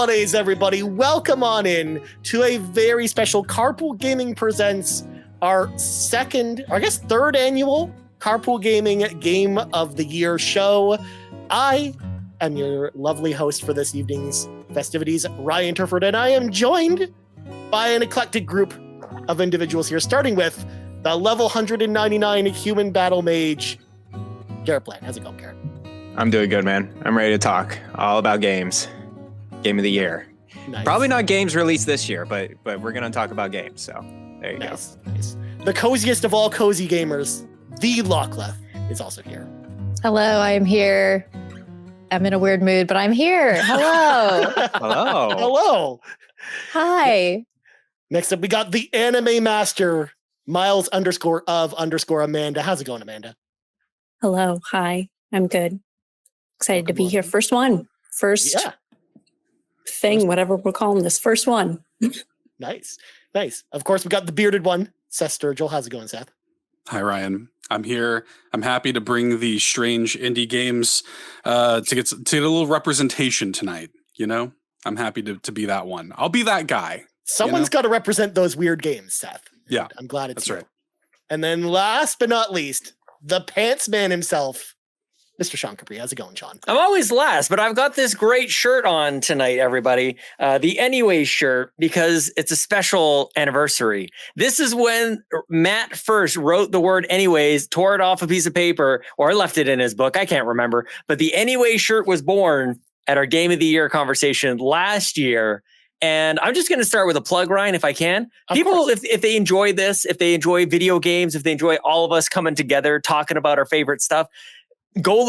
holidays, everybody. Welcome on in to a very special Carpool Gaming presents our third annual Carpool Gaming Game of the Year show. I am your lovely host for this evening's festivities, Ryan Turford, and I am joined by an eclectic group of individuals here, starting with the level 199 human battle mage, Garrett Bland. How's it going, Garrett? I'm doing good, man. I'm ready to talk all about games. Game of the year. Nice. Probably not games released this year, but we're going to talk about games. So there you go. Nice. The coziest of all cozy gamers, the Lockleth, is also here. Hello, I am here. I'm in a weird mood, but I'm here. Hello. Hello. Hi. Next up, we got the anime master, Miles _of_ Amanda. How's it going, Amanda? Hello. Hi. I'm good. Excited to be here. First thing, whatever we're calling this. First one. Nice. Of course, we got the bearded one, Seth Sturgill. How's it going, Seth? Hi, Ryan. I'm here. I'm happy to bring the strange indie games to get a little representation tonight. You know, I'm happy to be that one. I'll be that guy. Someone's got to represent those weird games, Seth. Yeah, I'm glad it's you. right. And then last but not least, the pants man himself, Mr. Sean Capri. How's it going, Sean? I'm always last, but I've got this great shirt on tonight, everybody. The Anyways shirt, because it's a special anniversary. This is when Matt first wrote the word anyways, tore it off a piece of paper, or left it in his book. I can't remember. But the Anyways shirt was born at our Game of the Year conversation last year. And I'm just going to start with a plug, Ryan, if I can. People, if they enjoy this, if they enjoy video games, if they enjoy all of us coming together, talking about our favorite stuff,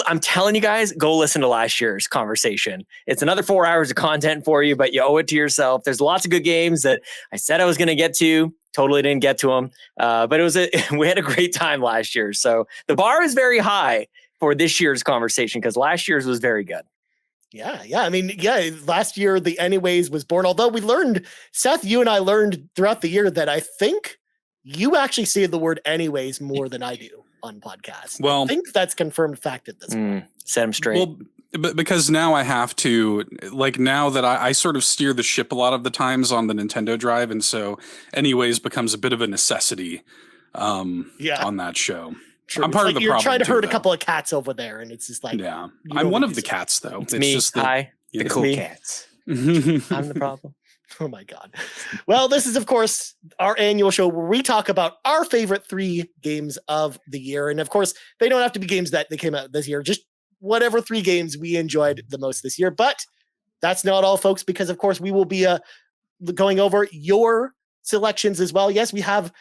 I'm telling you guys, go listen to last year's conversation. It's another 4 hours of content for you, but you owe it to yourself. There's lots of good games that I said I was going to get to. Totally didn't get to them. But we had a great time last year. So the bar is very high for this year's conversation because last year's was very good. Yeah. I mean, last year the Anyways was born. Although we learned, Seth, you and I learned throughout the year that I think you actually say the word anyways more than I do on podcasts. Well, I think that's confirmed fact at this point. Set him straight. Well, because now I have to, now that I sort of steer the ship a lot of the times on the Nintendo Drive, and so anyways becomes a bit of a necessity on that show. True. I'm part of the you're problem. You're trying to herd a couple of cats over there, and it's just like, yeah, I'm one of the cats, though. It's me. Just the cool cats. I'm the problem. Oh my God. Well, this is, of course, our annual show where we talk about our favorite 3 games of the year. And of course, they don't have to be games that they came out this year, just whatever 3 games we enjoyed the most this year. But that's not all, folks, because of course we will be going over your selections as well. Yes, we have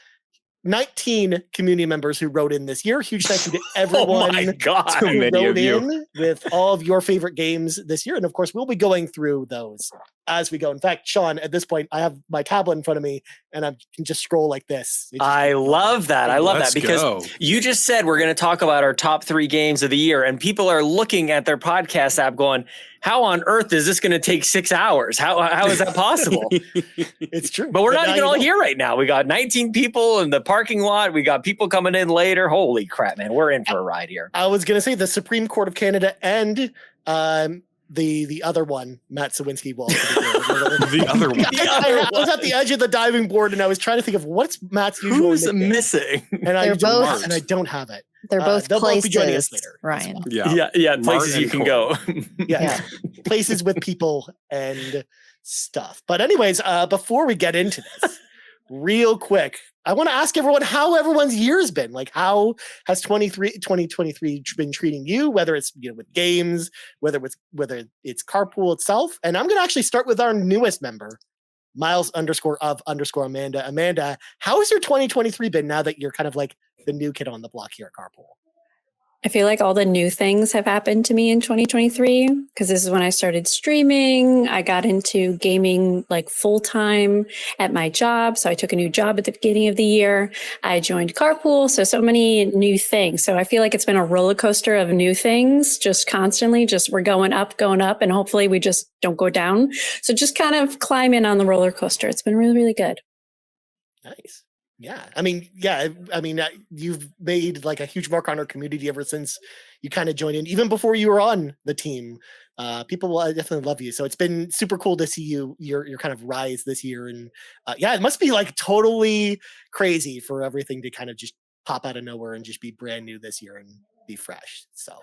19 community members who wrote in this year. Huge thank you to everyone who wrote in with all of your favorite games this year. And of course, we'll be going through those as we go. In fact, Sean, at this point, I have my tablet in front of me and I can just scroll like this. I love that. Because you just said we're going to talk about our top 3 games of the year, and people are looking at their podcast app going, how on earth is this going to take 6 hours? How is that possible? It's true. But we're not even all here right now. We got 19 people in the parking lot. We got people coming in later. Holy crap, man. We're in for a ride here. I was going to say the Supreme Court of Canada and the other one, Matt Sawinski will also be there. I was at the edge of the diving board and I was trying to think of what's Matt's usual Who's missing? And I don't have it. They're both they'll places, both be joining us later, Ryan. Well. Yeah, places you can go. Yeah, places with people and stuff. But anyways, before we get into this, real quick, I want to ask everyone how everyone's year has been. Like, how has 2023 been treating you? Whether it's with games, whether it's Carpool itself. And I'm going to actually start with our newest member, Miles _of_ Amanda. Amanda, how has your 2023 been now that you're kind of like the new kid on the block here at Carpool? I feel like all the new things have happened to me in 2023 because this is when I started streaming. I got into gaming like full time at my job. So I took a new job at the beginning of the year. I joined Carpool. So many new things. So I feel like it's been a roller coaster of new things, just constantly, we're going up, and hopefully we just don't go down. So just kind of climb in on the roller coaster. It's been really, really good. Nice. Yeah, I mean, you've made like a huge mark on our community ever since you kind of joined in, even before you were on the team. People will definitely love you. So it's been super cool to see your kind of rise this year. And it must be like totally crazy for everything to kind of just pop out of nowhere and just be brand new this year and be fresh. So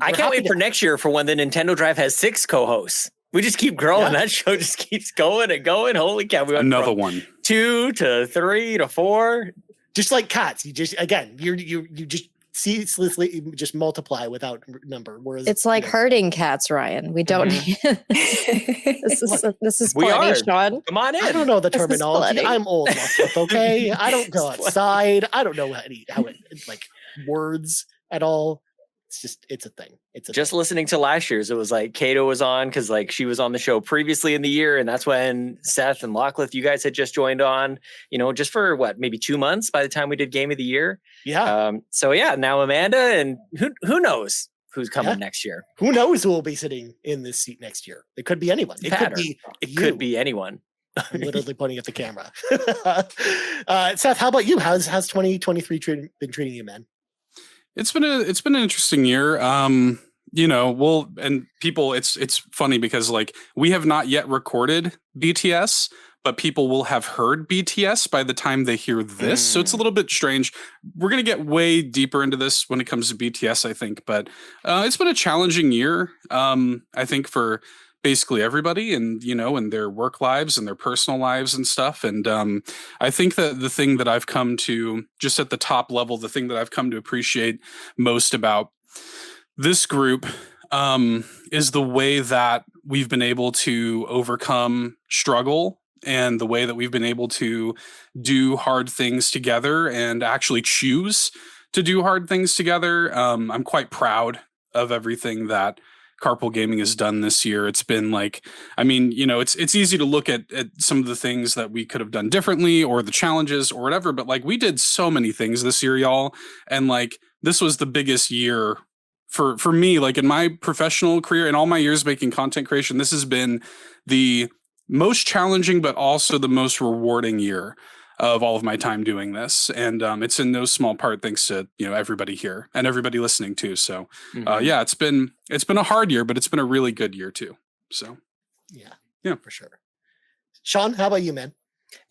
I can't wait for next year for when the Nintendo Drive has 6 co-hosts. We just keep growing. Yeah. That show just keeps going and going. Holy cow! We went another one, 2 to 3 to 4. Just like cats, you just you just ceaselessly just multiply without number. Whereas it's like herding cats, Ryan. We don't need this is plenty, Sean. Come on in. I don't know the terminology. I'm old, okay? I don't go outside. I don't know how it like words at all. It's a thing. Just listening to last year's, it was like Kato was on because like she was on the show previously in the year, and that's when Seth and Lachlan, you guys had just joined on, just for maybe 2 months by the time we did Game of the Year. Yeah. Now Amanda, and who knows who's coming next year? Who knows who will be sitting in this seat next year? It could be anyone. It could be anyone. I'm literally pointing at the camera. Seth, how about you? How's 2023 been treating you, man? It's been an interesting year. And people, it's funny because like we have not yet recorded BTS, but people will have heard BTS by the time they hear this. So it's a little bit strange. We're going to get way deeper into this when it comes to BTS, I think, but it's been a challenging year. I think for basically everybody and, and their work lives and their personal lives and stuff. And I think that the thing that I've come to just at the top level, the thing that I've come to appreciate most about this group is the way that we've been able to overcome struggle and the way that we've been able to do hard things together and actually choose to do hard things together. I'm quite proud of everything that Carpool Gaming has done this year. It's been like, it's easy to look at some of the things that we could have done differently or the challenges or whatever, but like we did so many things this year, y'all. And like, this was the biggest year for me, like in my professional career and all my years making content creation, this has been the most challenging, but also the most rewarding year of all of my time doing this. And it's in no small part thanks to, everybody here and everybody listening too. So it's been a hard year, but it's been a really good year too. So yeah, for sure. Sean, how about you, man?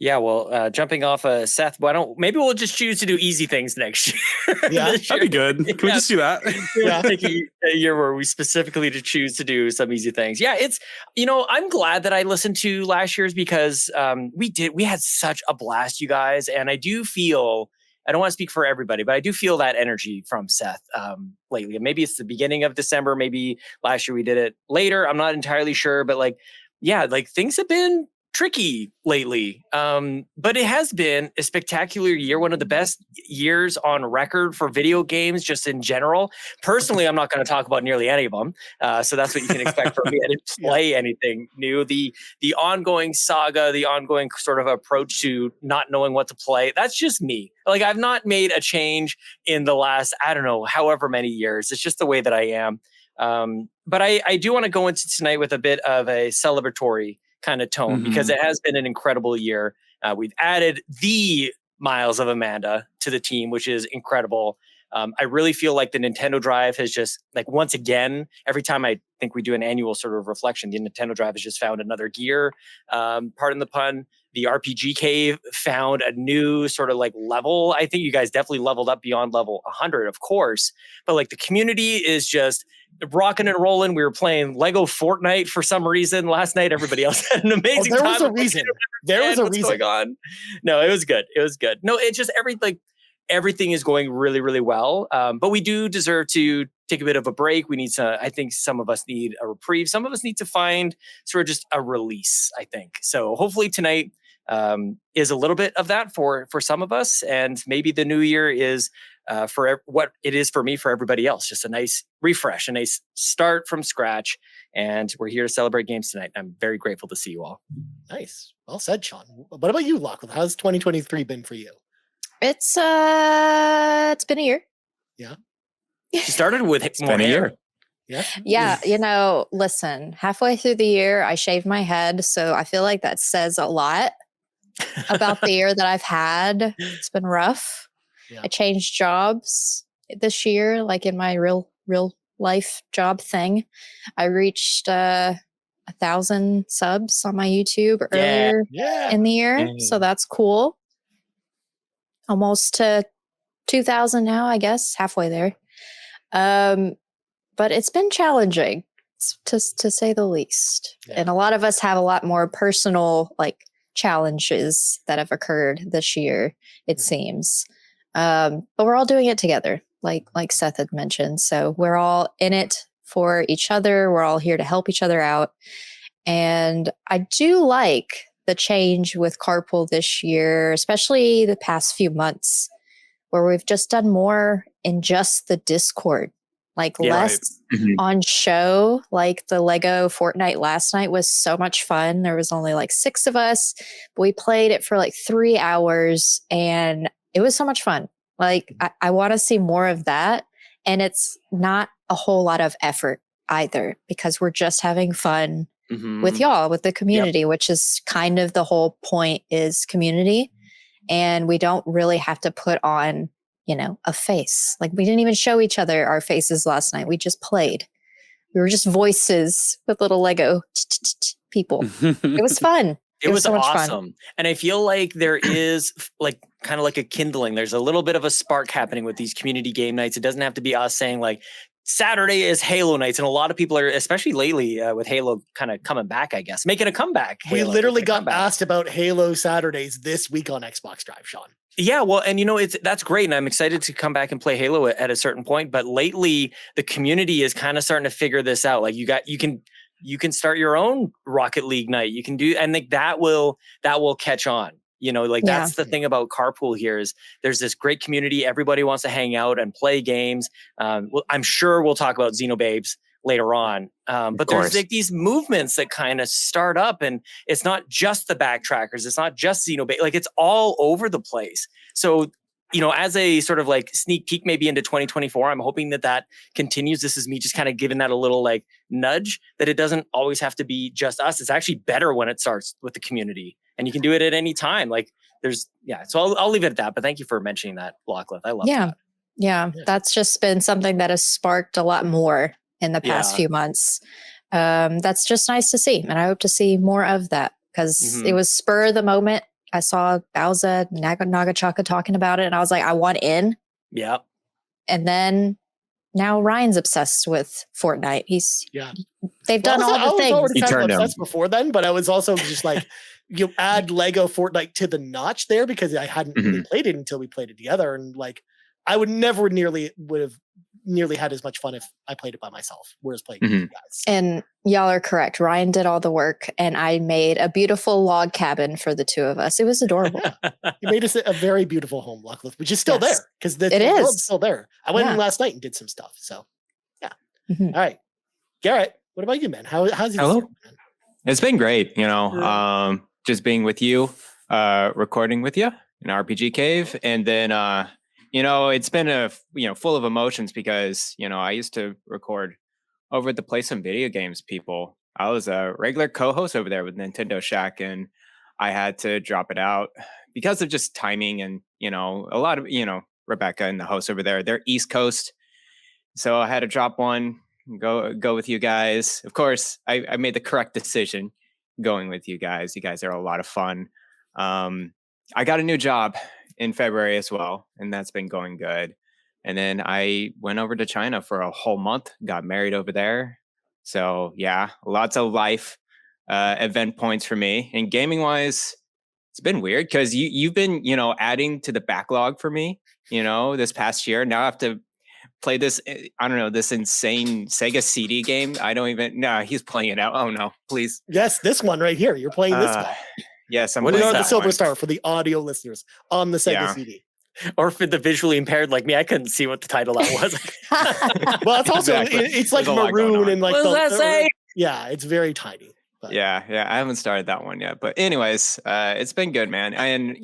Yeah, well, jumping off Seth, maybe we'll just choose to do easy things next year. Yeah, that'd be good. Can we just do that? Yeah, taking a year where we specifically to choose to do some easy things. Yeah, it's, I'm glad that I listened to last year's because we had such a blast, you guys. And I do feel, I don't want to speak for everybody, but I do feel that energy from Seth lately. And maybe it's the beginning of December. Maybe last year we did it later. I'm not entirely sure, but things have been tricky lately. But it has been a spectacular year, one of the best years on record for video games, just in general. Personally, I'm not going to talk about nearly any of them. So that's what you can expect from me. I didn't play anything new. The ongoing saga, the ongoing sort of approach to not knowing what to play, that's just me. Like, I've not made a change in the last, I don't know, however many years. It's just the way that I am. But I do want to go into tonight with a bit of a celebratory kind of tone because it has been an incredible year. We've added the Miles of Amanda to the team, which is incredible. I really feel like the Nintendo Drive has just, like, once again, every time I think we do an annual sort of reflection, the Nintendo Drive has just found another gear. Pardon the pun. The RPG Cave found a new sort of like level. I think you guys definitely leveled up beyond level 100, of course. But like the community is just rocking and rolling. We were playing Lego Fortnite for some reason last night. Everybody else had an amazing time. There was a reason. What's going on? No, it was good. It was good. No, it's just everything is going really, really well. But we do deserve to take a bit of a break. We need to, I think some of us need a reprieve. Some of us need to find sort of just a release, I think. So hopefully tonight is a little bit of that for some of us. And maybe the new year is for what it is for me, for everybody else. Just a nice refresh, a nice start from scratch. And we're here to celebrate games tonight. I'm very grateful to see you all. Nice. Well said, Sean. What about you, Lachlan? How's 2023 been for you? It's been a year. Yeah. She started with it's been a year. Yeah. Yeah. Listen, halfway through the year, I shaved my head. So I feel like that says a lot about the year that I've had. It's been rough. Yeah. I changed jobs this year, like in my real life job thing. I reached 1,000 subs on my YouTube earlier in the year. So that's cool. Almost to 2,000 now, I guess, halfway there. But it's been challenging to say the least. Yeah. And a lot of us have a lot more personal like challenges that have occurred this year, it seems. But we're all doing it together, like Seth had mentioned. So we're all in it for each other. We're all here to help each other out. And I do like the change with Carpool this year, especially the past few months, where we've just done more in just the Discord, like less on show. Like the Lego Fortnite last night was so much fun. There was only like 6 of us, but we played it for like 3 hours and it was so much fun. Like I want to see more of that. And it's not a whole lot of effort either, because we're just having fun with y'all, with the community, which is kind of the whole point, is community. And we don't really have to put on, a face. Like we didn't even show each other our faces last night. We just played. We were just voices with little Lego people. It was fun. It was so much awesome. fun. And I feel like there is like kind of like a kindling. There's a little bit of a spark happening with these community game nights. It doesn't have to be us saying like Saturday is Halo nights. And a lot of people are, especially lately with Halo kind of coming back, I guess, making a comeback. We literally got asked about Halo Saturdays this week on Xbox Drive, Sean. Yeah, well, and that's great, and I'm excited to come back and play Halo at a certain point. But lately, the community is kind of starting to figure this out. Like you can start your own Rocket League night. You can do, and like that will catch on. That's the thing about Carpool here is there's this great community. Everybody wants to hang out and play games. I'm sure we'll talk about Xenobabes later on. But there's like these movements that kind of start up, and it's not just the backtrackers. It's not just Xenobabes. Like it's all over the place. So, as a sort of like sneak peek maybe into 2024, I'm hoping that continues. This is me just kind of giving that a little like nudge that it doesn't always have to be just us. It's actually better when it starts with the community. And you can do it at any time. Like so I'll leave it at that. But thank you for mentioning that, Lachlan. I love that. Yeah. That's just been something that has sparked a lot more in the past few months. That's just nice to see. And I hope to see more of that, because it was spur of the moment. I saw Bowsah, Nagachaka talking about it, and I was like, I want in. Yeah. And then now Ryan's obsessed with Fortnite. They've done all the things. I was already kind of obsessed before then, but I was also just like, you add Lego Fortnite to the notch there, because I hadn't really played it until we played it together, and like I would never would have nearly had as much fun if I played it by myself, whereas playing with you guys. And y'all are correct. Ryan did all the work, and I made a beautiful log cabin for the two of us. It was adorable. You made us a very beautiful home, Luckily, which is still there, because the world's still there. I went in last night and did some stuff. So yeah. All right, Garrett, what about you, man? How's it? Hello. It's been great. Just being with you, recording with you in RPG Cave, and then it's been full of emotions, because I used to record over at the Play Some Video Games people. I was a regular co-host over there with Nintendo Shack, and I had to drop it out because of just timing, and a lot of Rebecca and the host over there, they're East Coast, so I had to drop one, go with you guys. Of course, I made the correct decision going with you guys. You guys are a lot of fun. I got a new job in February as well, and that's been going good. And then I went over to China for a whole month, got married over there. So yeah, lots of life event points for me. And gaming wise, it's been weird, because you've been adding to the backlog for me this past year. Now I have to play this, this insane Sega CD game. He's playing it out. Oh no, please. Yes, this one right here. You're playing this one. Yes, I'm playing the Silver Star for the audio listeners on the Sega CD. Or for the visually impaired like me, I couldn't see what the title that was. Well, it's also it's like maroon and like what does that say? Yeah, it's very tiny. But. Yeah, I haven't started that one yet. But anyways, it's been good, man. And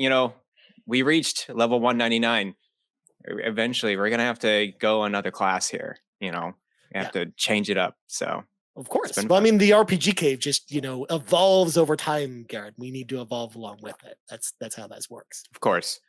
we reached level 199. Eventually, we're gonna have to go another class here. We have to change it up. So Of course. Well, I mean, the RPG cave just, evolves over time, Garrett. We need to evolve along with it. That's how that works. Of course.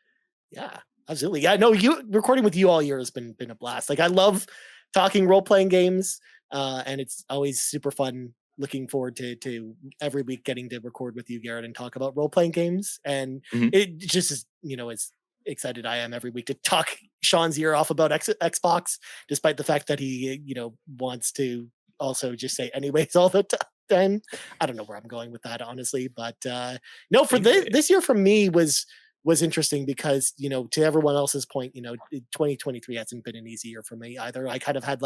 Yeah, absolutely. Yeah, no, recording with you all year has been a blast. Like, I love talking role-playing games, and it's always super fun. Looking forward to every week getting to record with you, Garrett, and talk about role-playing games. And it just is, as excited I am every week to talk Sean's ear off about Xbox, despite the fact that he, wants to also just say anyways all the time. I don't know where I'm going with that, honestly, but no, for this year for me was interesting because, to everyone else's point, 2023 hasn't been an easy year for me either. I kind of had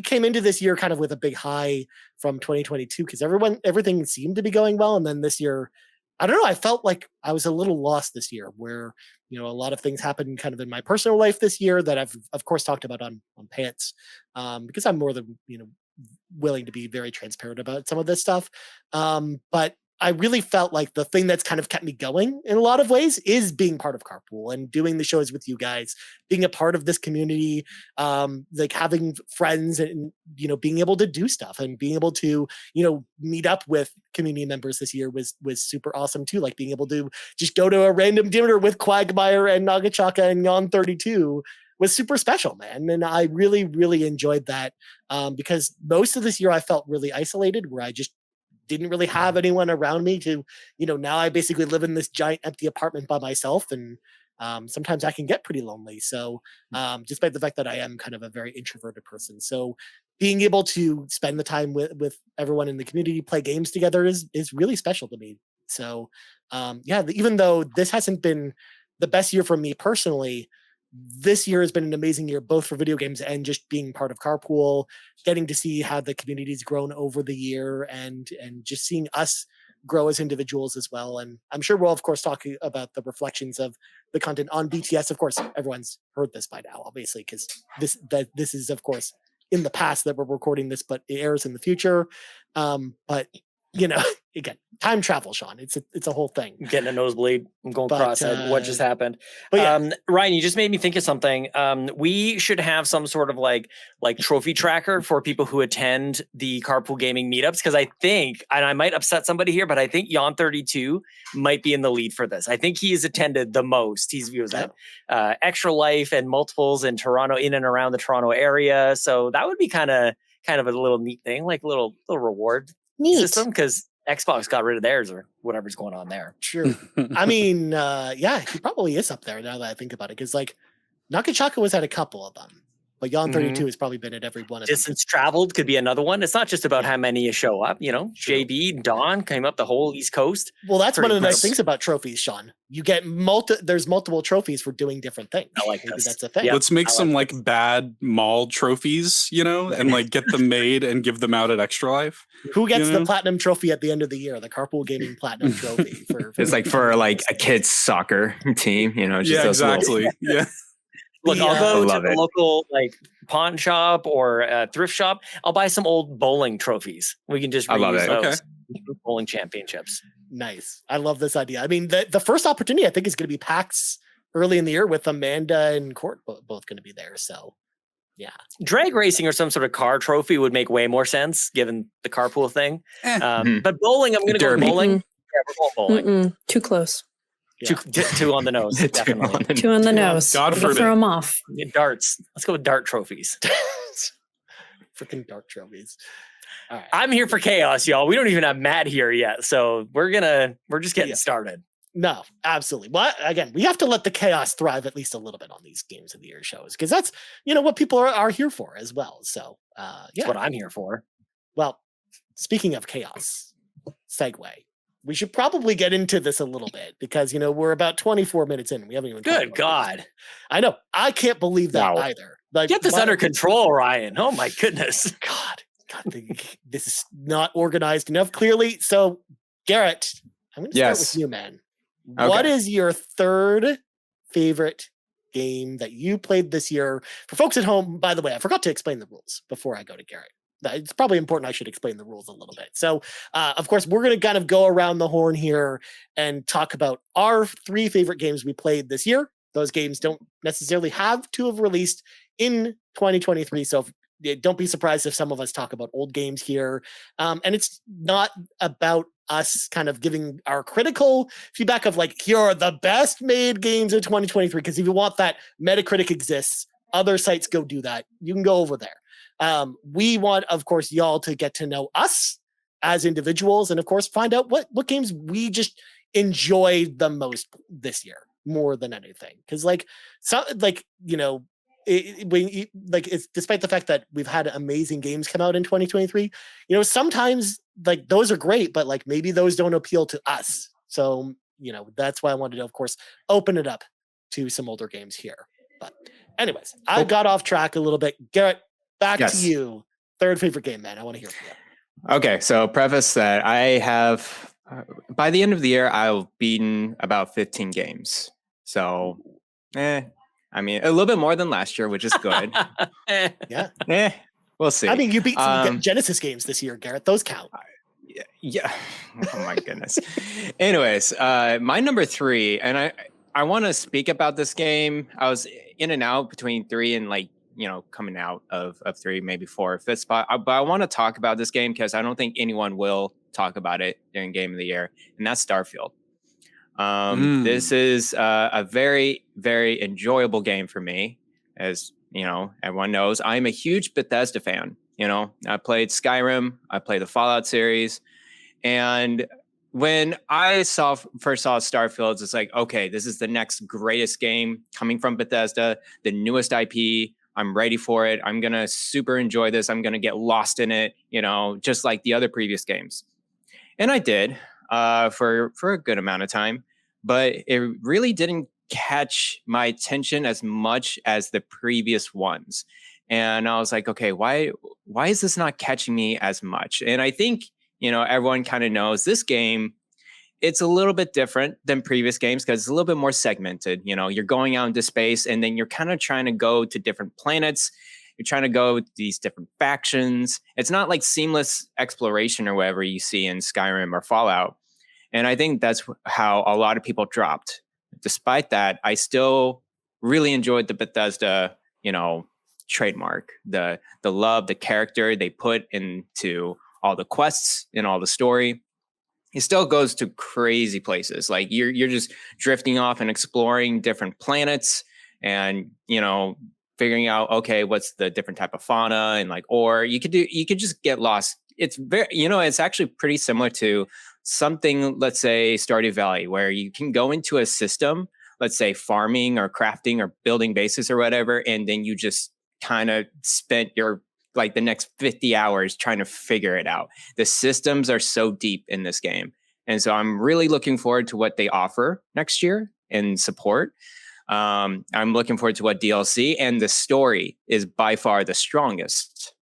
came into this year kind of with a big high from 2022 because everything seemed to be going well. And then this year, I don't know, I felt like I was a little lost this year where, a lot of things happened kind of in my personal life this year that I've of course talked about on Pants, because I'm more than, willing to be very transparent about some of this stuff. But I really felt like the thing that's kind of kept me going in a lot of ways is being part of Carpool and doing the shows with you guys, being a part of this community, like having friends and, being able to do stuff and being able to, meet up with community members this year was super awesome too. Like being able to just go to a random dinner with Cwagmire and Nagachaka and Yon 32 was super special, man. And I really, really enjoyed that because most of this year I felt really isolated where I just didn't really have anyone around me to, now I basically live in this giant empty apartment by myself. And sometimes I can get pretty lonely. So despite the fact that I am kind of a very introverted person. So being able to spend the time with everyone in the community, play games together is really special to me. So even though this hasn't been the best year for me personally, this year has been an amazing year, both for video games and just being part of Carpool, getting to see how the community's grown over the year and just seeing us grow as individuals as well. And I'm sure we'll, of course, talk about the reflections of the content on BTS. Of course, everyone's heard this by now, obviously, because this is, of course, in the past that we're recording this, but it airs in the future. But again, time travel, Sean. It's a whole thing. I'm getting a nosebleed. I'm going cross-eyed. What just happened? But yeah. Ryan, you just made me think of something. We should have some sort of like trophy tracker for people who attend the Carpool Gaming meetups because I think, and I might upset somebody here, but I think Yon 32 might be in the lead for this. I think he has attended the most. He was at Extra Life and multiples in Toronto, in and around the Toronto area. So that would be kind of a little neat thing, like a little reward system because Xbox got rid of theirs or whatever's going on there. Sure. I mean, he probably is up there now that I think about it. Because Nagachaka was at a couple of them, but Yon 32 has probably been at every one of them. Distance traveled could be another one. It's not just about how many you show up. JB, Don came up the whole East Coast. Well, that's one of the nice things about trophies, Sean. You get there's multiple trophies for doing different things. I like Maybe this. That's a thing. Yep. Let's make some bad mall trophies, and get them made and give them out at Extra Life. Who gets the platinum trophy at the end of the year? The Carpool Gaming platinum trophy. It's like for a kids soccer team, just yeah, those exactly. Yeah. Look, I'll go to the local pawn shop or thrift shop. I'll buy some old bowling trophies. We can just reuse those. Okay. Bowling championships. Nice. I love this idea. I mean, the first opportunity I think is going to be PAX early in the year with Amanda and Court both going to be there. So, yeah. Drag racing or some sort of car trophy would make way more sense given the carpool thing. But bowling, I'm going to go bowling. Yeah, we're going bowling. Too close. Yeah. Two on the nose, definitely. Two on the nose. God forbid. Throw them off. Darts. Let's go with dart trophies. Freaking dart trophies. All right. I'm here for chaos, y'all. We don't even have Matt here yet, so we're just getting started. No, absolutely. Well, again, we have to let the chaos thrive at least a little bit on these Games of the Year shows because that's what people are here for as well. So that's what I'm here for. Well, speaking of chaos, segue. We should probably get into this a little bit because, we're about 24 minutes in. We haven't even. Good God. I know. I can't believe that either. Get this under control, Ryan. Oh, my goodness. God, this is not organized enough, clearly. So, Garrett, I'm going to start with you, man. Okay. What is your third favorite game that you played this year? For folks at home, by the way, I forgot to explain the rules before I go to Garrett. It's probably important I should explain the rules a little bit. So, of course, we're going to kind of go around the horn here and talk about our 3 favorite games we played this year. Those games don't necessarily have to have released in 2023. So don't be surprised if some of us talk about old games here. And it's not about us kind of giving our critical feedback of like, here are the best made games of 2023. Because if you want that, Metacritic exists. Other sites go do that. You can go over there. We want, of course, y'all to get to know us as individuals, and of course, find out what games we just enjoy the most this year, more than anything. Because it's despite the fact that we've had amazing games come out in 2023, sometimes like those are great, but like maybe those don't appeal to us. So that's why I wanted to, of course, open it up to some older games here. But anyways, I got off track a little bit. Garrett, back to you. Third favorite game, man. I want to hear from you. Okay, so preface that I have, by the end of the year, I'll beaten about 15 games. So, I mean, a little bit more than last year, which is good. Yeah. We'll see. I mean, you beat some Genesis games this year, Garrett. Those count. Yeah. Oh my goodness. Anyways, my number 3, and I want to speak about this game. I was in and out between 3 and coming out of 3, maybe 4, 5th spot. But I want to talk about this game because I don't think anyone will talk about it during Game of the Year, and that's Starfield. This is a very, very enjoyable game for me. As everyone knows, I'm a huge Bethesda fan. I played Skyrim, I played the Fallout series, and when I first saw Starfield, it's like, okay, this is the next greatest game coming from Bethesda, the newest IP. I'm ready for it. I'm going to super enjoy this. I'm going to get lost in it, just like the other previous games. And I did for a good amount of time, but it really didn't catch my attention as much as the previous ones. And I was like, okay, why is this not catching me as much? And I think, everyone kind of knows this game, it's a little bit different than previous games because it's a little bit more segmented. You're going out into space and then you're kind of trying to go to different planets. You're trying to go to these different factions. It's not like seamless exploration or whatever you see in Skyrim or Fallout. And I think that's how a lot of people dropped. Despite that, I still really enjoyed the Bethesda, trademark, the love, the character they put into all the quests and all the story. It still goes to crazy places. Like you're just drifting off and exploring different planets and, figuring out, okay, what's the different type of fauna and or you could just get lost. It's very, it's actually pretty similar to something, let's say Stardew Valley, where you can go into a system, let's say farming or crafting or building bases or whatever. And then you just kind of spent your the next 50 hours trying to figure it out. The systems are so deep in this game. And so I'm really looking forward to what they offer next year in support. I'm looking forward to what DLC, and the story is by far the strongest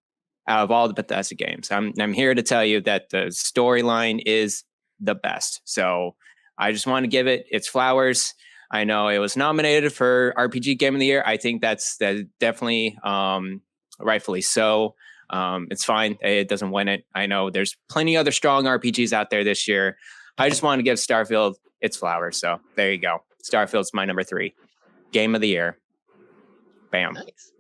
out of all the Bethesda games. I'm here to tell you that the storyline is the best. So I just want to give it its flowers. I know it was nominated for RPG Game of the Year. I think that's definitely rightfully so. It's fine. It doesn't win it. I know there's plenty other strong RPGs out there this year. I just want to give Starfield its flowers. So there you go. Starfield's my number 3. Game of the Year. Bam. Nice.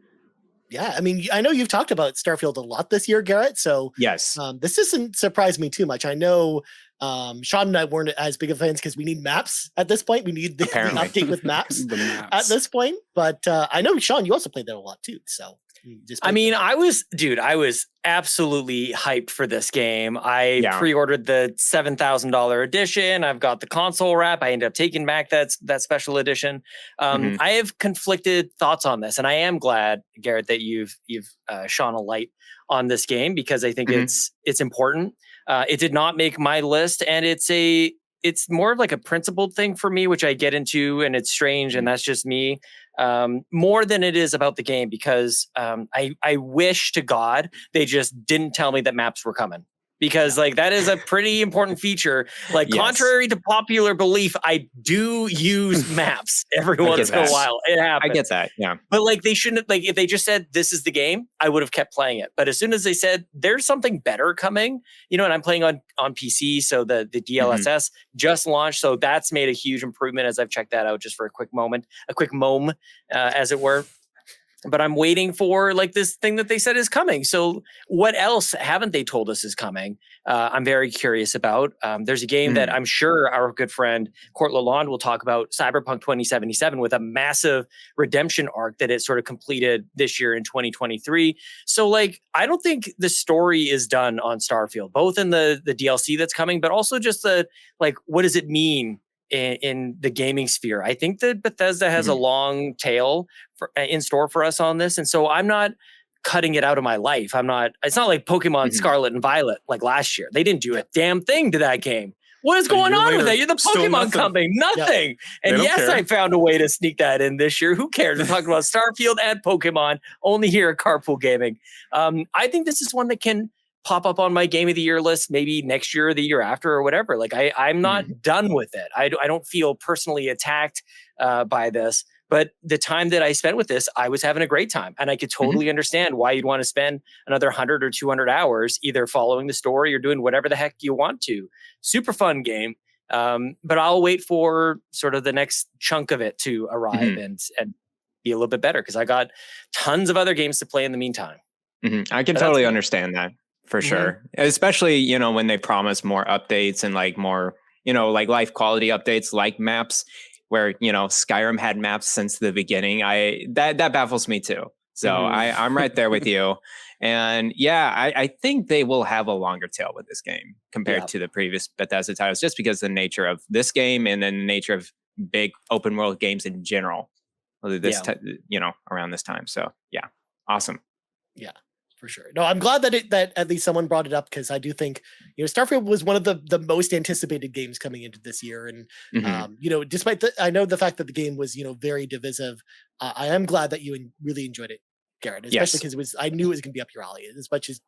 Yeah, I mean, I know you've talked about Starfield a lot this year, Garrett. So yes, this doesn't surprise me too much. I know Sean and I weren't as big of fans because we need maps at this point. We need the update with maps at this point. But I know, Sean, you also played that a lot too. So I was absolutely hyped for this game. I pre-ordered the $7,000 edition. I've got the console wrap. I ended up taking back that special edition. I have conflicted thoughts on this, and I am glad, Garrett, that you've shone a light on this game because I think it's important. It did not make my list, and it's more of like a principled thing for me, which I get into, and it's strange, and that's just me. More than it is about the game, because I wish to God they just didn't tell me that maps were coming, because that is a pretty important feature. Contrary to popular belief, I do use maps every once in a while. It happens. I get that. Yeah. But they shouldn't, if they just said, this is the game, I would have kept playing it. But as soon as they said, there's something better coming, and I'm playing on PC. So the DLSS just launched. So that's made a huge improvement as I've checked that out just for a quick mom, as it were. but I'm waiting for like this thing that they said is coming. So what else haven't they told us is coming? I'm very curious about. There's a game that I'm sure our good friend Court Lalonde will talk about, Cyberpunk 2077, with a massive redemption arc that it sort of completed this year in 2023. So like, I don't think the story is done on Starfield, both in the DLC that's coming, but also just the, like, what does it mean in the gaming sphere? I think that Bethesda has a long tail in store for us on this. And so I'm not cutting it out of my life. It's not like Pokemon Scarlet and Violet like last year. They didn't do a damn thing to that game. What is going on with that? You're the Pokemon company. Nothing. Yeah. And yes, I found a way to sneak that in this year. Who cares? We're talking about Starfield and Pokemon only here at Carpool Gaming. I think this is one that can pop up on my game of the year list maybe next year or the year after or whatever. Like I'm not done with it. I don't feel personally attacked by this. But the time that I spent with this, I was having a great time. And I could totally understand why you'd want to spend another 100 or 200 hours either following the story or doing whatever the heck you want to. Super fun game. But I'll wait for sort of the next chunk of it to arrive and be a little bit better, because I got tons of other games to play in the meantime. I can totally understand that for sure. Especially, you know, when they promise more updates and like more, you know, like life quality updates like maps, where, you know, Skyrim had maps since the beginning. That baffles me too. So I'm right there with you. And yeah, I think they will have a longer tail with this game compared to the previous Bethesda titles, just because of the nature of this game and then the nature of big open world games in general. You know, around this time. So yeah, awesome. Yeah. For sure. No, I'm glad that at least someone brought it up, because I do think, you know, Starfield was one of the most anticipated games coming into this year. And, you know, despite I know the fact that the game was, you know, very divisive, I am glad that you really enjoyed it, Garrett, especially because I knew it was going to be up your alley. As much as,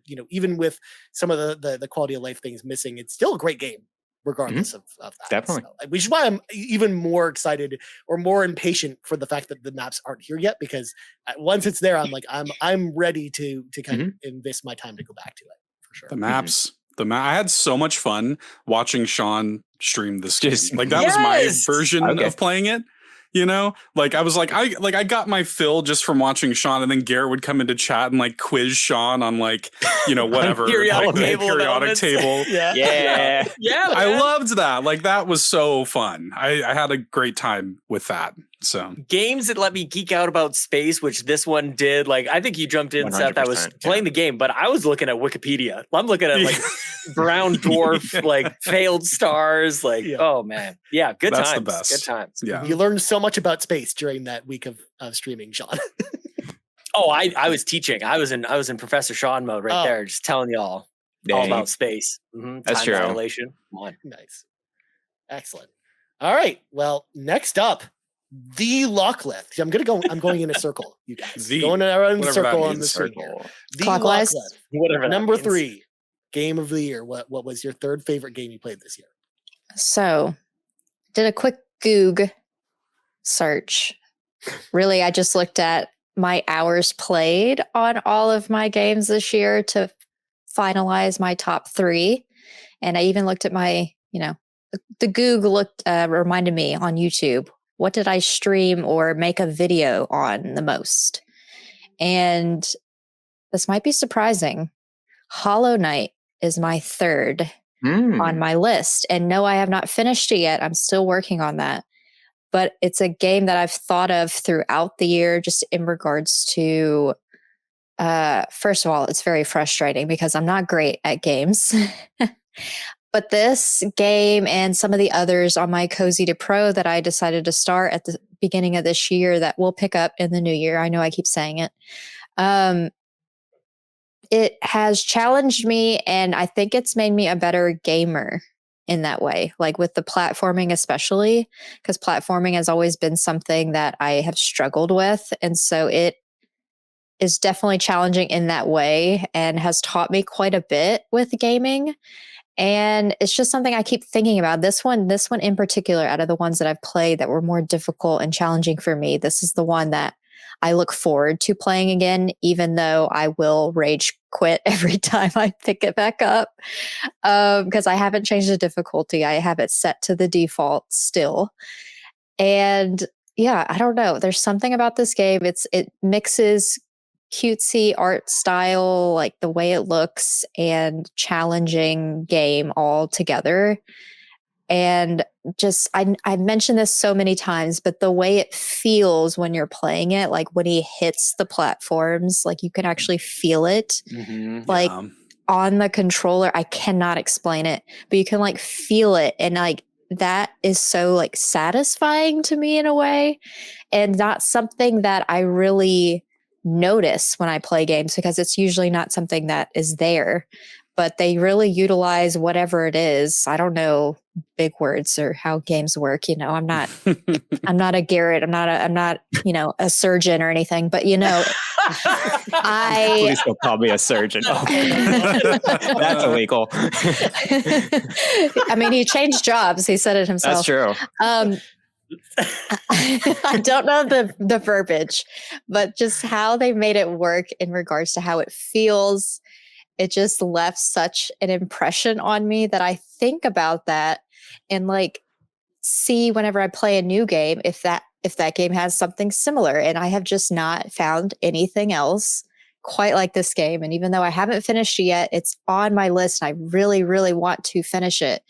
you know, even with some of the quality of life things missing, it's still a great game, regardless of that. Definitely. So, which is why I'm even more excited or more impatient for the fact that the maps aren't here yet, because once it's there, I'm like, I'm ready to kind of invest my time to go back to it for sure. The maps, I had so much fun watching Sean stream this game. Like that was my version of playing it. You know, like I was like, I got my fill just from watching Sean, and then Garrett would come into chat and like quiz Sean on like, you know, whatever periodic table. Yeah. I loved that. Like that was so fun. I had a great time with that. So games that let me geek out about space, which this one did. Like I think you jumped in, Seth. I was playing the game, but I was looking at Wikipedia. I'm looking at like brown dwarf, like failed stars. Like oh man, yeah, good That's times. The best. Good times. Yeah, you learned so much about space during that week of streaming, Sean. I was teaching. I was in Professor Sean mode right there, just telling y'all all about space. That's true. Dilation. Nice, excellent. All right. Well, next up, the Lockleth. I'm going in a circle, you guys. Going around the circle on the screen here. The Clockwise. Lockleth. Whatever. Number 3, game of the year. What was your third favorite game you played this year? So, did a quick Goog search. Really, I just looked at my hours played on all of my games this year to finalize my top 3. And I even looked at my, you know, the Goog reminded me on YouTube, what did I stream or make a video on the most? And this might be surprising. Hollow Knight is my third on my list. And no, I have not finished it yet. I'm still working on that. But it's a game that I've thought of throughout the year, just in regards to, first of all, it's very frustrating because I'm not great at games. But this game and some of the others on my Cozy to Pro that I decided to start at the beginning of this year that we'll pick up in the new year. I know I keep saying it. It has challenged me, and I think it's made me a better gamer in that way, like with the platforming especially, because platforming has always been something that I have struggled with. And so it is definitely challenging in that way and has taught me quite a bit with gaming. And it's just something I keep thinking about. This one in particular, out of the ones that I've played that were more difficult and challenging for me, this is the one that I look forward to playing again, even though I will rage quit every time I pick it back up, because I haven't changed the difficulty. I have it set to the default still. And yeah, I don't know. There's something about this game. It mixes cutesy art style, like the way it looks, and challenging game all together. And just I mentioned this so many times, but the way it feels when you're playing it, like when he hits the platforms, like you can actually feel it. Like on the controller, I cannot explain it, but you can like feel it, and like that is so like satisfying to me in a way, and not something that I really notice when I play games, because it's usually not something that is there. But they really utilize whatever it is. I don't know big words or how games work. You know, I'm not a Garrett. I'm not, a surgeon or anything, but Please don't call me a surgeon. Oh, that's illegal. I mean, he changed jobs. He said it himself. That's true. I don't know the verbiage, but just how they made it work in regards to how it feels. It just left such an impression on me that I think about that and like see whenever I play a new game if that game has something similar. And I have just not found anything else quite like this game. And even though I haven't finished it yet, it's on my list. And I really, really want to finish it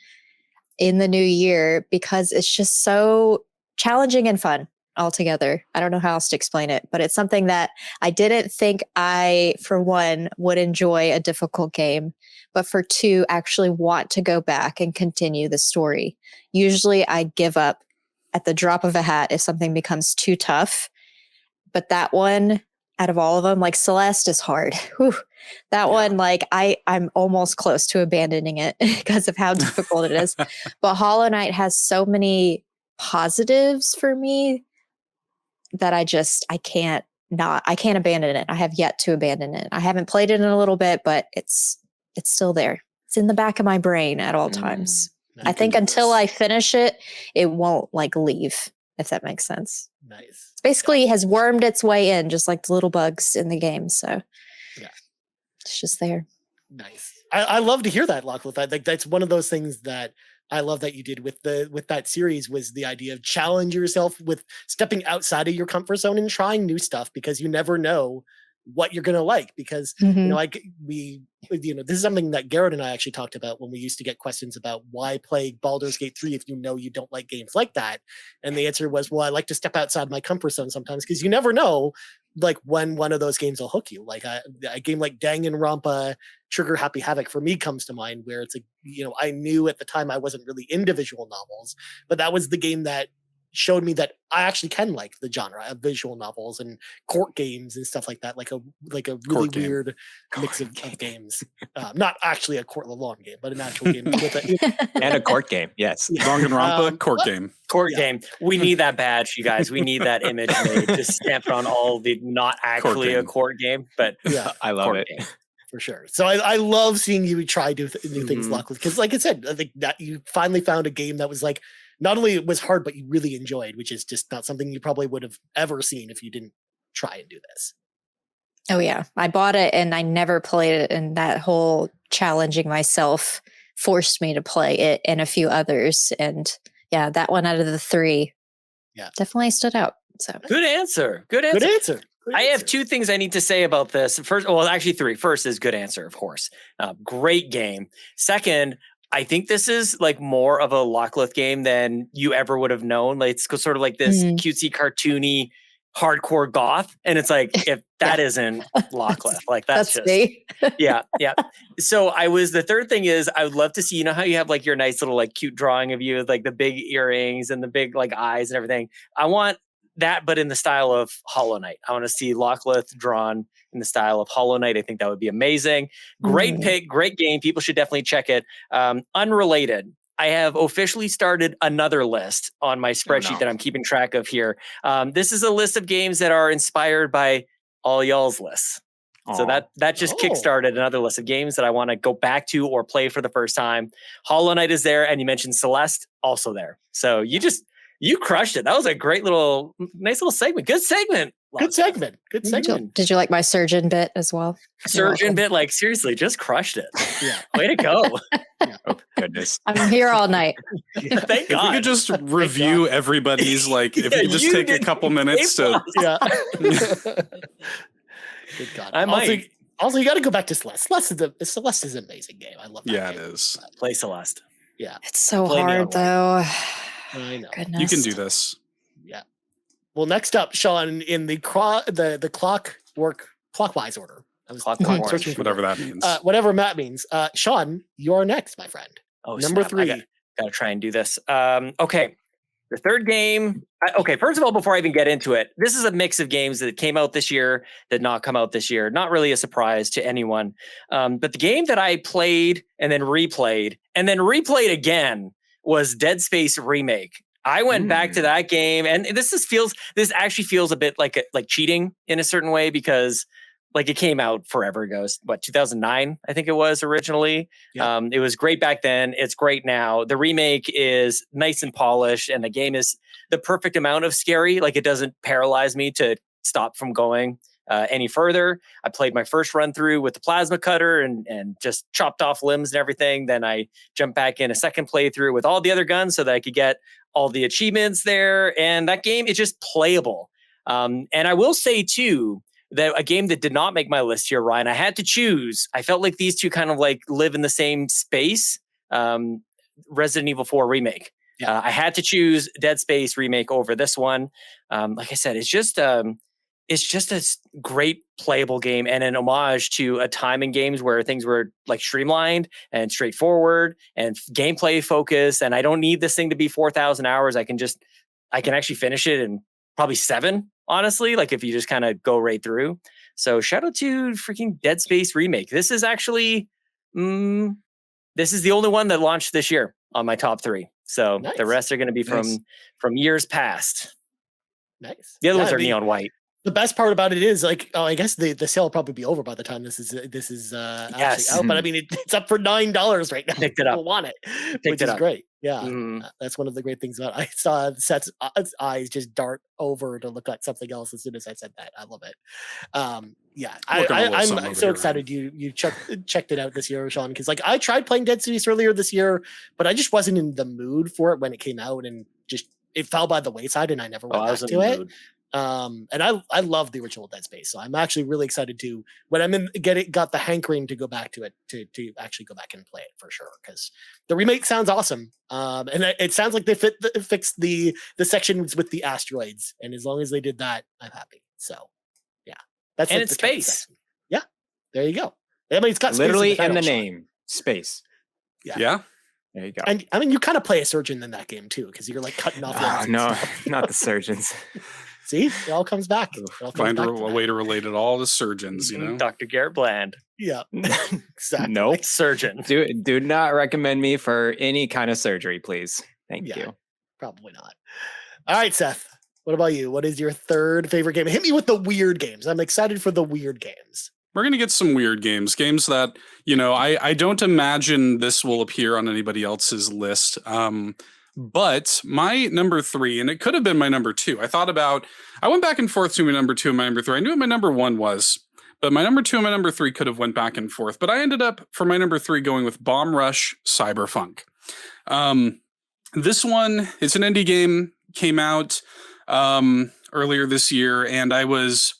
in the new year because it's just so challenging and fun altogether. I don't know how else to explain it, but it's something that I didn't think I, for one, would enjoy a difficult game, but for two, actually want to go back and continue the story. Usually I give up at the drop of a hat if something becomes too tough, but that one, out of all of them, like Celeste is hard. Whew. That one, like I'm almost close to abandoning it because of how difficult it is. But Hollow Knight has so many positives for me that I can't abandon it. I have yet to abandon it. I haven't played it in a little bit, but it's still there. It's in the back of my brain at all times. I think until I finish it, it won't like leave, if that makes sense. Nice. It's basically has wormed its way in, just like the little bugs in the game. So yeah, it's just there. Nice. I love to hear that, Lachlan. Like that's one of those things that I love that you did with that series was the idea of challenge yourself with stepping outside of your comfort zone and trying new stuff because you never know what you're going to like because, this is something that Garrett and I actually talked about when we used to get questions about why play Baldur's Gate 3 if you know you don't like games like that. And the answer was, well, I like to step outside my comfort zone sometimes because you never know like when one of those games will hook you. Like a game like Danganronpa Trigger Happy Havoc for me comes to mind where it's I knew at the time I wasn't really into visual novels, but that was the game that showed me that I actually can like the genre of visual novels and court games and stuff like that, like a really weird mix of games. Not actually a court lawn game, but an actual game and a court game. Yes, Danganronpa court game. Court game. We need that badge, you guys. We need that image made. Just stamped on all the not actually a court game, but yeah, I love it. Game. For sure. So I love seeing you try new things, Lachlan, because like I said, I think that you finally found a game that was like not only it was hard, but you really enjoyed, which is just not something you probably would have ever seen if you didn't try and do this. Oh yeah, I bought it and I never played it, and that whole challenging myself forced me to play it and a few others, and yeah, that one out of the three, definitely stood out. So good answer. I have two things I need to say about this. First, well, actually three. First is good answer, of course. Great game. Second, I think this is like more of a Lachlan game than you ever would have known. Like it's sort of like this cutesy, cartoony, hardcore goth. And it's like, if that isn't Lachlan, like that's just me. yeah. So the third thing is I would love to see, how you have like your nice little like cute drawing of you with like the big earrings and the big like eyes and everything. I want that, but in the style of Hollow Knight. I want to see Lachlan drawn in the style of Hollow Knight. I think that would be amazing. Great pick, great game. People should definitely check it. Unrelated, I have officially started another list on my spreadsheet that I'm keeping track of here. This is a list of games that are inspired by all y'all's lists. Aww. So that just kickstarted another list of games that I want to go back to or play for the first time. Hollow Knight is there, and you mentioned Celeste, also there. So you crushed it. That was a great nice little segment. Good segment. Good segment. Did you like my surgeon bit as well? Surgeon bit, like seriously, just crushed it. Yeah. Way to go. Oh, goodness. I'm here all night. Thank God. If we could just review everybody's, like, if we could just take a couple minutes to. Yeah. Good God. I might. Also, you got to go back to Celeste. Celeste is an amazing game. I love that Yeah, game. it is. Play Celeste. Yeah. It's so Play me on hard though. I know. Goodness. You can do this. Yeah. Well, next up, Sean, in the clockwise order. I was Clockwise. searching for Whatever that means. whatever Matt means. Sean, you're next, my friend. Oh, Number snap. I 3. gotta try and do this. Okay. The third game. Okay. First of all, before I even get into it, this is a mix of games that came out this year, did not come out this year. Not really a surprise to anyone. But the game that I played and then replayed again was Dead Space Remake. I went back to that game, and this actually feels a bit like cheating in a certain way, because like it came out forever ago. 2009, I think it was originally. Yeah. It was great back then. It's great now. The remake is nice and polished, and the game is the perfect amount of scary. Like, it doesn't paralyze me to stop from going any further. I played my first run through with the plasma cutter and just chopped off limbs and everything. Then I jumped back in a second playthrough with all the other guns so that I could get all the achievements there. And that game is just playable. And I will say too, that a game that did not make my list here, Ryan, I had to choose. I felt like these two kind of like live in the same space. Resident Evil 4 Remake. Yeah. I had to choose Dead Space Remake over this one. Like I said, it's just a great playable game and an homage to a time in games where things were like streamlined and straightforward and gameplay focused. And I don't need this thing to be 4,000 hours. I can actually finish it in probably 7, honestly, like if you just kind of go right through. So shout out to freaking Dead Space Remake. This is actually, this is the only one that launched this year on my top 3. So Nice. The rest are going to be from years past. Nice. The other ones are neon white. The best part about it is, like, I guess the sale will probably be over by the time this is actually out. But I mean, it's up for $9 right now. Picked it up. People want it, which it is up. great. Yeah, that's one of the great things about it. I saw Seth's eyes just dart over to look at something else as soon as I said that. I love it. Yeah, I'm so excited you checked it out this year, Sean, because like I tried playing Dead Space earlier this year, but I just wasn't in the mood for it when it came out, and just it fell by the wayside, and I never went back to it. And I love the original Dead Space, so I'm actually really excited to when I'm got the hankering to go back to it to actually go back and play it for sure, because the remake sounds awesome. And it sounds like they fixed the sections with the asteroids, and as long as they did that, I'm happy. So yeah, that's and it's space. Yeah, there you go. I mean, it's got literally space in the name, space. Yeah. There you go. And I mean, you kind of play a surgeon in that game too, because you're like cutting off. No, not the surgeons. See, it all comes back. Find a way to relate it all to surgeons, you know? Dr. Garrett Bland. Yeah, exactly. Nope. Surgeon. Do not recommend me for any kind of surgery, please. Thank you. Probably not. All right, Seth. What about you? What is your third favorite game? Hit me with the weird games. I'm excited for the weird games. We're going to get some weird games that, I don't imagine this will appear on anybody else's list. But my number 3, and it could have been my number 2. I went back and forth to my number 2 and my number 3. I knew what my number 1 was, but my number 2 and my number 3 could have went back and forth. But I ended up for my number 3 going with Bomb Rush Cyberfunk. This one, it's an indie game, came out earlier this year, and I was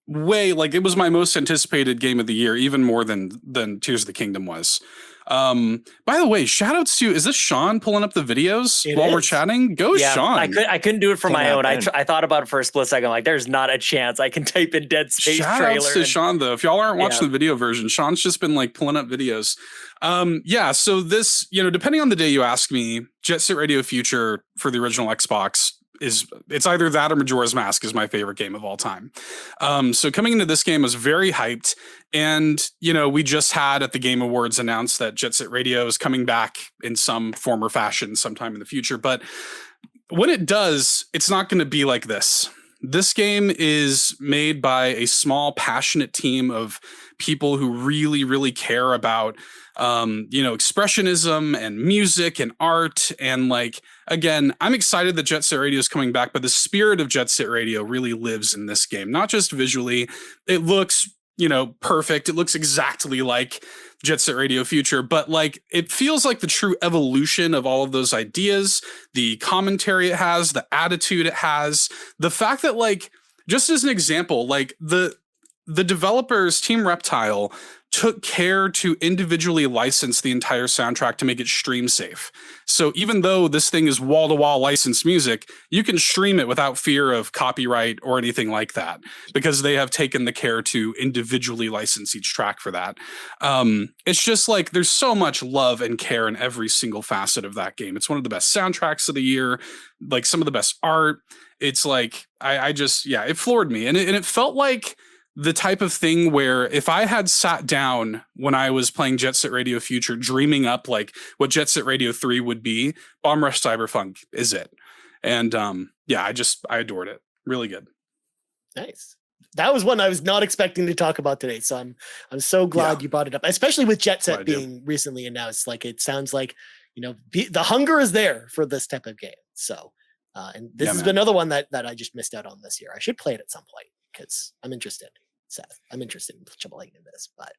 it was my most anticipated game of the year, even more than Tears of the Kingdom was. By the way, shout outs to, is this Sean pulling up the videos while we're chatting? Sean. I couldn't do it for my own. I thought about it for a split second. Like, there's not a chance I can type in Dead Space shout trailer. Outs to Sean though. If y'all aren't watching the video version, Sean's just been like pulling up videos. So this, depending on the day you ask me, Jet Set Radio Future for the original Xbox it's either that or Majora's Mask is my favorite game of all time. So coming into this game, I was very hyped. And, we just had at the Game Awards announced that Jet Set Radio is coming back in some form or fashion sometime in the future. But when it does, it's not going to be like this. This game is made by a small, passionate team of people who really, really care about, expressionism and music and art. And again, I'm excited that Jet Set Radio is coming back, but the spirit of Jet Set Radio really lives in this game, not just visually. It looks, perfect. It looks exactly like Jet Set Radio Future, but like it feels like the true evolution of all of those ideas, the commentary it has, the attitude it has, the fact that like, just as an example, like the developers, Team Reptile, took care to individually license the entire soundtrack to make it stream safe. So even though this thing is wall-to-wall licensed music, you can stream it without fear of copyright or anything like that, because they have taken the care to individually license each track for that. It's just like there's so much love and care in every single facet of that game. It's one of the best soundtracks of the year, like some of the best art. It's like, I just, yeah, it floored me. And it felt like the type of thing where if I had sat down when I was playing Jet Set Radio Future, dreaming up like what Jet Set Radio 3 would be, Bomb Rush Cyberpunk is it. And yeah, I adored it. Really good. Nice. That was one I was not expecting to talk about today. So I'm so glad you brought it up, especially with Jet Set being recently announced. Like, it sounds like, you know, the hunger is there for this type of game. So, and this has been another one that I just missed out on this year. I should play it at some point because I'm interested. Seth, I'm interested in playing in this, but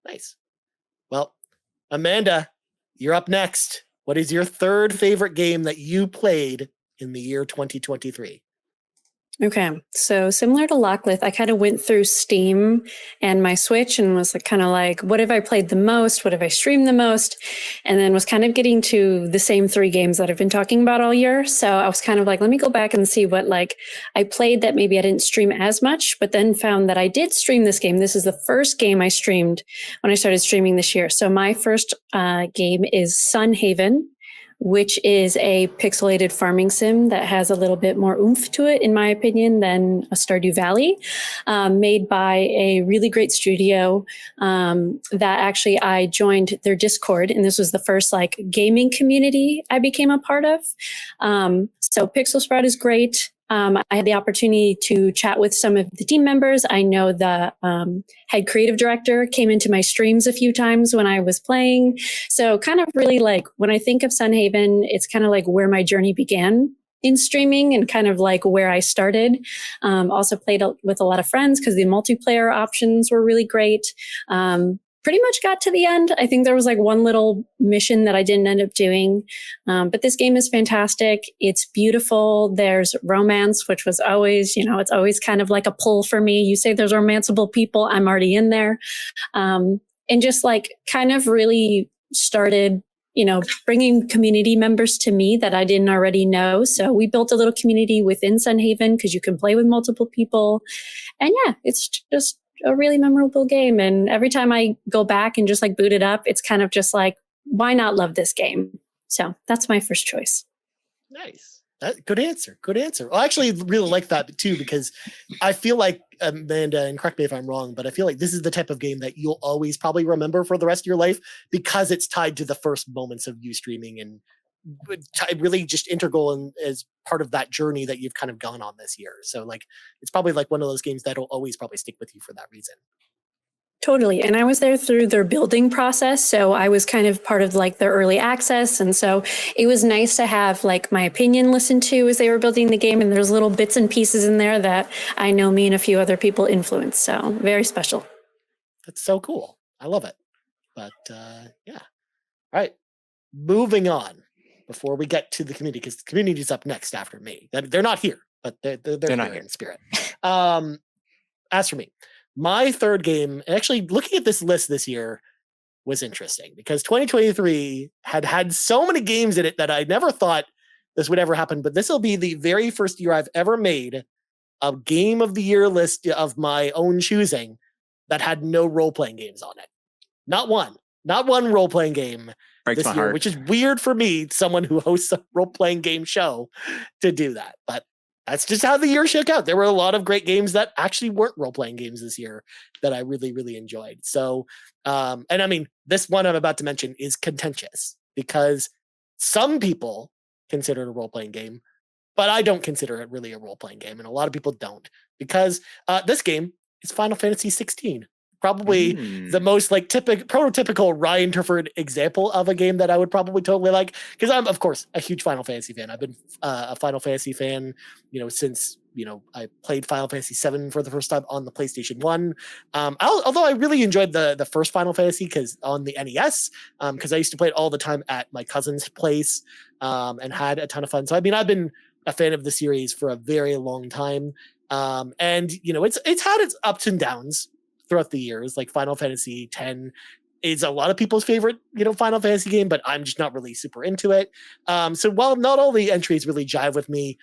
nice. Well, Amanda, you're up next. What is your third favorite game that you played in the year 2023? Okay, so similar to Locklith, I kind of went through Steam and my Switch and was kind of like, what have I played the most? What have I streamed the most? And then was kind of getting to the same 3 games that I've been talking about all year. So I was kind of like, let me go back and see what like I played that maybe I didn't stream as much, but then found that I did stream this game. This is the first game I streamed when I started streaming this year. So my first game is Sunhaven, which is a pixelated farming sim that has a little bit more oomph to it, in my opinion, than a Stardew Valley, made by a really great studio that actually I joined their Discord, and this was the first like gaming community I became a part of. So Pixel Sprout is great. I had the opportunity to chat with some of the team members. I know the head creative director came into my streams a few times when I was playing. So kind of really like when I think of Sunhaven, it's kind of like where my journey began in streaming and kind of like where I started. Also played with a lot of friends because the multiplayer options were really great. Pretty much got to the end. I think there was like one little mission that I didn't end up doing. But this game is fantastic. It's beautiful. There's romance, which was always, it's always kind of like a pull for me. You say there's romanceable people, I'm already in there. And just like kind of really started, bringing community members to me that I didn't already know. So we built a little community within Sunhaven because you can play with multiple people. And yeah, it's just a really memorable game. And every time I go back and just like boot it up, it's kind of just like, why not love this game? So that's my first choice. Nice. Good answer. Good answer. Well, I actually really like that too, because I feel like, Amanda, and correct me if I'm wrong, but I feel like this is the type of game that you'll always probably remember for the rest of your life because it's tied to the first moments of you streaming and really just integral and as part of that journey that you've kind of gone on this year. So like, it's probably like one of those games that'll always probably stick with you for that reason. Totally. And I was there through their building process. So I was kind of part of like their early access. And so it was nice to have like my opinion listened to as they were building the game. And there's little bits and pieces in there that I know me and a few other people influenced. So very special. That's so cool. I love it. But yeah. All right. Moving on. Before we get to the community, because the community is up next after me. They're not here, but they're not here in spirit. As for me, my third game, actually looking at this list this year was interesting because 2023 had so many games in it that I never thought this would ever happen, but this will be the very first year I've ever made a game of the year list of my own choosing that had no role-playing games on it. Not one role-playing game Breaks this my year, heart. which is weird for me, someone who hosts a role-playing game show, to do that. But that's just how the year shook out. There were a lot of great games that actually weren't role-playing games this year that I really, really enjoyed. So, and I mean, this one I'm about to mention is contentious because some people consider it a role-playing game, but I don't consider it really a role-playing game, and a lot of people don't because this game is Final Fantasy 16. Probably the most like prototypical Ryan Turford example of a game that I would probably totally like, because I'm of course a huge Final Fantasy fan. I've been a Final Fantasy fan, since I played Final Fantasy VII for the first time on the PlayStation 1. Although I really enjoyed the first Final Fantasy because on the NES, because I used to play it all the time at my cousin's place and had a ton of fun. So, I mean, I've been a fan of the series for a very long time. And, it's had its ups and downs throughout the years. Like Final Fantasy X is a lot of people's favorite, Final Fantasy game, but I'm just not really super into it. So while not all the entries really jive with me,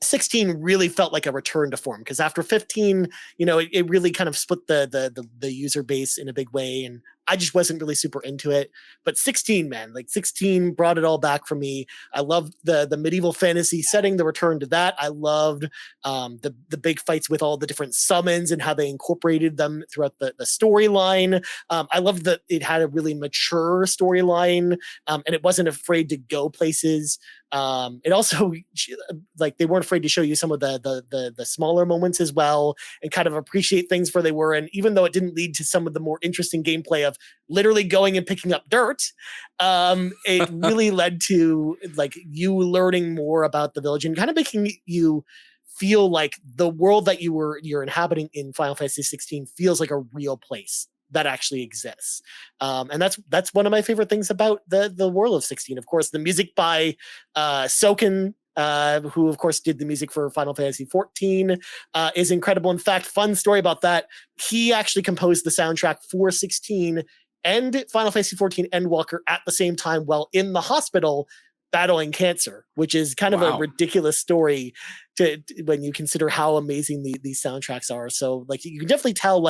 16 really felt like a return to form because after 15, it really kind of split the user base in a big way, and I just wasn't really super into it. But 16, man, 16 brought it all back for me. I loved the medieval fantasy setting, the return to that. I loved the big fights with all the different summons and how they incorporated them throughout the storyline. I loved that it had a really mature storyline, and it wasn't afraid to go places. It also they weren't afraid to show you some of the smaller moments as well and kind of appreciate things for they were. And even though it didn't lead to some of the more interesting gameplay of literally going and picking up dirt, it really led to you learning more about the village and kind of making you feel like the world that you're inhabiting in Final Fantasy 16 feels like a real place that actually exists. And that's one of my favorite things about the world of 16. Of course, the music by Soken, who of course did the music for Final Fantasy 14, is incredible. In fact, fun story about that, he actually composed the soundtrack for 16 and Final Fantasy 14 Endwalker at the same time while in the hospital battling cancer, which is kind of a ridiculous story to when you consider how amazing these soundtracks are. So you can definitely tell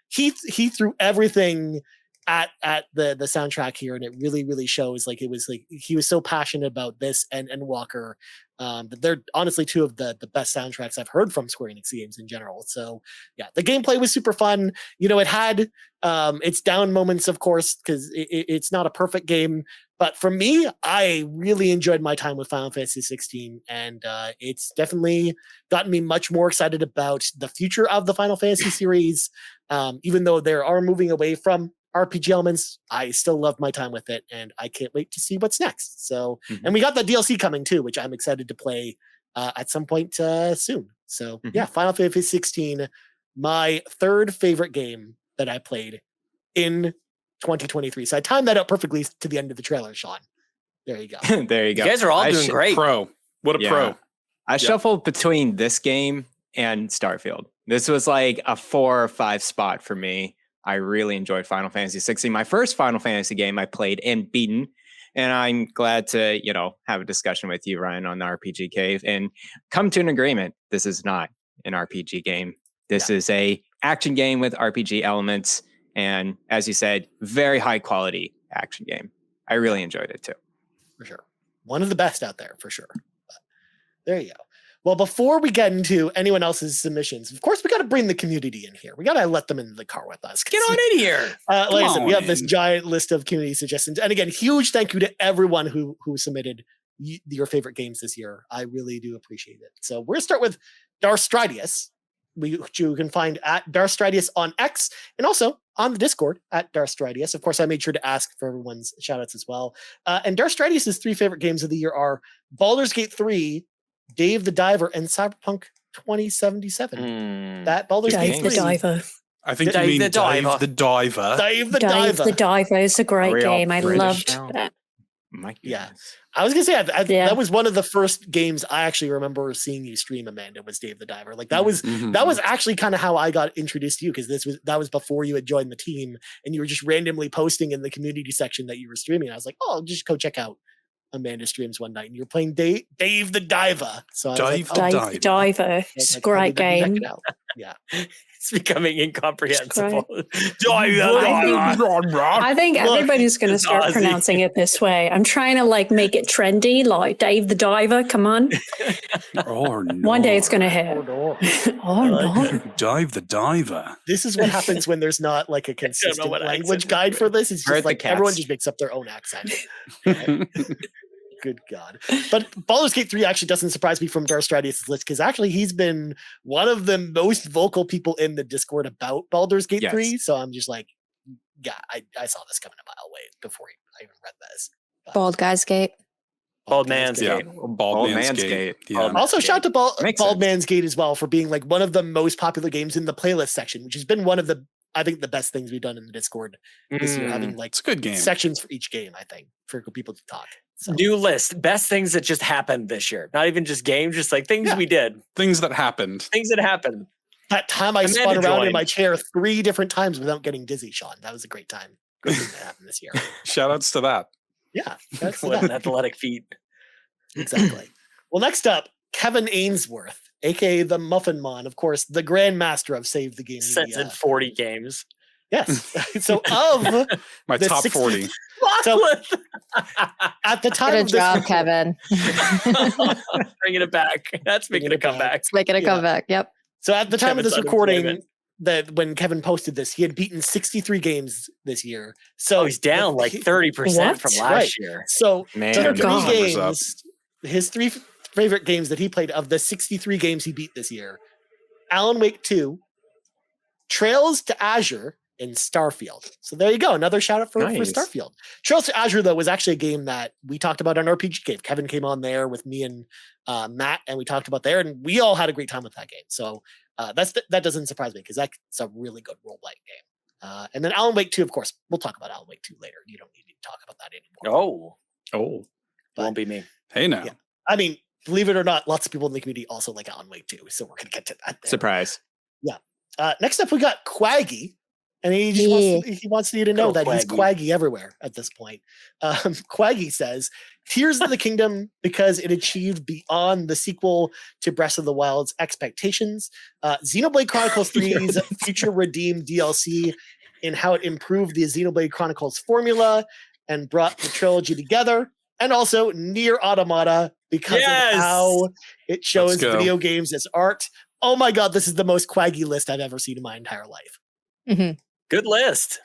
he threw everything at the soundtrack here, and it really, really shows. He was so passionate about this and Walker. But they're honestly two of the best soundtracks I've heard from Square Enix games in general. So yeah, the gameplay was super fun. It had its down moments, of course, because it's not a perfect game. But for me, I really enjoyed my time with Final Fantasy 16, and it's definitely gotten me much more excited about the future of the Final Fantasy series. Even though they are moving away from RPG elements, I still love my time with it, and I can't wait to see what's next. So, and we got the DLC coming too, which I'm excited to play at some point soon. So yeah, Final Fantasy 16, my third favorite game that I played in 2023. So I timed that up perfectly to the end of the trailer, Sean. There you go. There you go. You guys are all doing great. Pro. What a pro. I shuffled between this game and Starfield. This was like a 4 or 5 spot for me. I really enjoyed Final Fantasy 16. My first Final Fantasy game I played and beaten. And I'm glad to, have a discussion with you, Ryan, on the RPG Cave and come to an agreement. This is not an RPG game. This is a action game with RPG elements. And as you said, very high quality action game. I really enjoyed it too. For sure. One of the best out there, for sure. But there you go. Well, before we get into anyone else's submissions, of course, we got to bring the community in here. We got to let them into the car with us. Get on in here. Like I said, we have this giant list of community suggestions. And again, huge thank you to everyone who submitted your favorite games this year. I really do appreciate it. So we're going to start with Darstridius, which you can find at Darstridius on X and also on the Discord at Darstridius. Of course, I made sure to ask for everyone's shout outs as well. And Darstridius' 3 favorite games of the year are Baldur's Gate 3, Dave the Diver, and Cyberpunk 2077. That Baldur's Gate 3. Dave the Diver. I think you mean Dave the Diver. Dave the Dave Diver. the Diver is a great game. I loved that. Yeah. I was going to say, that was one of the first games I actually remember seeing you stream, Amanda, was Dave the Diver. That was actually kind of how I got introduced to you, because that was before you had joined the team and you were just randomly posting in the community section that you were streaming. I was like, oh, just go check out Amanda streams one night, and you're playing Dave the Diver. So Dave the Diver. It's a great game. Yeah. It's becoming incomprehensible. I think everybody's going to start pronouncing it this way. I'm trying to make it trendy, like Dave the Diver. Come on. One day it's going to hit. Oh no. Dave the Diver. This is what happens when there's not a consistent language guide for this. It's just everyone just makes up their own accent. Good God. But Baldur's Gate 3 actually doesn't surprise me from Darstridius' list, because actually he's been one of the most vocal people in the Discord about Baldur's Gate 3. So I'm just I saw this coming a mile away before I even read this. Bald Guys Gate. Bald Man's Yeah, Gate. Bald Man's Gate. Yeah. Also, shout out to Makes Bald sense. Man's Gate as well for being like one of the most popular games in the playlist section, which has been one of the, I think, the best things we've done in the Discord this year, having like It's a good game. sections for each game, I think, for people to talk. So. New list. Best things that just happened this year. Not even just games, just like things we did. Things that happened. Things that happened. That time I Amanda spun around in joined. my chair 3 different times without getting dizzy, Sean. That was a great time. Great thing that happened this year. Shout outs to that. Yeah, that's What an that. athletic feat. Exactly. Well, next up, Kevin Ainsworth, aka the Muffin Mon, of course, the Grandmaster of Save the Game. Sets in 40 games. Yes. So of My the top 60 40. So at the time Good of this job, record- Kevin. Bringing it back. That's making Bringing a it back. comeback. It's making a Yeah. comeback. Yep. So at the time of Kevin's this recording, unemployment. that when Kevin posted this, he had beaten 63 games this year. So Oh, he's down like 30% from What? last Right. year. So Man. there are God. three Numbers up. games. His 3 favorite games that he played of the 63 games he beat this year: Alan Wake 2, Trails to Azure, and Starfield. So there you go. Another shout out for Nice. Starfield. Trails to Azure, though, was actually a game that we talked about on RPG Cave. Kevin came on there with me and Matt, and we talked about there, and we all had a great time with that game. So that doesn't surprise me because that's a really good role-playing game. And then Alan Wake 2, of course, we'll talk about Alan Wake 2 later. You don't need to talk about that anymore. Oh, Oh, won't be me. hey now. Yeah. I mean, believe it or not, lots of people in the community also like Alan Wake 2, so we're going to get to that there. Surprise. Next up, we got Quaggy, and he just wants you to know Go that he's Quaggy. Quaggy everywhere at this point. Quaggy says, Tears of the Kingdom because it achieved beyond the sequel to Breath of the Wild's expectations. Xenoblade Chronicles 3's Future Redeemed DLC in how it improved the Xenoblade Chronicles formula and brought the trilogy together. And also Nier Automata because Yes! of how it shows go. video games as art. Oh my God, this is the most Quaggy list I've ever seen in my entire life. Good list.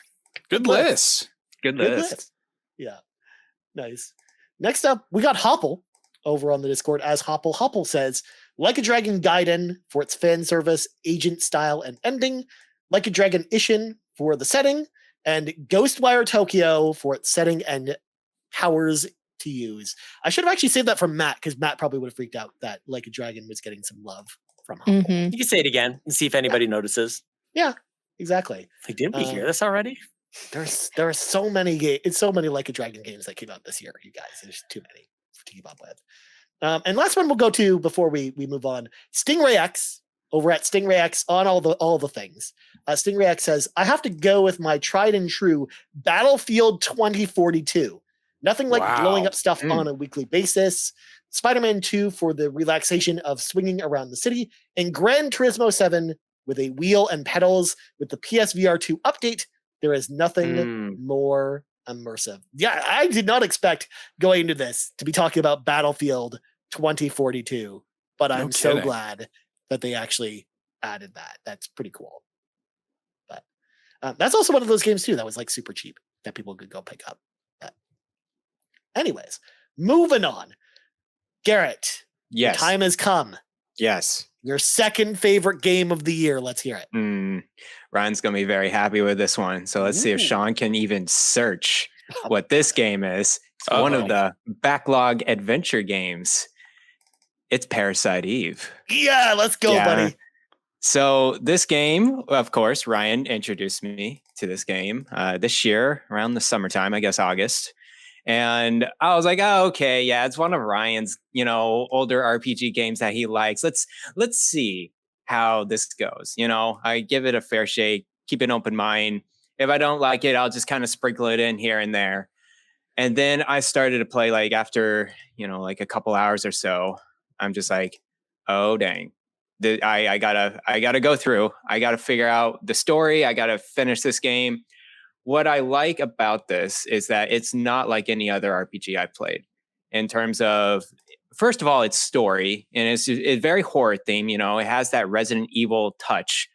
Good list. Good Good list. list. Yeah. Nice. Next up, we got Hoppel over on the Discord as Hoppel. Hoppel says, Like a Dragon Gaiden for its fan service, agent style, and ending. Like a Dragon Ishin for the setting. And Ghostwire Tokyo for its setting and powers to use. I should have actually saved that from Matt because Matt probably would have freaked out that Like a Dragon was getting some love from Hoppel. Mhm. You can say it again and see if anybody notices. Exactly. Like, did we hear this already? There are so many games. It's so many Like a Dragon games that came out this year, you guys. There's too many to keep up with. And last one we'll go to before we move on. Stingray X over at Stingray X on all the things. Stingray X says, I have to go with my tried and true Battlefield 2042. Nothing like blowing Wow. up stuff on a weekly basis. Spider-Man 2 for the relaxation of swinging around the city, and Gran Turismo 7 with a wheel and pedals with the PSVR 2 update. There is nothing more immersive. Yeah, I did not expect going into this to be talking about Battlefield 2042, but I'm so kidding. glad that they actually added that. That's pretty cool. But that's also one of those games too that was like super cheap that people could go pick up. But anyways, moving on. Garrett, Yes. time has come. Yes. Your second favorite game of the year. Let's hear it. Ryan's going to be very happy with this one. So let's see if Ooh. Sean can even search what this game is. It's one Uh-oh. of the backlog adventure games. It's Parasite Eve. Yeah, let's go, Yeah. buddy. So this game, of course, Ryan introduced me to this game this year around the summertime, I guess August. And I was like, oh, okay, yeah, it's one of Ryan's, older RPG games that he likes. Let's see how this goes. I give it a fair shake, keep an open mind. If I don't like it, I'll just kind of sprinkle it in here and there. And then I started to play like after, like a couple hours or so, I'm just like, oh, dang. I gotta go through. I gotta figure out the story. I gotta finish this game. What I like about this is that it's not like any other RPG I've played in terms of, first of all, its story, and it's very horror theme. It has that Resident Evil touch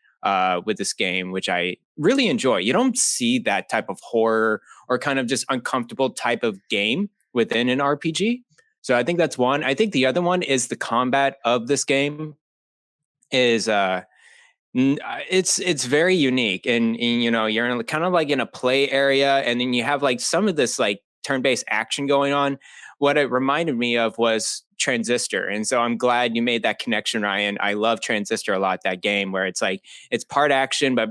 with this game, which I really enjoy. You don't see that type of horror or kind of just uncomfortable type of game within an RPG. So I think that's one. I think the other one is the combat of this game is it's very unique, and you're kind of like in a play area, and then you have like some of this like turn-based action going on. What it reminded me of was Transistor. And so I'm glad you made that connection, Ryan. I love Transistor a lot, that game where it's like, it's part action, but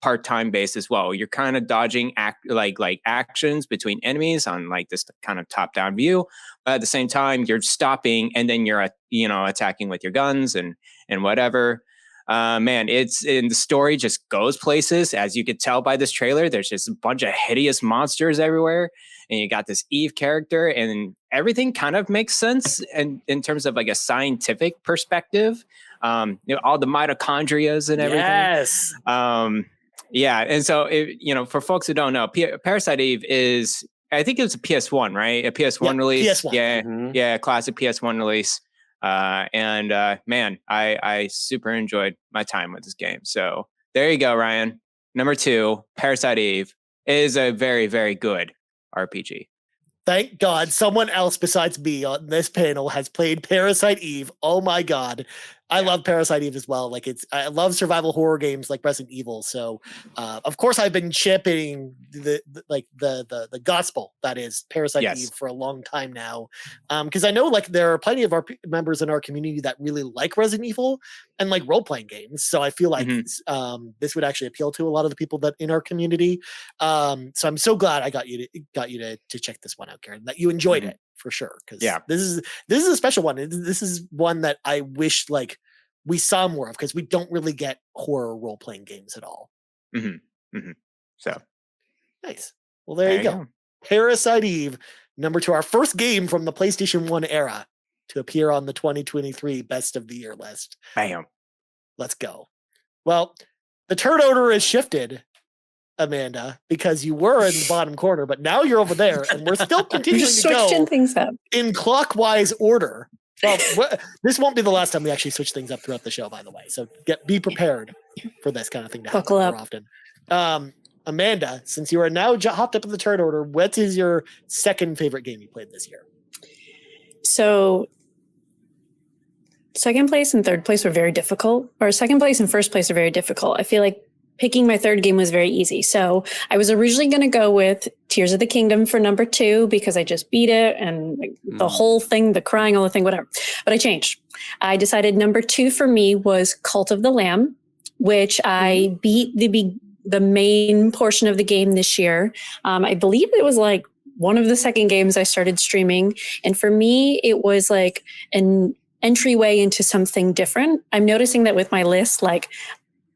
part time based as well. You're kind of dodging like actions between enemies on like this kind of top down view, but at the same time you're stopping and then you're attacking with your guns and whatever. Man, it's in the story just goes places, as you could tell by this trailer. There's just a bunch of hideous monsters everywhere, and you got this Eve character, and everything kind of makes sense in terms of like a scientific perspective. All the mitochondrias and everything. Yes. Yeah, and so for folks who don't know, Parasite Eve is, I think it was a PS1, right? A PS1 release. PS1. Yeah, Mhm. yeah, classic PS1 release. Man, I super enjoyed my time with this game. So there you go, Ryan. Number 2, Parasite Eve is a very, very good RPG. Thank God someone else besides me on this panel has played Parasite Eve. Oh my God. I love Parasite Eve as well. Like I love survival horror games like Resident Evil. So of course I've been championing the gospel that is Parasite Eve for a long time now. Because I know like there are plenty of our members in our community that really like Resident Evil and like role-playing games. So I feel like this would actually appeal to a lot of the people that in our community. So I'm so glad I got you to check this one out, Karen, that you enjoyed it for sure. Because this is a special one. This is one that I wish like we saw more of, because we don't really get horror role-playing games at all. So nice. Well, there you go. Parasite Eve, number 2, our first game from the PlayStation 1 era to appear on the 2023 Best of the Year list. Bam. Let's go. Well, the turn order is shifted, Amanda, because you were in the bottom corner, but now you're over there, and we're still continuing to go things up in clockwise order. Well, this won't be the last time we actually switch things up throughout the show, by the way. So be prepared for this kind of thing to happen more often. Amanda, since you are now hopped up in the turn order, what is your second favorite game you played this year? So second place and third place were very difficult, or second place and first place are very difficult. I feel like picking my third game was very easy. So I was originally going to go with Tears of the Kingdom for number 2 because I just beat it and the whole thing, the crying, all the thing, whatever. But I changed. I decided number 2 for me was Cult of the Lamb, which I beat the main portion of the game this year. I believe it was like one of the second games I started streaming. And for me, it was like an entryway into something different. I'm noticing that with my list, like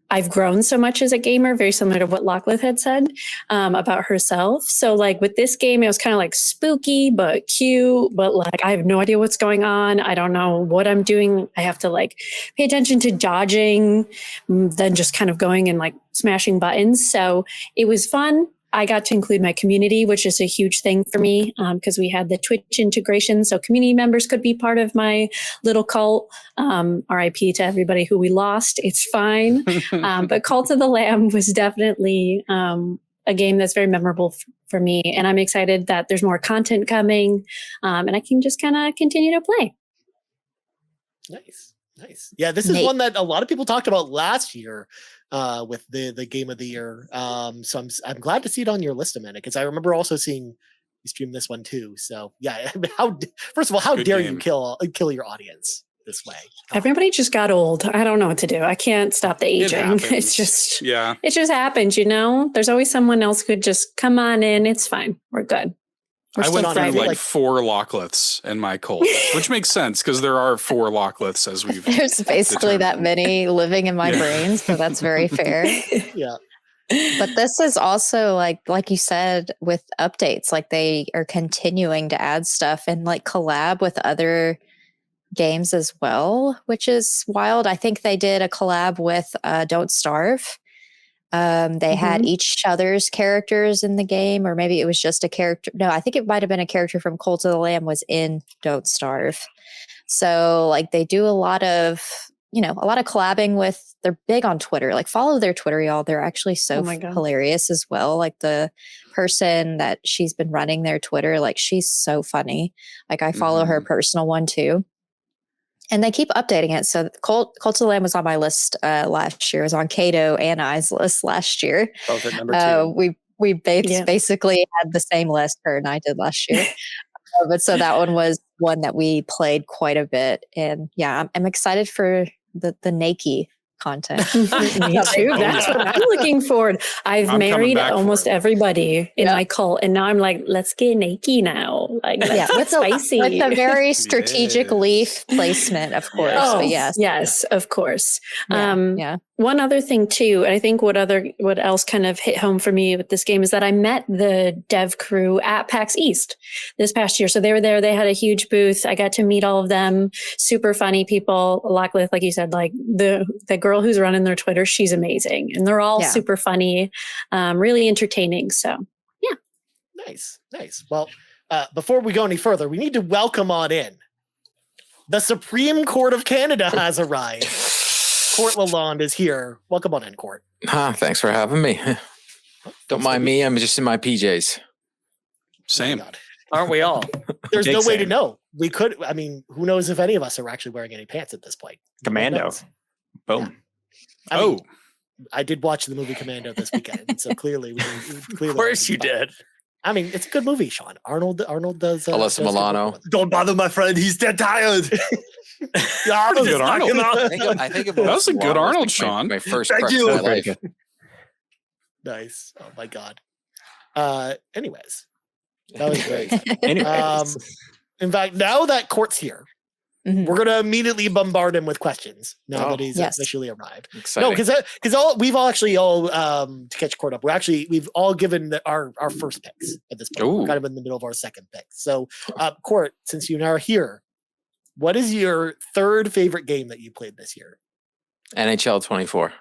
I've grown so much as a gamer, very similar to what Lachlan had said about herself. So like with this game, it was kind of like spooky, but cute, but like I have no idea what's going on. I don't know what I'm doing. I have to like pay attention to dodging, then just kind of going and like smashing buttons. So it was fun. I got to include my community, which is a huge thing for me because we had the Twitch integration. So community members could be part of my little cult. RIP to everybody who we lost. It's fine. But Cult of the Lamb was definitely a game that's very memorable for me. And I'm excited that there's more content coming and I can just kind of continue to play. Nice. Yeah, this is one that a lot of people talked about last year with the game of the year. So I'm glad to see it on your list, Amanda, because I remember also seeing you stream this one too. So yeah, first of all, how dare you kill your audience this way? Everybody just got old. I don't know what to do. I can't stop the aging. It's just it just happens, you know. There's always someone else who could just come on in. It's fine. We're good. I went through like 4 Lochliths in my cult, which makes sense because there are 4 Lochliths as we've. There's basically that many living in my brain, so that's very fair. Yeah. But this is also like you said with updates, like they are continuing to add stuff and like collab with other games as well, which is wild. I think they did a collab with Don't Starve. They had each other's characters in the game, or maybe it was just a character. No, I think it might have been a character from Cult of the Lamb was in Don't Starve. So like they do a lot of collabing with, they're big on Twitter. Like follow their Twitter, y'all. They're actually so hilarious as well. Like the person that she's been running their Twitter, like she's so funny. Like I follow her personal one too. And they keep updating it. So Cult of the Lamb was on my list last year. It was on Kato and I's list last year. Both at number 2. We basically had the same list her and I did last year. But so that one was one that we played quite a bit. And yeah, I'm excited for the Nike content. Me too. That's what I'm looking forward. I'm married almost everybody in my cult, and now I'm like, let's get naked now. Like, let's get spicy. With a very strategic leaf placement, of course. But yes, of course. Yeah. One other thing too, and I think what else kind of hit home for me with this game is that I met the dev crew at PAX East this past year. So they were there. They had a huge booth. I got to meet all of them. Super funny people. Like you said, like the girl who's running their Twitter, she's amazing, and they're all super funny, really entertaining. So yeah, nice. Well, before we go any further, we need to welcome on in. The Supreme Court of Canada has arrived. Court Lalonde is here. Welcome on in, Court. Thanks for having me. Don't mind me. I'm just in my PJs. Same. Aren't we all? There's no way to know. We could. I mean, who knows if any of us are actually wearing any pants at this point? Commando. Boom. Yeah. I did watch the movie Commando this weekend, so clearly, of course you did. I mean, it's a good movie, Sean. Arnold does. Alyssa Milano. Don't bother my friend. He's dead tired. Yeah, good Arnold. I think that was a good Arnold, Sean. My first crush in my life. Nice. Oh my God. Anyways, that was great. In fact, now that Court's here, we're gonna immediately bombard him with questions. Now that he's officially arrived. Exciting. No, because we've all to catch Court up. We've all given our first picks at this point. We're kind of in the middle of our second pick. So, Court, since you now are here, what is your third favorite game that you played this year? NHL 24.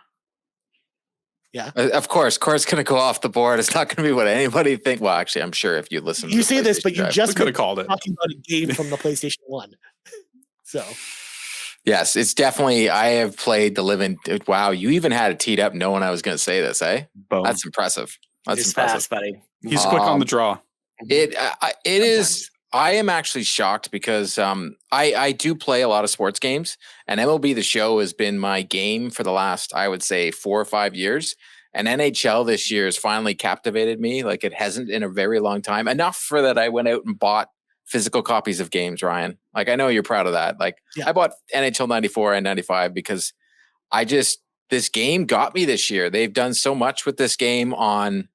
Yeah. Of course, Court's going to go off the board. It's not going to be what anybody think. Well, actually, I'm sure if you listen you say this, but you just could have called it talking about a game from the PlayStation 1. So yes, it's definitely, I have played the living. Wow. You even had it teed up knowing I was going to say this, eh? Boom. That's impressive. He's fast, buddy. He's quick on the draw. It is. I am actually shocked because I do play a lot of sports games, and MLB The Show has been my game for the last, I would say, 4 or 5 years. And NHL this year has finally captivated me like it hasn't in a very long time. Enough for that I went out and bought physical copies of games, Ryan. Like, I know you're proud of that. Like, I bought NHL 94 and 95 because this game got me this year. They've done so much with this game on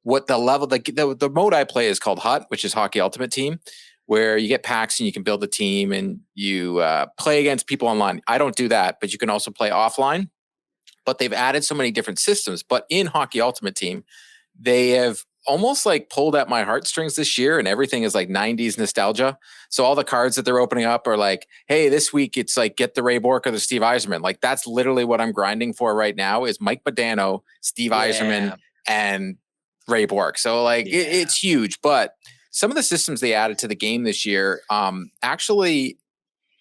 what the level, the mode I play is called HUT, which is Hockey Ultimate Team, where you get packs and you can build a team and you play against people online. I don't do that, but you can also play offline. But they've added so many different systems. But in Hockey Ultimate Team, they have almost like pulled at my heartstrings this year, and everything is like 90s nostalgia. So all the cards that they're opening up are like, hey, this week it's like get the Ray Bourque or the Steve Yzerman. Like, that's literally what I'm grinding for right now is Mike Modano, Steve Yzerman, and Ray Bourque. So like it's huge. But some of the systems they added to the game this year actually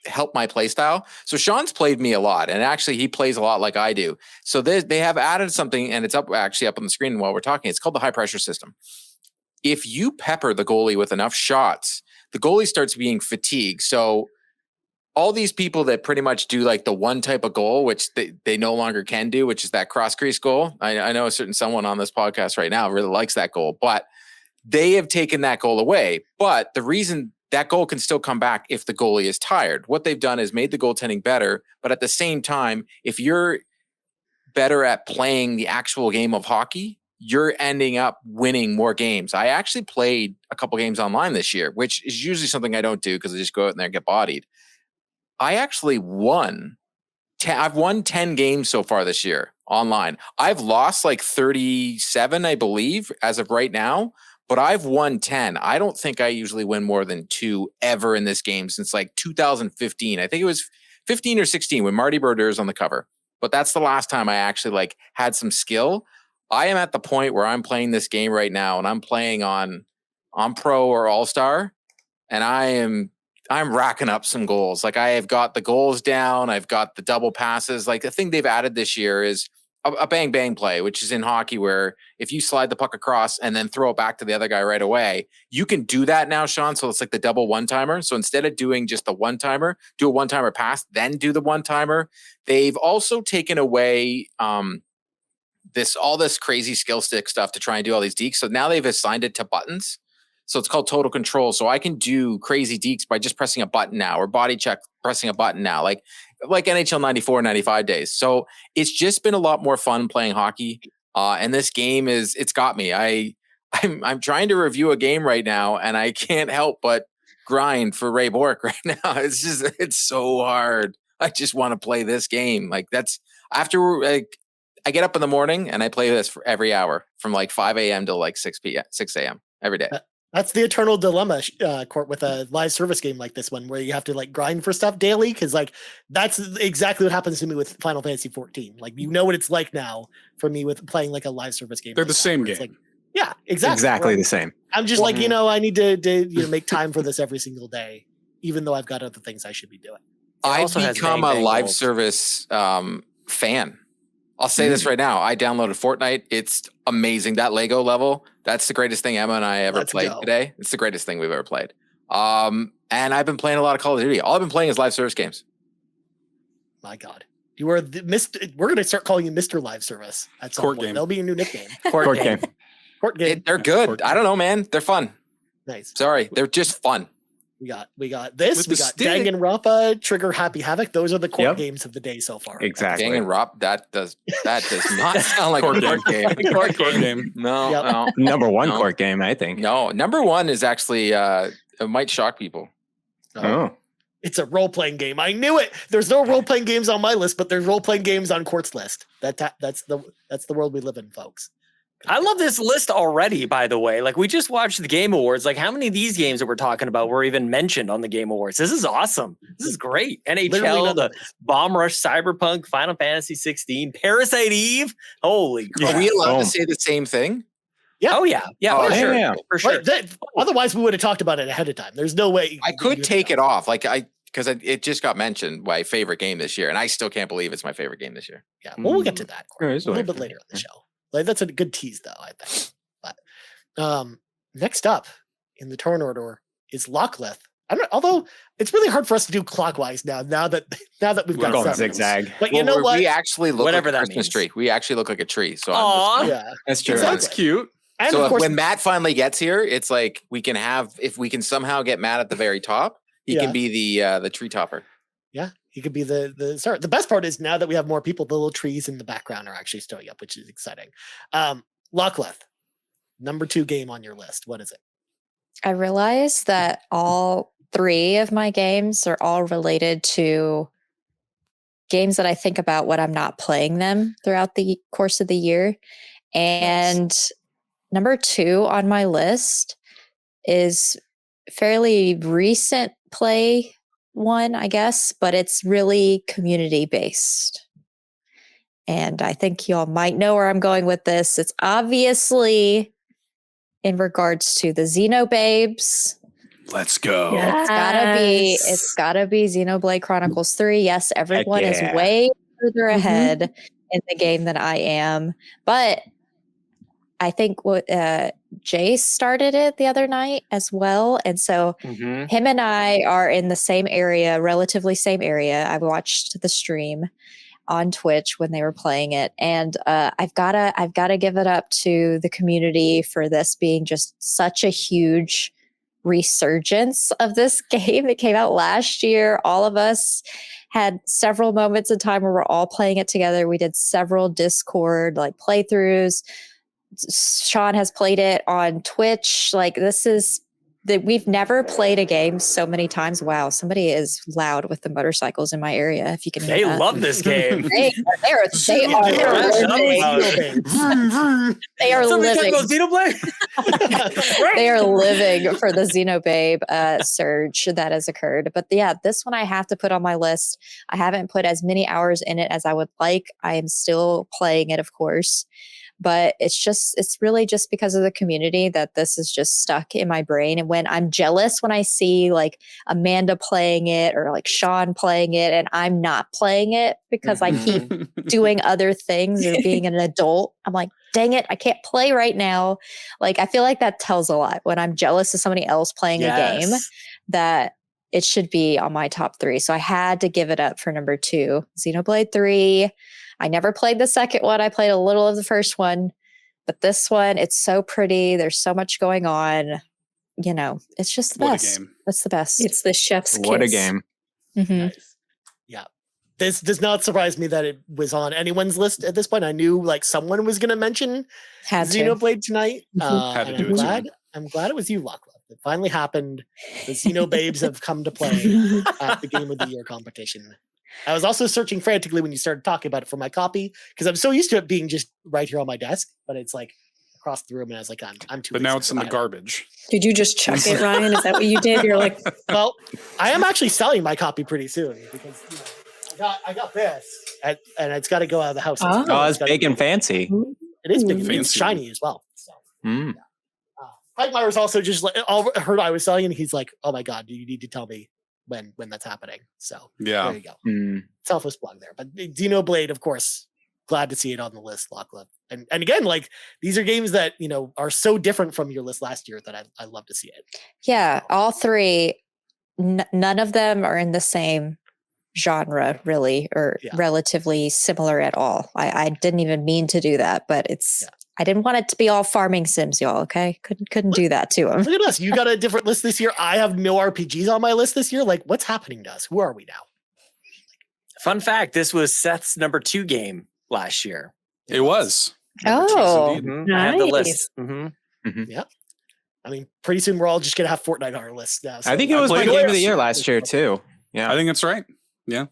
help my play style. So Sean's played me a lot, and actually he plays a lot like I do. So they have added something, and it's up on the screen while we're talking. It's called the high pressure system. If you pepper the goalie with enough shots, the goalie starts being fatigued. So all these people that pretty much do like the one type of goal, which they no longer can do, which is that cross crease goal. I know a certain someone on this podcast right now really likes that goal, but they have taken that goal away. But the reason that goal can still come back if the goalie is tired. What they've done is made the goaltending better, but at the same time, if you're better at playing the actual game of hockey, you're ending up winning more games. I actually played a couple games online this year, which is usually something I don't do because I just go out there and get bodied. I actually won. I've won 10 games so far this year online. I've lost like 37, I believe, as of right now, but I've won 10. I don't think I usually win more than 2 ever in this game since like 2015. I think it was 15 or 16 when Marty Brodeur's on the cover. But that's the last time I actually like had some skill. I am at the point where I'm playing this game right now, and I'm playing on Pro or All-Star, and I'm racking up some goals. Like, I have got the goals down. I've got the double passes. Like, the thing they've added this year is a bang bang play, which is in hockey where if you slide the puck across and then throw it back to the other guy right away, you can do that now, Sean. So it's like the double one-timer. So instead of doing just the one-timer, do a one-timer pass, then do the one-timer. They've also taken away all this crazy skill stick stuff to try and do all these deeks. So now they've assigned it to buttons. So it's called total control. So I can do crazy deeks by just pressing a button now, or body check pressing a button now, like NHL 94, 95 days. So it's just been a lot more fun playing hockey. And this game it's got me. I'm trying to review a game right now, and I can't help but grind for Ray Bork right now. It's so hard. I just want to play this game. Like that's after I get up in the morning and I play this for every hour from like 5 a.m. till like 6 a.m. every day. That's the eternal dilemma, Court, with a live service game like this one, where you have to like grind for stuff daily. Cause like, that's exactly what happens to me with Final Fantasy 14. Like, you know what it's like now for me with playing like a live service game. They're like the same game. Like, yeah, exactly. Exactly the same. I'm just like, I need to make time for this every single day, even though I've got other things I should be doing. I've become a live service fan. I'll say this right now. I downloaded Fortnite. It's amazing. That Lego level, that's the greatest thing Emma and I ever played today. It's the greatest thing we've ever played. And I've been playing a lot of Call of Duty. All I've been playing is live service games. My God. You are we're going to start calling you Mr. Live Service at some point. That'll be your new nickname. Court game. Court game. They're good. I don't know, man. They're fun. Nice. Sorry. They're just fun. We got this. We got Danganronpa, Trigger, Happy Havoc. Those are the court games of the day so far. Exactly. Danganronpa. That does not sound like a court game. Court game. No. Number one court game, I think. No, number one is actually it might shock people. Oh. It's a role-playing game. I knew it. There's no role-playing games on my list, but there's role-playing games on Court's list. That's the world we live in, folks. I love this list already, by the way. Like, we just watched the Game Awards. Like, how many of these games that we're talking about were even mentioned on the Game Awards? This is awesome. This is great. NHL, the Bomb Rush, Cyberpunk, Final Fantasy 16, Parasite Eve. Holy crap. Are we allowed to say the same thing? Yeah. Oh, yeah. Yeah, for sure. Yeah. For sure. Otherwise, we would have talked about it ahead of time. There's no way. I could take it off. Like, because it just got mentioned my favorite game this year, and I still can't believe it's my favorite game this year. Yeah, well, we'll get to that a little bit later in the show. Like, that's a good tease, though, I think. But next up in the turn order is Lockleth. Although it's really hard for us to do clockwise now that we've got going zigzag. But you know what? We actually look Whatever like a that Christmas means. tree. We actually look like a tree. So yeah, that's true. That's cute. And so of course, when Matt finally gets here, it's like if we can somehow get Matt at the very top, he can be the tree topper. Yeah, he could be the start. The best part is now that we have more people, the little trees in the background are actually showing up, which is exciting. Lockleth, number 2 game on your list. What is it? I realize that all 3 of my games are all related to games that I think about when I'm not playing them throughout the course of the year. And number 2 on my list is fairly recent play one, I guess, but it's really community based. And I think y'all might know where I'm going with this. It's obviously in regards to the Xenobabes. Let's go. It's gotta be Xenoblade Chronicles 3. Yes, everyone is way further ahead in the game than I am. But I think what Jay started it the other night as well. And so him and I are in the same area, relatively same area. I watched the stream on Twitch when they were playing it. And I've gotta give it up to the community for this being just such a huge resurgence of this game. It came out last year. All of us had several moments in time where we're all playing it together. We did several Discord playthroughs. Sean has played it on Twitch. We've never played a game so many times. Wow, somebody is loud with the motorcycles in my area. If you can hear They that. love this game. They are living. They are living for the Xenobabe surge that has occurred. But yeah, this one I have to put on my list. I haven't put as many hours in it as I would like. I am still playing it, of course. But it's really just because of the community that this is just stuck in my brain. And when I'm jealous, when I see Amanda playing it or Sean playing it and I'm not playing it because I keep doing other things or being an adult, I'm like, dang it, I can't play right now. I feel like that tells a lot when I'm jealous of somebody else playing a game that it should be on my top 3. So I had to give it up for number 2, Xenoblade 3. I never played the second one. I played a little of the first one, but this one, it's so pretty. There's so much going on. You know, it's just the best. Game. It's the best. It's the chef's kiss. What a game. Nice. Yeah. This does not surprise me that it was on anyone's list at this point. I knew like someone was going to mention Xenoblade tonight. Had to and do it too. I'm glad it was you, Lachlan. It finally happened. The Xenobabes have come to play at the Game of the Year competition. I was also searching frantically when you started talking about it for my copy because I'm so used to it being just right here on my desk, but it's like across the room, and I was like, I'm too. But now it's in the garbage. Did you just chuck it, Ryan? Is that what you did? You're like, well, I am actually selling my copy pretty soon because I got this, and it's got to go out of the house. Oh, it's big and fancy. It is big and Fancy. it's shiny as well. So. Mm. Cwagmire was also just like heard I was selling, and he's like, "Oh my god, you need to tell me when that's happening." So there you go. Selfless plug there, but Xenoblade, of course, glad to see it on the list, Lachlan. And again, like these are games that are so different from your list last year that I love to see it. Yeah, all three. None of them are in the same genre, really, or relatively similar at all. I didn't even mean to do that, but it's. Yeah. I didn't want it to be all farming sims, y'all. Okay, couldn't do that to them. Look at us. You got a different list this year. I have no RPGs on my list this year. Like, what's happening to us? Who are we now? Fun fact: this was Seth's number 2 game last year. It was. Oh, nice. I have the list. Yeah. I mean, pretty soon we're all just gonna have Fortnite on our list now. So I think it was my game of the year last year too. Yeah, I think that's right. Yeah.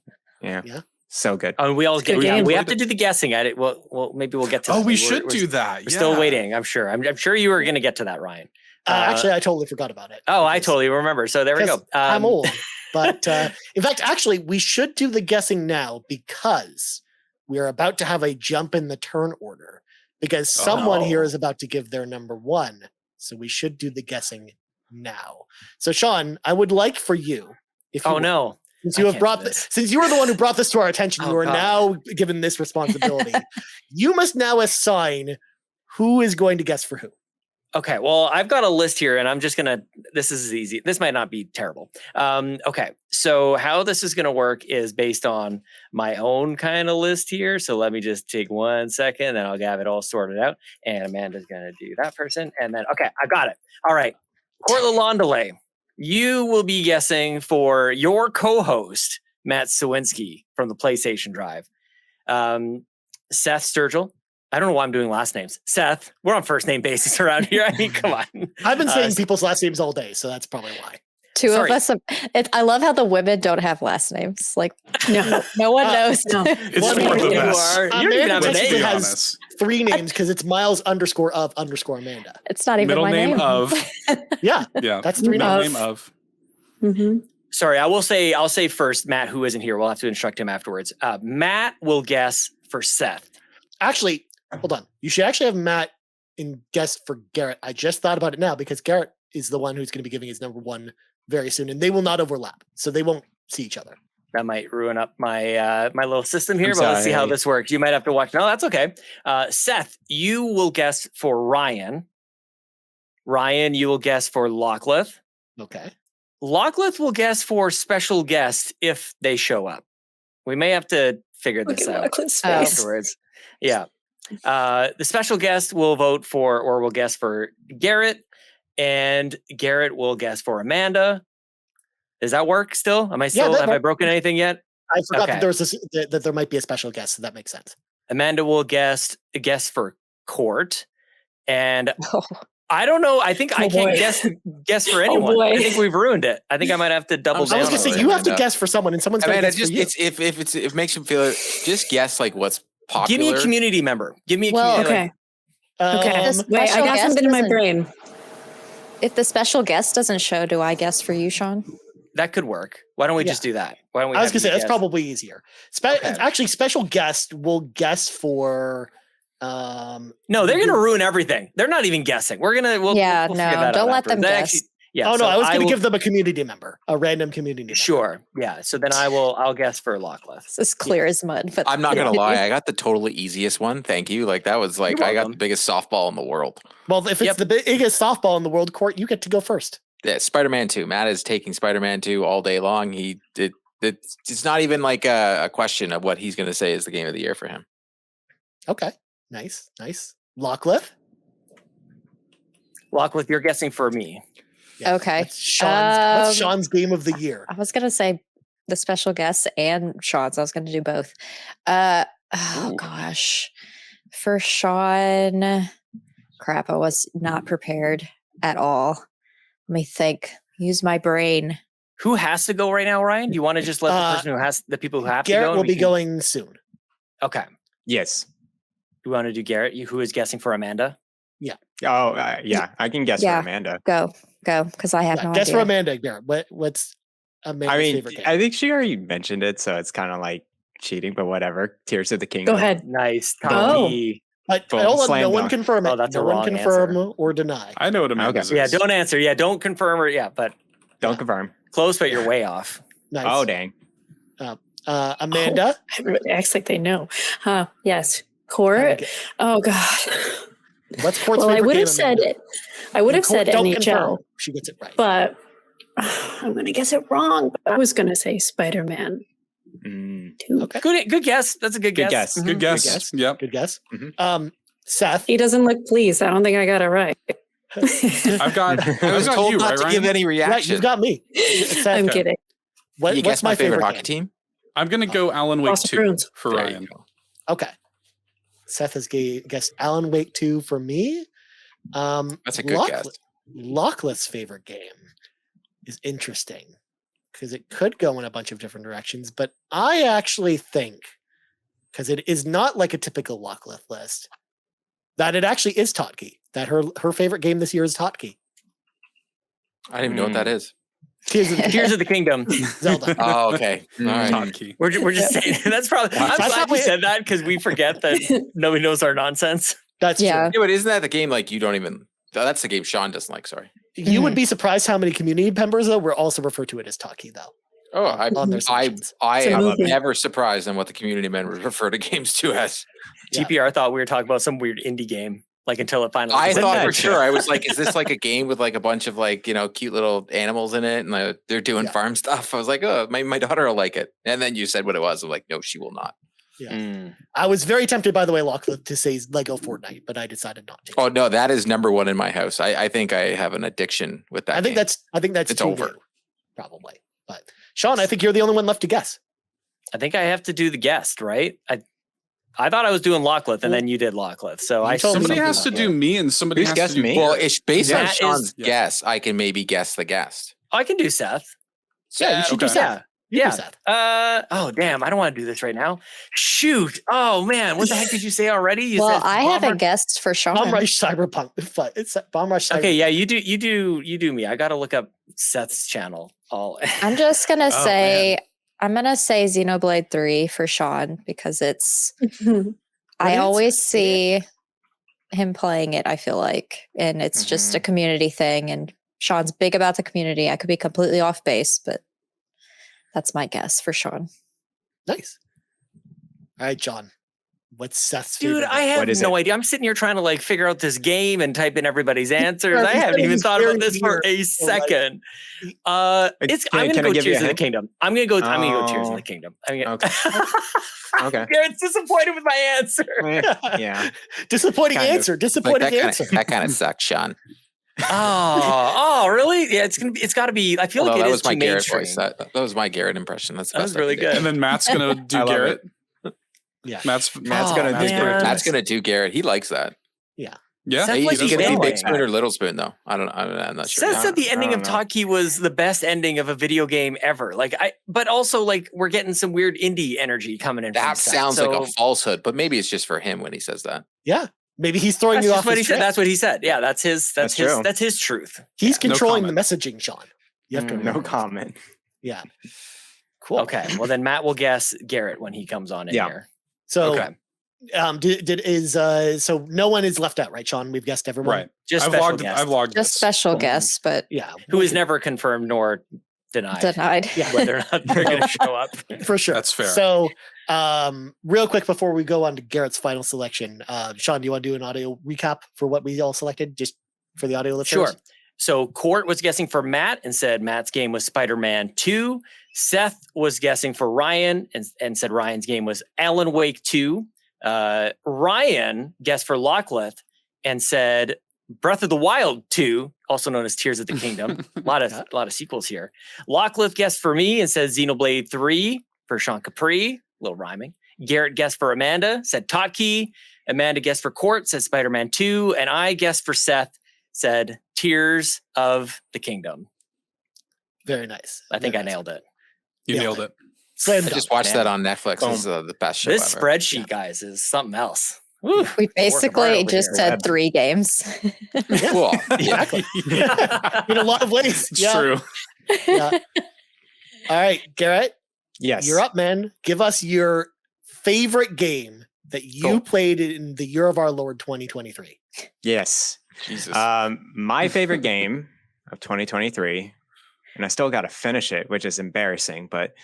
So good. And we all get. We have to do the guessing at it. Well, maybe we'll get to. Oh, that. we should do that. We're still waiting. I'm sure. I'm sure you were going to get to that, Ryan. Actually, I totally forgot about it. Oh, I totally remember. So there we go. I'm old, but in fact, actually, we should do the guessing now because we are about to have a jump in the turn order because someone here is about to give their number 1. So we should do the guessing now. So Sean, I would like for you. If you no. Since you have brought this, since you are the one who brought this to our attention, you are now given this responsibility. You must now assign who is going to guess for who. Okay, well, I've got a list here, and I'm just gonna. This is easy. This might not be terrible. Okay, so how this is gonna work is based on my own kind of list here. So let me just take 1 second, and I'll have it all sorted out. And Amanda's gonna do that person, and then I got it. All right, Court Lalondelay. You will be guessing for your co-host, Matt Sawinski from the PlayStation Drive. Seth Sturgill. I don't know why I'm doing last names. Seth, we're on first name basis around here. I mean, come on. I've been saying people's last names all day, so that's probably why. Two of us. I love how the women don't have last names. Like, no one knows. It's for the best. Amanda technically has 3 names because it's Miles _of Amanda. It's not even middle my name name. of. Yeah, that's 3 middle names. name of. Mm-hmm. Sorry, I'll say first, Matt, who isn't here. We'll have to instruct him afterwards. Matt will guess for Seth. Actually, hold on. You should actually have Matt guess for Garrett. I just thought about it now because Garrett is the one who's going to be giving his number 1 very soon, and they will not overlap, so they won't see each other. That might ruin up my my little system here, but let's see how this works. You might have to watch. No, that's okay. Seth, you will guess for Ryan. Ryan, you will guess for Lochlith. Okay. Lochlith will guess for special guest if they show up. We may have to figure this out afterwards. Yeah. The special guest will vote for, or will guess for Garrett, and Garrett will guess for Amanda. Does that work still? Am I still, have I broken anything yet? I forgot that there was that there might be a special guest, so that makes sense. Amanda will guess for Court, and I don't know. I think I can't guess for anyone. I think we've ruined it. I think I might have to double down. I was going to say you have to guess for someone, and someone's going to guess for you. If it makes you feel, just guess like what's popular. Give me a community member. Give me a community. Okay. Wait, I got something in my brain. If the special guest doesn't show, do I guess for you, Sean? That could work. Why don't we just do that? Why don't we? I was going to say that's probably easier. Actually, special guest will guess for. No, they're going to ruin everything. They're not even guessing. We'll figure that out. Don't let them guess. Yeah. Oh no, I was going to give them a community member, a random community member. Sure. Yeah. So then I'll guess for Lochlith. It's as clear as mud. But I'm not going to lie. I got the totally easiest one. Thank you. Like that was like I got the biggest softball in the world. Well, if it's the biggest softball in the world, Court, you get to go first. Yeah, Spider-Man 2. Matt is taking Spider-Man 2 all day long. It's not even like a question of what he's going to say is the game of the year for him. Okay. Nice. Lockliff? Lockliff, you're guessing for me. Yeah. Okay. What's Sean's game of the year? I was gonna say the special guest and Sean's. I was gonna do both. Gosh. For Sean, crap, I was not prepared at all. Let me think. Use my brain. Who has to go right now, Ryan? Do you want to just let the people who have Garrett to go? will be going soon. Okay. Yes. Do you want to do Garrett? Who is guessing for Amanda? Oh, yeah. I can guess for Amanda. Go, because I have no Guess idea. for Amanda, Garrett. What's Amanda's favorite game? I think she already mentioned it, so it's kind of like cheating, but whatever. Tears of the Kingdom. Go ahead. Nice. But Boom, hold on, slam no one dunk. confirm it. Oh, that's no a one wrong confirm answer. or deny. I know what Amanda's Yeah, is. don't answer. Yeah, don't confirm or but Don't confirm. close, but you're way off. Nice. Oh, dang. Amanda? Everybody acts like they know. Yes. Court. Oh God. What's Court's Well, I favorite would game, have said Amanda? it. I would have said Don't NHL, confirm. She gets it right. but I'm going to guess it wrong. I was going to say Spider-Man. Okay. Good guess. That's a good guess. guess. Mhm. Good guess. Yep. Good guess. Mhm. Seth? He doesn't look pleased. I don't think I got it right. I've got. I was I've got told you, not right, to Ryan? give any Right, reaction. you've got me. Seth, I'm kidding. you what's guess my favorite hockey game? team? I'm gonna go Alan Wake Boston 2 Bruins. for There you Ryan. go. Okay. Seth has guessed Alan Wake 2 for me. That's a good guess. Lachlan's favorite game is interesting because it could go in a bunch of different directions, but I actually think, because it is not like a typical Lachlan list, that it actually is Totkey. That her favorite game this year is Totkey. I don't even know what that is. Tears of the Kingdom. Zelda. Oh, okay. All right. Totkey. We're just saying that's probably. I'm glad you said that because we forget that nobody knows our nonsense. That's Yeah. true. Yeah, but isn't that the game like you don't even? That's the game Sean doesn't like. Sorry. You would be surprised how many community members though were also refer to it as Totkey though. Oh, on their I submissions. I It's a am movie. never surprised on what the community members refer to games to as. Yeah. GPR thought we were talking about some weird indie game, like until it finally. I came thought out. for sure. I was like, is this like a game with like a bunch of like, cute little animals in it and they're doing Yeah. farm stuff? I was like, oh, my daughter will like it. And then you said what it was. I'm like, no, she will not. Yeah. Mm. I was very tempted, by the way, Lachlan, to say Lego Fortnite, but I decided not to. Oh no, that is number one in my house. I think I have an addiction with that. I think game. that's It's too over. new, probably. But Sean, I think you're the only one left to guess. I think I have to do the guest, right? I thought I was doing Lachlan, and then you did Lachlan. So You I told me Somebody something has to about do me, and somebody Who's has to guessed do me? Well, it's based on That Sean's is- guess. I can maybe guess the guest. I can do Seth. Yeah, you should do okay. Seth. You do Yeah. Seth. Oh damn! I don't want to do this right now. Shoot! Oh man, what the heck did you say already? You Well, said I Bomber- haven't guessed for Sean. Bomb Rush Cyberpunk. It's Bomb Rush Cyberpunk. Okay, yeah, you do me. I got to look up Seth's channel. I'm just gonna Oh, say I'm gonna say Xenoblade 3 for Sean because it's I Right? always see him playing it, I feel like. And it's just a community thing. And Sean's big about the community. I could be completely off base, but that's my guess for Sean. Nice. All right, John. What's Seth's Dude, favorite I game? have What is no it? idea. I'm sitting here trying to like figure out this game and type in everybody's answers. I he's haven't even very thought about this for near, a so, like, second. Can I'm I gonna go give you a Tears of the hint? Kingdom. I'm gonna go Tears of the Oh. Kingdom. Okay. Okay. Garrett's disappointed with my answer. Yeah. Disappointing Kind of. answer. Like Disappointing answer. that kind of sucks, Sean. Oh, really? Yeah, it's got to be. I feel Although like that it was is my too Garrett mainstream. voice. That was my Garrett impression. That's the That was best I really can do. good. And then Matt's gonna do I love Garrett. Yeah. Matt's Oh, gonna do man. Matt's gonna do Garrett. He likes that. Yeah. Seth He's likes gonna be yelling. Big Spoon or Little Spoon though. I'm not sure. Seth said the I ending of don't know. Taki was the best ending of a video game ever. But also like we're getting some weird indie energy coming in. from That Seth, sounds like a so falsehood, but maybe it's just for him when he says that. Yeah. Maybe he's throwing That's you just off what his he said. trail. That's what he said. Yeah, that's his true. truth. He's No controlling the comment. messaging, Sean. You have to Mm. No remember. comment. Yeah. Cool. Okay. Well, then Matt will guess Garrett when he comes on in Yeah. here. So Okay. so no one is left out, right, Sean? We've guessed everyone. Right. Just I've special logged. guest, I've logged. Just this. special Cool. guess, but Yeah. who is never confirmed nor denied, denied. Yeah. whether or not they're going to show up. For sure. That's fair. So real quick before we go on to Garrett's final selection, Sean, do you want to do an audio recap for what we all selected just for the audio listeners? Sure. So Court was guessing for Matt and said Matt's game was Spider-Man 2. Seth was guessing for Ryan and said Ryan's game was Alan Wake 2. Ryan guessed for Lockleth and said Breath of the Wild 2, also known as Tears of the Kingdom. a lot of sequels here. Lockleth guessed for me and said Xenoblade 3 for Sean Capri, a little rhyming. Garrett guessed for Amanda, said Totkey. Amanda guessed for Court, said Spider-Man 2. And I guessed for Seth, said Tears of the Kingdom. Very nice. I think I nailed it. You nailed it. I just watched that on Netflix. This is the best show This ever. spreadsheet, guys, is something else. Woo. We basically just here. said 3 games. Cool. Exactly. In a lot of ways. It's true. Yeah. All right, Garrett, Yes. you're up, man. Give us your favorite game that you played in the year of our Lord 2023. Yes. Jesus. My favorite game of 2023, and I still got to finish it, which is embarrassing, but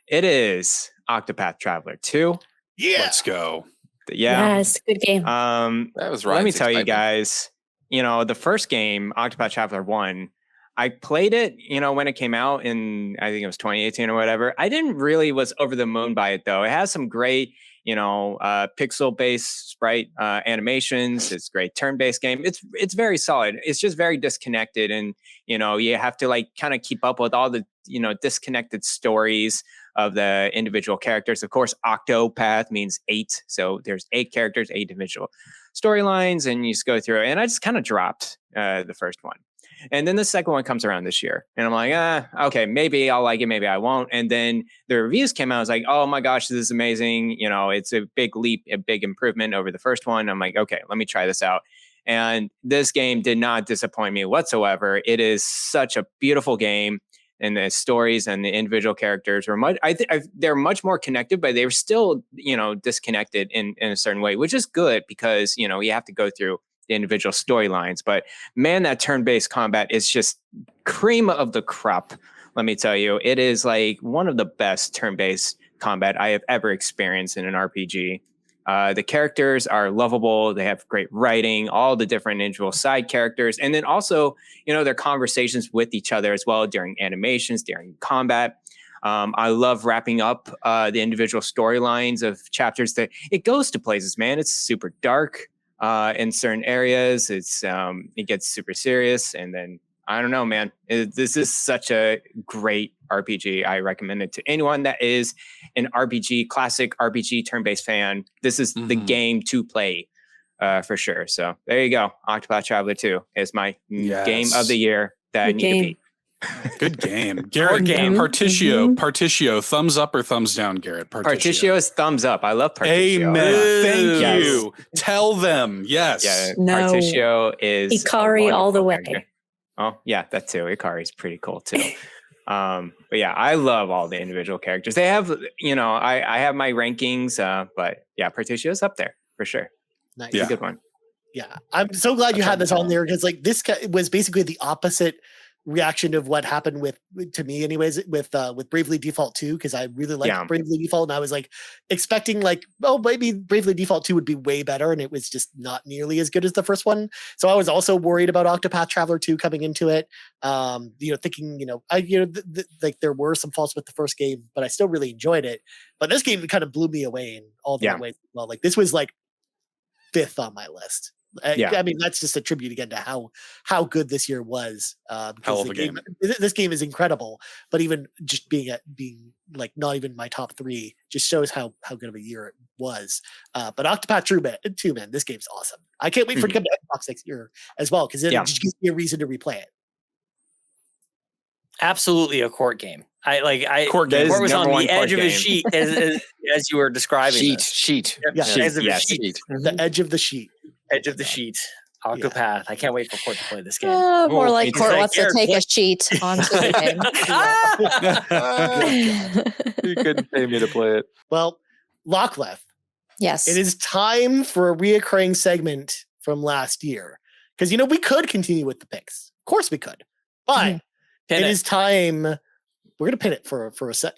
it is Octopath Traveler 2. Yeah. Let's go. Yeah. Yes, good game. That was right. Let me tell you guys, the first game, Octopath Traveler 1, I played it, when it came out in, I think it was 2018 or whatever. I didn't really was over the moon by it though. It has some great, pixel-based sprite animations. It's a great turn-based game. It's very solid. It's just very disconnected, and you have to kind of keep up with all the disconnected stories of the individual characters. Of course, Octopath means 8, so there's 8 characters, 8 individual storylines, and you just go through it. And I just kind of dropped the first one. And then the second one comes around this year. And I'm like, okay, maybe I'll like it, maybe I won't. And then the reviews came out. I was like, oh my gosh, this is amazing. It's a big leap, a big improvement over the first one. I'm like, okay, let me try this out. And this game did not disappoint me whatsoever. It is such a beautiful game. And the stories and the individual characters were much, they're much more connected, but they were still, disconnected in a certain way, which is good because, you have to go through the individual storylines. But man, that turn-based combat is just cream of the crop. Let me tell you, it is like one of the best turn-based combat I have ever experienced in an RPG. The characters are lovable. They have great writing, all the different individual side characters. And then also, their conversations with each other as well during animations, during combat. I love wrapping up the individual storylines of chapters. That it goes to places, man. It's super dark in certain areas. It gets super serious. And then, I don't know, man. This is such a great RPG. I recommend it to anyone that is an classic RPG turn-based fan. This is the game to play for sure. So there you go. Octopath Traveler 2 is my game of the year that Good I need to beat. Good game. Garrett, Partitio, thumbs up or thumbs down, Garrett? Partitio is thumbs up. I love Partitio. Amen. Thank Yes. you. Tell them. Yes. Yeah, No. Partitio is Ikari all the way. character. Oh, yeah, that too. Ikari is pretty cool too. But yeah, I love all the individual characters. They have, I have my rankings, but yeah, Partitio is up there for sure. Nice. It's a good one. Yeah. I'm so glad you had this on there because this was basically the opposite reaction of what happened to me anyways with Bravely Default 2, because I really liked Bravely Default, and I was expecting maybe Bravely Default 2 would be way better, and it was just not nearly as good as the first one. So I was also worried about Octopath Traveler 2 coming into it, thinking there were some faults with the first game, but I still really enjoyed it. But this game kind of blew me away in all the ways. Well, this was 5th on my list. I mean, that's just a tribute again to how good this year was. Because this game is incredible, but even just being not even my top 3 just shows how good of a year it was. But Octopath 2, man, this game's awesome. I can't wait for it to come to Xbox next year as well, because it just gives me a reason to replay it. Absolutely a court game. Court game was on the edge of game. his sheet as you were describing. Sheet. The edge of the sheet. Edge of the sheet. Octopath. Yeah. I can't wait for Court to play this game. More like Court wants to take a sheet onto the game. You couldn't pay me to play it. Well, Lockleth. Yes. It is time for a reoccurring segment from last year. Because, we could continue with the picks. Of course we could. But it is time. We're going to pin it for a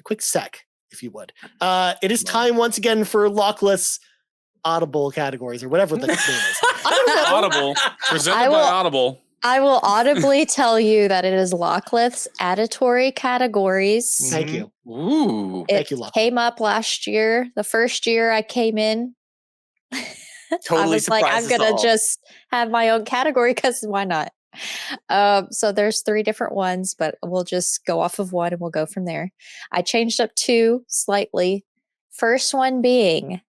quick sec, if you would. It is time once again for Lockleth's Audible categories or whatever the name is. I don't know. Audible. Presented by Audible. I will audibly tell you that it is Lockleth's auditory categories. Thank you. Ooh. It Thank you, Lockleth. came up last year. The first year I came in, Totally I was like, I'm surprised us gonna all. just have my own category because why not? So there's 3 different ones, but we'll just go off of one and we'll go from there. I changed up 2 slightly. First one being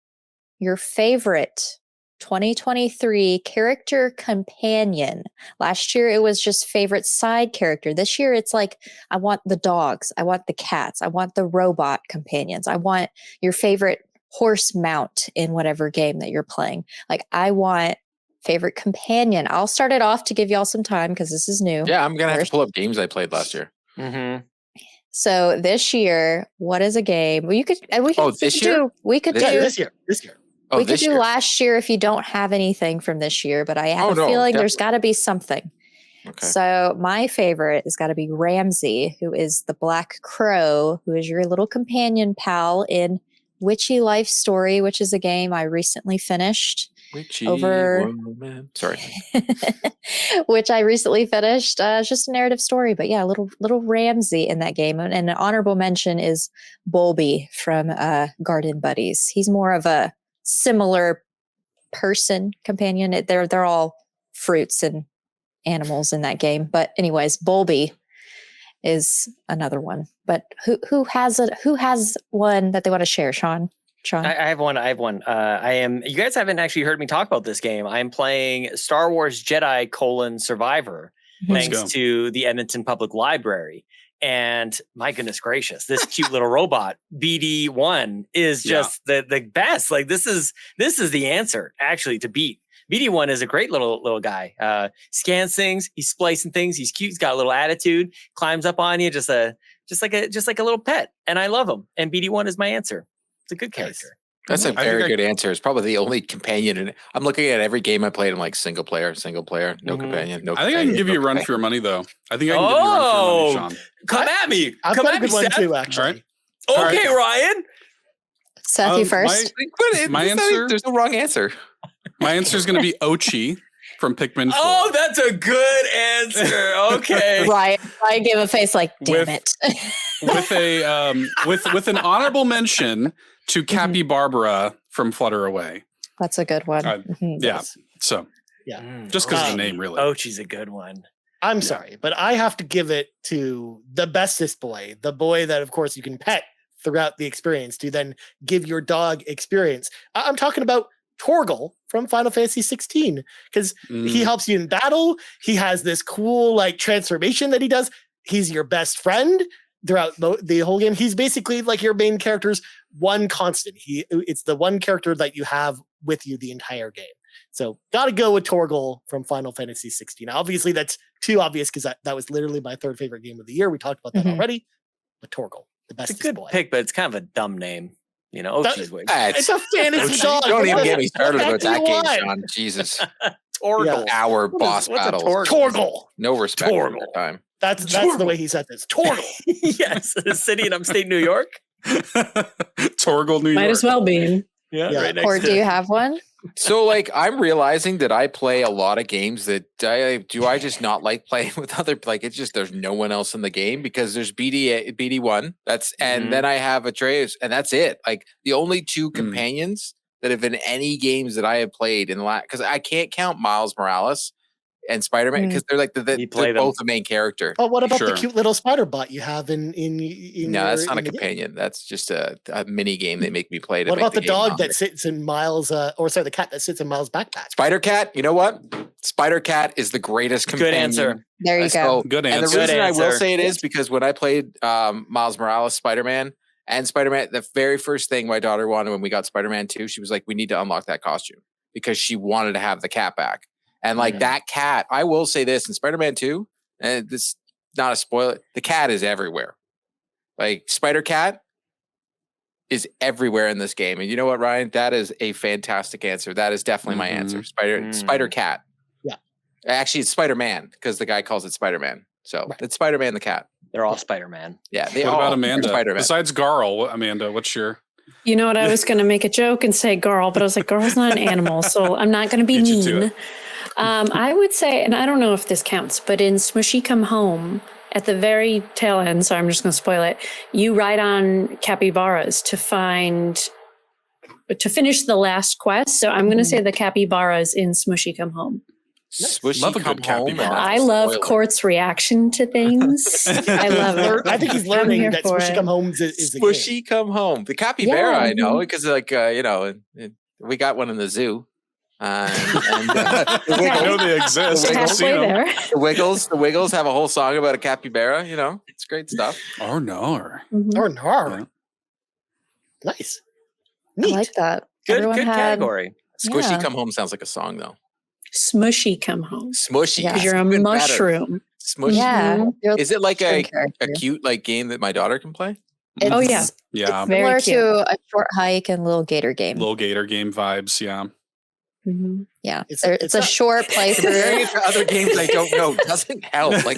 your favorite 2023 character companion. Last year it was just favorite side character. This year it's like, I want the dogs, I want the cats, I want the robot companions, I want your favorite horse mount in whatever game that you're playing. Like, I want favorite companion. I'll start it off to give y'all some time because this is new. Yeah, I'm gonna have to pull up games I played last year. Mm-hmm. So this year, what is a game? Well, you could. We could. This year? We could do This year. Oh, we could this do year. last year if you don't have anything from this year. But I have a feeling there's got to be something. Okay. So my favorite has got to be Ramsey, who is the Black Crow, who is your little companion pal in Witchy Life Story, which is a game I recently finished. Sorry. Which I recently finished. It's just a narrative story, but yeah, little Ramsey in that game. And an honorable mention is Bolby from Garden Buddies. He's more of a similar person companion. They're all fruits and animals in that game. But anyways, Bolby is another one. But who has one that they want to share, Sean? I have one. You guys haven't actually heard me talk about this game. I'm playing Star Wars Jedi: Survivor, thanks to the Edmonton Public Library. And my goodness gracious, this cute little robot, BD1, is just the best. Like, this is the answer actually to beat. BD1 is a great little guy. Scans things, he's splicing things, he's cute, he's got a little attitude, climbs up on you, just like a little pet. And I love him. And BD1 is my answer. It's a good character. That's a very good answer. It's probably the only companion in it. I'm looking at every game I played. I'm like, single player, no companion, no. I think I can give you a run for your money, though. I think I can give you a run for your money, Sean. Come at me. I've Come got at a good me, one Seth. too, actually. Okay, Ryan. Seth, you first. My answer. There's no wrong answer. My answer is going to be Ochi from Pikmin 4. Oh, that's a good answer. Okay. Ryan gave a face like, damn it. with an honorable mention to Cappy Barbara from Flutter Away. That's a good one. Yeah. So, just because of the name, really. Ochi's a good one. I'm sorry, but I have to give it to the bestest boy, the boy that, of course, you can pet throughout the experience to then give your dog experience. I'm talking about Torgal from Final Fantasy 16, because he helps you in battle. He has this cool like transformation that he does. He's your best friend throughout the whole game. He's basically like your main character's one constant. It's the one character that you have with you the entire game. So gotta go with Torgal from Final Fantasy 16. Obviously, that's too obvious because that was literally my 3rd favorite game of the year. We talked about that already. But Torgal, the best. It's a good boy. pick, but it's kind of a dumb name. You know, Ochi's way. It's a fantasy dog. Don't even get me started about that game, want? John. Jesus. Torgal. Hour boss battle. Torgal. No respect for your time. That's the way he said this. Torgal. Yes, a city in upstate New York. Torgal, New York. Might as well be. Yeah. Right next Or to do you have one? So, like, I'm realizing that I play a lot of games that I just not like playing with other, like, it's just, there's no one else in the game because there's BD1, and then I have Atreus, and that's it. Like, the only 2 companions that have been any games that I have played in the last, because I can't count Miles Morales and Spider-Man because they're like they're both the main character. Oh, what about the cute little spider bot you have in no, that's not a companion. That's just a mini game they make me play. What about the dog that sits in Miles? The cat that sits in Miles' backpack? Spider Cat. You know what? Spider Cat is the greatest companion. Good answer. There you go. Good answer. And the reason I will say it is because when I played Miles Morales, Spider-Man, the very first thing my daughter wanted when we got Spider-Man 2, she was like, "We need to unlock that costume," because she wanted to have the cat back. And like that cat, I will say this in Spider-Man 2, and this is not a spoiler, the cat is everywhere. Like Spider Cat is everywhere in this game. And you know what, Ryan? That is a fantastic answer. That is definitely my answer. Spider Cat. Yeah. Actually, it's Spider-Man because the guy calls it Spider-Man. So it's Spider-Man the cat. They're all Spider-Man. Yeah. What about Amanda? Spider-Man. Besides Garl, Amanda, what's your... You know what? I was going to make a joke and say Garl, but I was like, Garl's not an animal, so I'm not going to be mean. I would say, and I don't know if this counts, but in Smushy Come Home, at the very tail end, so I'm just going to spoil it, you ride on capybaras to find to finish the last quest. So I'm going to say the capybaras in Smushy Come Home. Swishy Love a come good home. capybara. And I that's a love spoiler. Court's reaction to things. I love it. I think he's I'm learning here that for Smushy it. Come Home is a game. Swishy come home. The capybara, Yeah. I know, because we got one in the zoo. And the I know Wiggles, they exist. The I've seen Halfway them. there. the Wiggles have a whole song about a capybara. It's great stuff. Oh no. Mhm. Or nar. Yeah. Nice. I Neat. like that. Good Everyone had- category. Squishy Yeah. come home sounds like a song though. Smushy Come Home. Smushy. Yeah. Because you're a Even better. mushroom. Smushy. Yeah. Mhm. You're Is it like a character. cute game that my daughter can play? It's, Oh, yeah. Yeah. It's Very similar cute. to a short hike and little gator game. Little gator game vibes. Yeah. Mhm. Yeah. It's- It's, it's a not- short Comparing playthrough. it to other games I don't know doesn't help. Like,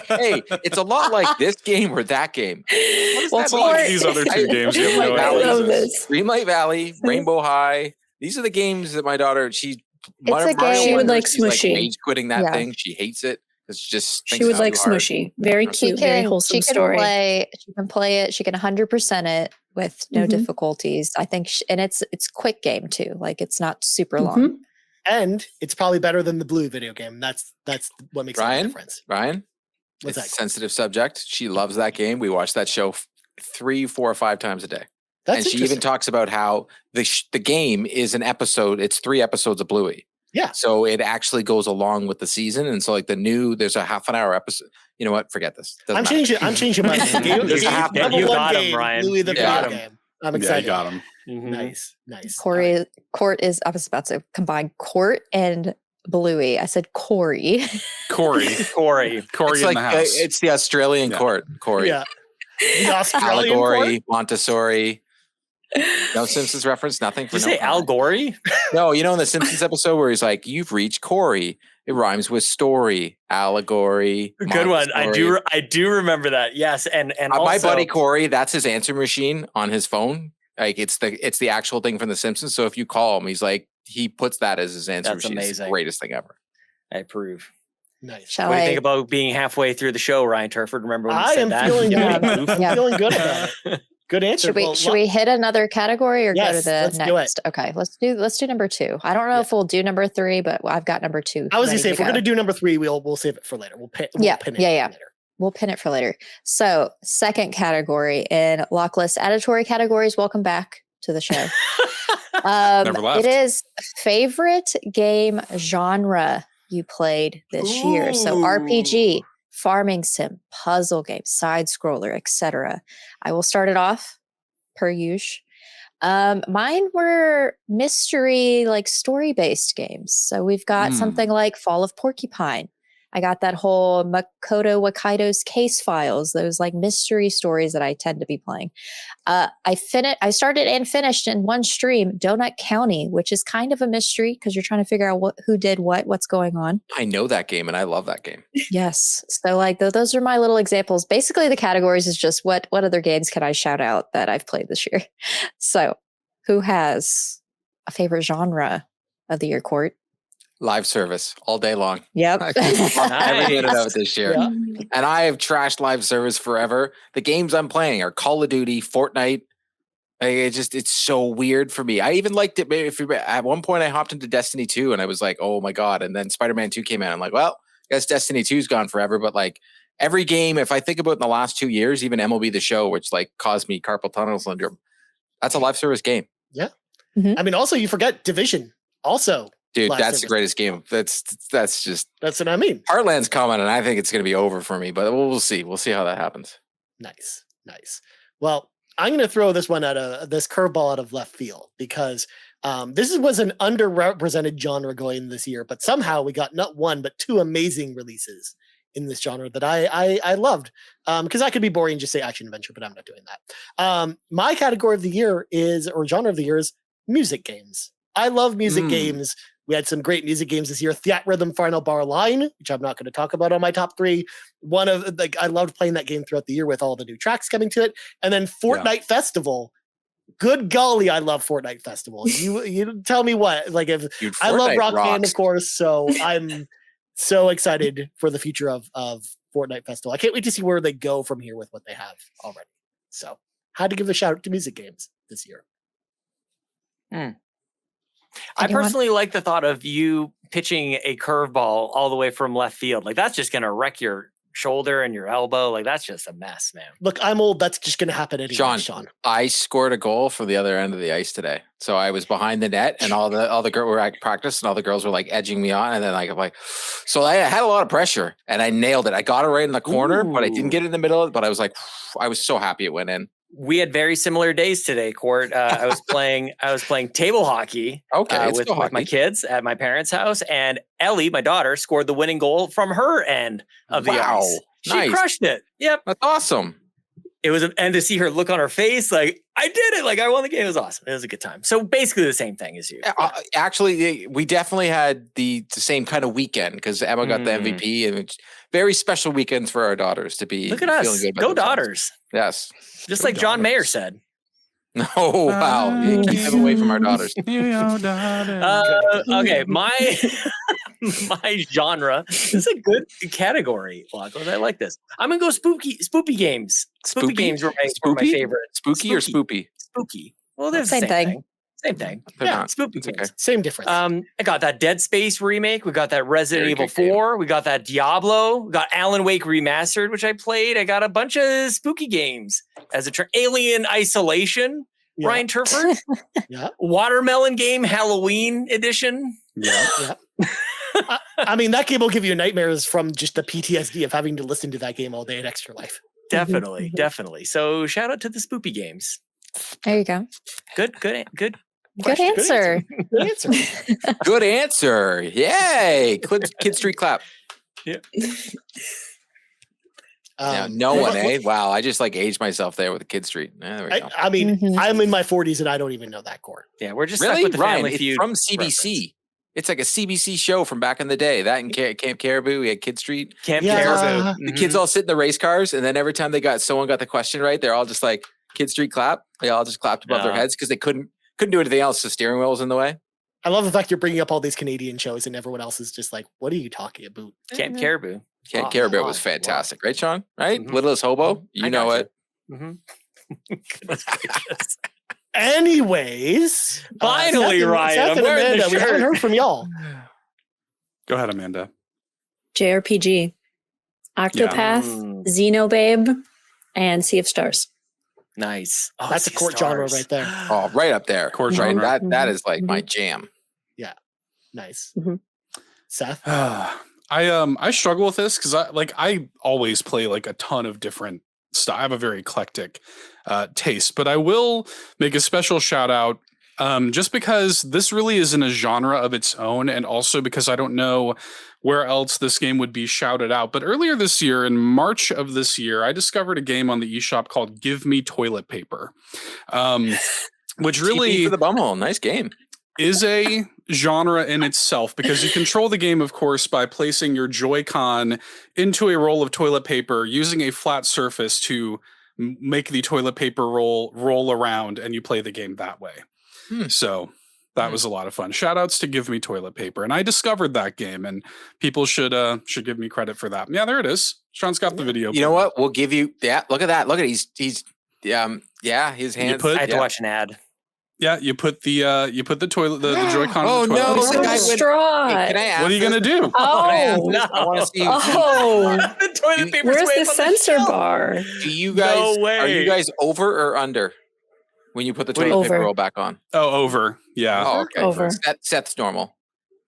hey, it's a lot like this game or that game. What does Well, that It's like Court- these other two games you have no Greenlight I idea. love exist. this. Greenlight Valley, Rainbow High. These are the games that my daughter, a game- She would like she's like Smushy. rage quitting that Yeah. thing. She hates it. It's just She thinks would it's like too hard. Smushy. Very She cute, very she wholesome can story. play. She can play it. She can 100% it with no Mhm. difficulties. I think, and it's quick game too. Like it's not super long. Mhm. And it's probably better than the blue video game. That's what makes Ryan? the difference. Ryan, What's it's that? a sensitive subject. She loves that game. We watch that show 3, 4, or 5 times a day. That's And she even interesting. talks about how the game is an episode. It's 3 episodes of Bluey. Yeah. So it actually goes along with the season. And so like there's a half an hour episode. You know what? Forget this. Doesn't I'm matter. changing my game. There's a half- Number you one got him, game, Brian. Louis the You video got him. game. I'm Yeah, excited. you got him. Mhm. Nice. All right. Court is. I was about to combine Court and Bluey. I said Corey. Corey. Corey. Corey It's in like the house. it's the Australian Yeah. court. Corey. Yeah. The Australian Allegory, court? Montessori. No Simpsons reference. Nothing. Did you For say no Al Gore? No, in the Simpsons episode where he's like, "You've reached Corey." It rhymes with story, allegory. Good one. Montessori. I do remember that. Yes, and My also, buddy Corey, that's his answering machine on his phone. Like it's the actual thing from The Simpsons. So if you call him, he's like he puts that as his answer That's machine. It's the amazing. greatest thing ever. I approve. Nice. Shall What do you I? think about being halfway through the show, Ryan Turford? Remember when you I said am that? feeling good. Yeah. about it. I'm Yeah. feeling good about it. Good answer. Should we hit another category or go to Yes, the let's do it. next? Okay, let's do number 2. I don't know Yeah. if we'll do number 3, but I've got number 2. I was gonna ready say if we're go. gonna do number 3, we'll save it for later. We'll pin it. Yeah. for We'll later. pin it for later. So, second category in Lockless Auditory categories. Welcome back to the show. Never left. It is favorite game genre you played this year. So, RPG, farming sim, puzzle game, side scroller, etc. I will start it off per usual. Mine were mystery, like story-based games. So we've got something like Fall of Porcupine. I got that whole Makoto Wakaido's Case Files, those like mystery stories that I tend to be playing. I started and finished in one stream, Donut County, which is kind of a mystery because you're trying to figure out who did what's going on. I know that game and I love that game. Yes. So like those are my little examples. Basically the categories is just what other games can I shout out that I've played this year. So who has a favorite genre of the year, Court? Live service all day long. Yep. Every minute of it this year. Yeah. And I have trashed live service forever. The games I'm playing are Call of Duty, Fortnite. It's so weird for me. I even liked it. At one point, I hopped into Destiny 2 and I was like, oh my God. And then Spider-Man 2 came out. I'm like, well, I guess Destiny 2's gone forever. But like every game, if I think about in the last 2 years, even MLB The Show, which like caused me carpal tunnel syndrome, that's a live service game. Yeah. Mhm. I mean, also you forget Division. Also, Dude, live that's the service. greatest game. That's just That's what I mean. Heartland's coming, and I think it's going to be over for me. But we'll see. We'll see how that happens. Nice. Well, I'm going to throw this one this curveball out of left field because this was an underrepresented genre going this year, but somehow we got not one but 2 amazing releases in this genre that I loved. Because I could be boring and just say action adventure, but I'm not doing that. My category of the year genre of the year is music games. I love music games. We had some great music games this year. Theatrhythm Final Bar Line, which I'm not going to talk about on my top 3. I loved playing that game throughout the year with all the new tracks coming to it. And then Fortnite Festival. Good golly, I love Fortnite Festival. You tell me what. Like if Dude, I love Fortnite Rock Band, rocks. of course. So I'm so excited for the future of Fortnite Festival. I can't wait to see where they go from here with what they have already. So had to give a shout out to music games this year. I personally like the thought of you pitching a curveball all the way from left field. Like that's just going to wreck your shoulder and your elbow. Like that's just a mess, man. Look, I'm old. That's just going to happen anyway, Sean. I scored a goal from the other end of the ice today. So I was behind the net, and all the girls were at practice, and all the girls were like edging me on, and then I'm like, so I had a lot of pressure, and I nailed it. I got it right in the corner, but I didn't get it in the middle. But I was like, I was so happy it went in. We had very similar days today, Court. I was playing table hockey. With my kids at my parents' house, and Ellie, my daughter, scored the winning goal from her end of the ice. She crushed it. Yep, that's awesome. It was, and to see her look on her face, like I did it, like I won the game. It was awesome. It was a good time. So basically the same thing as you. Actually, we definitely had the same kind of weekend because Emma got the MVP, and it's very special weekends for our daughters to be. Look at us, go Daughters! Yes, just like John Mayer said. Oh wow! Keep them away from our daughters. Okay, my genre is a good category. I like this. I'm gonna go spoopy games. Spoopy games were my favorite. Spooky or spoopy? Spooky. Well, they're the same thing. Same thing. Yeah, spoopy games. Okay. Same difference. I got that Dead Space remake. We got that Resident Evil 4. We got that Diablo. We got Alan Wake Remastered, which I played. I got a bunch of spooky games as a Alien Isolation. Yeah. Ryan Turford. Yeah. Watermelon Game Halloween edition. Yeah. I mean, that game will give you nightmares from just the PTSD of having to listen to that game all day at Extra Life. Definitely. So shout out to the spoopy games. There you go. Good answer. Good answer. Yay. Kid Street clap. Yeah. No one, eh? Wow, I just like aged myself there with the Kid Street. There we go. I mean, I'm in my 40s and I don't even know that core. Yeah, we're just stuck with the Ryan, Family Feud. It's from CBC. Reference. It's like a CBC show from back in the day. That in Camp Caribou, we had Kid Street. Camp Caribou. The kids all sit in the race cars, and then every time someone got the question right, they're all just like Kid Street clap. They all just clapped above their heads because they couldn't do anything else. The steering wheel was in the way. I love the fact you're bringing up all these Canadian shows, and everyone else is just like, "What are you talking about?" Camp Caribou. Camp Caribou was fantastic, right, Sean? Right, Littlest Hobo. You know it. Anyways, finally, Ryan, I'm wearing the shirt. We haven't heard from y'all. Go ahead, Amanda. JRPG, Octopath, Xenobabe, and Sea of Stars. Nice. Oh, that's a court genre right there. Oh, right up there. Court genre. That is like my jam. Yeah. Nice. Seth? I struggle with this because I always play like a ton of different stuff. I have a very eclectic taste, but I will make a special shout out just because this really isn't a genre of its own, and also because I don't know where else this game would be shouted out. But earlier this year, in March of this year, I discovered a game on the eShop called Give Me Toilet Paper, which really for the bumhole. Nice game. Is a genre in itself because you control the game, of course, by placing your Joy-Con into a roll of toilet paper using a flat surface to make the toilet paper roll around, and you play the game that way. So that was a lot of fun. Shout outs to Give Me Toilet Paper. And I discovered that game, and people should give me credit for that. Yeah, there it is. Sean's got the video. You know what? We'll give you look at that. Look at it. He's his hands. I had to watch an ad. Yeah, you put the toilet the Joy-Con. Oh in the toilet. no! So distraught. Hey, can I ask what are you gonna do? Oh no! I want to see. The toilet paper. Where's the sensor bar? Do you guys? No way. Are you guys over or under when you put the toilet paper roll back on? Oh, over. Yeah. Oh, okay. Over. Seth's normal.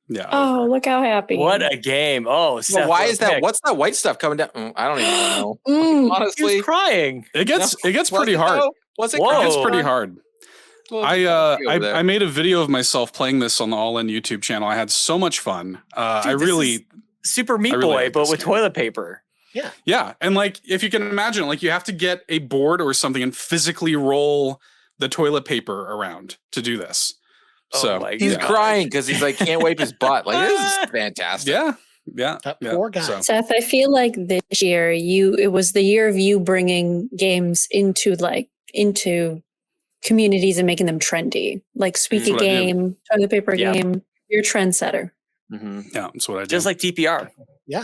Yeah. Oh, look how happy! What a game! Oh, Seth, why is that? What's that white stuff coming down? I don't even know. Honestly, he was crying. It gets pretty hard. Was it? It gets pretty hard. I made a video of myself playing this on the All In YouTube channel. I had so much fun. Dude, Super Meat Boy, but with toilet paper. Yeah. Yeah. And like, if you can imagine, like you have to get a board or something and physically roll the toilet paper around to do this. So he's crying because he's like, can't wipe his butt. Like, this is fantastic. Yeah. Poor guy. So. Seth, I feel like this year it was the year of you bringing games into communities and making them trendy, like squeaky game, toilet paper game. You're a trendsetter. Yeah, that's what I do. Just like TPR. Yeah.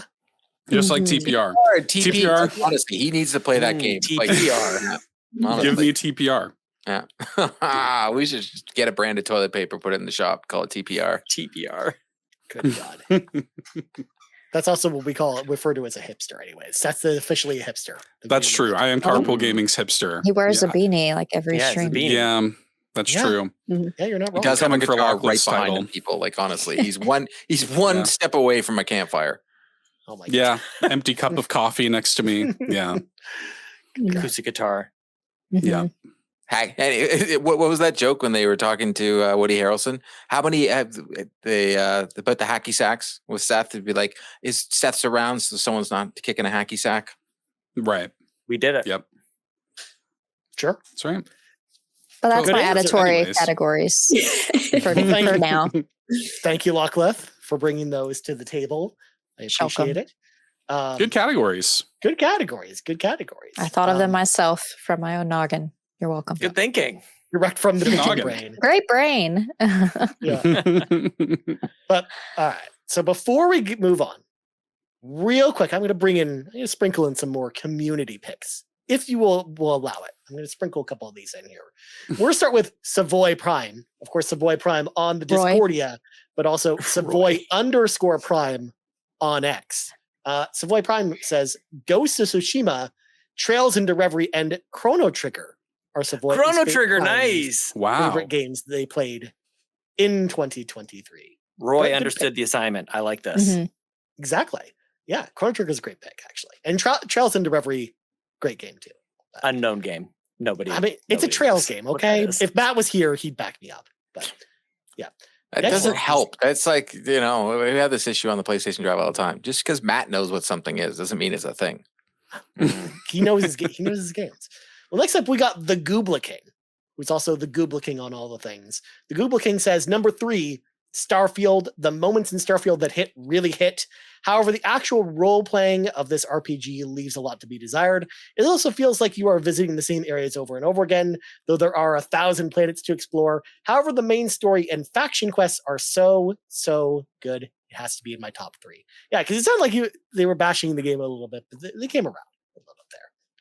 Just like TPR. TPR. Honestly, he needs to play that game. Like TPR. Give me TPR. Yeah. We should just get a brand of toilet paper, put it in the shop, call it TPR. TPR. Good God. That's also what we refer to as a hipster, anyways. That's officially a hipster. That's true. I am Carpool Gaming's hipster. He wears a beanie like every stream. Yeah, that's true. Yeah, you're not wrong. He does have a guitar right Lachlan's behind title. him, people. Like, honestly, he's one step away from a campfire. Oh my God. Yeah, empty cup of coffee next to me. Yeah. Acoustic guitar. Yeah. What was that joke when they were talking to Woody Harrelson? How many have they about the hacky sacks with Seth? It'd be like, is Seth's around so someone's not kicking a hacky sack? Right. We did it. Yep. Sure. That's right. But that's Good my answer. auditory categories for now. Thank you, Lachlan, for bringing those to the table. I appreciate it. Good categories. Good categories. Good categories. I thought of them myself from my own noggin. You're welcome. Good thinking. Direct from the Noggin. brain. Great brain. Yeah. But all right. So before we move on, real quick, I'm going to sprinkle in some more community picks, if you will allow it. I'm going to sprinkle a couple of these in here. We're going to start with Savoy Prime. Of course, Savoy Prime on the Discordia, but also Savoy _Prime on X. Savoy Prime says, Ghost of Tsushima, Trails into Reverie, and Chrono Trigger are Savoy Chrono Trigger, nice. Wow. favorite games they played in 2023. Roy understood the assignment. I like this. Mhm. Exactly. Yeah, Chrono Trigger is a great pick, actually. And Trails into Reverie, great game, too. Unknown game. Nobody. I mean, it's a Trails game, okay? If Matt was here, he'd back me up. But yeah. That doesn't help. That's like, we have this issue on the PlayStation Drive all the time. Just because Matt knows what something is doesn't mean it's a thing. He knows his games. Well, next up, we got the Goobla King, who's also the Goobla King on all the things. The Goobla King says, number 3, Starfield. The moments in Starfield that really hit. However, the actual role-playing of this RPG leaves a lot to be desired. It also feels like you are visiting the same areas over and over again, though there are 1,000 planets to explore. However, the main story and faction quests are so good. It has to be in my top 3. Yeah, because it sounded like they were bashing the game a little bit, but they came around a little bit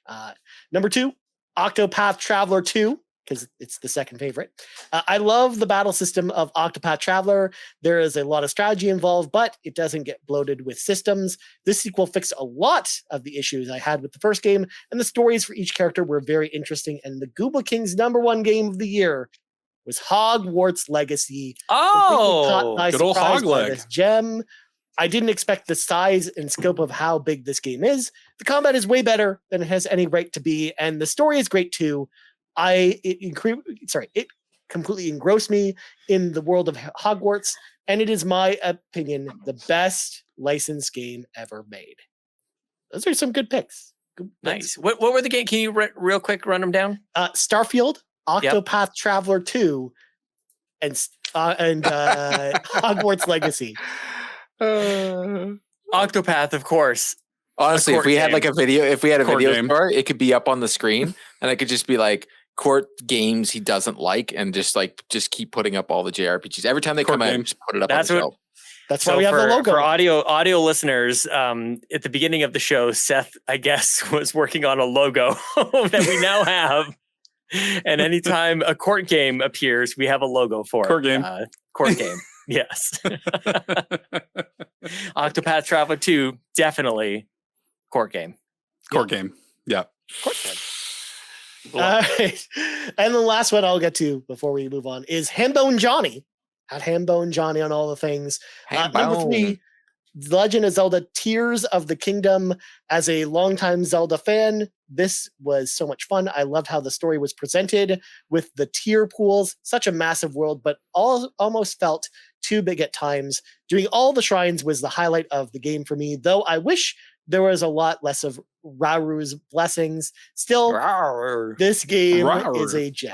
there. Number 2, Octopath Traveler 2. Because it's the second favorite. I love the battle system of Octopath Traveler. There is a lot of strategy involved, but it doesn't get bloated with systems. This sequel fixed a lot of the issues I had with the first game, and the stories for each character were very interesting. And the Goobla King's number 1 game of the year was Hogwarts Legacy. Oh, good old Hogleg. This gem. I didn't expect the size and scope of how big this game is. The combat is way better than it has any right to be, and the story is great too. It completely engrossed me in the world of Hogwarts, and it is my opinion the best licensed game ever made. Those are some good picks. Nice. What were the game? Can you real quick run them down? Starfield, Octopath Traveler 2, and Hogwarts Legacy. Octopath, of course. Honestly, if we had like a video, game. store, it could be up on the screen, and it could just be like court games he doesn't like, and just keep putting up all the JRPGs every time they come out. Just put it up. That's on the what. shelf. That's why we have the logo. For audio listeners, at the beginning of the show, Seth, I guess, was working on a logo that we now have. And anytime a court game appears, we have a logo for Court it. game. Court game. Yes. Octopath Traveler 2, definitely court game. Court game. Yeah. Court game. All right. And the last one I'll get to before we move on is Hambone Johnny. At Hambone Johnny on all the things. Number 3, The Legend of Zelda Tears of the Kingdom. As a longtime Zelda fan, this was so much fun. I loved how the story was presented with the tier pools. Such a massive world, but almost felt too big at times. Doing all the shrines was the highlight of the game for me, though I wish there was a lot less of Raru's blessings. Still, this game is a gem.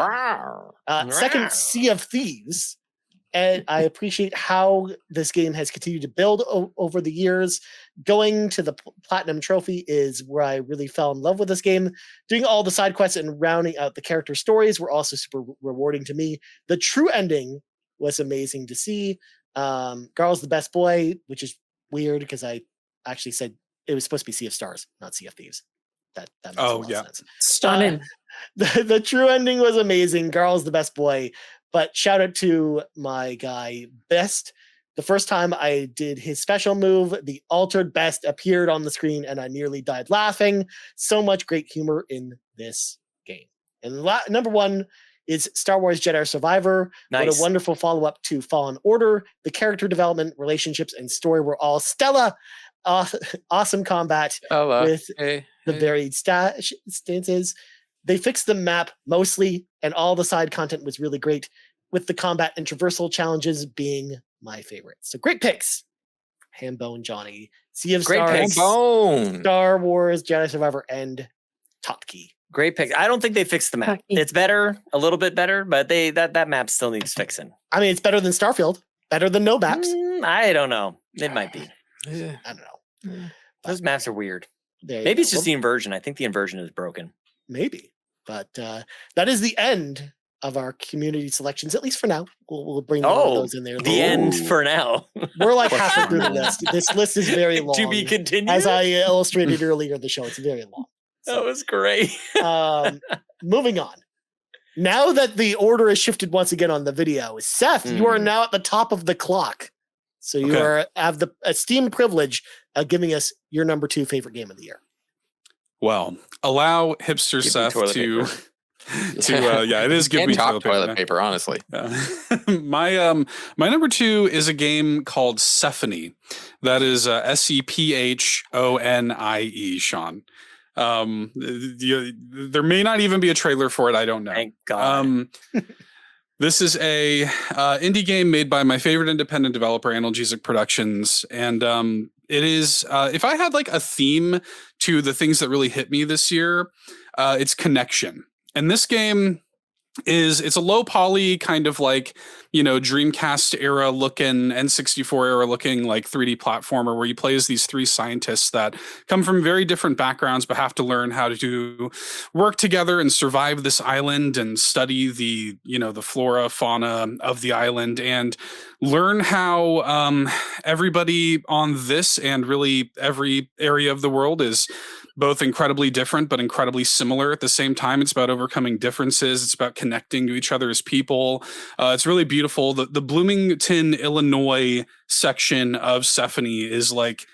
Second, Sea of Thieves. And I appreciate how this game has continued to build over the years. Going to the Platinum Trophy is where I really fell in love with this game. Doing all the side quests and rounding out the character stories were also super rewarding to me. The true ending was amazing to see. Garl's the best boy, which is weird because I actually said it was supposed to be Sea of Stars, not Sea of Thieves. That makes a lot of sense. Stunning. The true ending was amazing. Garl's the best boy. But shout out to my guy Best. The first time I did his special move, the altered Best appeared on the screen and I nearly died laughing. So much great humor in this game. And number 1 is Star Wars Jedi Survivor. Nice. What a wonderful follow-up to Fallen Order. The character development, relationships, and story were all stellar. Awesome combat with the varied stances. They fixed the map mostly, and all the side content was really great, with the combat and traversal challenges being my favorite. So great picks, Hambone Johnny. Sea of Stars, Star Wars Jedi Survivor, and Top Key. Great pick. I don't think they fixed the map. It's better, a little bit better, but that map still needs fixing. I mean, it's better than Starfield, better than no maps. I don't know. It might be. I don't know. Those maps are weird. Maybe it's just the inversion. I think the inversion is broken. Maybe. But that is the end of our community selections, at least for now. We'll bring those in there. The end for now. We're like halfway through the list. This list is very long. To be continued. As I illustrated earlier in the show, it's very long. So, that was great. Moving on. Now that the order is shifted once again on the video, Seth, you are now at the top of the clock. So you have the esteemed privilege of giving us your number 2 favorite game of the year. Well, allow hipster Seth to it is give me toilet paper, honestly. My number 2 is a game called Sephony. That is Sephonnie, Sean. There may not even be a trailer for it. I don't know. Thank God. This is a indie game made by my favorite independent developer, Analgesic Productions, and it is. If I had like a theme to the things that really hit me this year, it's connection. And this game it's a low poly kind of like, Dreamcast era looking, N64 era looking like 3D platformer where you play as these 3 scientists that come from very different backgrounds but have to learn how to work together and survive this island and study the flora, fauna of the island and learn how everybody on this and really every area of the world is both incredibly different but incredibly similar at the same time. It's about overcoming differences. It's about connecting to each other as people. It's really beautiful. The Bloomington, Illinois section of Sephony is like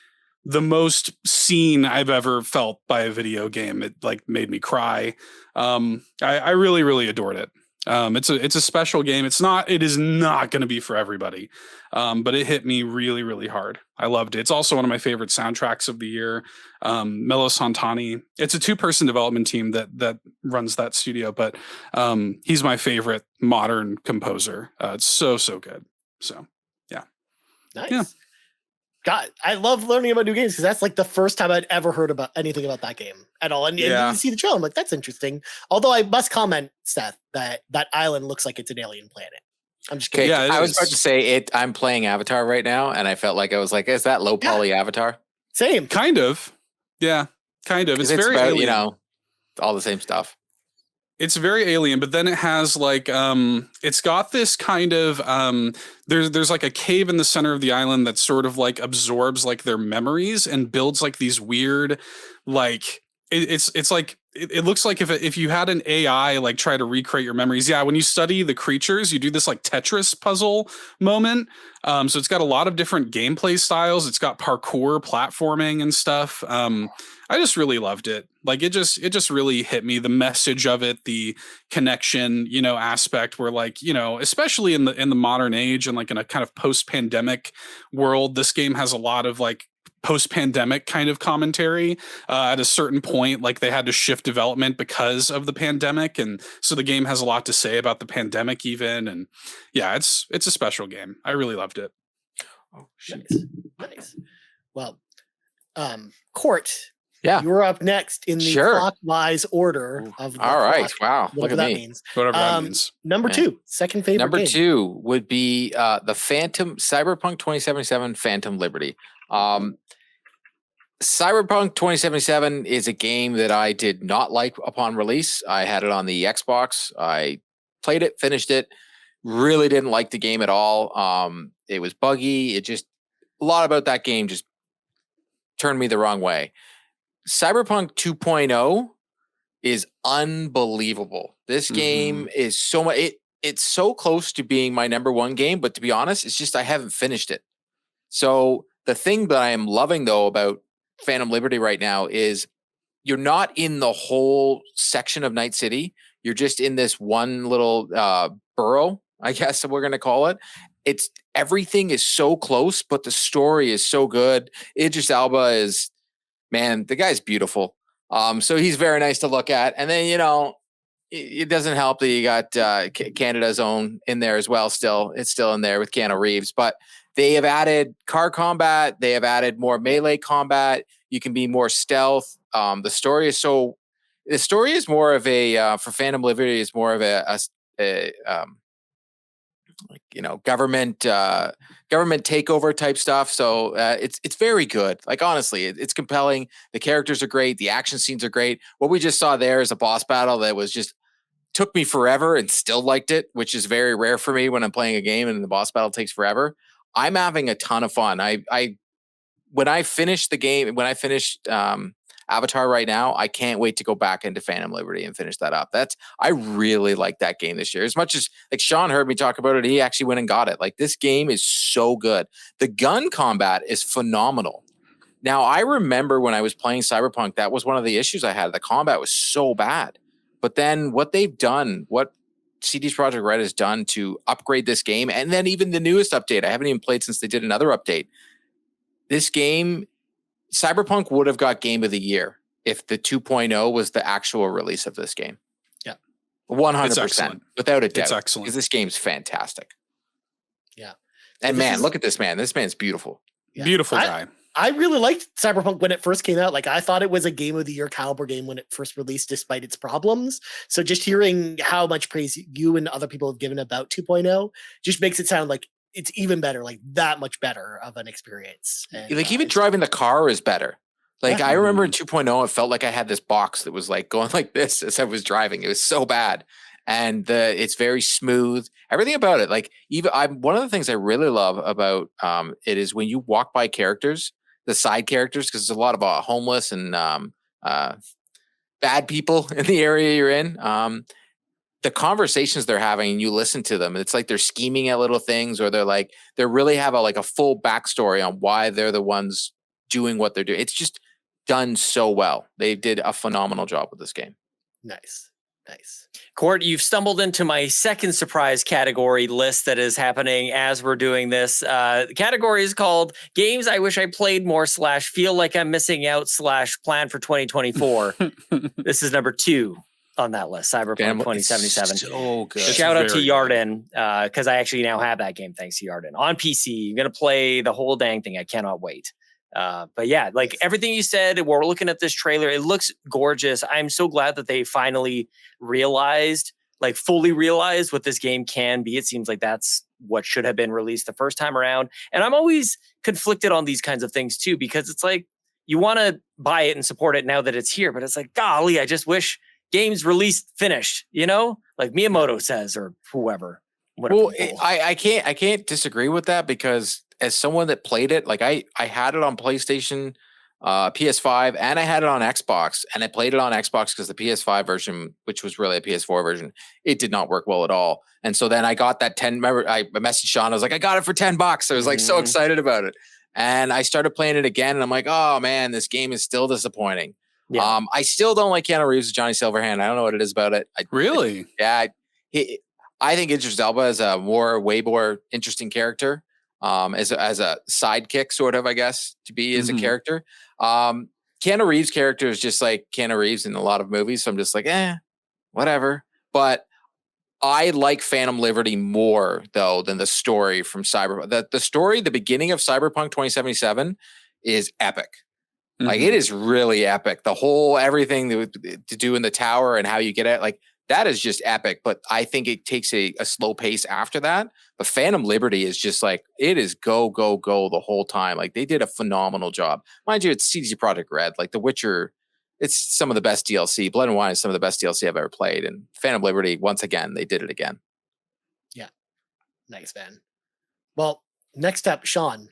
the most seen I've ever felt by a video game. It like made me cry. I really, really adored it. It's a special game. It is not going to be for everybody. But it hit me really, really hard. I loved it. It's also one of my favorite soundtracks of the year. Melo Santani. It's a 2-person development team that runs that studio, but he's my favorite modern composer. It's so good. So yeah. Nice. Yeah. God, I love learning about new games because that's like the first time I'd ever heard about anything about that game at all. And you see the trailer, I'm like, that's interesting. Although I must comment, Seth, that island looks like it's an alien planet. I'm just kidding. Yeah, I was about to say it. I'm playing Avatar right now, and I felt like I was like, is that low poly Avatar? Same. Kind of. Yeah, kind of. It's very about, alien. All the same stuff. It's very alien, but then it has like it's got this kind of there's like a cave in the center of the island that sort of like absorbs like their memories and builds like these weird like it's like it looks like if you had an AI like try to recreate your memories. Yeah, when you study the creatures, you do this like Tetris puzzle moment. So it's got a lot of different gameplay styles. It's got parkour, platforming, and stuff. I just really loved it. Like it just really hit me. The message of it, the connection, aspect where like, especially in the modern age and like in a kind of post-pandemic world, this game has a lot of like post-pandemic kind of commentary. At a certain point, like they had to shift development because of the pandemic, and so the game has a lot to say about the pandemic even. And yeah, it's a special game. I really loved it. Oh, nice. Well, Court. Yeah, you're up next in the clockwise order of the all right. clock, Wow, look at that me. Means. Whatever that means. Number 2, second favorite. Number game. 2 would be the Cyberpunk 2077 Phantom Liberty. Cyberpunk 2077 is a game that I did not like upon release. I had it on the Xbox. I played it, finished it. Really didn't like the game at all. It was buggy. A lot about that game just turned me the wrong way. Cyberpunk 2.0 is unbelievable. This game is so much. It's so close to being my number one game, but to be honest, it's just I haven't finished it. So the thing that I am loving though about Phantom Liberty right now is you're not in the whole section of Night City. You're just in this one little borough, I guess we're going to call it. It's everything is so close, but the story is so good. Idris Elba is, man, the guy's beautiful. So he's very nice to look at. And then, it doesn't help that you got Canada's own in there as well. Still, it's still in there with Keanu Reeves, but they have added car combat. They have added more melee combat. You can be more stealth. The story is more of a for Phantom Liberty is more of a government takeover type stuff. So it's very good. Like honestly, it's compelling. The characters are great. The action scenes are great. What we just saw there is a boss battle that was just took me forever and still liked it, which is very rare for me when I'm playing a game and the boss battle takes forever. I'm having a ton of fun. When I finish the game, when I finished Avatar right now, I can't wait to go back into Phantom Liberty and finish that up. I really like that game this year. As much as like Sean heard me talk about it, he actually went and got it. Like this game is so good. The gun combat is phenomenal. Now I remember when I was playing Cyberpunk, that was one of the issues I had. The combat was so bad. But then what they've done, what CD Projekt Red has done to upgrade this game, and then even the newest update, I haven't even played since they did another update. This game, Cyberpunk would have got Game of the Year if the 2.0 was the actual release of this game. Yeah. 100%. Without a doubt. It's excellent. Because this game's fantastic. Yeah. And man, look at this man. This man's beautiful. Yeah. Beautiful guy. I really liked Cyberpunk when it first came out. Like I thought it was a Game of the Year caliber game when it first released, despite its problems. So just hearing how much praise you and other people have given about 2.0 just makes it sound like it's even better, like that much better of an experience. And, like even driving the car is better. Like I remember in 2.0, it felt like I had this box that was like going like this as I was driving. It was so bad. And it's very smooth. Everything about it. Like even one of the things I really love about it is when you walk by characters, the side characters, because there's a lot of homeless and bad people in the area you're in. The conversations they're having and you listen to them, it's like they're scheming at little things, or they really have a full backstory on why they're the ones doing what they're doing. It's just done so well. They did a phenomenal job with this game. Nice. Court, you've stumbled into my second surprise category list that is happening as we're doing this. The category is called Games I Wish I Played More / Feel Like I'm Missing Out / Plan for 2024. This is number 2 on that list, Cyberpunk 2077. So good. Shout out to Yarden, because I actually now have that game thanks to Yarden. On PC, I'm going to play the whole dang thing. I cannot wait. But yeah, like everything you said, we're looking at this trailer. It looks gorgeous. I'm so glad that they finally fully realized what this game can be. It seems like that's what should have been released the first time around. And I'm always conflicted on these kinds of things too, because it's like you want to buy it and support it now that it's here, but it's like, golly, I just wish games released finished, like Miyamoto says, or whoever. Well, I can't disagree with that, because as someone that played it, like I had it on PlayStation, PS5, and I had it on Xbox, and I played it on Xbox because the PS5 version, which was really a PS4 version, it did not work well at all. And so then I got that I messaged Sean, I was like, I got it for $10. I was like so excited about it. And I started playing it again, and I'm like, oh man, this game is still disappointing. Yeah. I still don't like Keanu Reeves as Johnny Silverhand. I don't know what it is about it. Really? I think Idris Elba is a way more interesting character. As a sidekick, sort of, I guess, to be as a character. Keanu Reeves' character is just like Keanu Reeves in a lot of movies, so I'm just like, whatever. But I like Phantom Liberty more, though, than the story from Cyberpunk. The story, the beginning of Cyberpunk 2077 is epic. Like, it is really epic. The whole everything to do in the tower and how you get it, like, that is just epic, but I think it takes a slow pace after that. But Phantom Liberty is just like, it is go, go, go the whole time. Like, they did a phenomenal job. Mind you, it's CD Projekt Red. Like, The Witcher, it's some of the best DLC. Blood and Wine is some of the best DLC I've ever played. And Phantom Liberty, once again, they did it again. Yeah. Nice, man. Well, next up, Sean.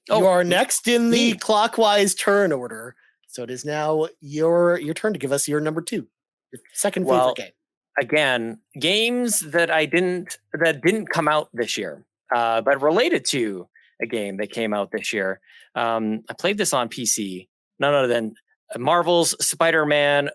You are next in the clockwise turn order. So it is now your turn to give us your number 2, your second favorite game. Again, games that didn't come out this year, but related to a game that came out this year. I played this on PC, none other than Marvel's Spider-Man: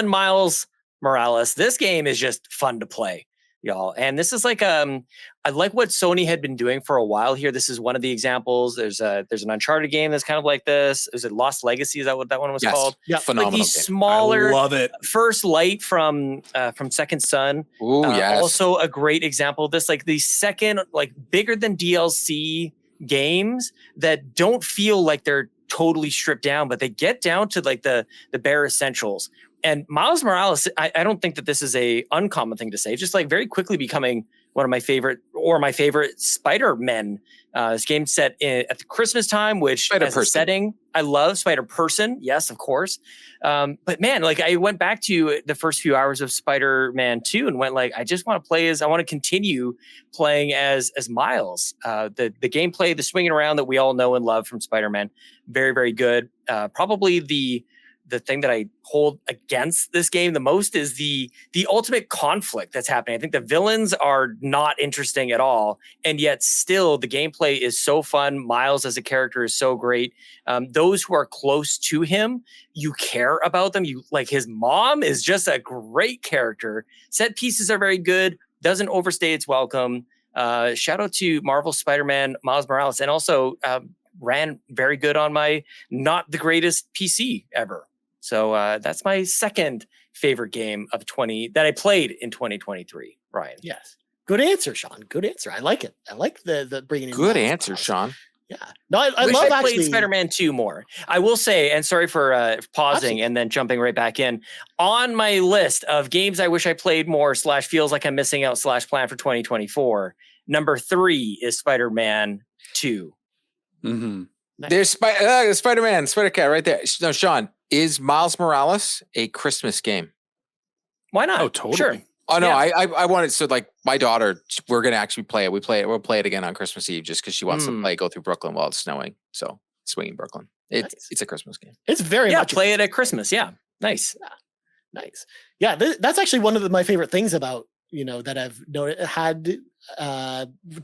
Miles Morales. This game is just fun to play, y'all. And this is like I like what Sony had been doing for a while here. This is one of the examples. There's an Uncharted game that's kind of like this. Is it Lost Legacy? Is that what that one was called? Yeah, phenomenal. Like these smaller, I love it. First Light from Second Son. Ooh, yes. Also a great example of this. Like the second, like bigger than DLC games that don't feel like they're totally stripped down, but they get down to like the bare essentials. And Miles Morales, I don't think that this is a uncommon thing to say. Just like very quickly becoming one of my favorite Spider-Men. This game set at the Christmas time, which as a setting, I love Spider-Person. Yes, of course. But man, like I went back to the first few hours of Spider-Man 2 and went like, I just want to continue playing as Miles. The gameplay, the swinging around that we all know and love from Spider-Man, very, very good. Probably the thing that I hold against this game the most is the ultimate conflict that's happening. I think the villains are not interesting at all. And yet still the gameplay is so fun. Miles as a character is so great. Those who are close to him, you care about them. You like his mom is just a great character. Set pieces are very good. Doesn't overstay its welcome. Shout out to Marvel Spider-Man Miles Morales. And also ran very good on my not the greatest PC ever. So that's my second favorite game of that I played in 2023, Ryan. Yes. Good answer, Sean. Good answer. I like it. I like the bringing in. Good answer, Sean. Yeah. No, I Wish love I played actually Spider-Man 2 more. I will say, and sorry for pausing and then jumping right back in. On my list of games I wish I played more / feels like I'm missing out / plan for 2024, number 3 is Spider-Man 2. Mm-hmm. Nice. There's Spider-Man, Spider-Cat right there. No, Sean, is Miles Morales a Christmas game? Why not? Oh, totally. Sure. Oh no, yeah. I wanted, so like my daughter, we're gonna actually play it. We'll play it again on Christmas Eve just because she wants to go through Brooklyn while it's snowing. So swinging Brooklyn. It's a Christmas game. It's very much play it at Christmas. Yeah. Nice. Yeah. Nice. Yeah, that's actually one of my favorite things about, that I've had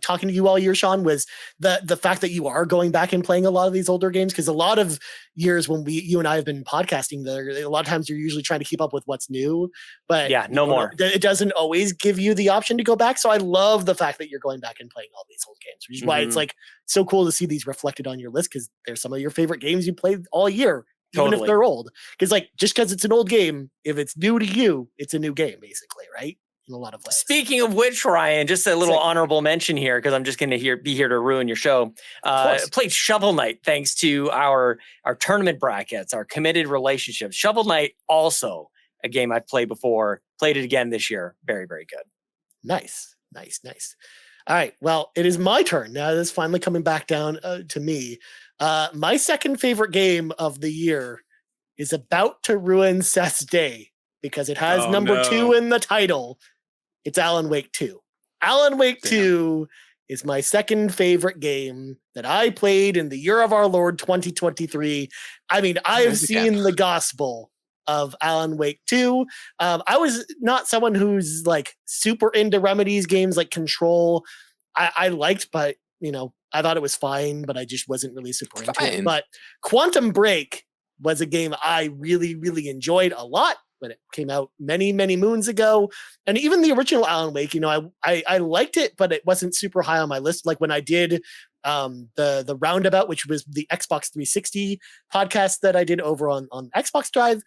talking to you all year, Sean, was the fact that you are going back and playing a lot of these older games. Because a lot of years when you and I have been podcasting, a lot of times you're usually trying to keep up with what's new. But yeah, no more. It doesn't always give you the option to go back. So I love the fact that you're going back and playing all these old games, which is why it's like so cool to see these reflected on your list, because they're some of your favorite games you played all year. Even if they're old, because like just because it's an old game, if it's new to you, it's a new game, basically, right? In a lot of ways. Speaking of which, Ryan, just a little honorable mention here, because I'm just going to be here to ruin your show. Played Shovel Knight thanks to our tournament brackets, our committed relationships. Shovel Knight, also a game I've played before. Played it again this year. Very, very good. Nice. All right. Well, it is my turn now. This is finally coming back down to me. My second favorite game of the year is about to ruin Seth's day because it has number 2 in the title. It's Alan Wake 2. Alan Wake 2 is my second favorite game that I played in the year of our Lord 2023. I mean, I have seen the gospel of Alan Wake 2. I was not someone who's like super into Remedy's games like Control. I liked, but I thought it was fine, but I just wasn't really super into it. But Quantum Break was a game I really, really enjoyed a lot when it came out many, many moons ago. And even the original Alan Wake, I liked it, but it wasn't super high on my list. Like when I did the Roundabout, which was the Xbox 360 podcast that I did over on Xbox Drive,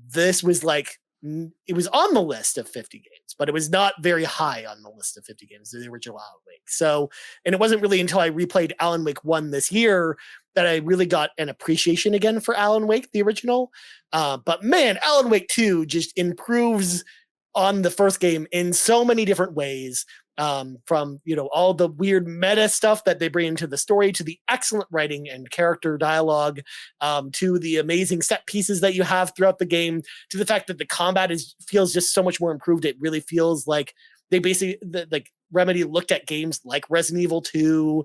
this was like, it was on the list of 50 games, but it was not very high on the list of 50 games, the original Alan Wake. So, and it wasn't really until I replayed Alan Wake 1 this year that I really got an appreciation again for Alan Wake, the original. But man, Alan Wake 2 just improves on the first game in so many different ways. From all the weird meta stuff that they bring into the story, to the excellent writing and character dialogue, to the amazing set pieces that you have throughout the game, to the fact that the combat feels just so much more improved. It really feels like they basically like Remedy looked at games like Resident Evil 2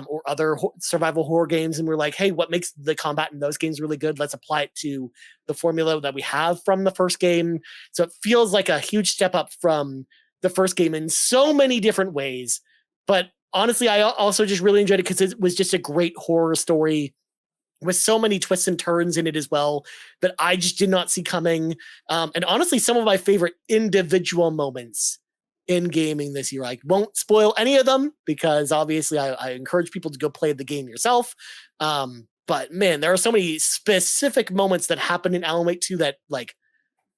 or other survival horror games, and we're like, hey, what makes the combat in those games really good? Let's apply it to the formula that we have from the first game. So it feels like a huge step up from the first game in so many different ways. But honestly, I also just really enjoyed it because it was just a great horror story with so many twists and turns in it as well that I just did not see coming. And honestly, some of my favorite individual moments in gaming this year. I won't spoil any of them because obviously I encourage people to go play the game yourself. But man, there are so many specific moments that happened in Alan Wake 2 that like,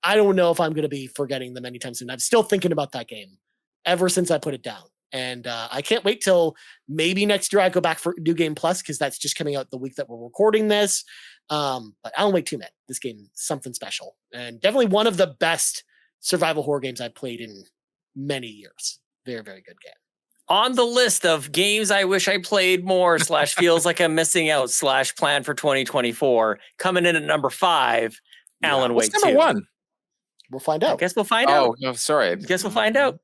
I don't know if I'm going to be forgetting them anytime soon. I'm still thinking about that game ever since I put it down. And I can't wait till maybe next year I go back for New Game Plus because that's just coming out the week that we're recording this. But Alan Wake 2, man, this game is something special. And definitely one of the best survival horror games I've played in many years. Very, very good game. On the list of games I wish I played more / feels like I'm missing out / plan for 2024, coming in at number 5, Alan Wake 2. Number 1? We'll find out. I guess we'll find out. Oh, no, sorry. I guess we'll find out.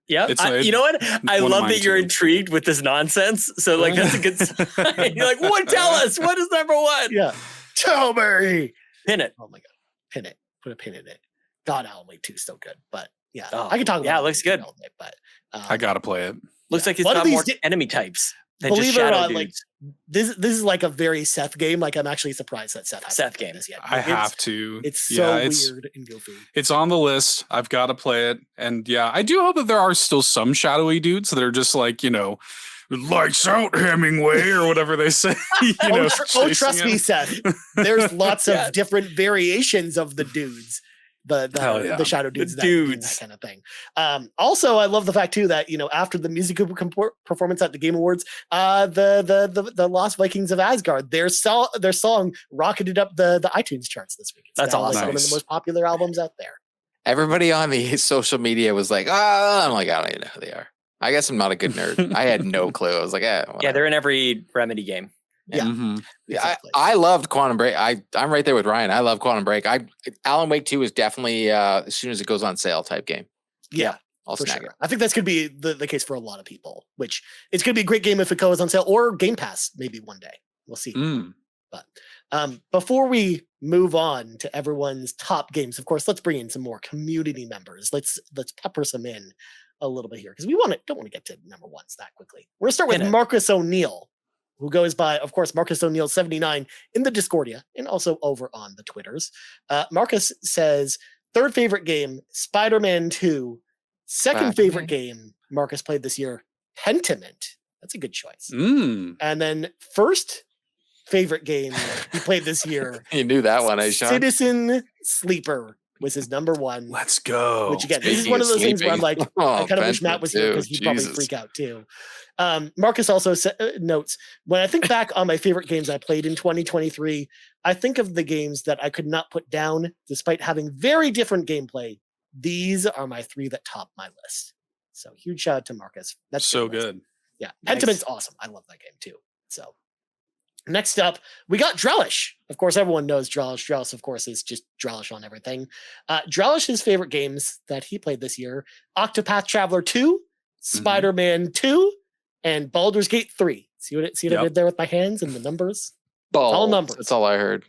Yeah, It's you know what? I one of love mine that you're too. intrigued with this nonsense. So like that's a good sign. You're like, what? Tell us. What is number 1? Yeah. Tell me. Pin it. Oh my God. Pin it. Put a pin in it. God, Alan Wake 2 is so good. But yeah, Oh, I can talk about yeah, it it looks good. all day, but I gotta play it. Looks like it's One of got more these enemy types than just believe it or shadow not, dudes. like this is like a very Seth game. Like I'm actually surprised that Seth hasn't Seth played game. this yet. I Like, have to. It's so Yeah, it's- weird and goofy. It's on the list. I've got to play it. And yeah, I do hope that there are still some shadowy dudes that are just like, lights out Hemingway or whatever they say. Trust chasing me, him. Seth. There's lots Yeah. of different variations of the dudes. Hell yeah. The shadow dudes, The that do dudes. that kind of thing. Also, I love the fact too that after the music performance at the Game Awards, the Lost Vikings of Asgard, their song rocketed up the iTunes charts this week. It's That's now, like, awesome. one of the most popular albums out there. Everybody on the social media was like, I'm like, I don't even know who they are. I guess I'm not a good nerd. I had no clue. I was like, Yeah, whatever. they're in every Remedy game. Yeah. Mhm. Exactly. I loved Quantum Break. I'm right there with Ryan. I love Quantum Break. Alan Wake 2 is definitely as soon as it goes on sale type game. yeah. I'll For snag sure. it. I think that's going to be the case for a lot of people, which it's going to be a great game if it goes on sale or Game Pass maybe one day. We'll see. Mm. But before we move on to everyone's top games, of course, let's bring in some more community members. Let's pepper some in a little bit here because we don't want to get to number 1s that quickly. We're going to start with Pin it. Marcus O'Neill, who goes by, of course, Marcus O'Neill 79 in the Discordia and also over on the Twitters. Marcus says, 3rd favorite game, Spider-Man 2. 2nd favorite game Marcus played this year, Pentiment. That's a good choice. Mm. And then 1st favorite game he played this year, You knew that one, eh, Sean? Citizen Sleeper was his number 1. Let's go. Which again, this is Speaking one of of those things where I'm like, Oh, I kind of wish Matt Pentiment was here too. because he'd probably Jesus. freak out too. Marcus also notes, when I think back on my favorite games I played in 2023, I think of the games that I could not put down despite having very different gameplay. These are my 3 that top my list. So huge shout out to Marcus. That's so a list. good. Yeah, Nice. Pentiment's awesome. I love that game too. So next up, we got Drellesh. Of course, everyone knows Drellesh. Drellesh, of course, is just Drellesh on everything. Drellesh's favorite games that he played this year, Octopath Traveler 2, Spider-Man 2, and Baldur's Gate 3. See what I Yep. did there with my hands and the numbers? Balls. all numbers. That's all I heard.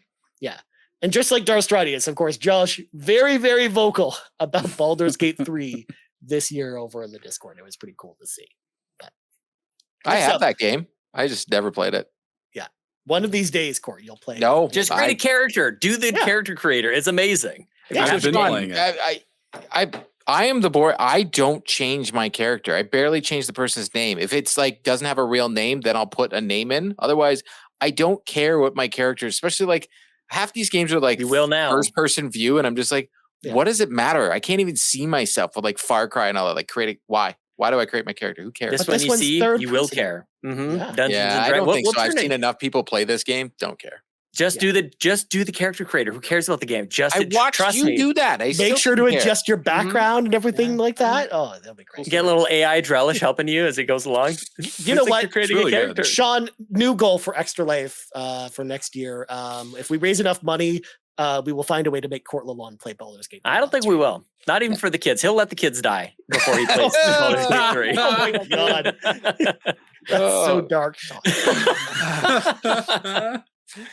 And just like Darstradius, of course, Josh, very, very vocal about Baldur's Gate 3 this year over in the Discord. It was pretty cool to see. But I next have up, that game. I just never played it. one of these days, Court, you'll play it. No, Just create a character. Do the Yeah. character creator. It's amazing. Yeah, I've it's been fun. playing it. I am the boy. I don't change my character. I barely change the person's name. If it's like doesn't have a real name, then I'll put a name in. Otherwise, I don't care what my character, especially like half these games are like You will now. first person view, and I'm just like, Yeah. what does it matter? I can't even see myself with like Far Cry and all that. Like creating why? Why do I create my character? Who cares? This But one this you one's see, third you will person. care. Mhm. Yeah. Dungeons Yeah, and I Dragons. don't think so. What's I've your seen name? enough people play this game. Don't care. Just do the character creator. Who cares about the game? Just I watched trust you me. do that. I still Make sure to don't care. adjust your background and everything like that. Oh, that'll be great. Get a little AI Drellesh helping you as it goes along. You know It's like what? You're creating It's really a good. character. Sean, new goal for Extra Life for next year. If we raise enough money, we will find a way to make Court Lalonde play Baldur's Gate. I don't think we will. Not even for the kids. He'll let the kids die before he plays Baldur's Gate 3. Oh my god. That's so dark, Sean.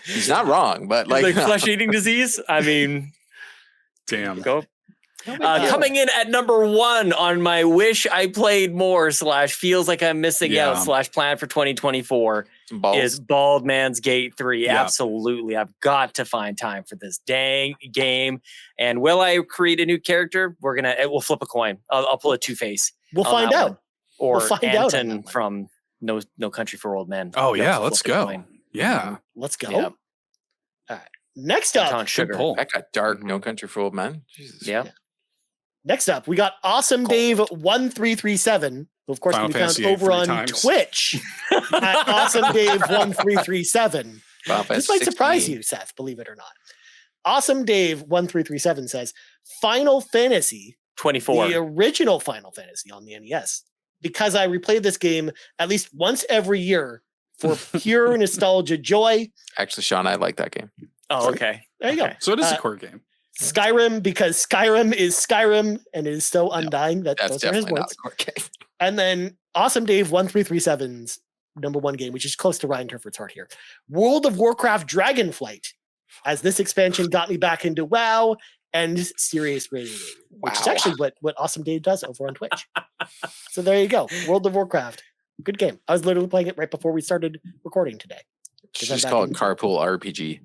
He's not wrong, but like flesh-eating disease. I mean, damn. Go. Coming in at number 1 on my wish I played more / feels like I'm missing out / plan for 2024 is Baldur's Gate 3. Yeah. Absolutely. I've got to find time for this dang game. And will I create a new character? We'll flip a coin. I'll pull a Two-Face. We'll find out. Or Anton from No Country for Old Men. Oh yeah, let's go. Yeah. Let's go. Yeah. All right. Next up. Sugar. That got dark. No Country for Old Men. Jesus. Yeah. Next up, we got Awesome Dave 1337, who of course can be found over on Twitch at Awesome Dave 1337. This might surprise you, Seth, believe it or not. Awesome Dave 1337 says Final Fantasy 24, the original Final Fantasy on the NES, because I replay this game at least once every year for pure nostalgia joy. Actually, Sean, I like that game. Oh, okay. There you go. So it is a core game. Skyrim, because Skyrim is Skyrim and it is so undying. That's those are his definitely not words. a core game. And then Awesome Dave 1337's number 1 game, which is close to Ryan Turford's heart here. World of Warcraft Dragonflight, as this expansion got me back into WoW and serious raiding, which is actually what Awesome Dave does over on Twitch. So there you go. World of Warcraft. Good game. I was literally playing it right before we started recording today. Just call it Carpool RPG.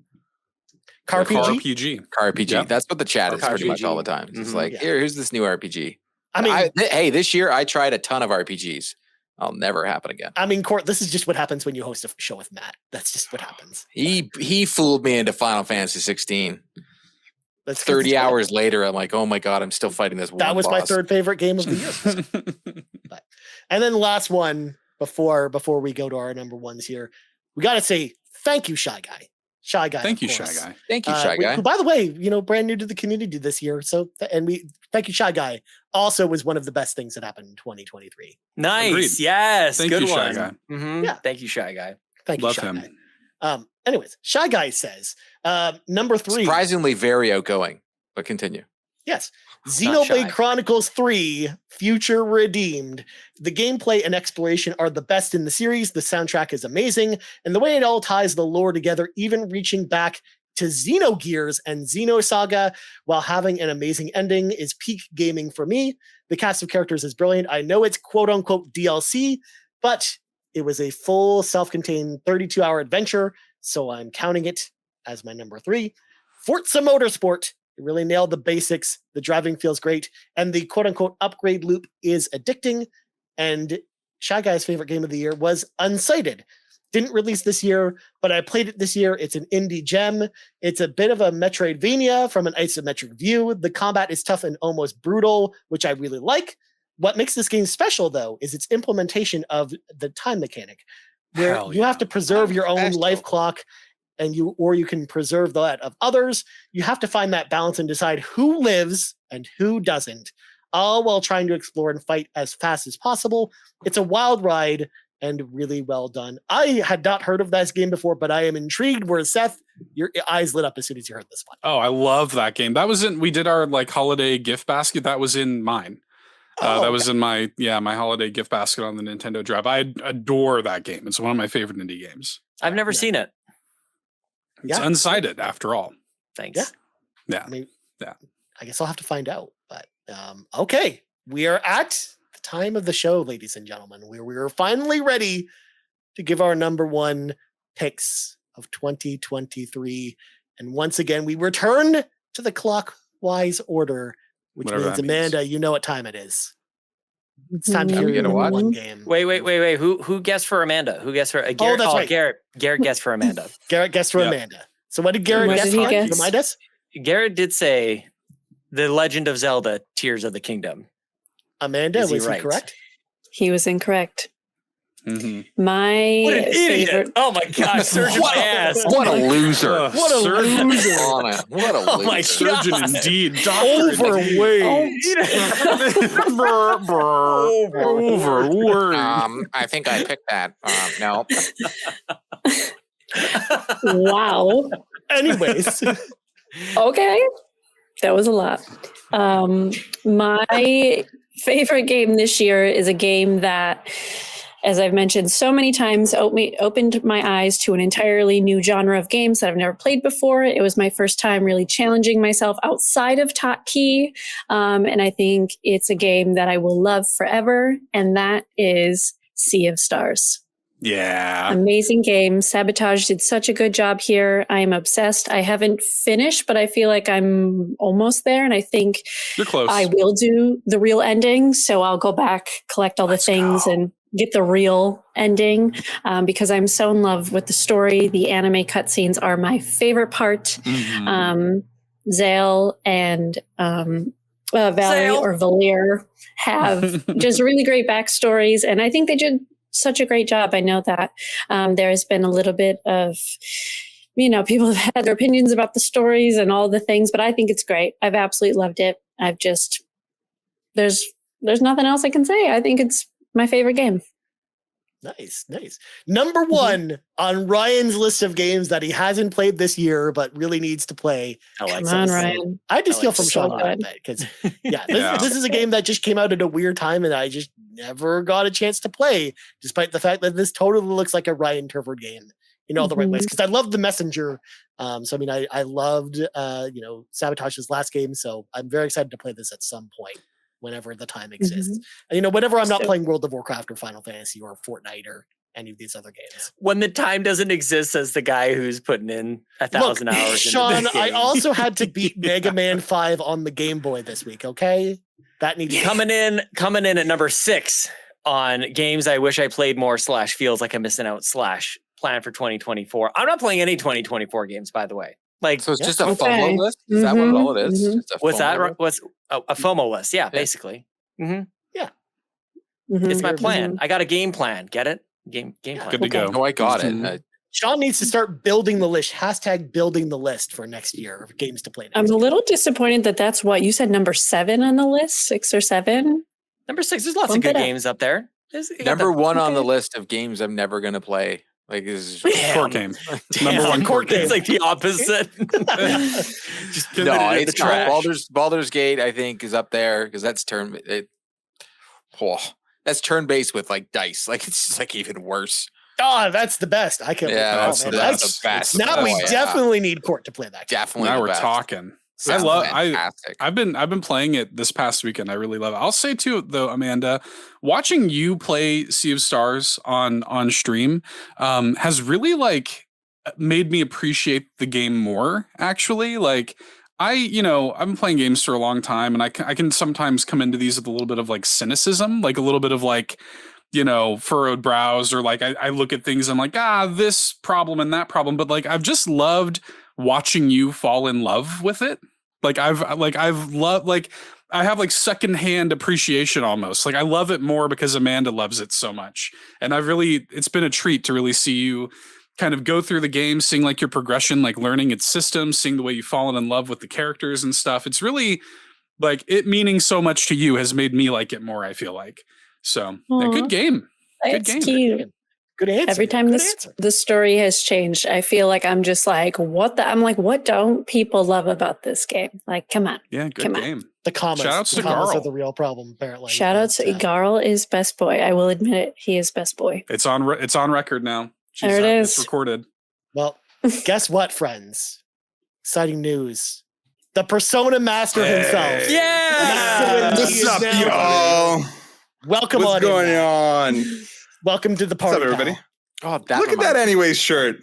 Carpg. Yeah. That's what the chat is pretty much all the time. It's like, here's this new RPG. I mean, hey, this year I tried a ton of RPGs. I'll never happen again. I mean, Court, this is just what happens when you host a show with Matt. That's just what happens. He fooled me into Final Fantasy 16. That's 30 hours later, I'm like, oh my god, I'm still fighting this one That was boss. my third favorite game of the year. And then last one before we go to our number ones here, we got to say thank you, ScheiGuy. ScheiGuy. Thank you, ScheiGuy. Thank you, ScheiGuy. Who, by the way, brand new to the community this year. So, thank you, ScheiGuy. Also was one of the best things that happened in 2023. Nice. Agreed. Yes. Thank good you, one. ScheiGuy. Mm-hmm. Yeah. Thank you, ScheiGuy. Thank Love you, ScheiGuy. him. Anyways, ScheiGuy says, number 3. Surprisingly very outgoing, but continue. Yes. Not Xenoblade shy. Chronicles 3 Future Redeemed. The gameplay and exploration are the best in the series. The soundtrack is amazing. And the way it all ties the lore together, even reaching back to Xenogears and Xenosaga while having an amazing ending, is peak gaming for me. The cast of characters is brilliant. I know it's quote unquote DLC, but it was a full self-contained 32-hour adventure. So I'm counting it as my number 3. Forza Motorsport. It really nailed the basics. The driving feels great. And the quote-unquote upgrade loop is addicting. And ScheiGuy's favorite game of the year was Unsighted. Didn't release this year, but I played it this year. It's an indie gem. It's a bit of a Metroidvania from an isometric view. The combat is tough and almost brutal, which I really like. What makes this game special, though, is its implementation of the time mechanic, where you have to preserve your own life clock, and you can preserve that of others. You have to find that balance and decide who lives and who doesn't, all while trying to explore and fight as fast as possible. It's a wild ride and really well done. I had not heard of this game before, but I am intrigued. Where Seth, your eyes lit up as soon as you heard this one. Oh, I love that game. That was we did our holiday gift basket. That was in mine. That was in my holiday gift basket on the Nintendo Drive. I adore that game. It's one of my favorite indie games. I've never seen it. It's unsighted after all. Thanks. Yeah. I guess I'll have to find out. But okay, we are at the time of the show, ladies and gentlemen, where we are finally ready to give our number 1 picks of 2023. And once again, we return to the clockwise order, which Whatever means that Amanda, you know what time it is. It's time to hear your what? one game. Wait. Who guessed for Amanda? Who guessed for Garrett? that's right. Garrett guessed for Amanda. Garrett guessed for Amanda. So what did Garrett What guess did he for? guess? Remind us? Garrett did say The Legend of Zelda: Tears of the Kingdom. Amanda, Is he was he right? correct? He was incorrect. Mm-hmm. My What an idiot! favorite. Oh my gosh, surgeon my ass. What a loser. What a Surgeon. loser. Anna, what a Oh my loser. God. Surgeon indeed. Doctor. Overweight. Overworried. I think I picked that. No. Wow. Anyways, Okay, that was a lot. My favorite game this year is a game that, as I've mentioned so many times, opened my eyes to an entirely new genre of games that I've never played before. It was my first time really challenging myself outside of Hotkey, and I think it's a game that I will love forever, and that is Sea of Stars. Yeah. Amazing game. Sabotage did such a good job here. I am obsessed. I haven't finished, but I feel like I'm almost there. And I think You're close. I will do the real ending. So I'll go back, collect all the things and get the real ending because I'm so in love with the story. The anime cutscenes are my favorite part. Zale and Valerie or Valir have just really great backstories. And I think they did such a great job. I know that there has been a little bit of, people have had their opinions about the stories and all the things, but I think it's great. I've absolutely loved it. There's nothing else I can say. I think it's my favorite game. Nice. Number one on Ryan's list of games that he hasn't played this year, but really needs to play. Come on, Ryan. I had to steal from so Sean a bit because, this is a game that just came out at a weird time and I just never got a chance to play, despite the fact that this totally looks like a Ryan Turford game in all the right ways. Because I love The Messenger. I loved, Sabotage's last game. So I'm very excited to play this at some point, whenever the time exists. And, whenever I'm not playing World of Warcraft or Final Fantasy or Fortnite or any of these other games. When the time doesn't exist, as the guy who's putting in 1,000 hours. Sean, I also had to beat Mega Man 5 on the Game Boy this week, okay? That needs coming in at number 6 on games I wish I played more / feels like I'm missing out / plan for 2024. I'm not playing any 2024 games, by the way. So it's just a FOMO list? Is that what all it is? Just a What's that? FOMO What's a FOMO list? Yeah, basically. Yeah. It's my plan. I got a game plan. Get it? Game plan. Good to go. No, I got it. Sean needs to start building the list. # building the list for next year of games to play next I'm a year. little disappointed that's what you said, number 7 on the list, 6 or 7. Number 6, there's lots of good games up there. Number 1 on the list of games I'm never going to play. Like, this is court game. Number 1 court game. It's like the opposite. No, it's not. Baldur's Gate, I think, is up there because that's that's turn-based with like dice. Like, it's just like even worse. Oh, that's the best. I can't. That's the best. Now we definitely need Court to play that game. Definitely. Now we're talking. I've been playing it this past weekend. I really love it. I'll say too, though, Amanda, watching you play Sea of Stars on stream has really made me appreciate the game more. Actually, I've been playing games for a long time, and I can sometimes come into these with a little bit of cynicism, a little bit of furrowed brows, or I look at things and I'm like, this problem and that problem, but I've just loved watching you fall in love with it. I have secondhand appreciation almost. I love it more because Amanda loves it so much. And it's been a treat to really see you kind of go through the game, seeing your progression, learning its systems, seeing the way you've fallen in love with the characters and stuff. It's really it meaning so much to you has made me like it more, I feel like. So good game. Good game. Cute. Good answer. Every time the story has changed, I feel like I'm just what don't people love about this game? Come on. Yeah, good game. The commas. Shoutouts to commas Garl. are the real problem, apparently. Shoutouts to Garl is best boy. I will admit it. He is best boy. It's on record now. There it is. It's recorded. Well, guess what, friends? Exciting news. The Persona Master himself. Yeah! What's up, y'all? Welcome What's going on? Welcome to the party. What's up, everybody? Oh, Look at that anyways shirt.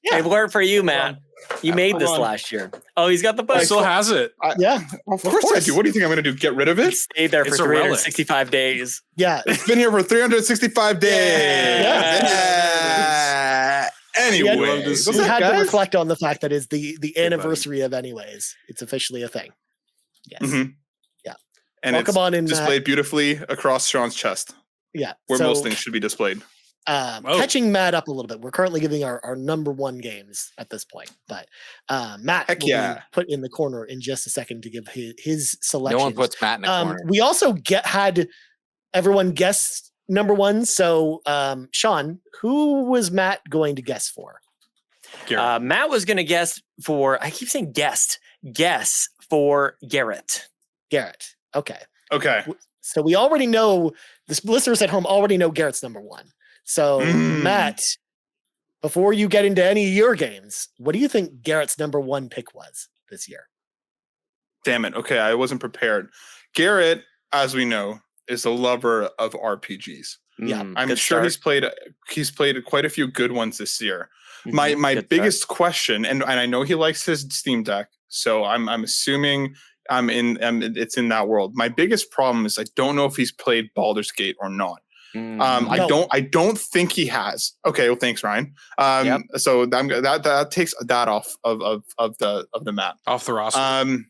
Yeah. It worked for you, Matt. You made this last year. Oh, he's got the book. He still has it. Of course I do. What do you think I'm going to do? Get rid of it? It stayed there for 365 days. Yeah. It's been here for 365 days. Anyways. We had to reflect on the fact that it's the anniversary of Anyways. It's officially a thing. Yes. Mm-hmm. Yeah. And welcome it's on in, displayed beautifully across Sean's chest. Yeah. Where most things should be displayed. Catching Matt up a little bit. We're currently giving our number 1 games at this point, but Matt will be put in the corner in just a second to give his selection. No one puts Matt in the corner. We also had everyone guess number 1. So, Sean, who was Matt going to guess for? Garrett. Matt was going to guess for Garrett. Garrett. Okay. Okay. So we already know, the listeners at home already know Garrett's number one. So Matt, before you get into any of your games, what do you think Garrett's number one pick was this year? Damn it. Okay, I wasn't prepared. Garrett, as we know, is a lover of RPGs. Yeah, I'm sure he's played quite a few good ones this year. My biggest question, and I know he likes his Steam Deck, so I'm assuming it's in that world. My biggest problem is I don't know if he's played Baldur's Gate or not. No. I don't think he has. Okay, well, thanks, Ryan. So that takes that off of the map, Off the roster.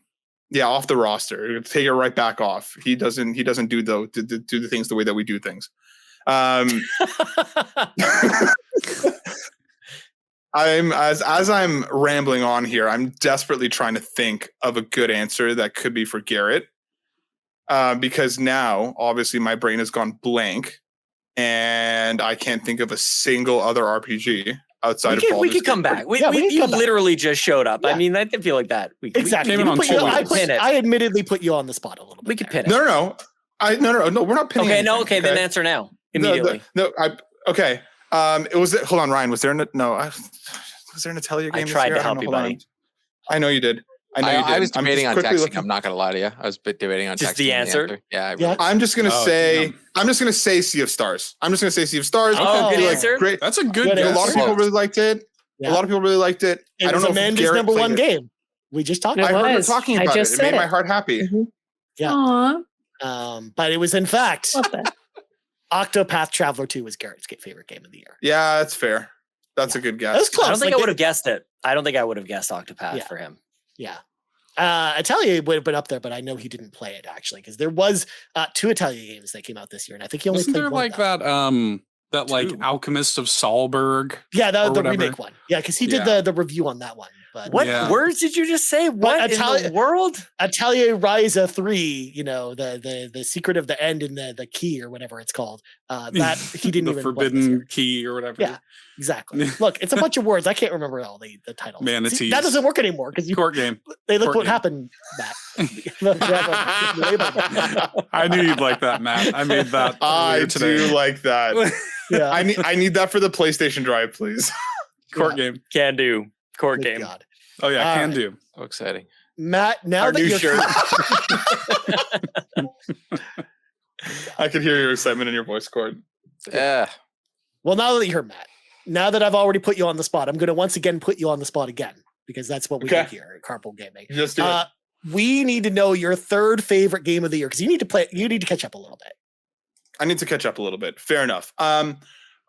Yeah, off the roster. Take it right back off. He doesn't do the things the way that we do things. I'm rambling on here, I'm desperately trying to think of a good answer that could be for Garrett. Because now obviously my brain has gone blank and I can't think of a single other RPG outside of Baldur's We could Gate. come back. You literally just showed up. I mean, I feel like that. Exactly. I admittely put you on the spot a little bit. We could pin it. No, we're not pinning. Okay, anything, okay, then answer now immediately. Okay. Hold on, Ryan. Was there was there an Atelier game? I tried this year? to help you, buddy. I know you did. I was debating on texting. I'm not going to lie to you. I was debating on just texting. The answer. Yeah. I'm just going to say Sea of Stars. Oh, good answer. Great. That's a good A guess. lot of people really liked it. Yeah. A lot of people really liked it. I don't know. Amanda's number one game. We just talked It about I heard her was. talking I about it. just It said made my it. heart happy. Mhm. Yeah. Aw, But it was in fact love that. Octopath Traveler 2 was Garrett's favorite game of the year. Yeah, that's fair. That's a good guess. That was close. I don't think Like, I would have guessed it. I don't think I would have guessed Octopath for him. Yeah. Atelier would have been up there, but I know he didn't play it actually because there was 2 Atelier games that came out this year, and I think he only Wasn't played there one like of them. that like Two. Alchemist of Salzburg? Yeah, that was or the whatever? remake one. Yeah, because he did the review on that one. But What Yeah. words did you just say? What in the world? Atelier Ryza 3, the secret of the end and the key or whatever it's called. That he didn't the even play this year. forbidden key or whatever. Yeah, exactly. Look, it's a bunch of words. I can't remember all the titles. Manatees. See, that doesn't work anymore because Court game. they look Court what game. happened, Matt. I knew you'd like that, Matt. I made that. I earlier today. do like that. Yeah. I need that for the PlayStation Drive, please. Court game. Can do. Court Good game. God. Oh yeah, All can right. do. So exciting. Matt, now Our that new you're shirt. I could hear your excitement in your voice, Cord. Yeah. well, now that you're Matt, now that I've already put you on the spot, I'm going to once again put you on the spot again because that's what we do Okay. here at Carpool Gaming. Just do it. We need to know your third favorite game of the year because you need to catch up a little bit. I need to catch up a little bit. Fair enough.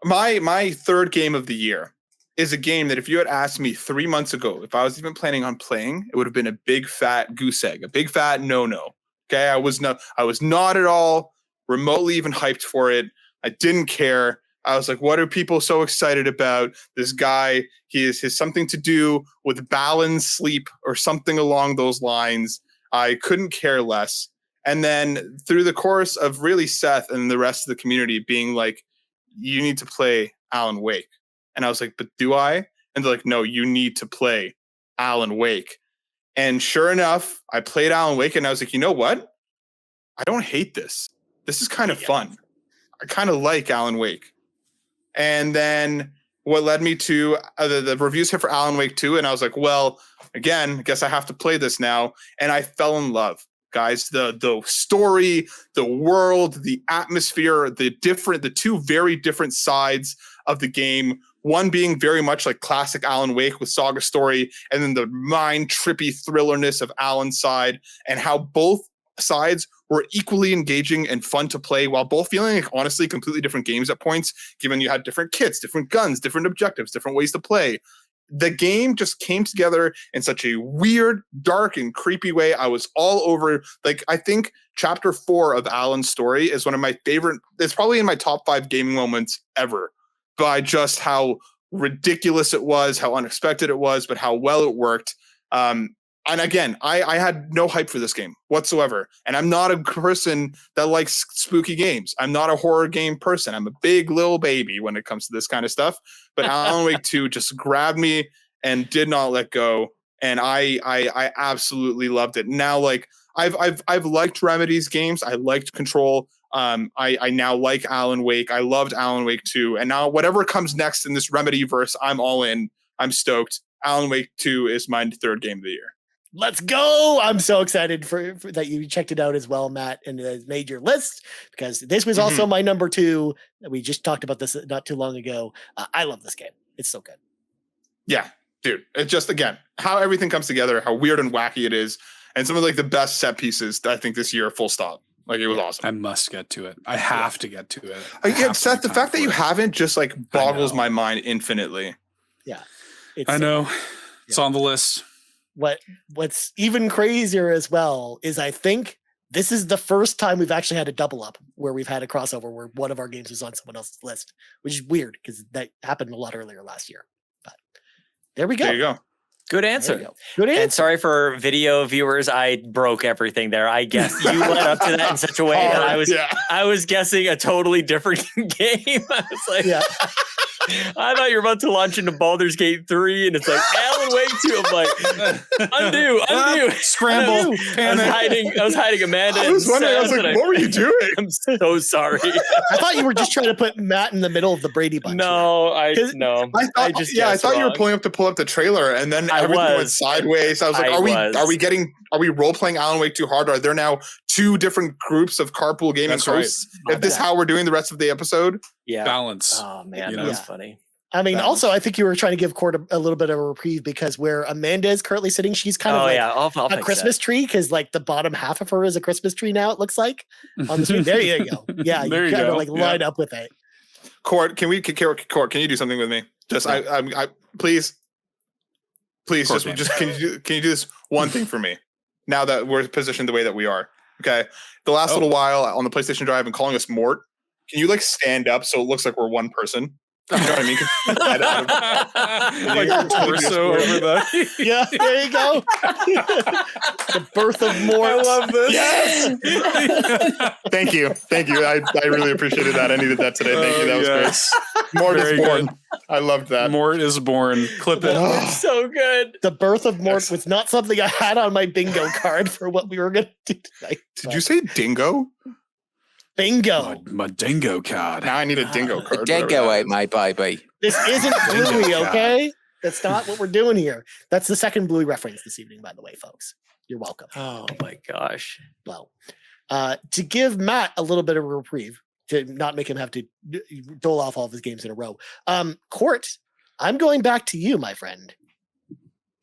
My third game of the year is a game that if you had asked me 3 months ago, if I was even planning on playing, it would have been a big fat goose egg, a big fat no-no. Okay. I was not at all remotely even hyped for it. I didn't care. I was like, what are people so excited about? This guy, he has something to do with balance, sleep, or something along those lines. I couldn't care less. And then through the course of really Seth and the rest of the community being like, you need to play Alan Wake. And I was like, but do I? And they're like, no, you need to play Alan Wake. And sure enough, I played Alan Wake and I was like, you know what? I don't hate this. This is kind of fun. I kind of like Alan Wake. And then what led me to the reviews hit for Alan Wake 2. And I was like, well, again, I guess I have to play this now. And I fell in love. Guys, the story, the world, the atmosphere, the two very different sides of the game. One being very much like classic Alan Wake with Saga Story, and then the mind-trippy thrillerness of Alan's side, and how both sides were equally engaging and fun to play while both feeling like honestly completely different games at points, given you had different kits, different guns, different objectives, different ways to play. The game just came together in such a weird, dark, and creepy way. I was all over. Like, I think chapter 4 of Alan's story is one of my favorite. It's probably in my top 5 gaming moments ever, by just how ridiculous it was, how unexpected it was, but how well it worked. And again, I had no hype for this game whatsoever. And I'm not a person that likes spooky games. I'm not a horror game person. I'm a big little baby when it comes to this kind of stuff. But Alan Wake 2 just grabbed me and did not let go. And I absolutely loved it. Now, like I've liked Remedy's games. I liked Control. I now like Alan Wake. I loved Alan Wake 2. And now whatever comes next in this Remedy verse, I'm all in. I'm stoked. Alan Wake 2 is my third game of the year. Let's go. I'm so excited for that you checked it out as well, Matt, and made your list, because this was also my number 2. We just talked about this not too long ago. I love this game. It's so good. Yeah, dude. It's just, again, how everything comes together, how weird and wacky it is, and some of like the best set pieces I think this year, full stop. Like, it was awesome. I must get to it. I have to get to it. Again, Seth, the fact that you haven't just like boggles my mind infinitely. Yeah. I know. It's on the list. What's even crazier as well is I think this is the first time we've actually had a double up where we've had a crossover where one of our games was on someone else's list, which is weird because that happened a lot earlier last year. But there we go. There you go. Good answer. Good answer. And sorry for video viewers, I broke everything there. I guess you led up to that in such a way that I was guessing a totally different game. I was like, I thought you were about to launch into Baldur's Gate 3, and it's like Alan Wake 2. I'm like, undo, scramble. I was hiding Amanda. I was wondering. I was like, what were you doing? I'm so sorry. I thought you were just trying to put Matt in the middle of the Brady Bunch. No. I thought you were pull up the trailer, and then everything went sideways. I was like, are we role playing Alan Wake too hard? Are there now 2 different groups of Carpool Gaming hosts? Right. If this is how we're doing the rest of the episode? Yeah. Balance. Oh man, that's funny. I mean, also, I think you were trying to give Court a little bit of a reprieve because where Amanda is currently sitting, she's kind of like a Christmas tree, because like the bottom half of her is a Christmas tree now, it looks like. On the screen. There you go. Yeah, you kind of like line up with it. Court, can you do something with me? Just I please just can you do this one thing for me now that we're positioned the way that we are? Okay. The last little while on the PlayStation Drive and calling us Mort, can you like stand up so it looks like we're one person? You know what I mean? Like your torso over the. Yeah, there you go. The birth of Mort. I love this. Yes. Thank you. I really appreciated that. I needed that today. Thank you. That was great. Mort is born. Good. I loved that. Mort is born. Clip it. It's so good. The birth of Mort was not something I had on my bingo card for what we were going to do tonight. Did you say dingo? Bingo. My dingo card. Now I need a dingo card. Dingo ate my baby. This isn't Bluey, okay? That's not what we're doing here. That's the second Bluey reference this evening, by the way, folks. You're welcome. Oh my gosh. Well, to give Matt a little bit of a reprieve, to not make him have to dole off all of his games in a row. Court, I'm going back to you, my friend.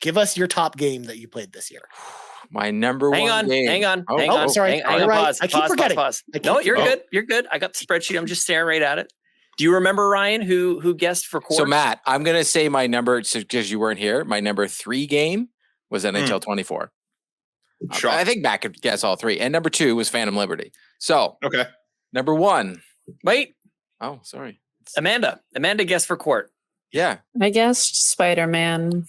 Give us your top game that you played this year. My number one game. Hang on. Sorry. Pause. I keep forgetting. Pause. No, you're good. You're good. I got the spreadsheet. I'm just staring right at it. Do you remember, Ryan, who guessed for Court? So, Matt, I'm going to say my number, because you weren't here, my number 3 game was NHL 24. Sure. I think Matt could guess all 3. And number 2 was Phantom Liberty. So, okay. Number 1. Wait. Oh, sorry. Amanda guessed for Court. Yeah. I guessed Spider-Man.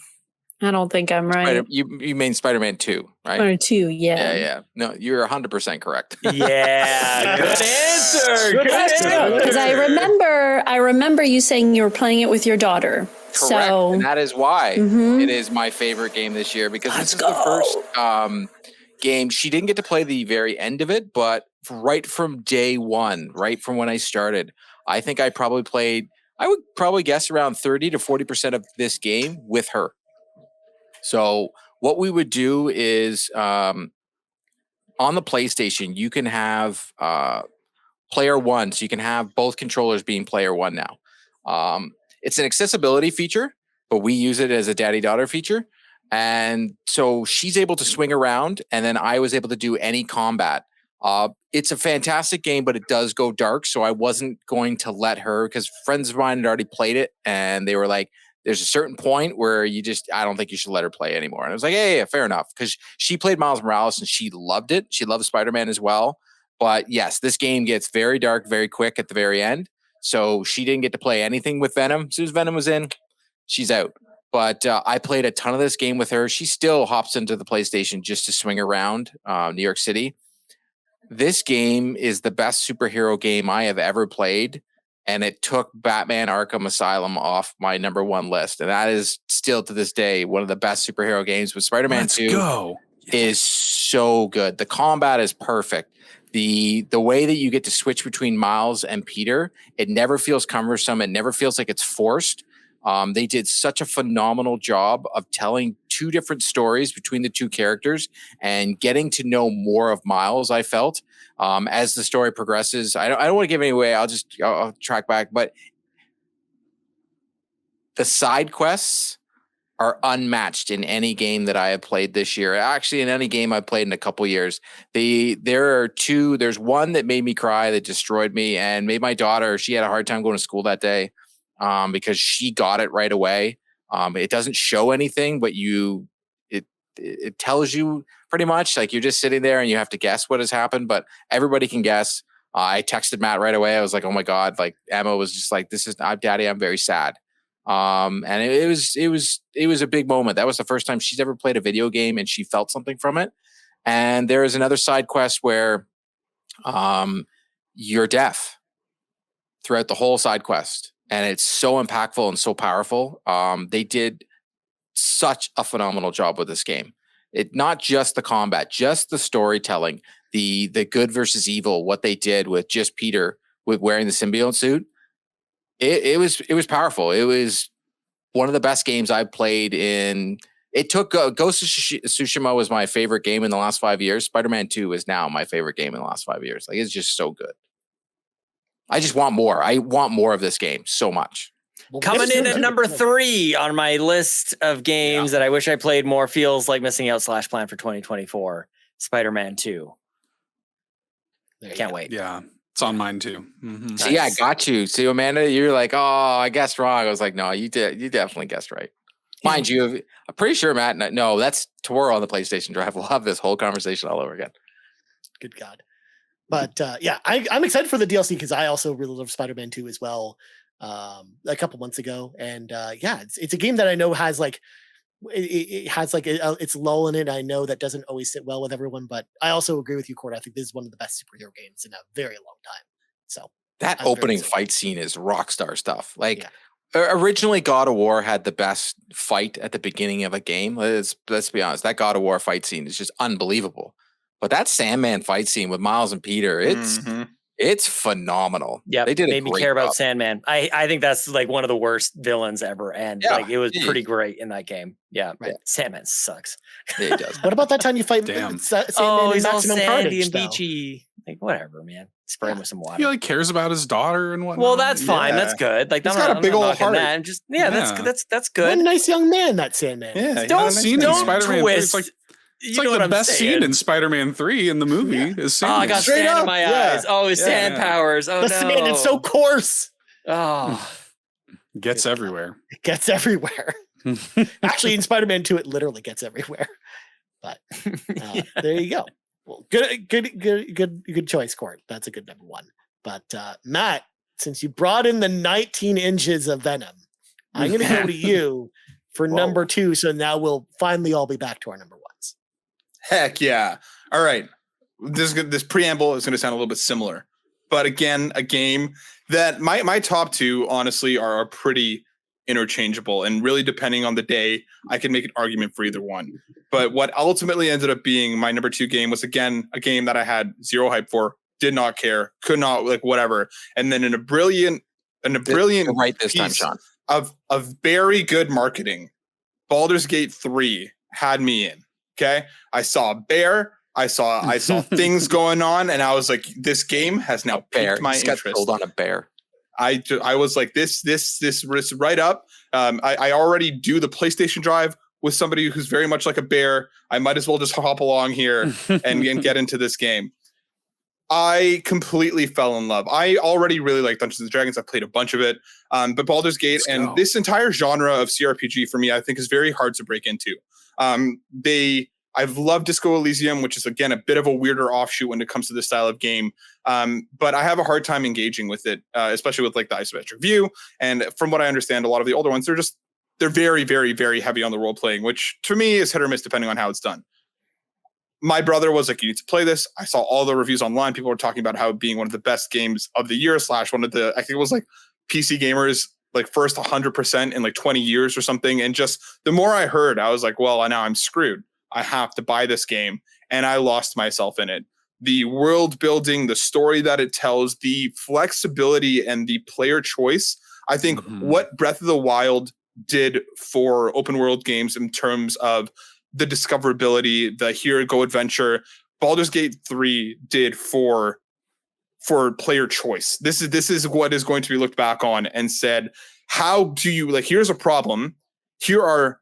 I don't think I'm right. You mean Spider-Man 2, right? Or 2, yeah. Yeah. No, you're 100% correct. Yeah. Good answer. Good answer. Because I remember you saying you were playing it with your daughter. Correct. So And that is why it is my favorite game this year, because this is the first game. She didn't get to play the very end of it, but right from day one, right from when I started, I think I would probably guess around 30 to 40% of this game with her. So what we would do is on the PlayStation, you can have player 1. So you can have both controllers being player 1 now. It's an accessibility feature, but we use it as a daddy-daughter feature. And so she's able to swing around, and then I was able to do any combat. It's a fantastic game, but it does go dark. So I wasn't going to let her, because friends of mine had already played it, and they were like, there's a certain point where I don't think you should let her play anymore. And I was like, yeah, fair enough. Because she played Miles Morales and she loved it. She loves Spider-Man as well. But yes, this game gets very dark, very quick at the very end. So she didn't get to play anything with Venom. As soon as Venom was in, she's out. But I played a ton of this game with her. She still hops into the PlayStation just to swing around New York City. This game is the best superhero game I have ever played. And it took Batman Arkham Asylum off my number one list. And that is still to this day one of the best superhero games. With Spider-Man 2 is so good. The combat is perfect. The way that you get to switch between Miles and Peter, it never feels cumbersome. It never feels like it's forced. They did such a phenomenal job of telling two different stories between the two characters and getting to know more of Miles, I felt, as the story progresses. I don't want to give any away. I'll track back. But the side quests are unmatched in any game that I have played this year. Actually, in any game I've played in a couple years. There are two. There's one that made me cry, that destroyed me, and made my daughter, she had a hard time going to school that day. Because she got it right away. It doesn't show anything, but it tells you pretty much, like you're just sitting there and you have to guess what has happened, but everybody can guess. I texted Matt right away. I was like, oh my God, like Emma was just like, Daddy, I'm very sad. And it was a big moment. That was the first time she's ever played a video game and she felt something from it. And there is another side quest where, you're deaf throughout the whole side quest. And it's so impactful and so powerful. They did such a phenomenal job with this game. It not just the combat, just the storytelling, the good versus evil, what they did with just Peter with wearing the symbiote suit. It was powerful. It was one of the best games I've played in. It took Ghost of Tsushima was my favorite game in the last 5 years. Spider-Man 2 is now my favorite game in the last 5 years. Like, it's just so good. I just want more. I want more of this game so much. Well, coming in at number 3 on my list of games that I wish I played more, feels like missing out / plan for 2024. Spider-Man 2. Can't wait. Yeah, it's on mine too. Mm-hmm. So yeah, I got you. See, Amanda, you're like, oh, I guessed wrong. I was like, no, you did. You definitely guessed right. Mind you, I'm pretty sure, Matt. No, that's tomorrow on the PlayStation Drive. We'll have this whole conversation all over again. Good God. But yeah, I'm excited for the DLC because I also really love Spider-Man 2 as well. A couple months ago, and yeah, it's a game that I know has like it has like its lull in it. I know that doesn't always sit well with everyone, but I also agree with you, Cord. I think this is one of the best superhero games in a very long time. So that opening fight scene is rockstar stuff. Like originally, God of War had the best fight at the beginning of a game. Let's be honest, that God of War fight scene is just unbelievable. But that Sandman fight scene with Miles and Peter, it's phenomenal. Yeah, they did made me care about Sandman. I think that's like one of the worst villains ever, and like it was pretty great in that game. Yeah, Sandman sucks. Yeah, he does. What about that time you fight Sandman he's all Maximum sandy Carnage, and beachy? Like whatever, man. Spray him with some water. He like cares about his daughter and whatnot. Well, that's fine. That's good. Like he's got a big old heart. That. I'm just that's good. What a nice young man that Sandman. Yeah, don't Spider-Man twist. It's like the best scene in Spider-Man 3 in the movie is Sandman. Oh, I got sand in my eyes. Oh, his sand powers. Oh, the sand is so coarse. Oh. Gets everywhere. It gets everywhere. Actually, in Spider-Man 2, it literally gets everywhere. But there you go. Well, good choice, Court. That's a good number 1. But Matt, since you brought in the 19 inches of Venom, I'm going to go to you for number 2. So now we'll finally all be back to our number 1s. Heck yeah. All right. This preamble is going to sound a little bit similar. But again, a game that my top 2, honestly, are pretty interchangeable. And really, depending on the day, I can make an argument for either one. But what ultimately ended up being my number 2 game was, again, a game that I had zero hype for, did not care, could not, like, whatever. And then in a brilliant right this time, Sean, of very good marketing, Baldur's Gate 3 had me in. Okay, I saw a bear. I saw things going on, and I was like, "This game has now piqued my interest." Hold on, a bear. I was like, "This is right up." I already do the PlayStation Drive with somebody who's very much like a bear. I might as well just hop along here and get into this game. I completely fell in love. I already really like Dungeons and Dragons. I've played a bunch of it, but Baldur's Gate and this entire genre of CRPG for me, I think, is very hard to break into. I've loved Disco Elysium, which is again a bit of a weirder offshoot when it comes to this style of game. But I have a hard time engaging with it, especially with like the isometric view. And from what I understand, a lot of the older ones, they're just they're very, very, very heavy on the role playing, which to me is hit or miss depending on how it's done. My brother was like, you need to play this. I saw all the reviews online. People were talking about how it being one of the best games of the year / one of the, I think it was like PC Gamers, like first 100% in like 20 years or something. And just the more I heard, I was like, well, now I'm screwed. I have to buy this game. And I lost myself in it. The world building, the story that it tells, the flexibility and the player choice. I think what Breath of the Wild did for open world games in terms of the discoverability, the here go adventure, Baldur's Gate 3 did for player choice. This is what is going to be looked back on and said, how do you, like, here's a problem. Here are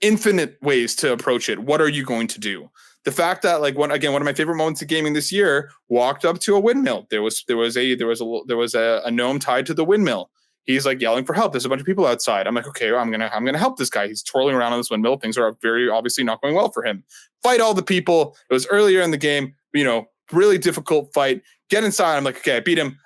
infinite ways to approach it. What are you going to do? The fact that, like, one of my favorite moments of gaming this year, walked up to a windmill. There was a gnome tied to the windmill. He's like yelling for help. There's a bunch of people outside. I'm like, okay, I'm gonna help this guy. He's twirling around on this windmill. Things are very obviously not going well for him. Fight all the people. It was earlier in the game, really difficult fight. Get inside. I'm like, okay, I beat him.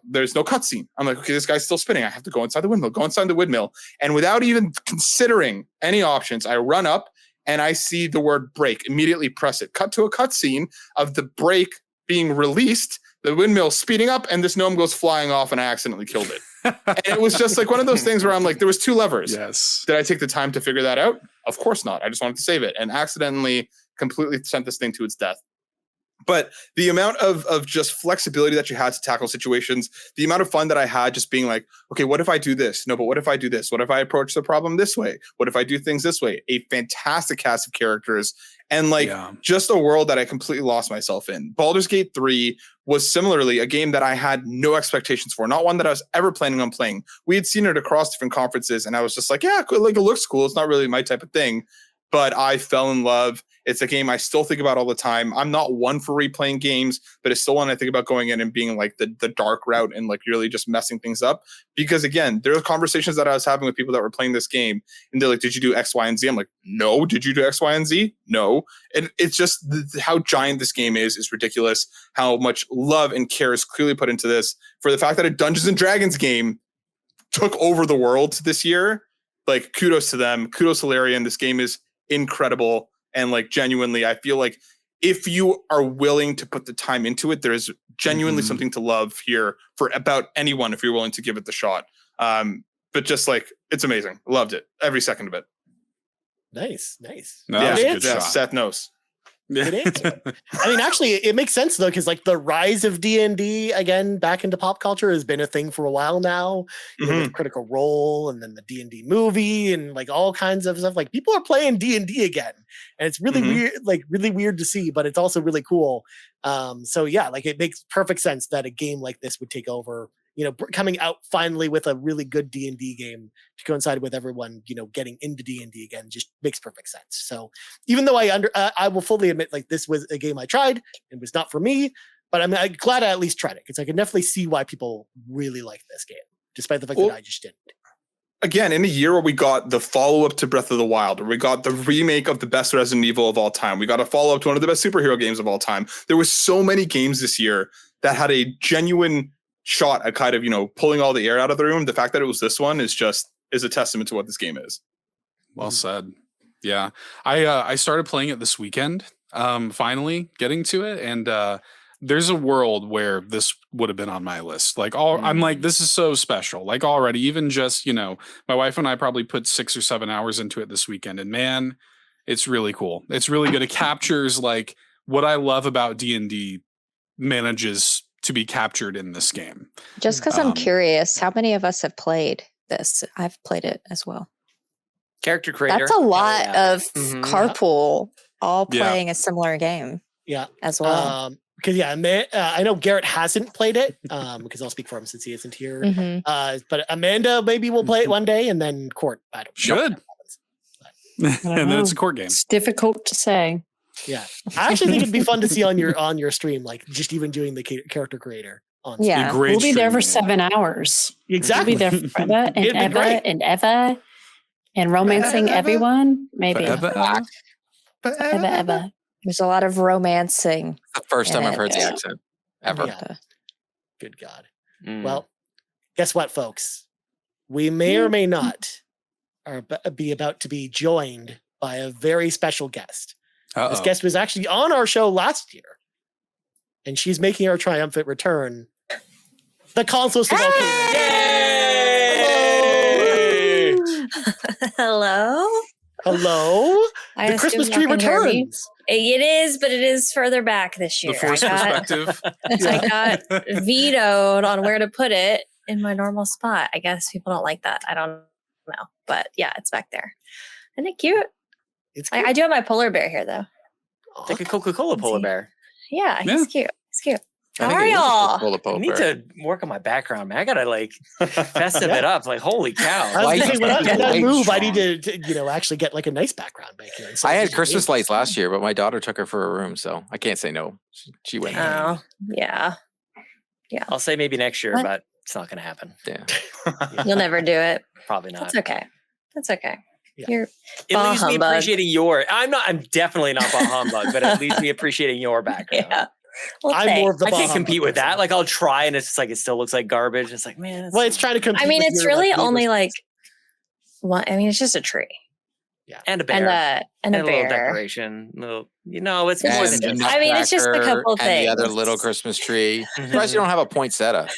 There's no cutscene. I'm like, okay, this guy's still spinning. I have to go inside the windmill. Go inside the windmill. And without even considering any options, I run up and I see the word break. Immediately press it. Cut to a cutscene of the break being released, the windmill speeding up, and this gnome goes flying off, and I accidentally killed it. And it was just like one of those things where I'm like, there was 2 levers. Yes. Did I take the time to figure that out? Of course not. I just wanted to save it and accidentally completely sent this thing to its death. But the amount of just flexibility that you had to tackle situations, the amount of fun that I had just being like, okay, what if I do this? No, but what if I do this? What if I approach the problem this way? What if I do things this way? A fantastic cast of characters and just a world that I completely lost myself in. Baldur's Gate 3 was similarly a game that I had no expectations for, not one that I was ever planning on playing. We had seen it across different conferences and I was just like, yeah, like it looks cool. It's not really my type of thing. But I fell in love. It's a game I still think about all the time. I'm not one for replaying games, but it's still one I think about going in and being like the dark route and like really just messing things up. Because again, there are conversations that I was having with people that were playing this game and they're like, did you do X, Y, and Z? I'm like, no. Did you do X, Y, and Z? No. And it's just how giant this game is ridiculous. How much love and care is clearly put into this. For the fact that a Dungeons and Dragons game took over the world this year, like kudos to them. Kudos to Larian. This game is incredible. And like genuinely, I feel like if you are willing to put the time into it, there's genuinely something to love here for about anyone if you're willing to give it the shot. But just like, it's amazing. Loved it. Every second of it. Nice. No, that was a good shot. Seth knows. Good answer. I mean, actually, it makes sense though, because like the rise of D&D again back into pop culture has been a thing for a while now. With Critical Role and then the D&D movie and like all kinds of stuff. Like people are playing D&D again, and it's really weird, like really weird to see, but it's also really cool. So yeah, like it makes perfect sense that a game like this would take over. Coming out finally with a really good D&D game to coincide with everyone, getting into D&D again just makes perfect sense. So even though I will fully admit, like this was a game I tried and was not for me, but I'm glad I at least tried it because I can definitely see why people really like this game, despite the fact that I just didn't. Again, in a year where we got the follow-up to Breath of the Wild, or we got the remake of the best Resident Evil of all time, we got a follow-up to one of the best superhero games of all time. There were so many games this year that had a genuine shot at kind of, pulling all the air out of the room. The fact that it was this one is a testament to what this game is. Well said. Yeah. I started playing it this weekend, finally getting to it. And there's a world where this would have been on my list. Like I'm like, this is so special. Like already, even just, my wife and I probably put 6 or 7 hours into it this weekend. And man, it's really cool. It's really good. It captures like what I love about D&D manages to be captured in this game. Just because I'm curious, how many of us have played this? I've played it as well. Character creator. That's a lot of Carpool all playing a similar game. Yeah, as well. Because I know Garrett hasn't played it. Because I'll speak for him since he isn't here. But Amanda maybe will play it one day, and then Court. I don't should. And then it's a court game. It's difficult to say. Yeah, I actually think it'd be fun to see on your stream, like just even doing the character creator on. Yeah, we'll be there for 7 hours. Exactly, we'll be there forever and ever and romancing everyone. Maybe forever. There's a lot of romancing. The first time I've heard the accent ever. Yeah. Good God. Well, guess what, folks? We may or may not be about to be joined by a very special guest. Uh-oh. This guest was actually on our show last year, and she's making her triumphant return. The consoles to Hello. Hello. I The Christmas assume tree y'all can hear me. returns. It is, but it is further back this year. The forced perspective. I got vetoed on where to put it in my normal spot. I guess people don't like that. I don't know. But yeah, it's back there. Isn't it cute? It's I do have my polar bear here, though. Like a Coca-Cola polar bear. Yeah, Yeah. he's cute. He's cute. I How think are it is a y'all? Coca-Cola I polar need bear. to work on my background, man. I gotta like festive it up. Like, holy cow. I was Light gonna say, when I light move, I strong. need to actually get like a nice background back here. I had Christmas lights last year, but my daughter took her for a room, so I can't say no. She went. Oh, yeah. I'll say maybe next year, What? but it's not gonna happen. Yeah. You'll never do it. Probably not. That's okay. That's okay. Yeah. You're It bah leaves me humbug. appreciating I'm definitely not bah humbug, but it leaves me appreciating your background. yeah. Well, I'm more of the I can't bah compete humbug with that. person. Like I'll try and it's just like it still looks like garbage. It's like, man, Well, it's trying to compete. I mean, with it's your, really like, only neighbors. like one. I mean, it's just a tree and a bear. and a a little bear. decoration. Little, it's more And than the just I mean, it's just a nutcracker couple and the other things. little Christmas tree. Mhm. Surprised you don't have a poinsettia.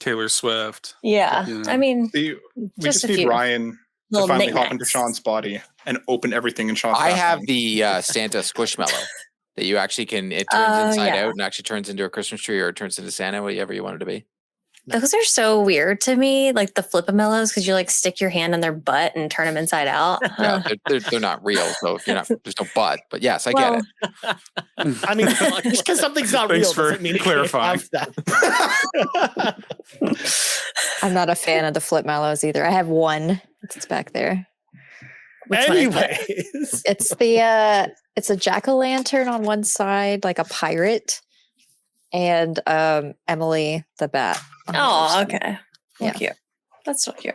Taylor Swift. Yeah. You know. I mean, We Just just a need few Ryan to little finally hop into knickknacks. Sean's body and open everything in Sean's I bathroom. have the Santa Squishmallow that you actually can. It turns inside yeah. out and actually turns into a Christmas tree, or it turns into Santa, whatever you want it to be. those are so weird to me. Like the Flip-A-Mellows, because you like stick your hand in their butt and turn them inside out. Yeah, they're not real, so if you're not, there's no but. But yes, I get it. I mean, just because something's not Thanks real for doesn't mean it clarifying. can't have that. I'm not a fan of the flip mallows either. I have one. It's back there. Which one is it? Anyways, It's a jack-o'-lantern on one side, like a pirate, and Emily the bat. on the other Oh, side. okay. Yeah. Cute. That's so cute.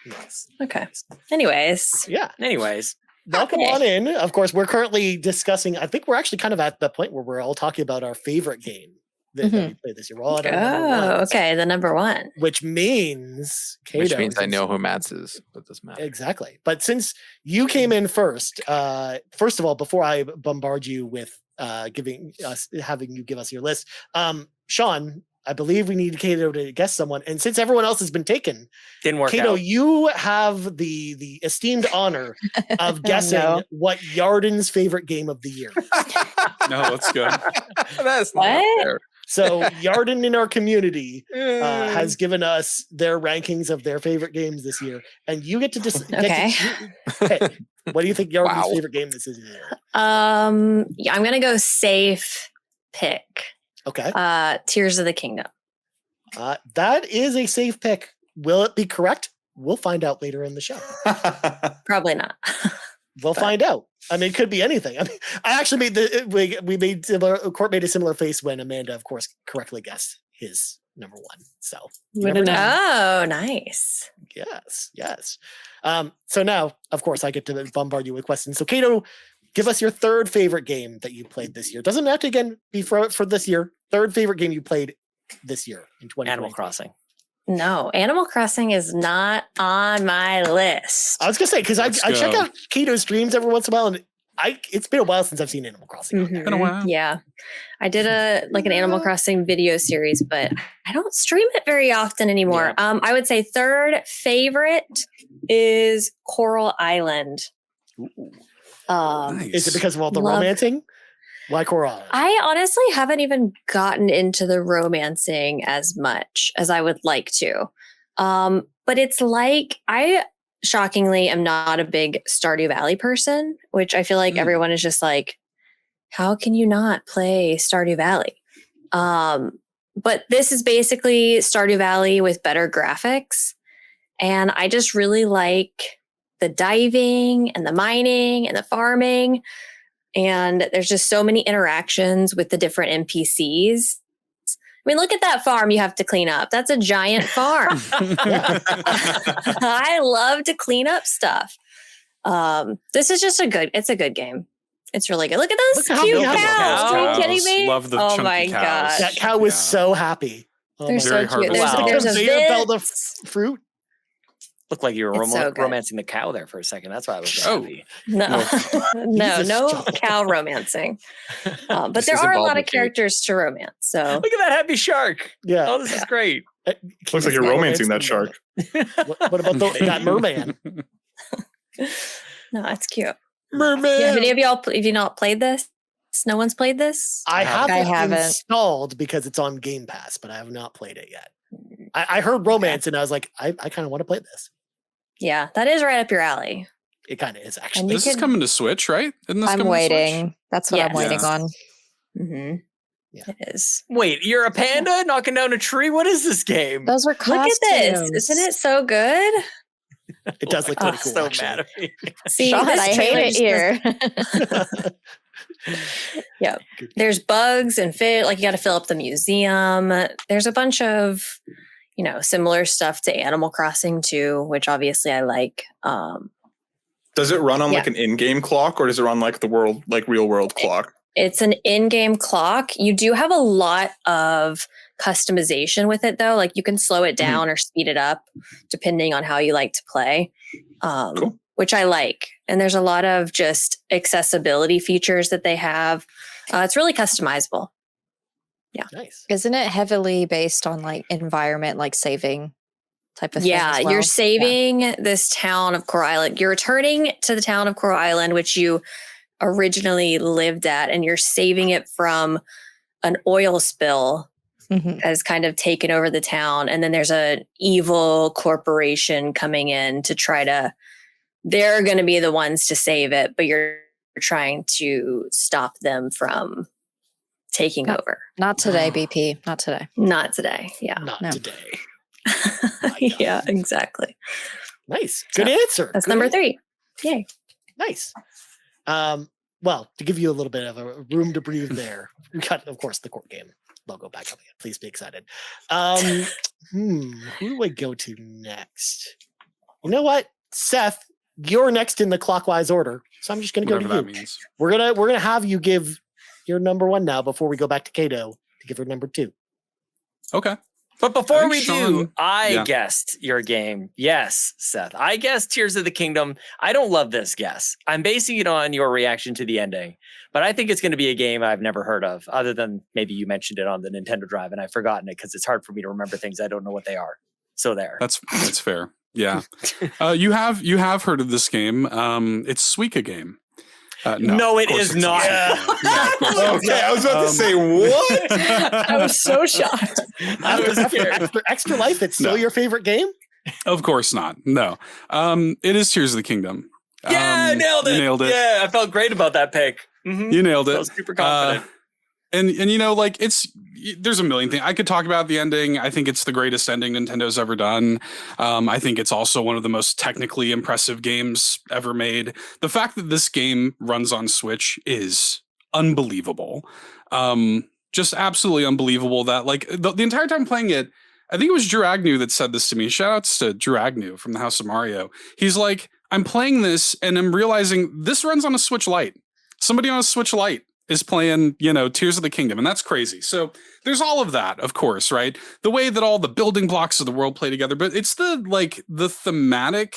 yes. Okay. Anyways, Yeah. Anyways, Welcome Okay. on in. Of course, we're currently discussing. I think we're actually kind of at the point where we're all talking about our favorite game that we played this year. We're all at our number oh, ones, okay. The number one. which means Which Kato, means I since- know who Matt's is, but it doesn't matter. exactly. But since you came in first of all, before I bombard you with having you give us your list, Sean, I believe we need Kato to guess someone, and since everyone else has been taken, didn't work Kato, out. you have the esteemed honor of guessing no. what Yarden's favorite game of the year. No, let's go. That's not What? fair. So Yarden in our community has given us their rankings of their favorite games this year, and you get to Okay. hey, what do you think Yarden's Wow. favorite game this is? Yeah, I'm gonna go safe pick. Okay, Tears of the Kingdom. that is a safe pick. Will it be correct? We'll find out later in the show. Probably not. We'll find out. I mean, it could be anything. I mean, I actually Court made a similar face when Amanda, of course, correctly guessed his number one. So you never Wouldn't know. Oh, nice. Yes. So now, of course, I get to bombard you with questions. So, Kato, give us your third favorite game that you played this year. Doesn't have to again be for this year. Third favorite game you played this year in 2020. Animal Crossing. No, Animal Crossing is not on my list. I was gonna say because I Let's check go. out Kato's streams every once in a while, and it's been a while since I've seen Animal Crossing. on there. Been a while. Yeah. I did an Animal Crossing video series, but I don't stream it very often anymore. I would say third favorite is Coral Island. Nice. Is it because of all the Love- romancing? Why Coral? I honestly haven't even gotten into the romancing as much as I would like to. But it's like I shockingly am not a big Stardew Valley person, which I feel like everyone is just like, how can you not play Stardew Valley? But this is basically Stardew Valley with better graphics. And I just really like the diving and the mining and the farming. And there's just so many interactions with the different NPCs. I mean, look at that farm you have to clean up. That's a giant farm. I love to clean up stuff. This is just it's a good game. It's really good. Look at those Look how cute big cows. those Are you cows. kidding me? Love the oh chunky my cows. gosh. That cow was Yeah. so happy. Oh They're my so Very cute. hard to There's, follow. there's a Conveyor belt of Vince. fruit. Looked like you were It's so good. romancing the cow there for a second. That's why I was so happy. No, Jesus, no stop. cow romancing. But This there is are a involved lot of with you. characters to romance. So Look at that happy shark. Yeah. Oh, this is great. Looks like you're romancing that shark. What about that merman? no, it's cute. Merman. Yeah, have any of y'all? Have you not played this? No one's played this. I haven't haven't. installed because it's on Game Pass, but I have not played it yet. I heard romance and I was like, I kind of want to play this. Yeah, that is right up your alley. It kind of is And actually. you This is can- coming to Switch, right? Isn't this I'm coming to Switch? waiting. That's what I'm Yes. waiting Yeah. on. Mm-hmm. Yeah. It is. Wait, you're a panda knocking down a tree? What is this game? Those were Look costumes. at this. Isn't it so good? It does look I'm pretty cool. so actually. mad at me. See, Sean, this I hate trailer it just here. Yeah. There's bugs and fit. Like you got to fill up the museum. There's a bunch of, similar stuff to Animal Crossing too, which obviously I like. Does it run on Yeah. like an in-game clock, or does it run like the world, like real world clock? It's an in-game clock. You do have a lot of customization with it though. Like you can slow it down or speed it up depending on how you like to play. Cool. Which I like. And there's a lot of just accessibility features that they have. It's really customizable. Nice. Isn't it heavily based on like environment, like saving type of thing? Yeah, as well? you're saving this town of Coral Island. You're returning to the town of Coral Island, which you originally lived at, and you're saving it from an oil spill Mhm. has kind of taken over the town. And then there's an evil corporation coming in to try to, they're going to be the ones to save it, but you're trying to stop them from taking Yep. over. Not today, BP. Not today. Not today. Yeah. Not No. today. Yeah, exactly. Nice. Good answer. That's Good number answer. 3. Yay. Nice. Well, to give you a little bit of a room to breathe there, we got, of course, the court game logo back up again. Please be excited. Who do I go to next? You know what, Seth, you're next in the clockwise order, so I'm just going to go to Whatever you. that means. We're gonna have you give your number 1 now before we go back to Kato to give her number 2. Okay. But before think we do, Sean- I yeah. guessed your game. Yes, Seth. I guessed Tears of the Kingdom. I don't love this guess. I'm basing it on your reaction to the ending. But I think it's going to be a game I've never heard of, other than maybe you mentioned it on the Nintendo Drive and I've forgotten it because it's hard for me to remember things. I don't know what they are. So there. That's fair. Yeah. You have heard of this game. It's Suika game. No, of it course is it's not. Yeah, of course it's Okay, I was about to say what? I was so shocked. I was scared. After Extra Life, it's still No. your favorite game? Of course not. No. It is Tears of the Kingdom. Yeah, I nailed it. You nailed it. Yeah, I felt great about that pick. Mhm. You nailed I it. was super confident. And there's a million things I could talk about the ending. I think it's the greatest ending Nintendo's ever done. I think it's also one of the most technically impressive games ever made. The fact that this game runs on Switch is unbelievable. Just absolutely unbelievable that like the entire time playing it, I think it was Drew Agnew that said this to me. Shout outs to Drew Agnew from the House of Mario. He's like, I'm playing this and I'm realizing this runs on a Switch Lite. Somebody on a Switch Lite is playing, Tears of the Kingdom, and that's crazy. So there's all of that, of course, right? The way that all the building blocks of the world play together, but it's the thematic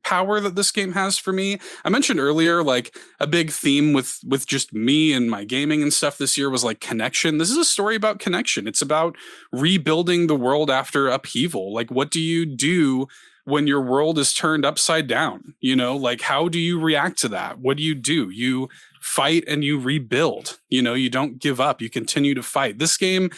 power that this game has for me. I mentioned earlier, like a big theme with just me and my gaming and stuff this year was like connection. This is a story about connection. It's about rebuilding the world after upheaval. Like, what do you do when your world is turned upside down? Like, how do you react to that? What do? You fight and you rebuild. You don't give up. You continue to fight. This game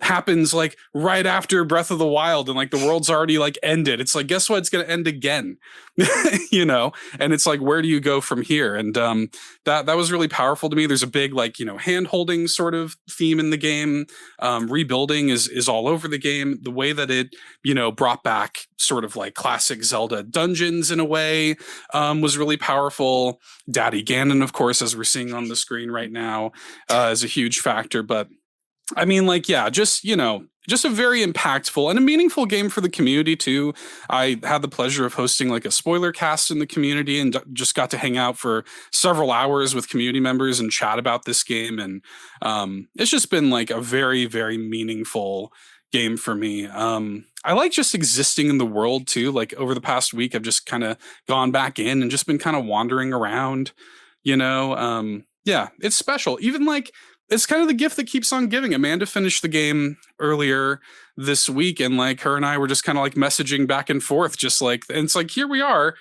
happens like right after Breath of the Wild and like the world's already like ended. It's like, guess what? It's going to end again, and it's like, where do you go from here? And that was really powerful to me. There's a big like, hand holding sort of theme in the game. Rebuilding is all over the game. The way that it, brought back sort of like classic Zelda dungeons in a way was really powerful. Daddy Ganon, of course, as we're seeing on the screen right now, is a huge factor. But I mean, like, yeah, just a very impactful and a meaningful game for the community too. I had the pleasure of hosting like a spoiler cast in the community and just got to hang out for several hours with community members and chat about this game. And it's just been like a very, very meaningful game for me. I like just existing in the world too. Like over the past week, I've just kind of gone back in and just been kind of wandering around, yeah, it's special. Even like, it's kind of the gift that keeps on giving. Amanda finished the game earlier this week, and like her and I were just kind of like messaging back and forth, just like, and it's like, here we are,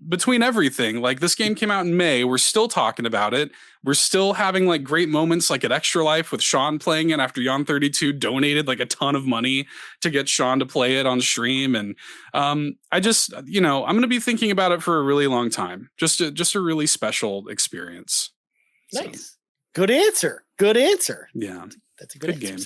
between everything. Like this game came out in May. We're still talking about it. We're still having like great moments like at Extra Life with Sean playing it after Yon32 donated like a ton of money to get Sean to play it on stream. And I just, I'm going to be thinking about it for a really long time. Just a really special experience. Nice. So. Good answer. Good answer. Yeah. That's a good game.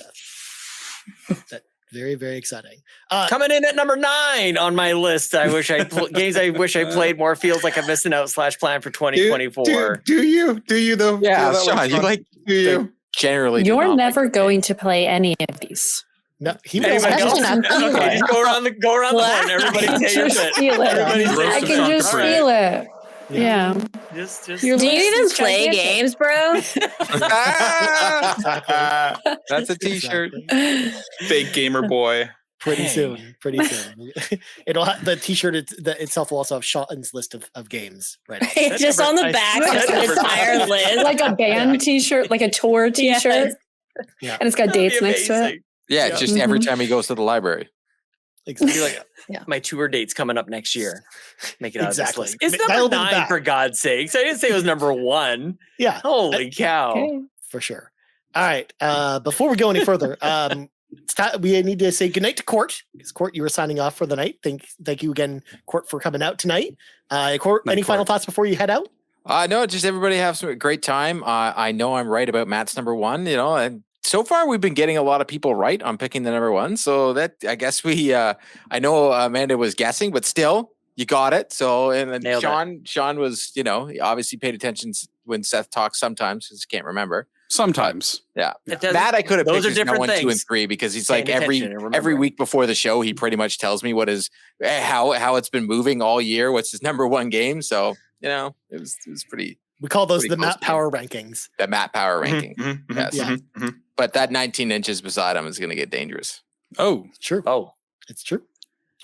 That, very, very exciting. Coming in at number 9 on my list. I wish games I wish I played more. Feels like I'm missing out / plan for 2024. Do you though? Yeah, Sean, you like do you? Generally, you're never going to play any of these. No, he was Okay, just go around the horn. Everybody take your bit. Steal it. I can just steal it. Yeah. Just do you even play games, bro? That's a t-shirt. Fake gamer boy. Pretty soon. It'll have the t-shirt itself will also have Sean's list of games, right? Just on the back, the entire list. Like a band t-shirt, like a tour t-shirt. Yeah. And it's got dates next to it. Yeah, just every time he goes to the library. Exactly. Like my tour date's coming up next year. Make it out exactly. of this list. It's number 9 for God's sakes. I didn't say it was number 1. Yeah. Holy cow. Okay. For sure. All right. Before we go any further, we need to say goodnight to Court. Because Court, you were signing off for the night. Thank you again, Court, for coming out tonight. Court, any final thoughts before you head out? No, just everybody have some great time. I know I'm right about Matt's number 1, and so far we've been getting a lot of people right on picking the number 1. So that, I guess I know Amanda was guessing, but still you got it. So, and then Sean was, he obviously paid attention when Seth talks sometimes because he can't remember. Sometimes. Yeah. Matt, I could have picked his number 1, 2, and 3 because he's like every week before the show, he pretty much tells me how it's been moving all year. What's his number 1 game. So, it was pretty. We call those the Matt Power rankings. The Matt Power ranking. Mm-hmm, yes. Yeah. Mm-hmm. But that 19 inches beside him is going to get dangerous. Oh, it's true. It's true.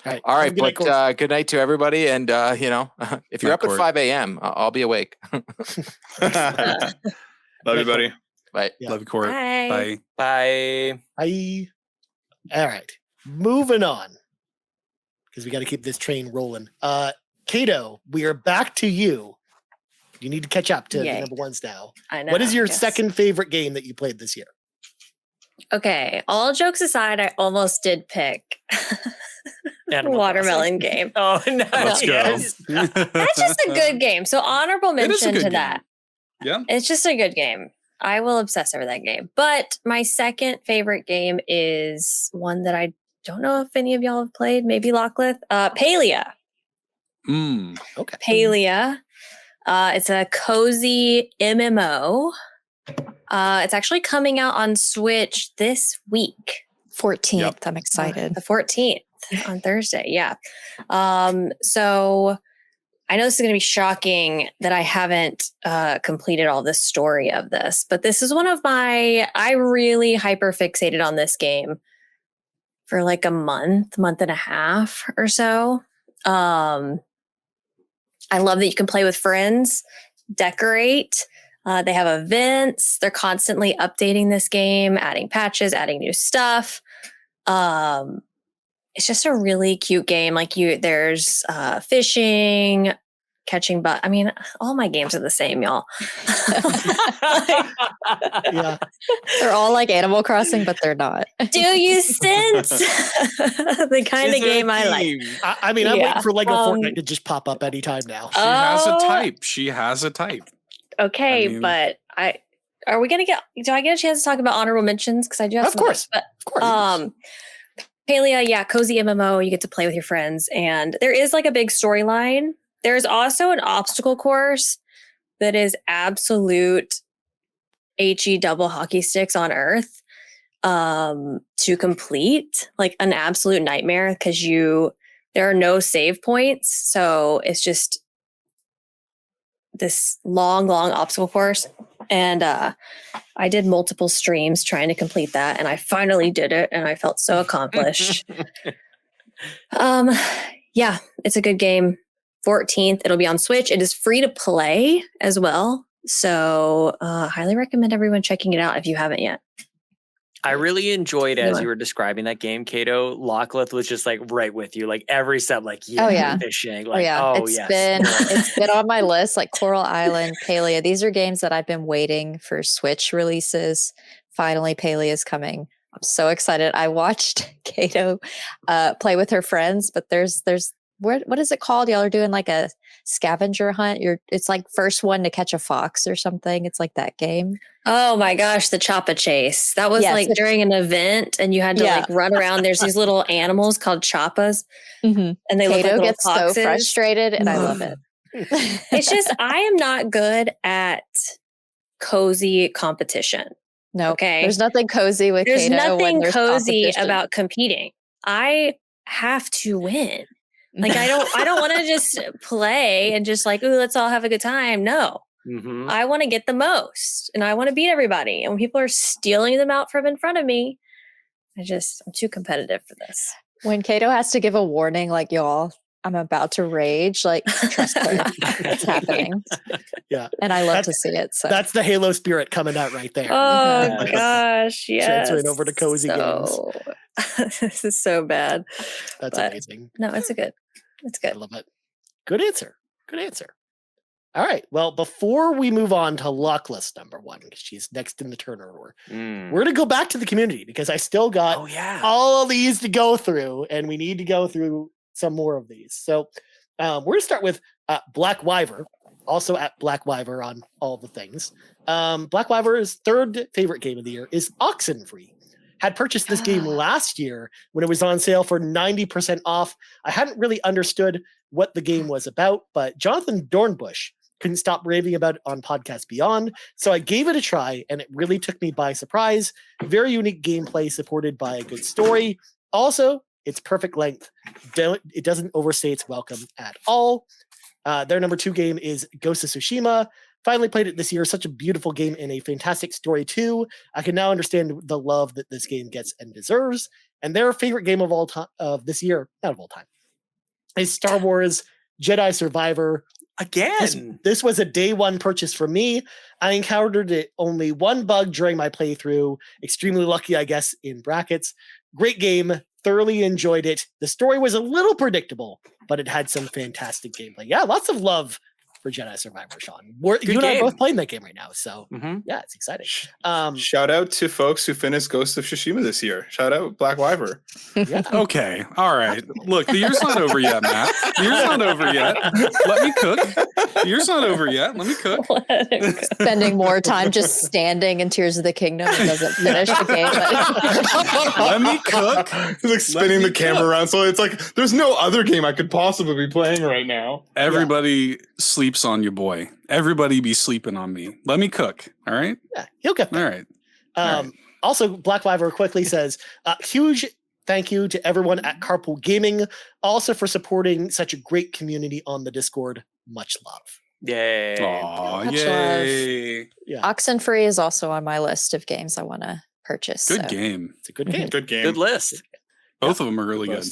All right. But good night to everybody. And, if you're up at 5 a.m., I'll be awake. Love you, buddy. Bye. Yeah. Love you, Court. Bye. Bye. Bye. All right. Moving on. Because we got to keep this train rolling. Kato, we are back to you. You need to catch up to the number 1s now. I know. What is your second favorite game that you played this year? Okay. All jokes aside, I almost did pick Watermelon Game. Oh, no. Let's go. That's just a good game. So honorable mention to that. Yeah. It's just a good game. I will obsess over that game. But my second favorite game is one that I don't know if any of y'all have played. Maybe Locklith. Peje. Okay. Peje. It's a cozy MMO. It's actually coming out on Switch this week. 14th. Yep. I'm excited. The 14th on Thursday. Yeah. So I know this is going to be shocking that I haven't completed all the story of this, but this is I really hyper fixated on this game for like a month and a half or so. I love that you can play with friends, decorate. They have events. They're constantly updating this game, adding patches, adding new stuff. It's just a really cute game. There's fishing, catching all my games are the same, y'all. Yeah. They're all like Animal Crossing, but they're not. Do you sense the kind of game I like? I'm waiting for Lego Fortnite to just pop up anytime now. She has a type. Okay, but are we gonna do I get a chance to talk about honorable mentions? Because I do have of course. Peje, cozy MMO, you get to play with your friends, and there is like a big storyline. There's also an obstacle course that is absolute HE double hockey sticks on earth to complete, like an absolute nightmare because there are no save points. So it's just this long obstacle course, and I did multiple streams trying to complete that, and I finally did it, and I felt so accomplished. Yeah, it's a good game. 14th, it'll be on Switch. It is free to play as well, so highly recommend everyone checking it out if you haven't yet. I really enjoyed as you were describing that game, Kato. Lockleth was just like right with you, like every step, like fishing, like it's been on my list, like Coral Island, Peje. These are games that I've been waiting for Switch releases. Finally, Peje is coming. I'm so excited. I watched Kato play with her friends, but there's what is it called? Y'all are doing like a scavenger hunt. It's like first one to catch a fox or something. It's like that game. Oh my gosh, the Choppa Chase. That was like during an event and you had to like run around. There's these little animals called Choppas. And they look like little gets foxes. So frustrated and I love it. It's just, I am not good at cozy competition. No, okay. There's nothing cozy with There's Kato nothing when cozy about competing. I have to win. Like I don't want to just play and just like, ooh, let's all have a good time. No. I want to get the most and I want to beat everybody. And when people are stealing them out from in front of me, I'm too competitive for this. When Kato has to give a warning, like, y'all, I'm about to rage, like, trust her. It's happening. Yeah. And I love to see it. So that's the Halo spirit coming out right there. Oh gosh, yes. Transferring over to cozy games. This is so bad. That's amazing. No, it's good. I love it. Good answer. All right. Well, before we move on to Luck List number 1, because she's next in the turn order, we're going to go back to the community because I still got all of these to go through, and we need to go through some more of these. So we're going to start with Black Wyver, also at Black Wyver on all the things. Black Wyver's third favorite game of the year is Oxenfree. Had purchased this game last year when it was on sale for 90% off. I hadn't really understood what the game was about, but Jonathan Dornbush couldn't stop raving about it on Podcast Beyond, so I gave it a try, and it really took me by surprise. Very unique gameplay supported by a good story. Also, it's perfect length. It doesn't overstay its welcome at all. Their number 2 game is Ghost of Tsushima. Finally played it this year. Such a beautiful game and a fantastic story too. I can now understand the love that this game gets and deserves. And their favorite game of all time of this year, not of all time, is Star Wars Jedi Survivor. Again, this was a day one purchase for me. I encountered it only one bug during my playthrough. Extremely lucky, I guess, in brackets. Great game. Thoroughly enjoyed it. The story was a little predictable, but it had some fantastic gameplay. Yeah, lots of love for Jedi Survivor, Sean. You and I are both playing that game right now, so yeah, it's exciting. Shout out to folks who finished Ghost of Tsushima this year. Shout out Black Wyver. Yeah. Okay, all right. Look, the year's not over yet, Matt. The year's not over yet. Let me cook. The year's not over yet. Let me cook. Spending more time just standing in Tears of the Kingdom and doesn't finish the game. Let me cook. He's like spinning the camera around, so it's like there's no other game I could possibly be playing right now. Everybody sleeps on you, boy. Everybody be sleeping on me. Let me cook. All right. Yeah, he'll get there. All right. Also, Black Wyver quickly says, huge thank you to everyone at Carpool Gaming, also for supporting such a great community on the Discord. Much love. Yay. Aw, yay. Love. Yeah. Oxenfree is also on my list of games I want to purchase. Good game. It's a good game. Good game. Good list. Both of them are really good.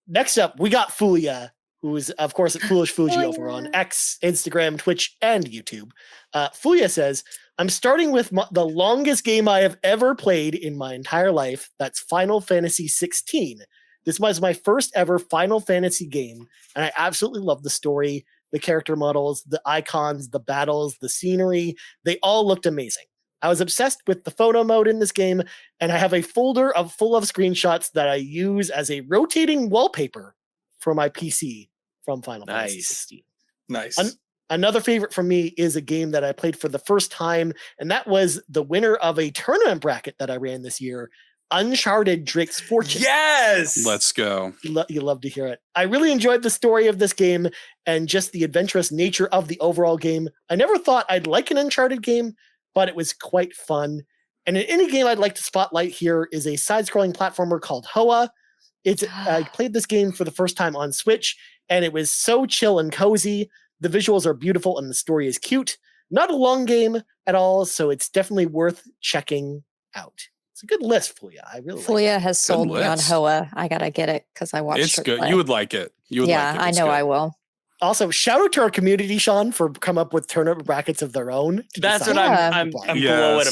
Next up, we got Fulia, who is, of course, at Foolish Fuji over on X, Instagram, Twitch, and YouTube. Fulia says, I'm starting with the longest game I have ever played in my entire life. That's Final Fantasy 16. This was my first ever Final Fantasy game, and I absolutely love the story, the character models, the icons, the battles, the scenery. They all looked amazing. I was obsessed with the photo mode in this game, and I have a folder full of screenshots that I use as a rotating wallpaper for my PC from Final Fantasy 16. Nice. Another favorite for me is a game that I played for the first time, and that was the winner of a tournament bracket that I ran this year, Uncharted Drake's Fortune. Yes! Let's go. You love to hear it. I really enjoyed the story of this game and just the adventurous nature of the overall game. I never thought I'd like an Uncharted game, but it was quite fun. And in any game I'd like to spotlight here is a side-scrolling platformer called Hoa. I played this game for the first time on Switch, and it was so chill and cozy. The visuals are beautiful and the story is cute. Not a long game at all, so it's definitely worth checking out. It's a good list, Fulia. I really like Fulia it. has sold me on Hoa. I gotta get it because I watched It's her good. play. You would like it. You would yeah, like it. I It's know good. I will. Also, shout out to our community, Sean, for come up with tournament brackets of their own. That's what I'm blowing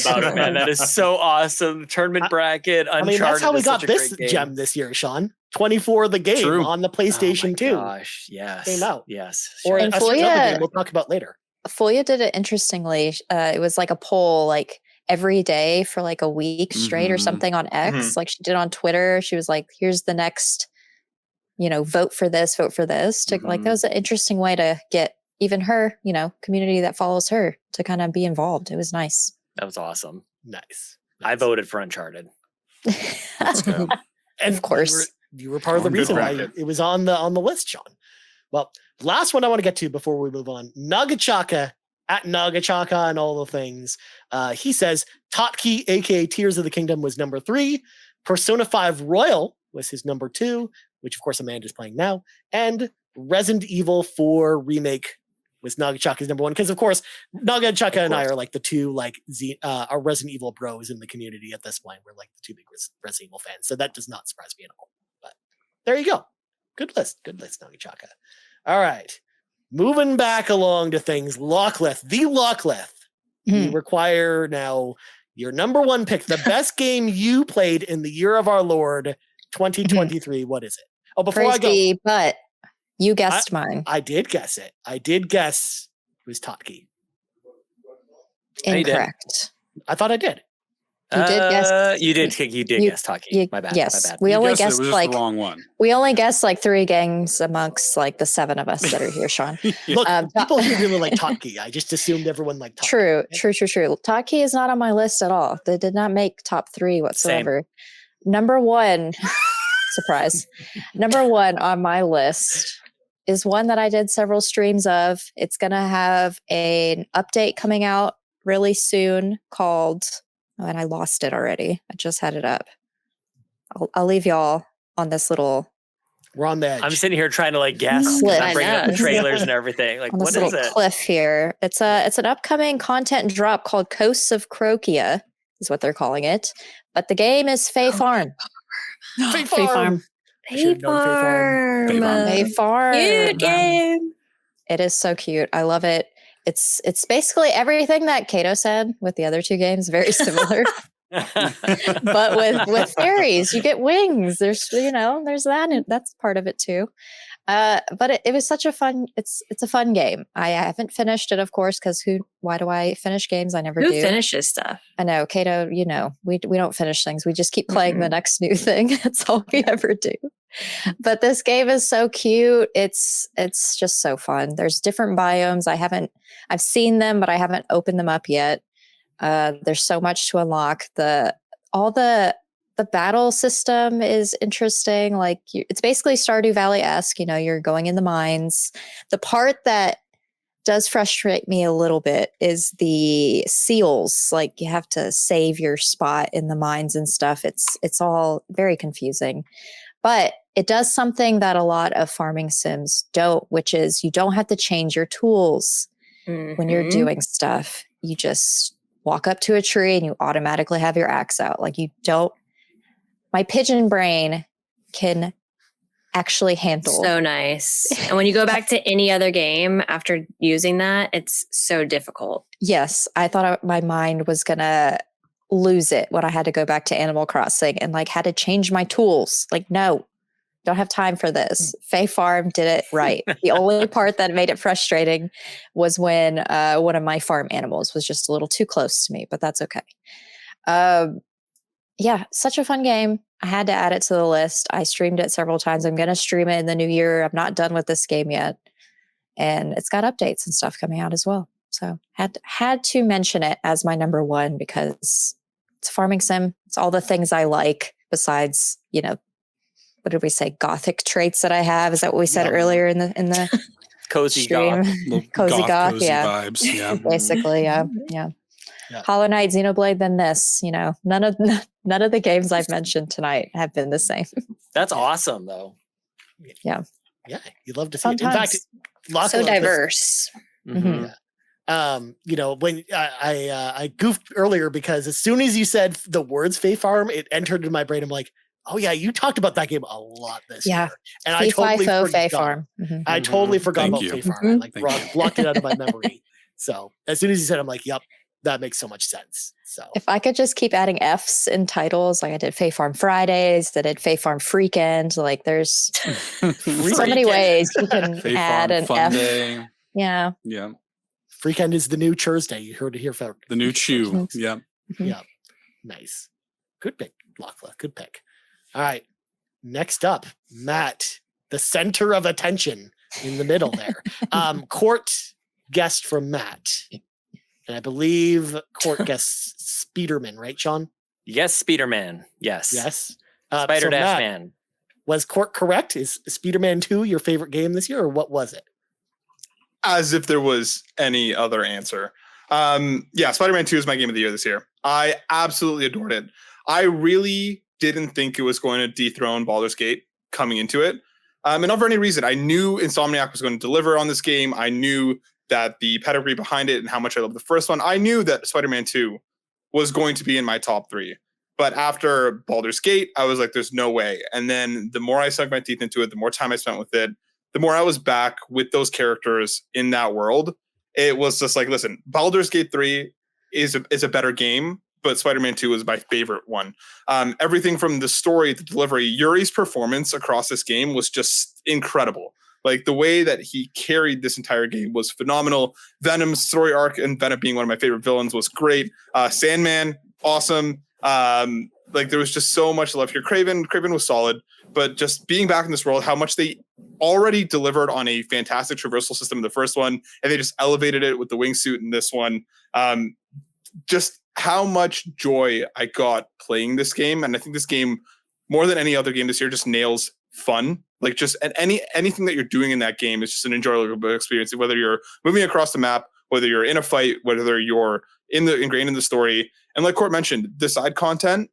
about it, man. That is so awesome. Tournament bracket, Uncharted. I mean, that's how we is got such a this great game. gem this year, Sean. 24 the game True. on the PlayStation 2. Gosh, yes. Came out. Yes. Or And a certain other Fulia- game we'll talk about later. Fulia did it interestingly. It was like a poll, like every day for like a week straight or Mhm. something on X. Mhm. Like she did on Twitter. She was like, "Here's the next, vote for this, vote for this." To like that was an interesting way to get even her, community that follows her to kind of be involved. It was nice. That was awesome. Nice. I voted for Uncharted. Let's go. And Of course. you were part of the Good reason why bracket. it was on the list, Sean. Well, last one I want to get to before we move on. Nagachaka at Nagachaka and all the things. He says Totkey, aka Tears of the Kingdom, was number 3. Persona 5 Royal was his number 2, which of course Amanda's playing now. And Resident Evil 4 Remake was Nagachaka's number 1. Because of course, Nagachaka and I are like the two our Resident Evil bros in the community at this point. We're like the two big Resident Evil fans. So that does not surprise me at all. But there you go. Good list, Nagachaka. All right. Moving back along to things. Lockleth, the Lockleth. We require now your number 1 pick, the best game you played in the year of our Lord, 2023. What is it? Oh, before I go. Crazy, but you guessed mine. I did guess it. I did guess it was Totkey. you did. Incorrect. I thought I did. You did guess. You did guess Totkey. My bad. Yes, My bad. we You only guessed it, guessed it was just like the wrong one. we only guessed like 3 games amongst like the 7 of us that are here, Sean. Look, Um, people here really like Totkey. I just assumed everyone liked Totkey. True. Totkey is not on my list at all. They did not make top 3 whatsoever. Number 1, surprise. Number 1 on my list is one that I did several streams of. It's going to have an update coming out really soon called, and I lost it already. I just had it up. I'll leave y'all on this little We're on the edge. I'm sitting here trying to like guess. Cliff. I'm bringing up I the know. trailers and everything. Like, on what this is little it? cliff here. It's an upcoming content drop called Coasts of Croakia, is what they're calling it. But the game is Fae Farm. Fae Fae Farm. I should've known Fae Farm. Fae Farm. Fae Farm. Cute game. It is so cute. I love it. It's basically everything that Kato said with the other 2 games, very similar. But with fairies, you get wings. There's there's that, and that's part of it too. But it was such a fun. It's a fun game. I haven't finished it, of course, because why do I finish games? I never Who do. finishes stuff? I know, Kato. We don't finish things. We just keep playing the next new thing. That's all we ever do. But this game is so cute. It's just so fun. There's different biomes. I've seen them, but I haven't opened them up yet. There's so much to unlock. All the battle system is interesting. Like it's basically Stardew Valley-esque. You're going in the mines. The part that does frustrate me a little bit is the seals. Like you have to save your spot in the mines and stuff. It's all very confusing. But it does something that a lot of farming sims don't, which is you don't have to change your tools when you're doing stuff. You just walk up to a tree and you automatically have your axe out. Like you don't. My pigeon brain can actually handle. So nice. And when you go back to any other game after using that, it's so difficult. Yes, I thought my mind was gonna lose it when I had to go back to Animal Crossing and like had to change my tools. Like, no, don't have time for this. Fae Farm did it right. The only part that made it frustrating was when one of my farm animals was just a little too close to me, but that's okay. Yeah, such a fun game. I had to add it to the list. I streamed it several times. I'm going to stream it in the new year. I'm not done with this game yet. And it's got updates and stuff coming out as well. So had to mention it as my number 1 because it's a farming sim. It's all the things I like besides, what did we say? Gothic traits that I have. Is that what we said earlier in the Cozy stream? goth. Cozy goth, yeah. Vibes. Yeah. Basically, yeah. Hollow Knight, Xenoblade, then this. None of the games I've mentioned tonight have been the same. That's awesome, though. Yeah, you'd love to see Sometimes. it. In fact, So diverse. Mm-hmm. You know, when I goofed earlier because as soon as you said the words Fae Farm, it entered into my brain. I'm like, oh yeah, you talked about that game a lot this year. And I totally forgot. Fae Farm. Mm-hmm. I totally forgot Thank about you. Fae Farm. I like blocked it out of my memory. So as soon as you said, I'm like, yep, that makes so much sense. So if I could just keep adding F's in titles, like I did Fae Farm Fridays, I did Fae Farm Freakend. Like there's so many ways you can Fae add Farm an Fun F. Day. Yeah. Yeah. Freakend is the new Thursday. You heard it here first. The new chew. Yeah. Yeah. Nice. Good pick, Lachla. Good pick. All right. Next up, Matt, the center of attention in the middle there. Court guest from Matt. And I believe Court guests Spiderman, right, Sean? Yes, Spiderman. Yes. Yes. Spider so Dash Matt, Man. Was Court correct? Is Spiderman 2 your favorite game this year, or what was it? As if there was any other answer. Yeah, Spider-Man 2 is my game of the year this year. I absolutely adored it. I really didn't think it was going to dethrone Baldur's Gate coming into it. And not for any reason. I knew Insomniac was going to deliver on this game. I knew that the pedigree behind it and how much I loved the first one. I knew that Spider-Man 2 was going to be in my top 3. But after Baldur's Gate, I was like, there's no way. And then the more I sunk my teeth into it, the more time I spent with it, the more I was back with those characters in that world. It was just like, listen, Baldur's Gate 3 is a better game, but Spider-Man 2 is my favorite one. Everything from the story to delivery, Yuri's performance across this game was just incredible. Like the way that he carried this entire game was phenomenal. Venom's story arc and Venom being one of my favorite villains was great. Sandman, awesome. Like there was just so much love here. Craven was solid, but just being back in this world, how much they already delivered on a fantastic traversal system in the first one, and they just elevated it with the wingsuit in this one. Just how much joy I got playing this game. And I think this game, more than any other game this year, just nails fun. Like just anything that you're doing in that game is just an enjoyable experience, whether you're moving across the map, whether you're in a fight, whether you're ingrained in the story. And like Court mentioned, the side content,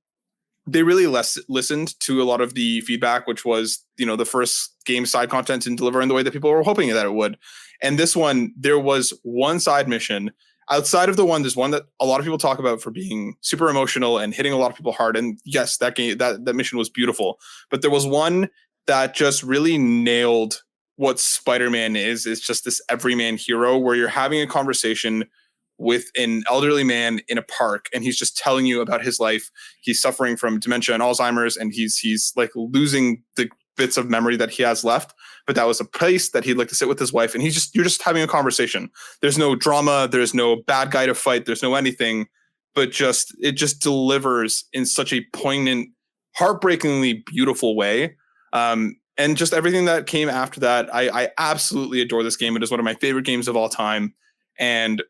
they really listened to a lot of the feedback, which was, the first game side content didn't deliver in the way that people were hoping that it would. And this one, there was one side mission. Outside of the one, there's one that a lot of people talk about for being super emotional and hitting a lot of people hard. And yes, that game, that mission was beautiful. But there was one that just really nailed what Spider-Man is. It's just this everyman hero where you're having a conversation with an elderly man in a park, and he's just telling you about his life. He's suffering from dementia and Alzheimer's, and he's like losing the bits of memory that he has left. But that was a place that he'd like to sit with his wife, and you're just having a conversation. There's no drama, there's no bad guy to fight, there's no anything, but it just delivers in such a poignant, heartbreakingly beautiful way. And just everything that came after that, I absolutely adore this game. It is one of my favorite games of all time, and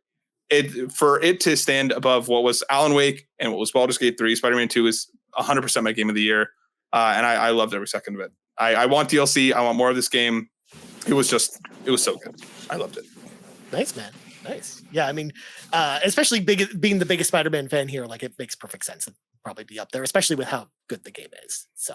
for it to stand above what was Alan Wake and what was Baldur's Gate 3, Spider-Man 2 is 100% my game of the year. And I loved every second of it. I want DLC. I want more of this game. It was so good. I loved it. Nice, man. Nice. Yeah, I mean, especially being the biggest Spider-Man fan here, like it makes perfect sense to probably be up there, especially with how good the game is. So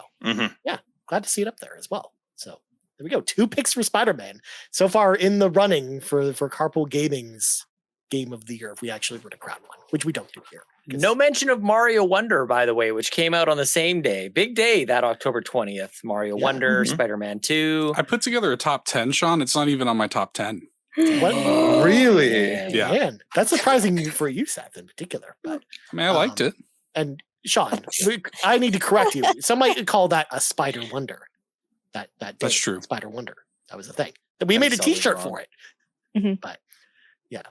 yeah, glad to see it up there as well. So there we go. 2 picks for Spider-Man so far in the running for Carpool Gaming's game of the year, if we actually were to crown one, which we don't do here. No mention of Mario Wonder, by the way, which came out on the same day. Big day, that October 20th. Mario Wonder, Spider-Man 2. I put together a top 10, Sean. It's not even on my top 10. What? Really? Yeah. Man, that's surprising for you, Seth, in particular. But I mean, I liked it. And Sean, I need to correct you. Some might call that a Spider Wonder. That day, that's true. Spider Wonder. That was a thing. We made a T-shirt for it. Mm-hmm. But yeah.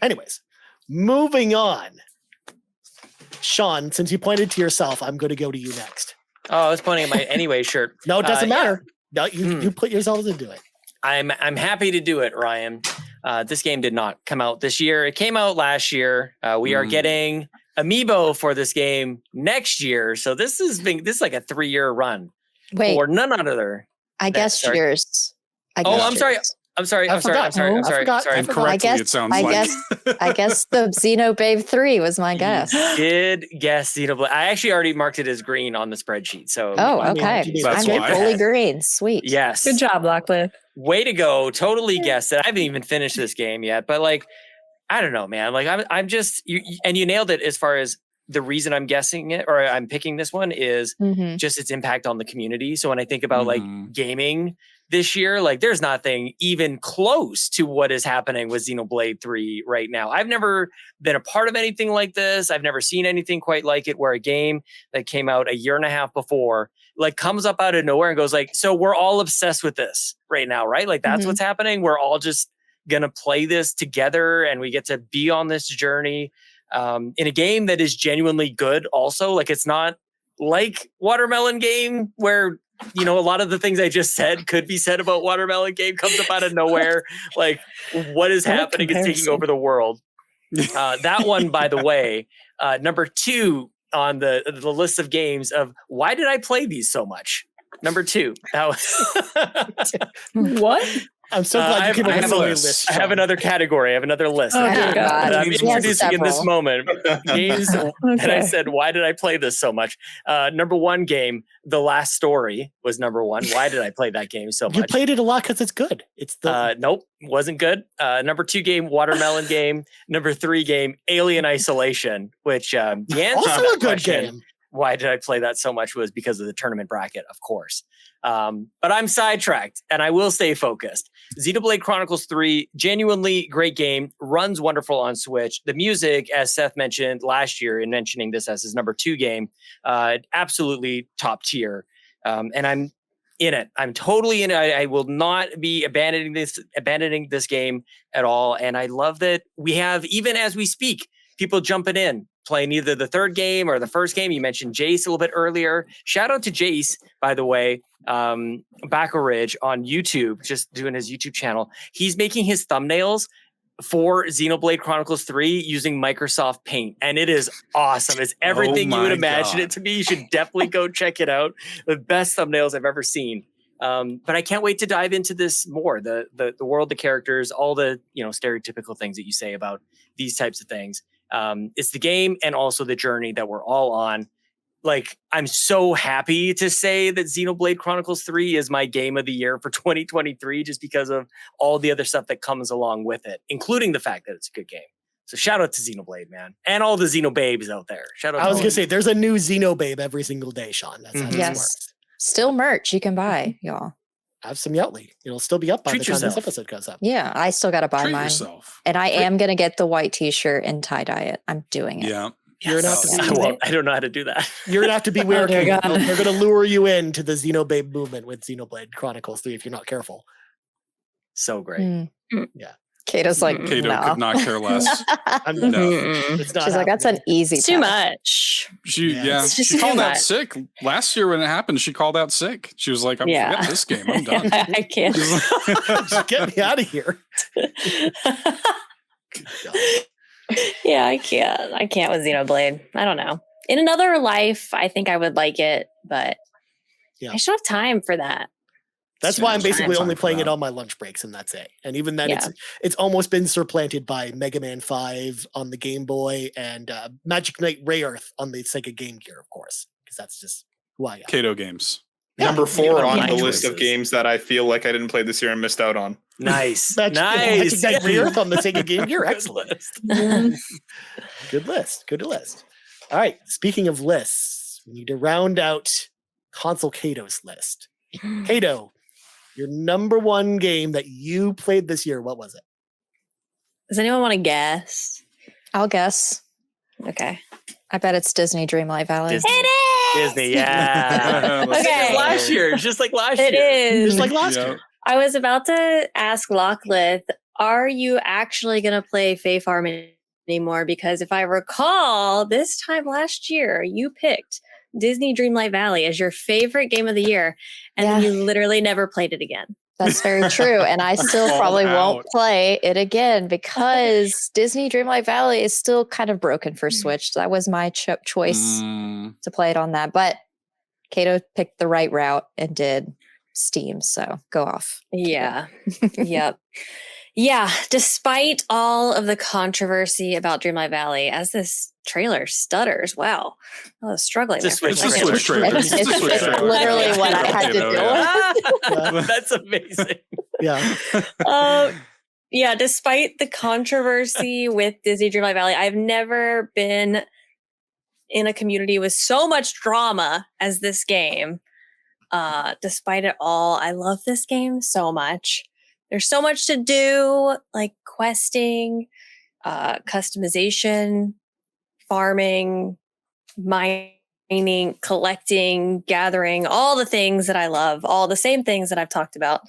Anyways, moving on. Sean, since you pointed to yourself, I'm going to go to you next. Oh, I was pointing at my Anyway shirt. No, it doesn't matter. No, you put yourselves into it. I'm happy to do it, Ryan. This game did not come out this year. It came out last year. We are getting Amiibo for this game next year. So this is like a 3-year run. Wait, or none other. I guessed yours. I'm sorry. I'm sorry. Incorrectly, it sounds like. I guess the Xenobabe 3 was my guess. Did guess Xenoblade. I actually already marked it as green on the spreadsheet. So okay. That's I'm why. fully green. Sweet. Yes. Good job, Lachlan. way to go. Totally guessed it. I haven't even finished this game yet, but like, I don't know, man. Like I'm just, you nailed it as far as the reason I'm guessing it or I'm picking this one is just its impact on the community. So when I think about like gaming this year, like there's nothing even close to what is happening with Xenoblade 3 right now. I've never been a part of anything like this. I've never seen anything quite like it, where a game that came out a year and a half before like comes up out of nowhere and goes like, so we're all obsessed with this right now, right? Like that's what's happening. We're all just gonna play this together and we get to be on this journey in a game that is genuinely good also. Like it's not like Watermelon Game where, you know, a lot of the things I just said could be said about Watermelon Game comes up out of nowhere. Like what is happening is taking over the world. That one, by the way, number 2 on the list of games of why did I play these so much? Number 2. That was What? I'm so glad you came up with a list. I have another category. I have another list. God. I'm introducing in this moment games that I said, why did I play this so much? Number 1 game, The Last Story was number 1. Why did I play that game so much? You played it a lot because it's good. It's the nope, wasn't good. Number 2 game, Watermelon Game. Number 3 game, Alien Isolation, which the answer also to that a good question, game. Why did I play that so much was because of the tournament bracket, of course. But I'm sidetracked and I will stay focused. Xenoblade Chronicles 3, genuinely great game, runs wonderful on Switch. The music, as Seth mentioned last year in mentioning this as his number 2 game, absolutely top tier. And I'm in it. I'm totally in it. I will not be abandoning this game at all. And I love that we have, even as we speak, people jumping in, playing either the 3rd game or the 1st game. You mentioned Jace a little bit earlier. Shout out to Jace, by the way, Backeridge on YouTube, just doing his YouTube channel. He's making his thumbnails for Xenoblade Chronicles 3 using Microsoft Paint. And it is awesome. It's everything you would imagine it to be. You should definitely go check it out. The best thumbnails I've ever seen. But I can't wait to dive into this more. The world, the characters, all the, you know, stereotypical things that you say about these types of things. It's the game and also the journey that we're all on. Like, I'm so happy to say that Xenoblade Chronicles 3 is my game of the year for 2023, just because of all the other stuff that comes along with it, including the fact that it's a good game. So shout out to Xenoblade, man. And all the Xenobabes out there. Shout out. I was going to say, there's a new Xenobabe every single day, Sean. That's how this works. Still merch you can buy, y'all. Have some Yeltley. It'll still be up by Treat the time yourself. this episode goes up. Yeah, I still got to buy mine. And I am going to get the white t-shirt and tie-dye it. I'm doing it. Yeah. You're gonna have to I don't know how to do that. You're gonna have to beware. dear God. They're gonna lure you into the Xenobabe movement with Xenoblade Chronicles 3 if you're not careful. So great. Yeah. Kato's like, Kato no. could not care less. No. It's not. She's like, that's an easy Too pass. much. It's just She called too out much. sick last year when it happened. She called out sick. She was like, forget this game. I'm done. I can't. Just get me out of here. Yeah, I can't. I can't with Xenoblade. I don't know. In another life, I think I would like it, but I just don't have time for that. That's why I'm basically time only for playing it that. on my lunch breaks, and that's it. And even then, Yeah. it's almost been supplanted by Mega Man 5 on the Game Boy and Magic Knight Ray Earth on the Sega Game Gear, of course, because that's just who I am. Kato games. Number 4 on my the list of choices. games that I feel like I didn't play this year and missed out on. Nice. Magic Knight Ray Earth on the Sega Game Gear. Excellent. Good list. Good list. All right. Speaking of lists, we need to round out Console Kato's list. Kato, your number 1 game that you played this year, what was it? Does anyone want to guess? I'll guess. Okay. I bet it's Disney Dreamlight Valley. Disney. It is. Disney, yeah. Okay. Last year, just like last It year. is. Just like last year. I was about to ask Locklith, are you actually going to play Fae Farm anymore? Because if I recall, this time last year, you picked Disney Dreamlight Valley as your favorite game of the year, and then you literally never played it again. That's very true. And I still probably won't play it again because Disney Dreamlight Valley is still kind of broken for Switch. That was my choice to play it on that. But Kato picked the right route and did Steam. So go off. Yeah. Yep. Yeah. Despite all of the controversy about Dreamlight Valley, as this trailer stutters, wow. I was struggling. It's a there for Switch second. trailer. It's literally what I had to deal with. That's amazing. Yeah, despite the controversy with Disney Dreamlight Valley, I've never been in a community with so much drama as this game. Despite it all, I love this game so much. There's so much to do, like questing, customization, farming, mining, collecting, gathering, all the things that I love, all the same things that I've talked about.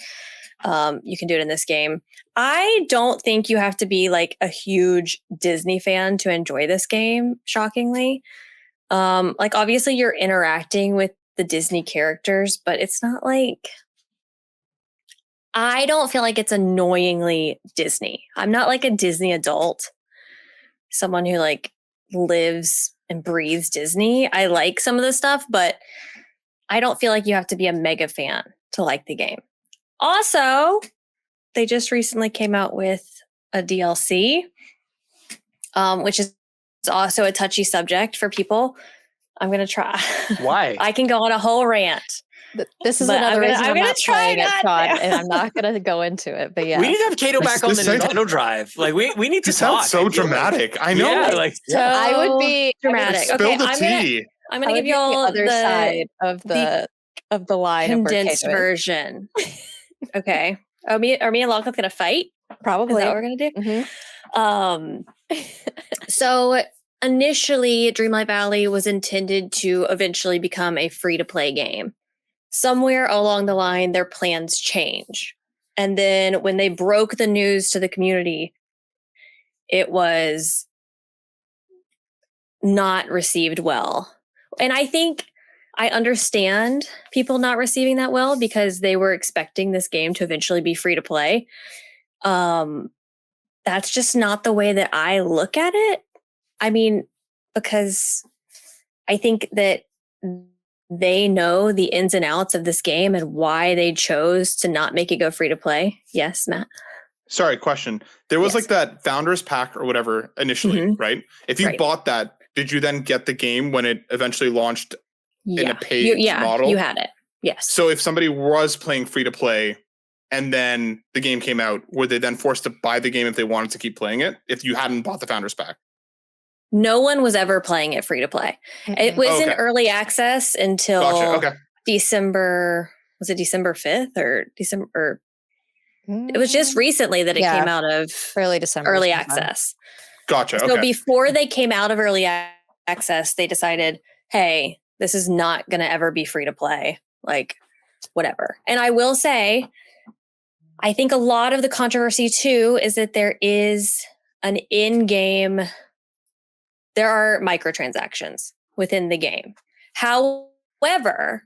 You can do it in this game. I don't think you have to be like a huge Disney fan to enjoy this game, shockingly. Like obviously you're interacting with the Disney characters, but it's not like, I don't feel like it's annoyingly Disney. I'm not like a Disney adult, someone who like lives and breathes Disney. I like some of the stuff, but I don't feel like you have to be a mega fan to like the game. Also, they just recently came out with a DLC, which is also a touchy subject for people. I'm going to try. Why? I can go on a whole rant. This is But another reason I'm not playing it, Sean, and I'm not going to go into it. But yeah, We need to have Kato back on the Nintendo Drive. Like we need to This talk. sounds so dramatic. I know. Yeah, like So I would be dramatic. Spill the I'm tea. gonna give you all the other side of the line condensed of where Kato is. version. Okay. Are me and Lockup gonna fight? Probably. Is that what we're gonna do? Mhm. So initially, Dreamlight Valley was intended to eventually become a free-to-play game. Somewhere along the line, their plans change. And then when they broke the news to the community, it was not received well. And I think I understand people not receiving that well because they were expecting this game to eventually be free to play. That's just not the way that I look at it. I mean, because I think that they know the ins and outs of this game and why they chose to not make it go free to play. Yes, Matt. Sorry, question. There was Yes. like that founders pack or whatever initially, right? If you bought that, did you then get the game when it eventually launched in a paid model? You had it. Yes. So if somebody was playing free to play and then the game came out, were they then forced to buy the game if they wanted to keep playing it? If you hadn't bought the founders pack? No one was ever playing it free to play. It was in early access until December. Was it December 5th or December? It was just recently that it came out of early December, early access. Gotcha. So before they came out of early access, they decided, hey, this is not going to ever be free to play. Like, whatever. And I will say, I think a lot of the controversy too is that there is an in-game, there are microtransactions within the game. However,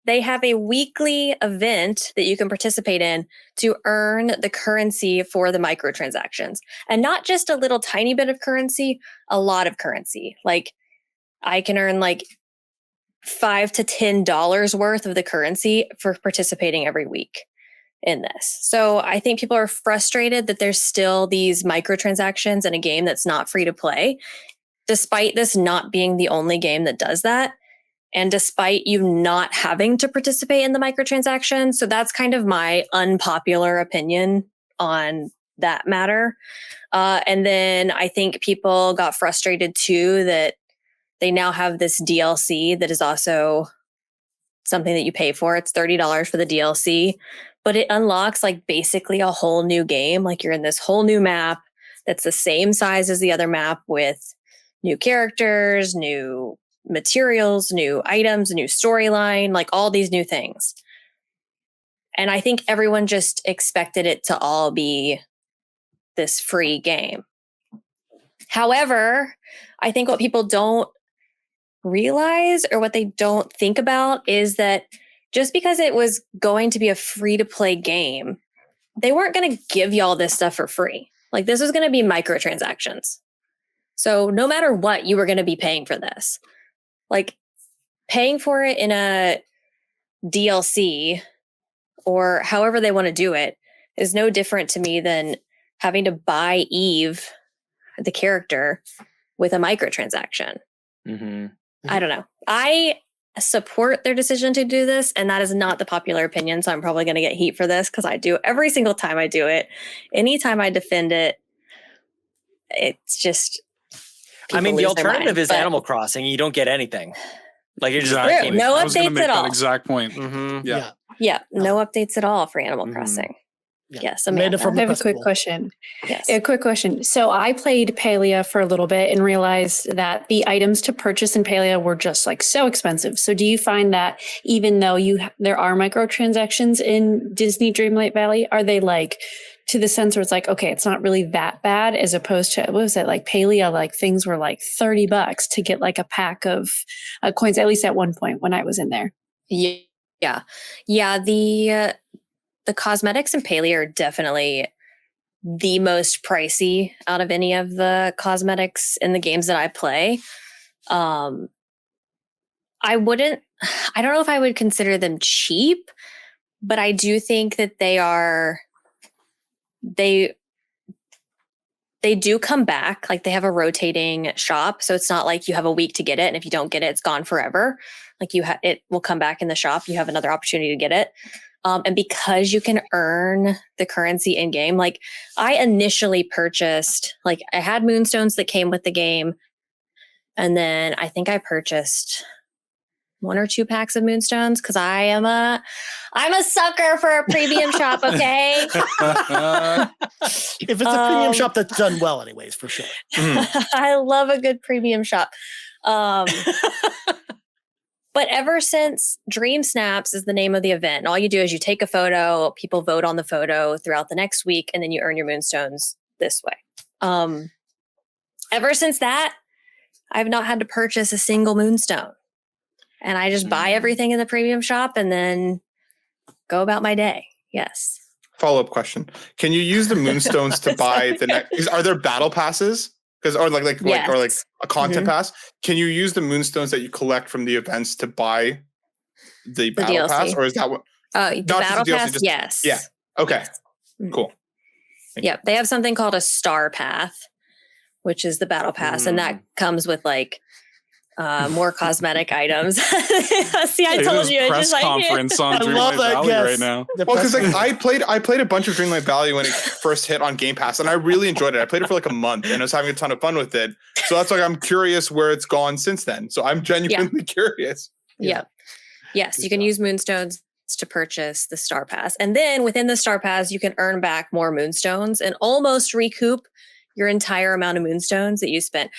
they have a weekly event that you can participate in to earn the currency for the microtransactions. And not just a little tiny bit of currency, a lot of currency. Like I can earn like $5 to $10 worth of the currency for participating every week in this. So I think people are frustrated that there's still these microtransactions in a game that's not free to play, despite this not being the only game that does that. And despite you not having to participate in the microtransactions. So that's kind of my unpopular opinion on that matter. And then I think people got frustrated too that they now have this DLC that is also something that you pay for. It's $30 for the DLC, but it unlocks like basically a whole new game. Like you're in this whole new map that's the same size as the other map with new characters, new materials, new items, a new storyline, like all these new things. And I think everyone just expected it to all be this free game. However, I think what people don't realize or what they don't think about is that just because it was going to be a free to play game, they weren't going to give you all this stuff for free. Like this was going to be microtransactions. So no matter what, you were going to be paying for this. Like paying for it in a DLC or however they want to do it is no different to me than having to buy Eve, the character, with a microtransaction. I don't know. I support their decision to do this, and that is not the popular opinion, so I'm probably going to get heat for this because I do every single time I do it. Anytime I defend it, it's just I mean, the lose their alternative mind, is but- Animal Crossing. You don't get anything. Like you're just Exactly. No I was gonna updates make at that all. exact point. Mhm. Yeah, no updates at all for Animal Crossing. Yeah. Yes, Amanda Amanda. from I have a quick Festival. question. Yes. A quick question. So I played Palia for a little bit and realized that the items to purchase in Palia were just like so expensive. So do you find that even though there are microtransactions in Disney Dreamlight Valley, are they like to the sense where it's like, okay, it's not really that bad as opposed to, what was it, like Palia, like things were like $30 to get like a pack of coins, at least at one point when I was in there. Yeah. The cosmetics in Palia are definitely the most pricey out of any of the cosmetics in the games that I play. I don't know if I would consider them cheap, but I do think that they do come back. Like they have a rotating shop. So it's not like you have a week to get it. And if you don't get it, it's gone forever. Like it will come back in the shop. You have another opportunity to get it. And because you can earn the currency in game, like I initially purchased, like I had moonstones that came with the game. And then I think I purchased 1 or 2 packs of moonstones because I'm a sucker for a premium shop. Okay. If it's a premium shop that's done well, anyways, for sure. I love a good premium shop. But ever since Dream Snaps is the name of the event, and all you do is you take a photo, people vote on the photo throughout the next week, and then you earn your moonstones this way. Ever since that, I've not had to purchase a single moonstone. And I just buy everything in the premium shop and then go about my day. Yes. Follow-up question. Can you use the moonstones to buy the next? Are there battle passes? Or like a content pass? Can you use the moonstones that you collect from the events to buy the battle DLC. pass? Or is that what? The battle pass, yes. Yeah. Okay. Yes. Cool. Yep. They have something called a star path, which is the battle pass. And that comes with like more cosmetic items. See, I told you. Press conference on Dreamlight Valley right now. Well, because like I played a bunch of Dreamlight Valley when it first hit on Game Pass, and I really enjoyed it. I played it for like a month, and I was having a ton of fun with it. So that's like I'm curious where it's gone since then. So I'm genuinely curious. Yeah. Yes, you can use moonstones to purchase the star pass, and then within the star pass, you can earn back more moonstones and almost recoup your entire amount of moonstones that you spent.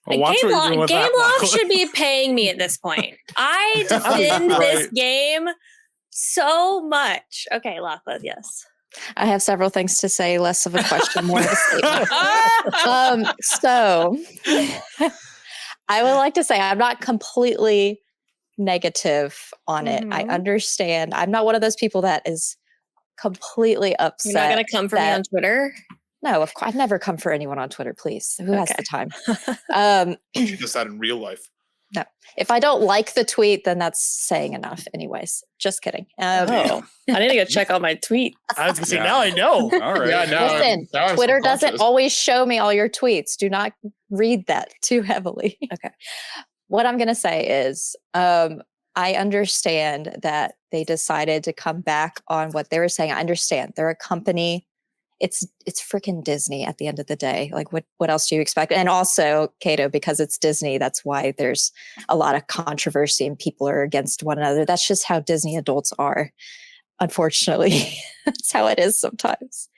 Gameloft should be paying me at this point. I defend this game so much. Okay, Lachlan, yes. I have several things to say, less of a question, more of a statement. So I would like to say I'm not completely negative on it. I understand. I'm not one of those people that is completely upset. You're not going to come for me on Twitter? No, of course. I've never come for anyone on Twitter, please. Who has the time? She does that in real life. No. If I don't like the tweet, then that's saying enough. Anyways, just kidding. I need to go check all my tweets. I was going to say, now I know. All right. Yeah, Listen, Twitter doesn't always show me all your tweets. Do not read that too heavily. Okay. What I'm going to say is I understand that they decided to come back on what they were saying. I understand. They're a company. It's freaking Disney at the end of the day. Like what else do you expect? And also, Kato, because it's Disney, that's why there's a lot of controversy and people are against one another. That's just how Disney adults are. Unfortunately, that's how it is sometimes.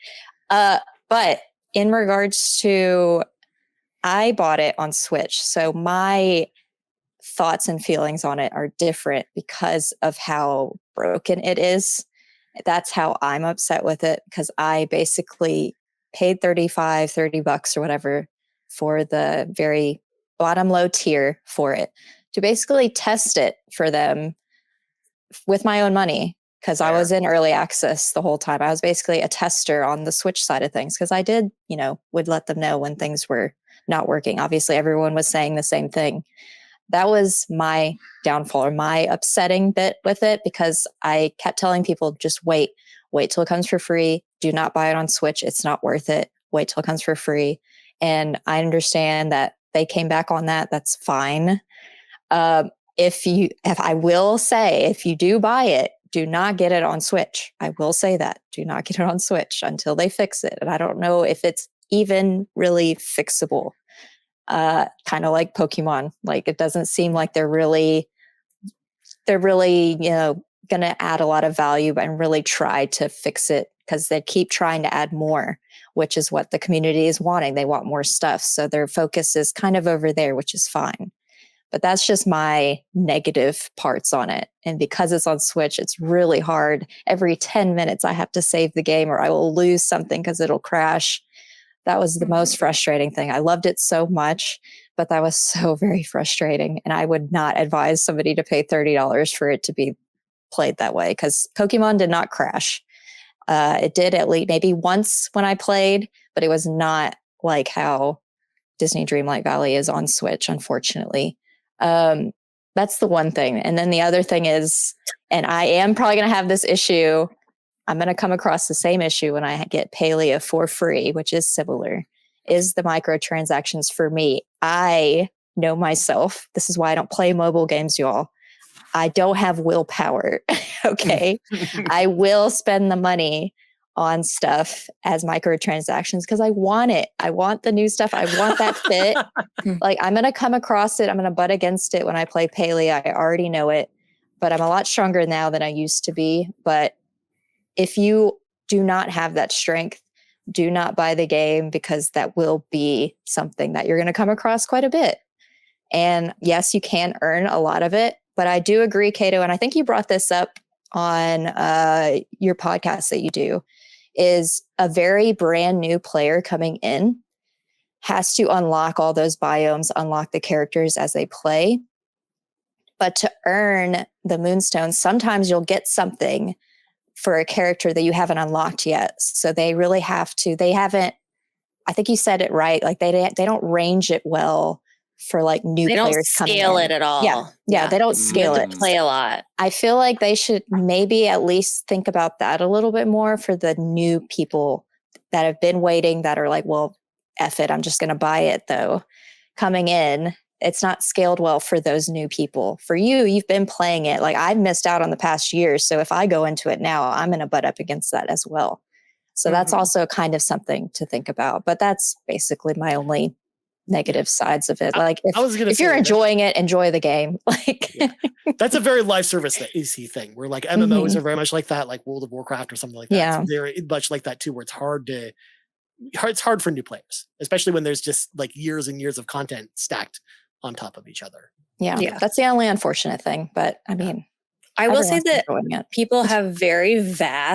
But in regards to, I bought it on Switch. So my thoughts and feelings on it are different because of how broken it is. That's how I'm upset with it, because I basically paid $30 or whatever for the very bottom low tier for it to basically test it for them with my own money, because I was in early access the whole time. I was basically a tester on the Switch side of things, because I did, would let them know when things were not working. Obviously, everyone was saying the same thing. That was my downfall, or my upsetting bit with it, because I kept telling people, just wait till it comes for free. Do not buy it on Switch. It's not worth it. Wait till it comes for free. And I understand that they came back on that. That's fine. if I will say, if you do buy it, do not get it on Switch. I will say that. Do not get it on Switch until they fix it. And I don't know if it's even really fixable. Kind of like Pokemon. Like, it doesn't seem like they're really, going to add a lot of value and really try to fix it, because they keep trying to add more, which is what the community is wanting. They want more stuff. So their focus is kind of over there, which is fine. But that's just my negative parts on it. And because it's on Switch, it's really hard. Every 10 minutes, I have to save the game or I will lose something because it'll crash. That was the most frustrating thing. I loved it so much, but that was so very frustrating. And I would not advise somebody to pay $30 for it to be played that way, because Pokemon did not crash. It did at least maybe once when I played, but it was not like how Disney Dreamlight Valley is on Switch, unfortunately. That's the one thing. And then the other thing is, and I am probably going to have this issue, I'm going to come across the same issue when I get Peje for free, which is similar, is the microtransactions for me. I know myself. This is why I don't play mobile games, y'all. I don't have willpower. Okay. I will spend the money on stuff as microtransactions because I want it. I want the new stuff. I want that fit. Like, I'm going to come across it. I'm going to butt against it when I play Peje. I already know it, but I'm a lot stronger now than I used to be. But if you do not have that strength, do not buy the game, because that will be something that you're going to come across quite a bit. And yes, you can earn a lot of it, but I do agree, Kato, and I think you brought this up on your podcast that you do, is a very brand new player coming in has to unlock all those biomes, unlock the characters as they play. But to earn the Moonstones, sometimes you'll get something for a character that you haven't unlocked yet. So they really have to, I think you said it right, like they don't range it well for like new players coming in. They don't scale it at all. Yeah, they don't scale it. Play a lot. I feel like they should maybe at least think about that a little bit more for the new people that have been waiting, that are like, well, F it, I'm just going to buy it though. Coming in, it's not scaled well for those new people. For you, you've been playing it. Like, I've missed out on the past years. So if I go into it now, I'm going to butt up against that as well. So that's also kind of something to think about. But that's basically my only negative sides of it. Like, if you're enjoying it, enjoy the game. Like, that's a very live service AC thing, where like MMOs are very much like that, like World of Warcraft or something like that. Yeah. It's very much like that too, where it's hard for new players, especially when there's just like years and years of content stacked on top of each other. Yeah. That's the only unfortunate thing. But I mean, I will say that people have very vastly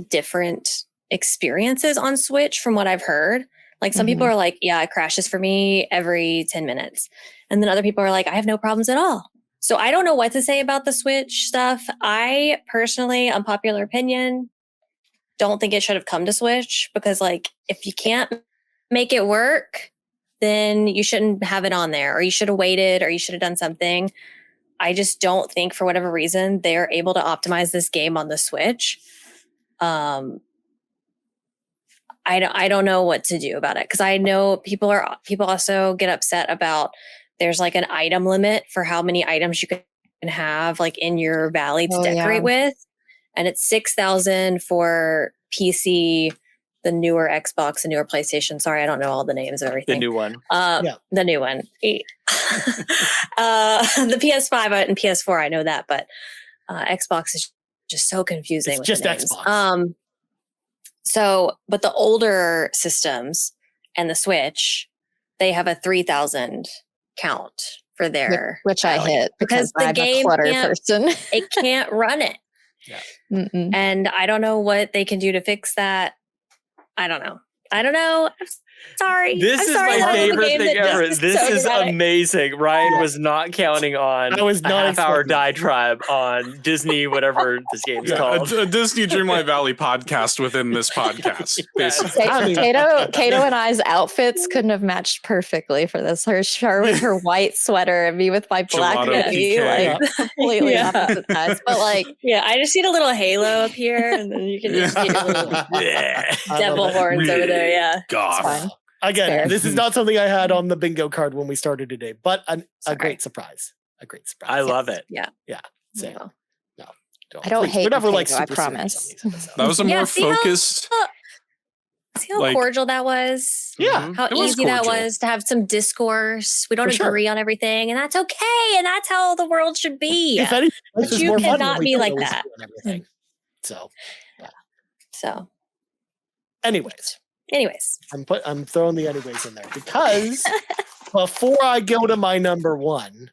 different experiences on Switch from what I've heard. Like, some people are like, yeah, it crashes for me every 10 minutes. And then other people are like, I have no problems at all. So I don't know what to say about the Switch stuff. I personally, unpopular opinion, don't think it should have come to Switch, because like, if you can't make it work, then you shouldn't have it on there, or you should have waited, or you should have done something. I just don't think, for whatever reason, they're able to optimize this game on the Switch. I don't know what to do about it, because I know people also get upset about, there's like an item limit for how many items you can have like in your valley to decorate with, and it's 6,000 for PC, the newer Xbox, the newer PlayStation. Sorry, I don't know all the names of everything. The new one. The new one. The PS5 and PS4, I know that, but Xbox is just so confusing. It's just Xbox. But the older systems and the Switch, they have a 3,000 count for their which I hit because the I'm game a clutter person. It can't run it. Yeah. And I don't know what they can do to fix that. I don't know. I'm sorry. This is my favorite thing ever. This is amazing. Ryan was not counting on a half-hour diatribe on Disney, whatever this game's called. A Disney Dreamlight Valley podcast within this podcast. Kato and I's outfits couldn't have matched perfectly for this. Her with her white sweater and me with my black hoodie, like completely opposite sides. But like, I just need a little halo up here, and then you can just get a little devil horns over there. Yeah, God. Again, Fair. this is not something I had on the bingo card when we started today, but a great surprise. A great surprise. I love it. Yeah. Same. No. No, I don't please, hate we're never like potato, I super serious promise. on these episodes. That was a Yeah, more see how- focused. See how Like- cordial that was? Yeah. How It was easy that cordial. was to have some discourse. We don't For sure. agree on everything, and that's okay. And that's how the world should be. If anything, life But is you more fun when cannot we be don't like always that. agree on everything. So, So, anyways, I'm throwing the anyways in there because before I go to my number one,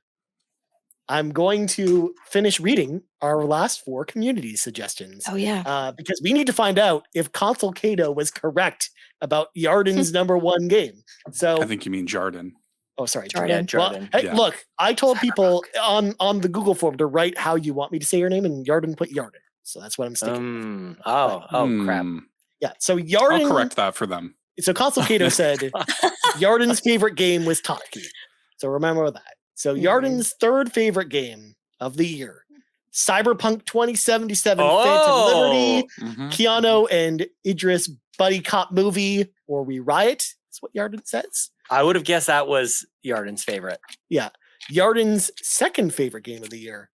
I'm going to finish reading our last 4 community suggestions. Oh yeah. Because we need to find out if Console Kato was correct about Yarden's number 1 game. So I think you mean Jarden. Oh, sorry, Jordan. Well, Jordan. hey, Yeah. look, I told people on the Google form to write how you want me to say your name, and Yarden put Yarden. So that's what I'm sticking. Crap. Yeah. So Yarden. I'll correct that for them. So Console Kato said Yarden's favorite game was Totkey. So remember that. So Yarden's 3rd favorite game of the year, Cyberpunk 2077 Phantom Liberty, Mhm. Keanu and Idris buddy cop movie, or We Riot. That's what Yarden says. I would have guessed that was Yarden's favorite. Yeah. Yarden's 2nd favorite game of the year,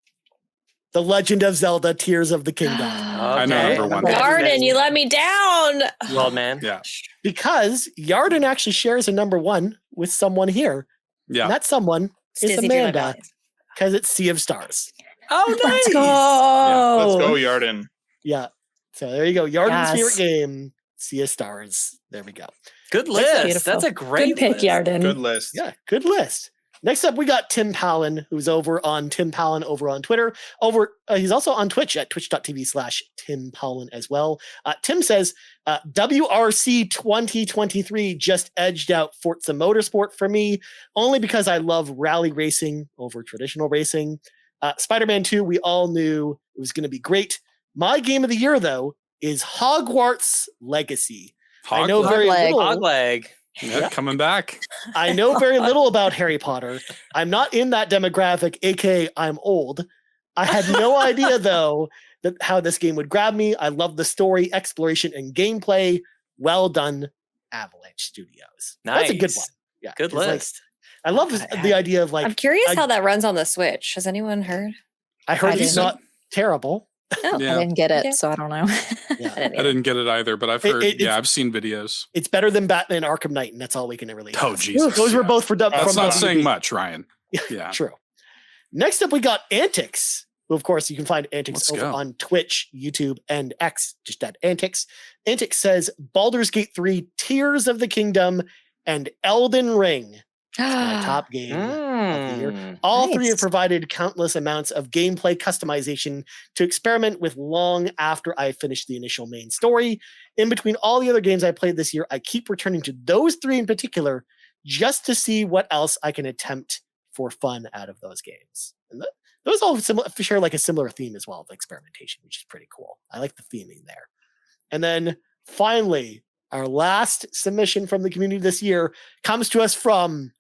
The Legend of Zelda Tears of the Kingdom. I know number 1. Garden, you let me down. Well, man. Yeah. Because Yarden actually shares a number 1 with someone here. Yeah. And that someone is Stizzy drew my Amanda, eyes. because it's Sea of Stars. Oh, nice. Let's go. Let's go, Yarden. Yeah. So there you go. Yarden's Yes. favorite game, Sea of Stars. There we go. Good list. beautiful. That's a great Good pick, list. Yarden. Good list. Yeah, good list. Next up, we got Tim Palin, who's over on Tim Palin over on Twitter. He's also on Twitch at twitch.tv/Tim Palin as well. Tim says, WRC 2023 just edged out Forza Motorsport for me, only because I love rally racing over traditional racing. Spider-Man 2, we all knew it was going to be great. My game of the year, though, is Hogwarts Legacy. I know very Hogleg. little. Hogleg. Yeah, coming back. I know very little about Harry Potter. I'm not in that demographic, aka I'm old. I had no idea though that how this game would grab me. I love the story, exploration, and gameplay. Well done, Avalanche Studios. That's a good Nice. one. Yeah, Good 'cause, like, list. I love the idea of I'm like curious I- how that runs on the Switch. Has anyone heard? I heard I it's didn't. not terrible. Oh, Yeah. I didn't get it, Okay. so I don't know. Yeah. I didn't I either. didn't get it either, but I've It- heard. it's- I've seen videos. It's better than Batman Arkham Knight, and that's all we can really. Oh, ask. Jesus. Those were both for That's from not WB. saying much, Ryan. Yeah. True. Next up, we got Antics, who, of course, you can find Antics Let's over go. on Twitch, YouTube, and X, just at Antics. Antics says Baldur's Gate 3, Tears of the Kingdom, and Elden Ring. My top game of the year. Mm. All 3 have Nice. provided countless amounts of gameplay customization to experiment with long after I finished the initial main story. In between all the other games I played this year, I keep returning to those 3 in particular just to see what else I can attempt for fun out of those games. And those all share like a similar theme as well of experimentation, which is pretty cool. I like the theming there. And then finally, our last submission from the community this year comes to us from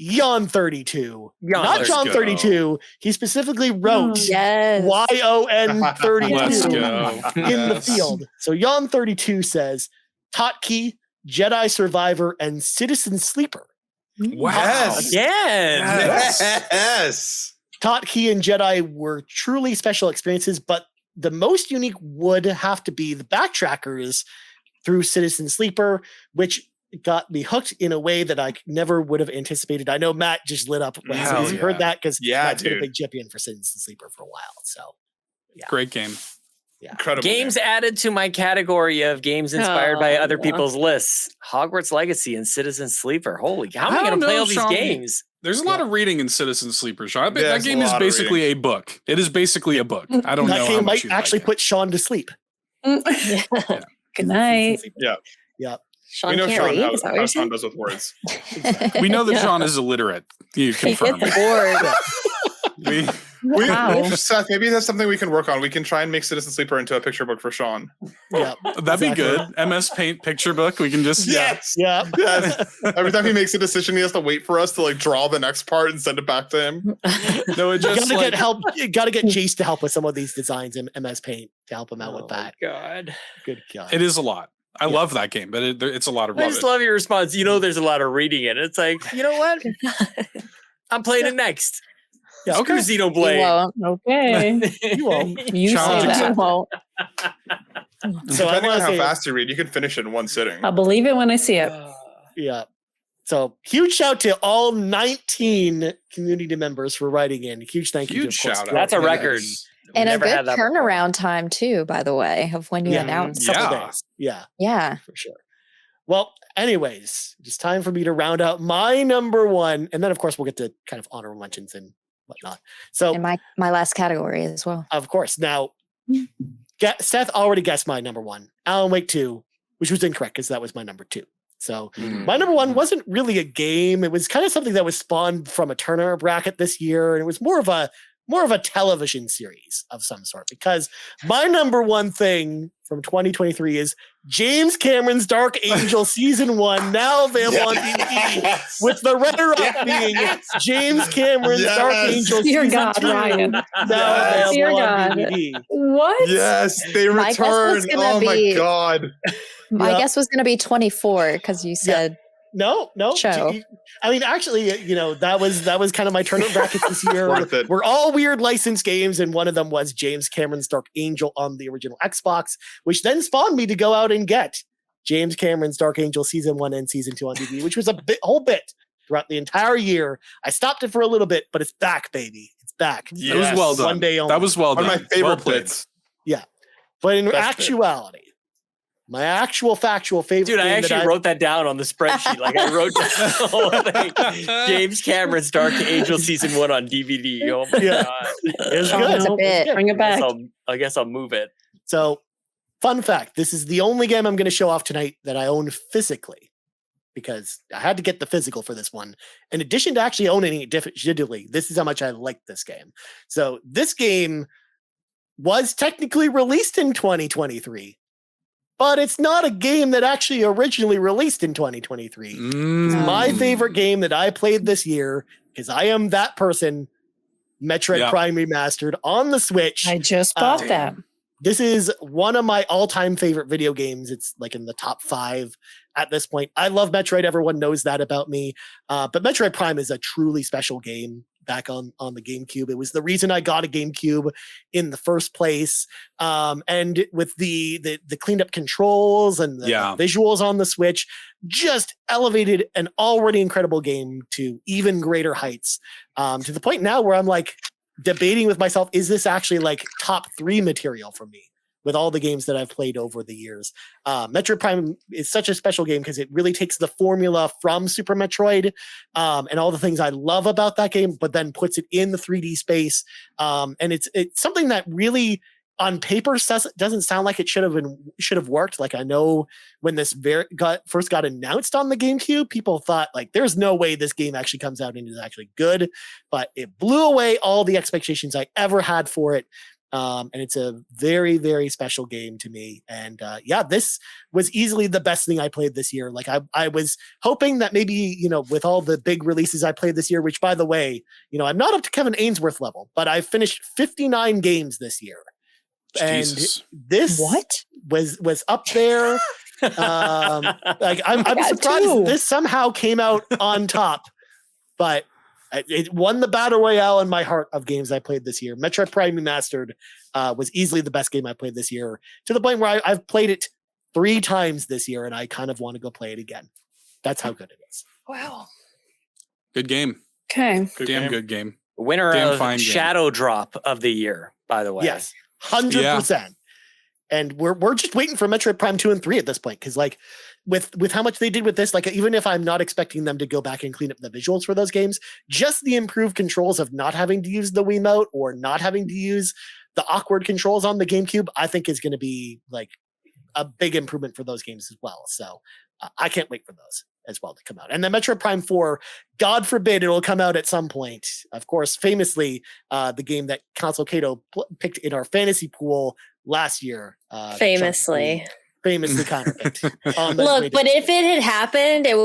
Yon32. Yon, Not let's John go. 32. He specifically wrote Yes. YON32 Let's go. in the Yes. field. So Yon32 says Totkey, Jedi Survivor, and Citizen Sleeper. Wow. Yes. Again. Yes. Totkey and Jedi were truly special experiences, but the most unique would have to be the backtrackers through Citizen Sleeper, which got me hooked in a way that I never would have anticipated. I know Matt just lit up when Hell he yeah. heard that because Yeah, Matt's been a dude. big champion for Citizen Sleeper for a while. So Great game. Incredible. Games added to my category of games inspired by other people's lists. Hogwarts Legacy and Citizen Sleeper. Holy, how am I I going don't to play know, all these Sean. games? There's a lot of reading in Citizen Sleeper, Sean. I bet Yeah, that it's a game is lot of basically a book. It is basically a book. I don't know that how game much might you actually like put Sean to sleep. Good night. Yeah. Yeah. Sean We know can't Sean read. how, Is that what how you're Sean saying? does with words. it. We know that Yeah. Sean is illiterate. You He confirm gets it. bored. Wow. Seth, maybe that's something we can work on. We can try and make Citizen Sleeper into a picture book for Sean. Yeah. That'd be Exactly. good. MS Paint picture book. We can just Yes. Yeah. Yes. Every time he makes a decision, he has to wait for us to like draw the next part and send it back to him. No, it You just gotta like, get help. You gotta get Jace to help with some of these designs in MS Paint to help him out with that. God. Good God. it is a lot. I love that game, but it's a lot of I love. just love your response. You know, there's a lot of reading it. It's like, you know what? I'm playing it next. Yeah, Screw okay. You Xenoblade. won't. Okay. You won't. You say Challenge that. You won't. So I Depending on want how to say, fast you read, you can finish it in one sitting. I'll believe it when I see it. yeah. So huge shout to all 19 community members for writing in. Huge thank you. Huge To, of course, shout out. That's a Yeah, record. And a Never good had that before. turnaround time too, by the way, of when you Yeah. announced. Couple Yeah. days. Yeah, Yeah. for sure. Well, anyways, it's time for me to round out my number one, and then of course we'll get to kind of honorable mentions and whatnot. So, And my last category as well. of course, now Seth already guessed my number one, Alan Wake 2, which was incorrect because that was my number 2. So my number one wasn't really a game. It was kind of something that was spawned from a Turner bracket this year, and it was more of a television series of some sort, because my number one thing from 2023 is James Cameron's Dark Angel Season 1, now available on DVD, with the runner-up being James Cameron's Dark Angel Dear Season God, 2, Ryan. now Dear available on God. DVD. What? Yes, they My guess was return. gonna Oh my be- god. My Yeah. guess was going to be 24 because you said No. Show. I mean, actually, that was kind of my turn-up bracket this year. Worth it. We're all weird licensed games, and one of them was James Cameron's Dark Angel on the original Xbox, which then spawned me to go out and get James Cameron's Dark Angel Season 1 and Season 2 on DVD, which was a whole bit throughout the entire year. I stopped it for a little bit, but it's back, baby. It's back. It was well done. One day only. That was well One done. of my favorite Well played. bits. But in Best bit. actuality, my actual factual favorite Dude, I game actually wrote that down on the spreadsheet. Like I wrote down the whole thing. James Cameron's Dark Angel Season 1 on DVD. Oh my Yeah. god. It was Oh, good. it's a no. bit. Bring it back. I guess I'll move it. So, fun fact, this is the only game I'm going to show off tonight that I own physically, because I had to get the physical for this one. In addition to actually owning it digitally, this is how much I like this game. So, this game was technically released in 2023, but it's not a game that actually originally released in 2023. It's my favorite game that I played this year, because I am that person, Metroid Prime Remastered on the Switch. I just bought that. This is one of my all-time favorite video games. It's like in the top 5 at this point. I love Metroid. Everyone knows that about me. But Metroid Prime is a truly special game back on the GameCube. It was the reason I got a GameCube in the first place. And with the cleaned up controls and the visuals on the Switch, just elevated an already incredible game to even greater heights. To the point now where I'm like, debating with myself, is this actually like top 3 material for me with all the games that I've played over the years? Metroid Prime is such a special game because it really takes the formula from Super Metroid and all the things I love about that game, but then puts it in the 3D space. And it's something that really on paper doesn't sound like it should have worked. Like, I know when this first got announced on the GameCube, people thought like, there's no way this game actually comes out and is actually good, but it blew away all the expectations I ever had for it. And it's a very, very special game to me. And this was easily the best thing I played this year. Like I was hoping that maybe, with all the big releases I played this year, which by the way, I'm not up to Kevin Ainsworth level, but I finished 59 games this year. Jesus. And this was up there. I'm surprised too. this somehow came out on top, but it won the battle royale in my heart of games I played this year. Metroid Prime Remastered was easily the best game I played this year, to the point where I've played it 3 times this year, and I kind of want to go play it again. That's how good it is. Wow. Good game. Okay. Good game. Winner Damn of fine game. Shadow Drop of the year, by the way. Yes, 100%. And we're just waiting for Metroid Prime 2 and 3 at this point, because like with how much they did with this, like even if I'm not expecting them to go back and clean up the visuals for those games, just the improved controls of not having to use the Wiimote or not having to use the awkward controls on the GameCube, I think is going to be like a big improvement for those games as well. So I can't wait for those as well to come out. And then Metroid Prime 4, God forbid it'll come out at some point. Of course, famously, the game that Council Cato picked in our fantasy pool last year. Famously counterpicked. Look, but if it had happened, it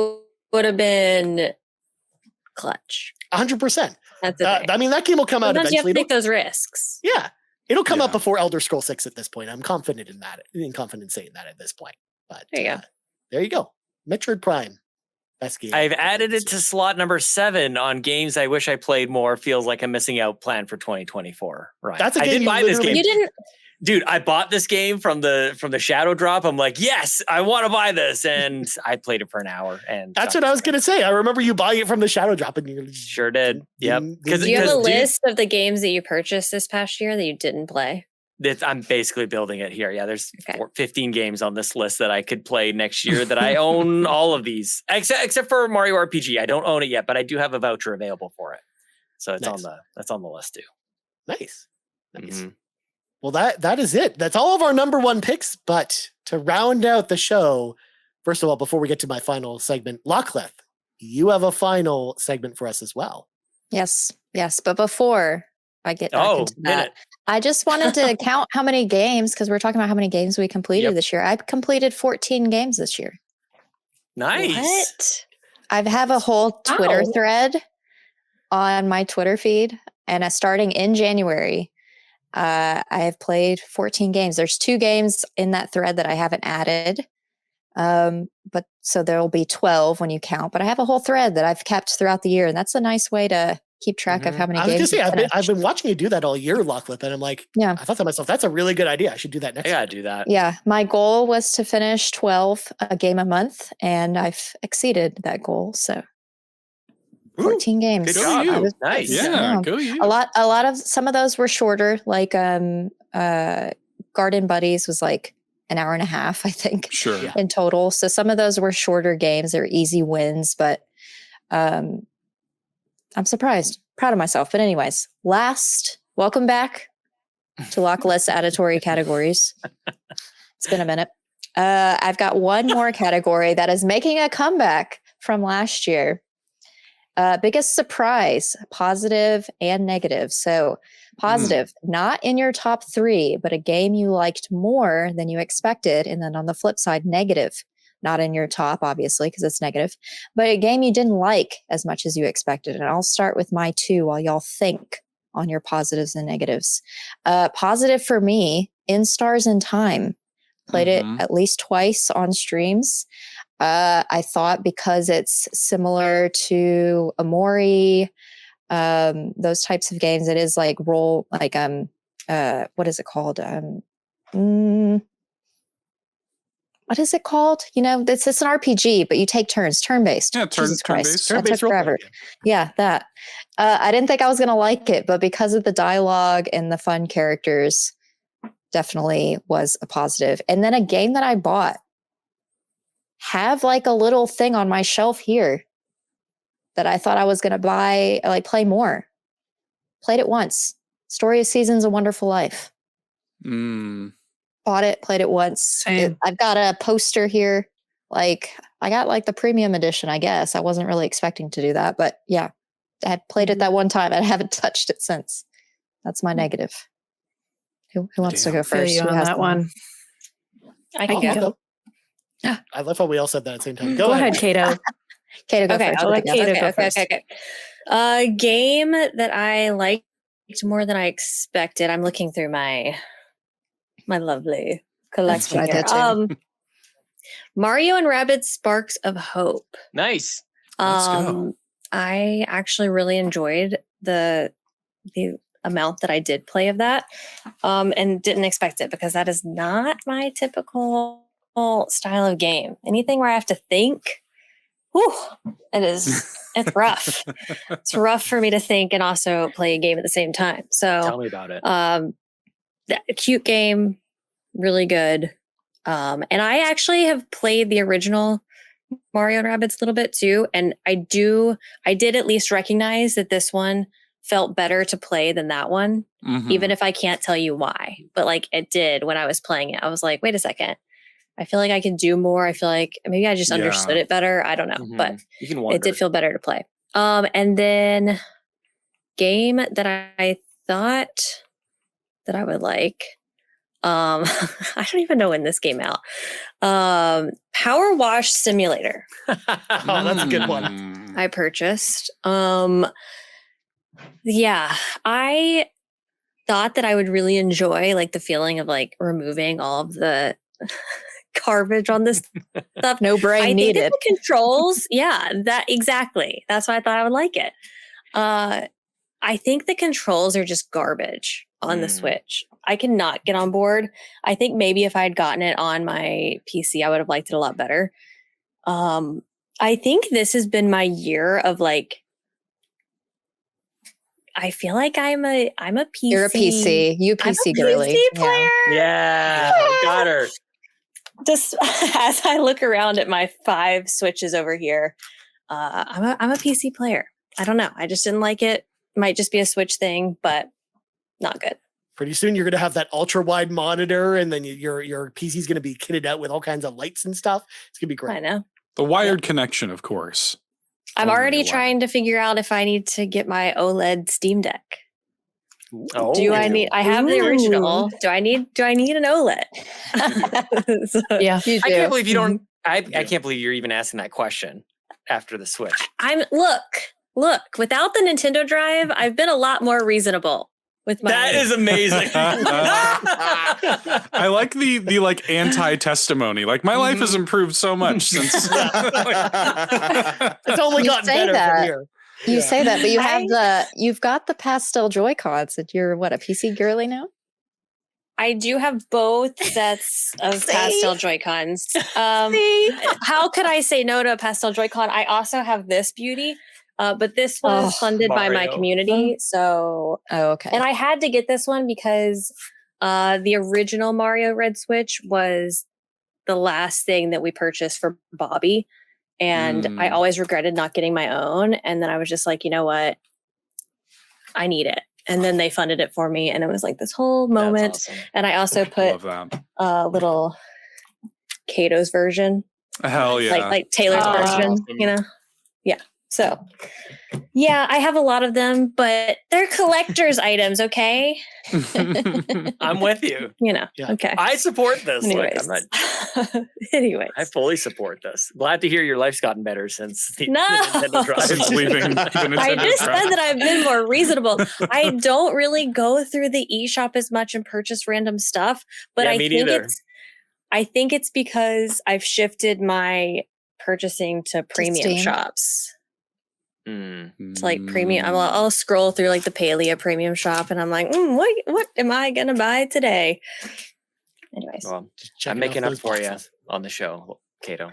would have been clutch. 100%. That's the thing. I mean, that game will come out Sometimes you have eventually. to take those risks. Yeah. It'll come out before Elder Scrolls 6 at this point. I'm confident in that. I'm confident saying that at this point. But There you go. There you go. Metroid Prime. Best game. I've added it to slot number 7 on games I wish I played more. Feels like I'm missing out plan for 2024. Right. That's a I game did you buy this literally- game. You didn't. Dude, I bought this game from the Shadow Drop. I'm like, yes, I want to buy this, and I played it for an hour. And That's what I was gonna say. I remember you buying it from the Shadow Drop, and you Sure did. Yep. Do you have a list of the games that you purchased this past year that you didn't play? I'm basically building it here. Yeah, there's 15 games on this list that I could play next year that I own all of these, except for Mario RPG. I don't own it yet, but I do have a voucher available for it. So it's that's on the list too. Nice. Mm-hmm. Well, that is it. That's all of our number 1 picks. But to round out the show, first of all, before we get to my final segment, Lachlan, you have a final segment for us as well. Yes. But before I get back into that, I just wanted to count how many games, because we're talking about how many games we completed this year. I've completed 14 games this year. Nice. What? I have a whole Twitter thread on my Twitter feed, and starting in January, I have played 14 games. There's 2 games in that thread that I haven't added. But so there'll be 12 when you count, but I have a whole thread that I've kept throughout the year. And that's a nice way to keep track of how many games. I was gonna say, I've been watching you do that all year, Lachlan, and I'm like, I thought to myself, that's a really good idea. I should do that next year. Yeah, do that. Yeah. My goal was to finish 12 a game a month, and I've exceeded that goal. So 14 games. Good job. Nice. Yeah, go you. A lot of some of those were shorter, like Garden Buddies was like an hour and a half, I think. Sure. In total. So some of those were shorter games. They're easy wins, but I'm surprised. Proud of myself. But anyways, welcome back to Lockless Auditory Categories. It's been a minute. I've got one more category that is making a comeback from last year. Biggest surprise, positive and negative. So positive, not in your top 3, but a game you liked more than you expected. And then on the flip side, negative, not in your top, obviously, because it's negative, but a game you didn't like as much as you expected. And I'll start with my 2 while y'all think on your positives and negatives. Positive for me, In Stars in Time. Played it at least twice on streams. I thought because it's similar to Amori, those types of games, it is like role, like what is it called? What is it called? You know, it's an RPG, but you take turns, turn-based. Yeah, Jesus Christ, turn-based. that took forever. Yeah, that. I didn't think I was gonna like it, but because of the dialogue and the fun characters, definitely was a positive. And then a game that I bought, have like a little thing on my shelf here that I thought I was going to buy, like play more. Played it once. Story of Seasons, A Wonderful Life. Bought it, played it once. I've got a poster here. Like I got like the premium edition, I guess. I wasn't really expecting to do that, but yeah, I had played it that one time and I haven't touched it since. That's my negative. Who wants to go first? Who has that one? I can go. I love how we all said that at the same time. Go ahead, Kato. Kato, go Okay, first. I'll let Kato go first. Okay. Game that I liked more than I expected. I'm looking through my lovely collection. I did too. Mario and Rabbids Sparks of Hope. Nice. Let's go. I actually really enjoyed the amount that I did play of that, and didn't expect it because that is not my typical style of game. Anything where I have to think, it's rough. It's rough for me to think and also play a game at the same time. So Tell me about it. A cute game, really good. And I actually have played the original Mario and Rabbids a little bit too. And I did at least recognize that this one felt better to play than that one, even if I can't tell you why. But like it did when I was playing it. I was like, wait a second. I feel like I could do more. I feel like maybe I just understood it better. I don't know, but you can wonder. It did feel better to play. And then game that I thought that I would like, I don't even know when this came out. Power Wash Simulator. That's a good one. I purchased. Yeah, I thought that I would really enjoy like the feeling of like removing all of the garbage on this stuff. No brain I think needed. that the controls, yeah, that exactly. That's why I thought I would like it. I think the controls are just garbage on the Switch. I cannot get on board. I think maybe if I had gotten it on my PC, I would have liked it a lot better. I think this has been my year of like, I feel like I'm a PC. You're a PC. You I'm a PC girly. PC player. Yeah, got her. Just as I look around at my 5 Switches over here, I'm a PC player. I don't know. I just didn't like it. Might just be a Switch thing, but not good. Pretty soon you're going to have that ultra wide monitor, and then your PC's going to be kitted out with all kinds of lights and stuff. It's going to be great. I know. The wired connection, of course. I'm Only already wired. trying to figure out if I need to get my OLED Steam Deck. Oh. Do I need? I have the original. Do I need an OLED? Yeah, you I do. can't believe you don't. I can't believe you're even asking that question after the Switch. Look. Without the Nintendo Drive, I've been a lot more reasonable with my. That is amazing. I like the like anti-testimony. Like my life has improved so much since. It's only You gotten say better that. from here. You say that, but I- you've got the pastel Joy-Cons, and you're what, a PC girly now? I do have both sets of See? pastel Joy-Cons. How could I say no to a pastel Joy-Con? I also have this beauty, but this was funded by my Mario. community. So, Oh, okay. and I had to get this one because the original Mario Red Switch was the last thing that we purchased for Bobby. And I always regretted not getting my own. And then I was just like, you know what? I need it. And then they funded it for me. And it was like this whole moment. That's awesome. And I also put Love that. a little Kato's version, Hell yeah. like Taylor's version, awesome. you know? Yeah. So, yeah, I have a lot of them, but they're collector's items, okay? I'm with you. You know, Yeah. okay. I support this. Like, Anyways. I'm not. Anyways. I fully support this. Glad to hear your life's gotten better since the, No. the Nintendo Drive. Since leaving the Nintendo I just Drive. said that I've been more reasonable. I don't really go through the eShop as much and purchase random stuff, but Yeah, I me think neither. I think it's because I've shifted my purchasing to premium Steam. shops. Mm. It's like premium. I'll scroll through like the Palea premium shop, and I'm like, what am I gonna buy today? Anyways, Well, Checking I'm making off up those for you boxes. on the show, Kato.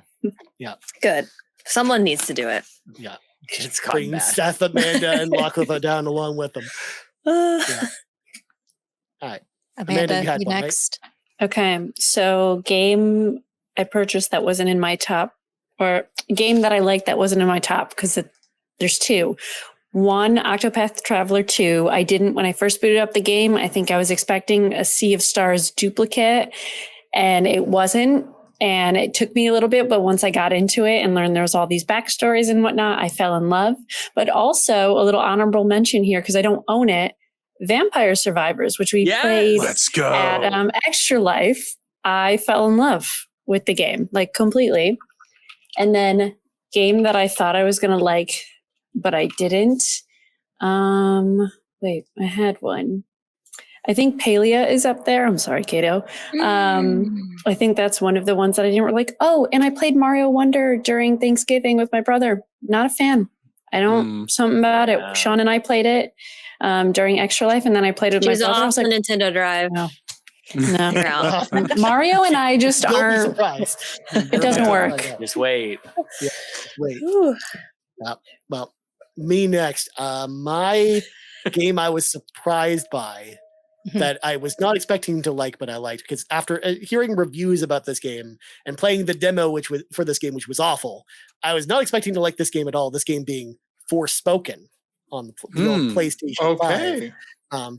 good. Someone needs to do it. Yeah. It's gotten Bring bad. Seth, Amanda, and Lachlan down along with them. All right. Amanda, Amanda, you had you one, right? next. Okay, so game I purchased that wasn't in my top, or game that I liked that wasn't in my top, because there's 2. One, Octopath Traveler 2. I didn't, when I first booted up the game, I think I was expecting a Sea of Stars duplicate, and it wasn't. And it took me a little bit, but once I got into it and learned there was all these backstories and whatnot, I fell in love. But also a little honorable mention here, because I don't own it, Vampire Survivors, which we Yes! played Let's go. at Extra Life. I fell in love with the game, like completely. And then game that I thought I was going to like, but I didn't. Wait, I had one. I think Peje is up there. I'm sorry, Kato. I think that's one of the ones that I didn't really like. Oh, and I played Mario Wonder during Thanksgiving with my brother. Not a fan. I don't, something about it. Wow. Sean and I played it during Extra Life, and then I played it with She my was brother. I off was the like, Nintendo Drive. no. You're out. Mario and I just Don't be aren't. surprised. It doesn't work. Just wait. Wait. Ooh. Well, me next. My game I was surprised by that I was not expecting to like, but I liked, because after hearing reviews about this game and playing the demo, which was for this game, which was awful, I was not expecting to like this game at all. This game being Forspoken on the old PlayStation 5. Okay.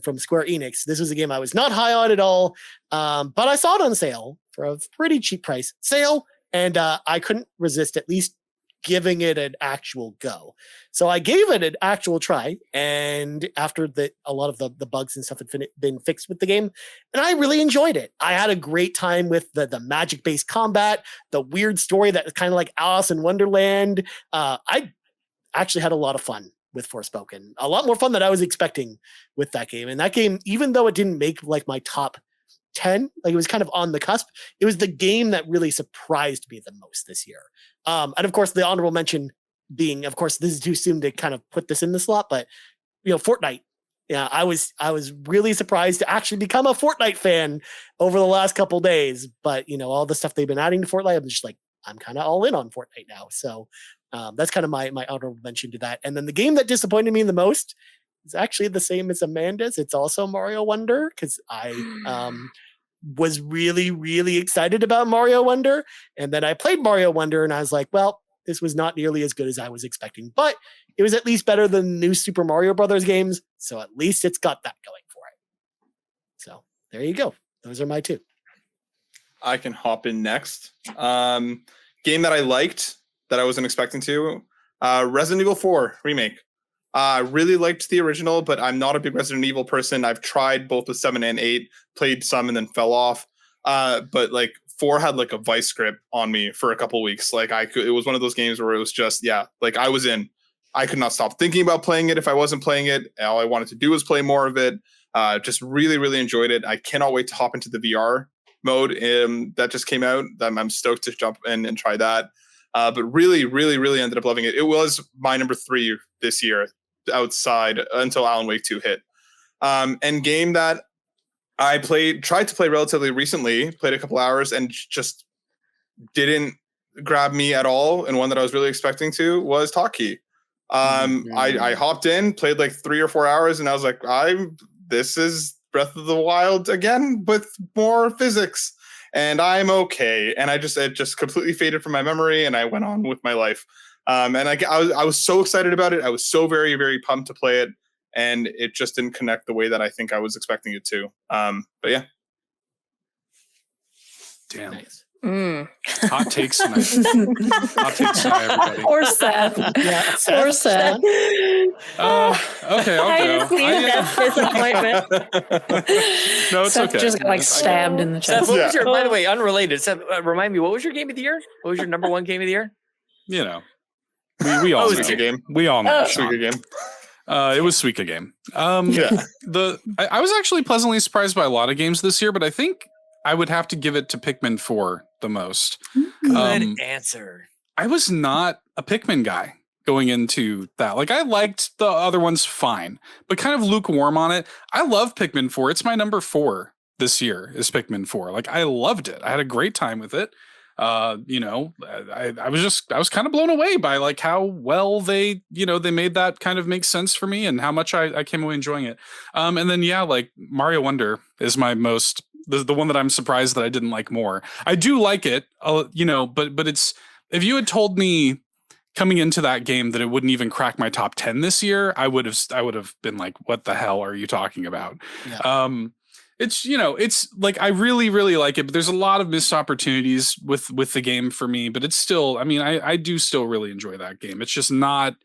From Square Enix. This was a game I was not high on at all, but I saw it on sale for a pretty cheap price. And I couldn't resist at least giving it an actual go. So I gave it an actual try, and after a lot of the bugs and stuff had been fixed with the game, and I really enjoyed it. I had a great time with the magic-based combat, the weird story that was kind of like Alice in Wonderland. I actually had a lot of fun with Forspoken, a lot more fun than I was expecting with that game. And that game, even though it didn't make like my top 10. Like it was kind of on the cusp. It was the game that really surprised me the most this year. And of course, the honorable mention being, of course, this is too soon to kind of put this in the slot, but Fortnite. Yeah, I was really surprised to actually become a Fortnite fan over the last couple days. But all the stuff they've been adding to Fortnite, I'm just like, I'm kind of all in on Fortnite now. So that's kind of my honorable mention to that. And then the game that disappointed me the most is actually the same as Amanda's. It's also Mario Wonder, because I was really, really excited about Mario Wonder. And then I played Mario Wonder and I was like, well, this was not nearly as good as I was expecting, but it was at least better than new Super Mario Brothers games. So at least it's got that going for it. So there you go. Those are my two. I can hop in next. Game that I liked that I wasn't expecting to. Resident Evil 4 remake. I really liked the original, but I'm not a big Resident Evil person. I've tried both the 7 and 8, played some and then fell off. But like 4 had like a vice grip on me for a couple weeks. Like it was one of those games where it was just, like I was in. I could not stop thinking about playing it if I wasn't playing it. All I wanted to do was play more of it. Just really, really enjoyed it. I cannot wait to hop into the VR mode that just came out. I'm stoked to jump in and try that. But really, really, really ended up loving it. It was my number 3 this year outside until Alan Wake 2 hit. And game that I tried to play relatively recently, played a couple hours and just didn't grab me at all. And one that I was really expecting to was Talkie. I hopped in, played like 3 or 4 hours, and I was like, this is Breath of the Wild again with more physics, and I'm okay. And it just completely faded from my memory, and I went on with my life. And I was so excited about it. I was so very, very pumped to play it, and it just didn't connect the way that I think I was expecting it to. But yeah. Damn. Nice. Hot takes tonight. Hot takes tonight, everybody. Or Seth. Yeah, Or Seth. Okay, I'll I go. just need that disappointment. No, it's Seth okay. just got like stabbed in the chest. Seth, what was your, by the way, unrelated, Seth, remind me, what was your game of the year? What was your number 1 game of the year? We all know. Suika game. We all know. Suika game. It was Suika game. I was actually pleasantly surprised by a lot of games this year, but I think I would have to give it to Pikmin 4 the most. Good answer. I was not a Pikmin guy going into that. Like I liked the other ones fine, but kind of lukewarm on it. I love Pikmin 4. It's my number 4 this year is Pikmin 4. Like I loved it. I had a great time with it. I was kind of blown away by like how well they made that kind of make sense for me and how much I came away enjoying it. And then like Mario Wonder is my most the one that I'm surprised that I didn't like more. I do like it, but it's, if you had told me coming into that game that it wouldn't even crack my top 10 this year, I would have been like, what the hell are you talking about? Yeah. It's like, I really, really like it, but there's a lot of missed opportunities with the game for me, but it's still, I do still really enjoy that game. It's just not,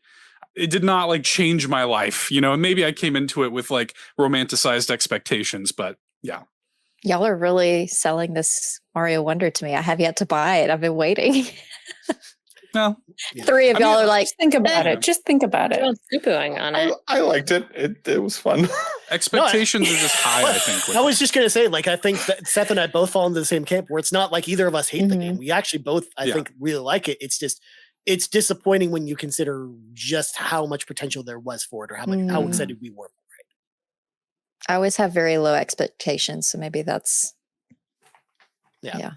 it did not like change my life, and maybe I came into it with like romanticized expectations, but yeah. Y'all are really selling this Mario Wonder to me. I have yet to buy it. I've been waiting. No. 3 of y'all are like, just think about it. Just think about it. Poo-pooing on it. I liked it. It was fun. Expectations are just high, I think. I was just going to say, like, I think that Seth and I both fall into the same camp where it's not like either of us hate the game. We actually both, I think, really like it. It's just, it's disappointing when you consider just how much potential there was for it or how excited we were. I always have very low expectations, so maybe that's yeah.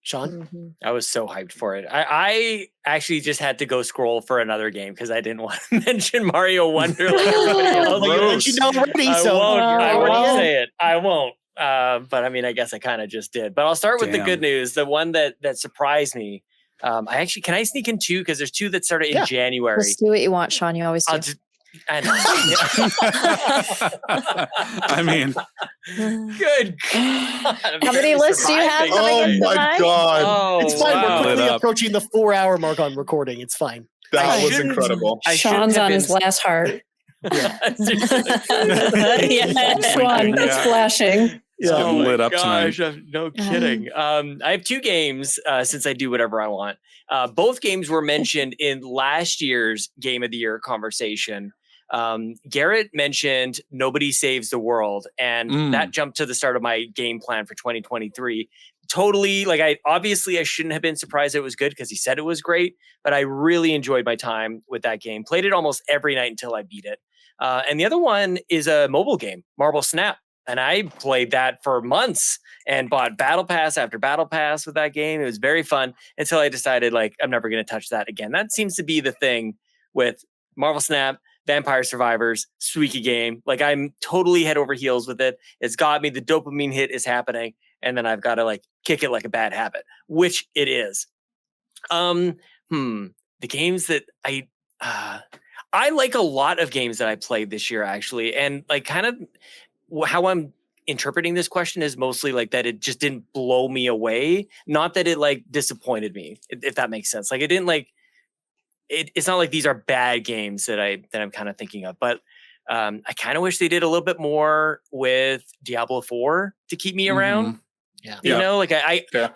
Sean? I was so hyped for it. I actually just had to go scroll for another game because I didn't want to mention Mario Wonder like everybody else. I won't say it. I won't. But I guess I kind of just did. But I'll start with the good news. The one that surprised me. Can I sneak in 2? Because there's 2 that started in January. Just do what you want, Sean. You always do. I know. Good God. How many lists do you have coming in tonight? God. Oh, it's fine. We're quickly approaching the 4-hour mark on recording. It's fine. That was incredible. Sean's on his last heart. Next one. It's flashing. It's getting lit up tonight. No kidding. I have 2 games since I do whatever I want. Both games were mentioned in last year's Game of the Year conversation. Garrett mentioned Nobody Saves the World, and that jumped to the start of my game plan for 2023. Totally, like I shouldn't have been surprised it was good because he said it was great, but I really enjoyed my time with that game. Played it almost every night until I beat it. And the other one is a mobile game, Marble Snap. And I played that for months and bought battle pass after battle pass with that game. It was very fun until I decided like, I'm never going to touch that again. That seems to be the thing with Marvel Snap, Vampire Survivors, Suiki game. Like I'm totally head over heels with it. It's got me. The dopamine hit is happening. And then I've got to like kick it like a bad habit, which it is. The games that I like a lot of games that I played this year, actually. And like kind of how I'm interpreting this question is mostly like that it just didn't blow me away. Not that it like disappointed me, if that makes sense. Like it didn't like, it's not like these are bad games that I'm kind of thinking of, but I kind of wish they did a little bit more with Diablo 4 to keep me around. Yeah. You know, like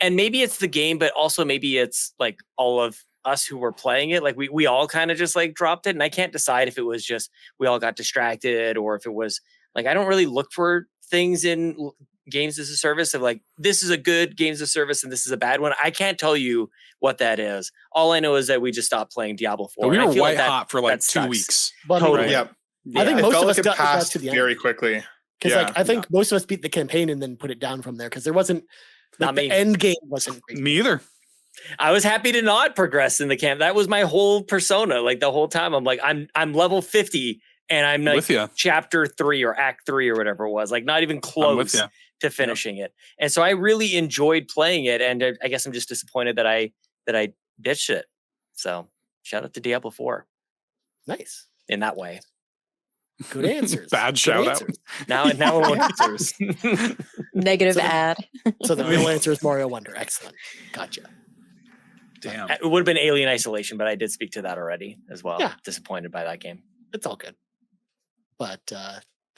and maybe it's the game, but also maybe it's like all of us who were playing it. Like we all kind of just like dropped it. And I can't decide if it was just, we all got distracted or if it was like, I don't really look for things in games as a service of like, this is a good games as a service and this is a bad one. I can't tell you what that is. All I know is that we just stopped playing Diablo 4. We were white like hot for like 2 weeks. Totally. Yeah. I think most of us got passed to the end very quickly. Because like I think most of us beat the campaign and then put it down from there because there wasn't like, the end game wasn't great. Me either. I was happy to not progress in the camp. That was my whole persona. Like the whole time I'm like, I'm level 50 and I'm like chapter 3 or act 3 or whatever it was, like not even close to finishing it. And so I really enjoyed playing it. And I guess I'm just disappointed that I ditched it. So shout out to Diablo 4. Nice. In that way. Good answers. Bad shout out. Now answers. Negative ad. So the real answer is Mario Wonder. Excellent. Gotcha. Damn. It would have been Alien Isolation, but I did speak to that already as well. Yeah. Disappointed by that game. It's all good. But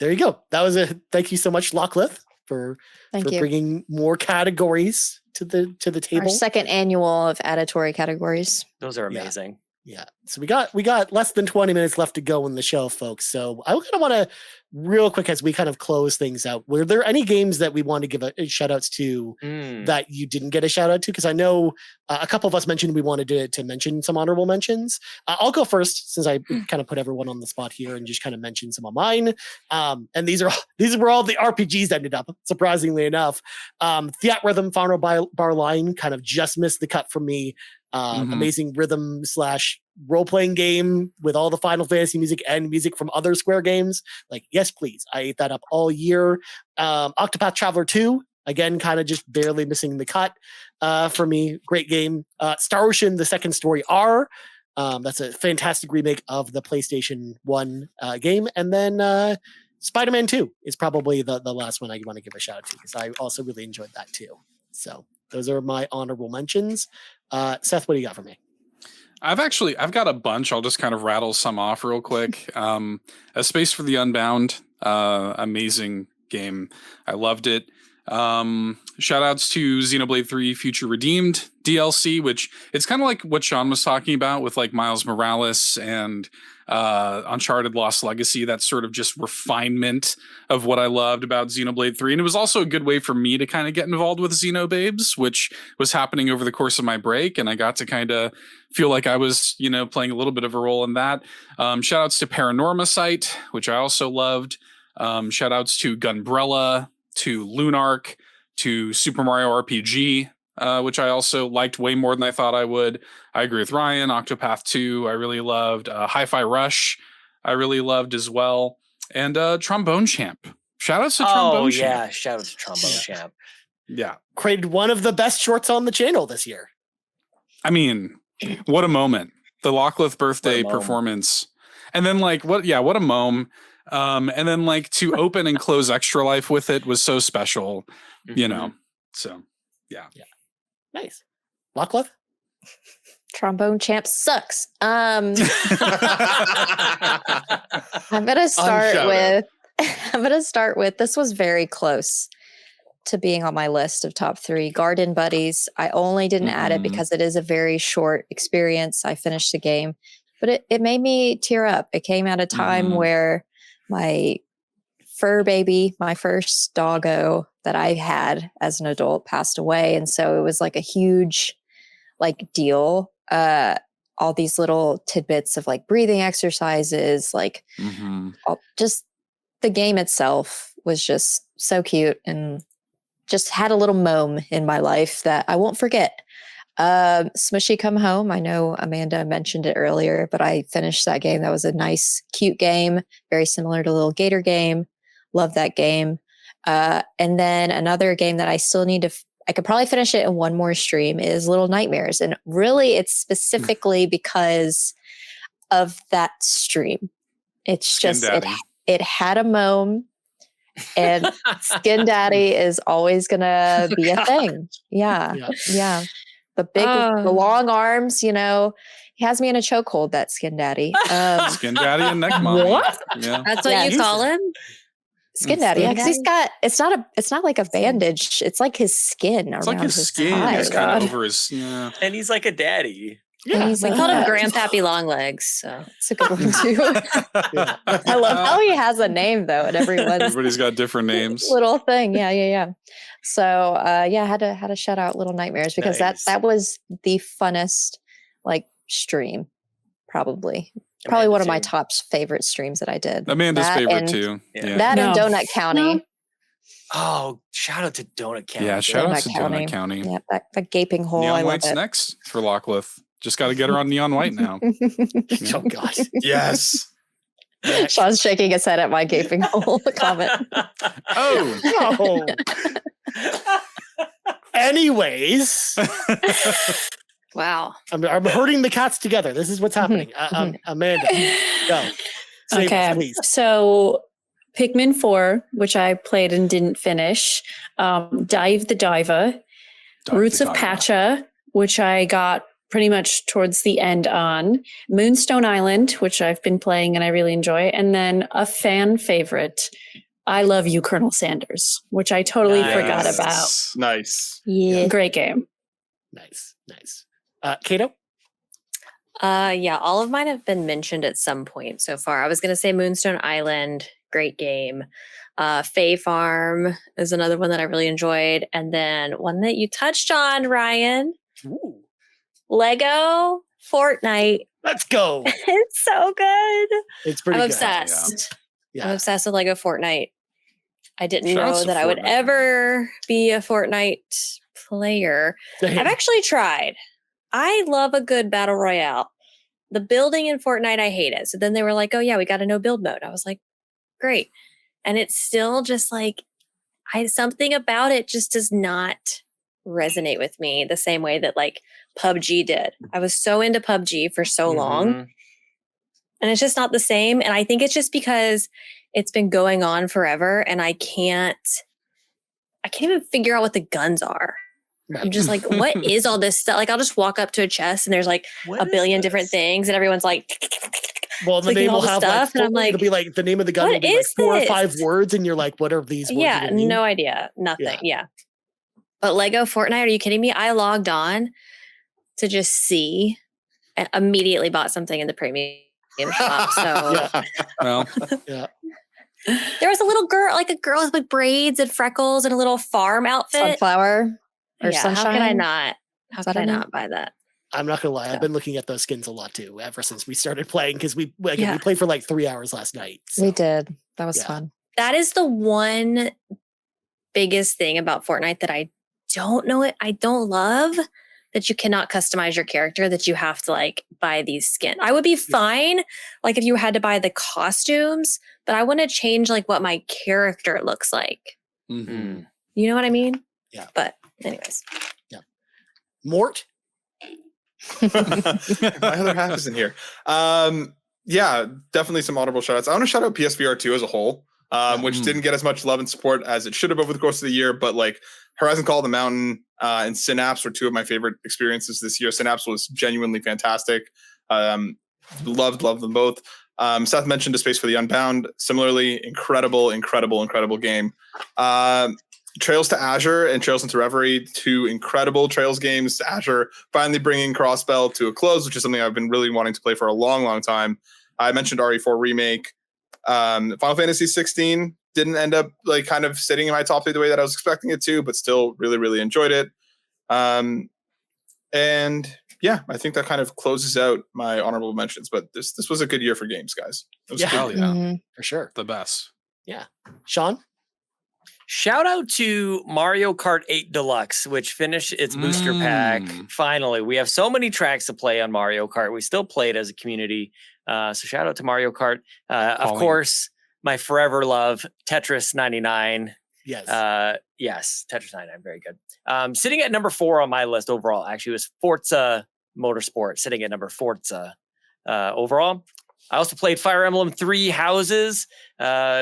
there you go. That was thank you so much, Locklith, for bringing more categories to the table. Our second annual of auditory categories. Those are amazing. Yeah. So we got less than 20 minutes left to go in the show, folks. So I kind of want to real quick as we kind of close things out. Were there any games that we want to give a shout outs to that you didn't get a shout out to? Because I know a couple of us mentioned we wanted to mention some honorable mentions. I'll go first since I kind of put everyone on the spot here and just kind of mention some of mine. And these were all the RPGs ended up, surprisingly enough. Fiat Rhythm Final Bar Line kind of just missed the cut from me. Amazing rhythm / role-playing game with all the Final Fantasy music and music from other Square games. Like, yes, please. I ate that up all year. Octopath Traveler 2, again, kind of just barely missing the cut for me. Great game. Star Ocean, The Second Story R. That's a fantastic remake of the PlayStation 1 game. And then Spider-Man 2 is probably the last one I want to give a shout out to because I also really enjoyed that too. So those are my honorable mentions. Seth, what do you got for me? I've got a bunch. I'll just kind of rattle some off real quick. A Space for the Unbound, amazing game. I loved it. Shout outs to Xenoblade 3 Future Redeemed DLC, which it's kind of like what Sean was talking about with like Miles Morales and Uncharted Lost Legacy. That sort of just refinement of what I loved about Xenoblade 3. And it was also a good way for me to kind of get involved with Xenobabes, which was happening over the course of my break. And I got to kind of feel like I was, playing a little bit of a role in that. Shout outs to Paranorma Site, which I also loved. Shout outs to Gunbrella, to Lunark, to Super Mario RPG, which I also liked way more than I thought I would. I agree with Ryan. Octopath 2, I really loved. Hi-Fi Rush, I really loved as well. And Trombone Champ. Shout outs to Trombone Champ. Oh, yeah. Shout out to Trombone Champ. Yeah. Created one of the best shorts on the channel this year. I mean, what a moment. The Locklith birthday performance. And then what a mom. And then to open and close Extra Life with it was so special, So yeah. Nice. Locklith? Trombone Champ sucks. I'm gonna start with this was very close to being on my list of top 3. Garden Buddies. I only didn't add it because it is a very short experience. I finished the game but it made me tear up. It came at a time where my fur baby, my first doggo that I had as an adult, passed away. And so it was like a huge like deal. All these little tidbits of like breathing exercises, like just the game itself was just so cute and just had a little mome in my life that I won't forget. Smushy Come Home. I know Amanda mentioned it earlier, but I finished that game. That was a nice, cute game, very similar to Little Gator game. Love that game. And then another game that I still need to I could probably finish it in one more stream is Little Nightmares. And really it's specifically because of that stream. It's just, it had a mome, and Skin Daddy is always going to be a thing. Yeah. The long arms, you know, he has me in a chokehold, that Skin Daddy. Skin Daddy and Neck Mommy. What? Yeah. That's what you call him? Skin Daddy, yeah, because it's not like a bandage. It's like his skin. It's like his skin. It's kind of over his. Yeah. And he's like a daddy. Yeah, we called him Grandpappy Longlegs. So it's a good one too. I love how he has a name though, and everybody's got different names. Little thing, yeah. So I had to shout out Little Nightmares because that was the funnest like stream, probably one of my top favorite streams that I did. Amanda's favorite too. Yeah. That and Donut County. No. Oh, shout out to Donut County. Yeah, shout out to Donut County. Yeah, that gaping hole. Neon I love White's it. next for Lockleth. Just got to get her on Neon White now. Oh God, yes. Sean's shaking his head at my gaping hole comment. Oh no. Anyways. Wow. I'm herding the cats together. This is what's happening. Amanda, go. Save okay. us, please. So Pikmin 4, which I played and didn't finish. Dive the Diva. Roots of Pacha, which I got pretty much towards the end on. Moonstone Island, which I've been playing and I really enjoy. And then a fan favorite, I Love You, Colonel Sanders, which I totally forgot about. Nice. Yeah. Great game. Nice. Kato? Yeah, all of mine have been mentioned at some point so far. I was going to say Moonstone Island, great game. Fae Farm is another one that I really enjoyed. And then one that you touched on, Ryan. Ooh. Lego Fortnite. Let's go. It's so good. It's pretty I'm good. obsessed. Yeah. I'm obsessed with Lego Fortnite. I didn't know that I would ever be a Fortnite player. I've actually tried. I love a good battle royale. The building in Fortnite, I hate it. So then they were like, oh yeah, we got a no build mode. I was like, great. And it's still just like, something about it just does not resonate with me the same way that like PUBG did. I was so into PUBG for so long, and it's just not the same. And I think it's just because it's been going on forever, and I can't even figure out what the guns are. I'm just like, what is all this stuff? Like, I'll just walk up to a chest and there's like a billion different things, and everyone's like, well, the name will have stuff, and I'm like, it'll be like the name of the gun will be like 4 or 5 words, and you're like, what are these words? Yeah, no idea, nothing. Yeah. But Lego Fortnite, are you kidding me? I logged on to just see, and immediately bought something in the premium shop. So yeah. There was a girl with like braids and freckles and a little farm outfit. Sunflower or sunshine. How could I not? How could I not buy that? I'm not gonna lie. I've been looking at those skins a lot too, ever since we started playing, because we played for like 3 hours last night. So. We did. That was fun. That is the one biggest thing about Fortnite that I don't love, that you cannot customize your character, that you have to like buy these skins. I would be fine like if you had to buy the costumes, but I want to change like what my character looks like. Mm-hmm. You know what I mean? Yeah. But anyways. Yeah. Mort? My other half is in here. Yeah, definitely some audible shout outs. I want to shout out PSVR 2 as a whole, which didn't get as much love and support as it should have over the course of the year, but like Horizon Call of the Mountain and Synapse were two of my favorite experiences this year. Synapse was genuinely fantastic. Loved them both. Seth mentioned A Space for the Unbound. Similarly, incredible game. Trails to Azure and Trails into Reverie, 2 incredible Trails games. Azure finally bringing Crossbell to a close, which is something I've been really wanting to play for a long, long time. I mentioned RE4 Remake. Final Fantasy 16 didn't end up like kind of sitting in my top 3 the way that I was expecting it to, but still really, really enjoyed it. And yeah, I think that kind of closes out my honorable mentions. But this was a good year for games, guys. It was good. For sure. The best. Yeah. Sean? Shout out to Mario Kart 8 Deluxe, which finished its booster pack. Finally, we have so many tracks to play on Mario Kart. We still play it as a community. So shout out to Mario Kart. Of course, my forever love, Tetris 99. Yes. Yes, Tetris 99, very good. Sitting at number 4 on my list overall, actually, was Forza Motorsport, sitting at number Forza overall. I also played Fire Emblem 3 Houses,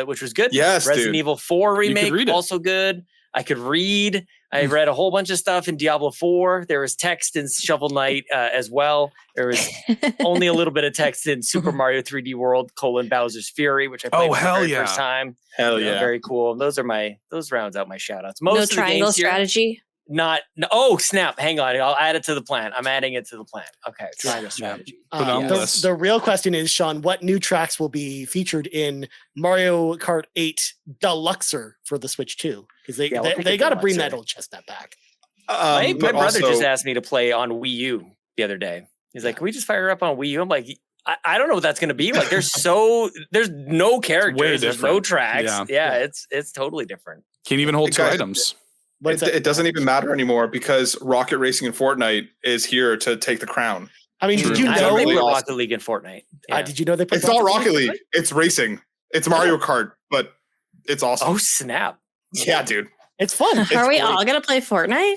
which was good. Yes, Resident Evil 4 remake, also good. I could read. I read a whole bunch of stuff in Diablo 4. There was text in Shovel Knight as well. There was only a little bit of text in Super Mario 3D World: Bowser's Fury, which I played for the very first time. Hell yeah. Very cool. Those rounds out my shout outs. No triangle strategy. Oh snap, hang on, I'll add it to the plan. I'm adding it to the plan. Okay, triangle strategy. The real question is, Sean, what new tracks will be featured in Mario Kart 8 Deluxer for the Switch 2? Because they got to bring that old chestnut back. My brother just asked me to play on Wii U the other day. He's like, can we just fire up on Wii U? I'm like, I don't know what that's going to be like. There's no characters, there's no tracks. Yeah, it's totally different. Can't even hold 2 items. It doesn't even matter anymore because Rocket Racing in Fortnite is here to take the crown. I mean, did you know they put Rocket League in Fortnite? Yeah. Did you know they put it's not Rocket League? It's racing. It's Mario Kart, but it's awesome. Oh snap! Yeah, dude, it's fun. Are we all gonna play Fortnite?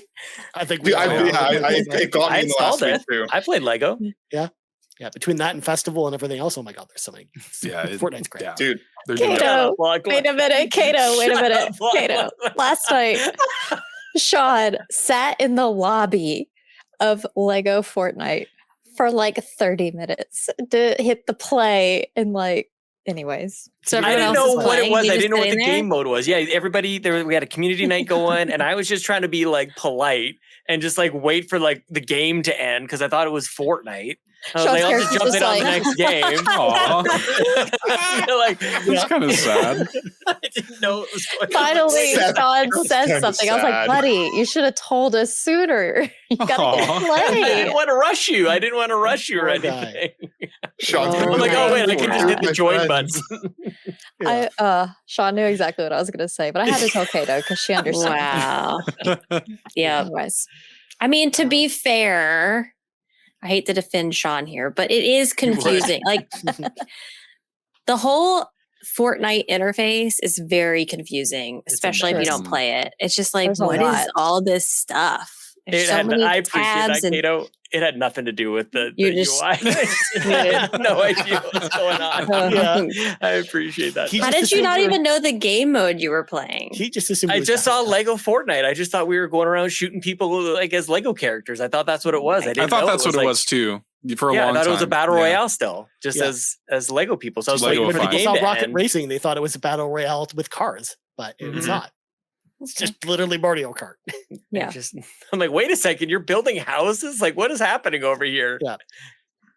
I think it got me in the last week too. I played Lego. Yeah. Between that and Festival and everything else, oh my God, there's so many. Fortnite's great, dude. Kato, wait a minute. Kato. Last night, Sean sat in the lobby of Lego Fortnite for like 30 minutes to hit the play and anyways. So I didn't know what it was. I didn't know what the game mode was. Yeah, everybody there. We had a community night going, and I was just trying to be polite and just wait for the game to end because I thought it was Fortnite. I was I'll just jump in on the next game. It's kind of sad. I didn't know it was going Finally, Sean said something. I was like, buddy, you should have told us sooner. You gotta get play. I didn't want to rush you. or anything. I'm like, oh wait, I can just hit the join button. Sean knew exactly what I was gonna say, but I had to tell Kato because she understood. Wow. Yeah. Anyways. I mean, to be fair, I hate to defend Sean here, but it is confusing. The whole Fortnite interface is very confusing, especially if you don't play it. It's just what is all this stuff? I appreciate that, Kato. It had nothing to do with the UI. I had no idea what was going on. I appreciate that. How did you not even know the game mode you were playing? He just assumed I just saw Lego Fortnite. I just thought we were going around shooting people as Lego characters. I thought that's what it was. I thought that's what it was too. For a long time. I thought it was a battle royale still, just as Lego people. So I was when people saw Rocket Racing, they thought it was a battle royale with cars, but it's not. It's just literally Mario Kart. Yeah. I'm like, wait a second, you're building houses? What is happening over here? Yeah.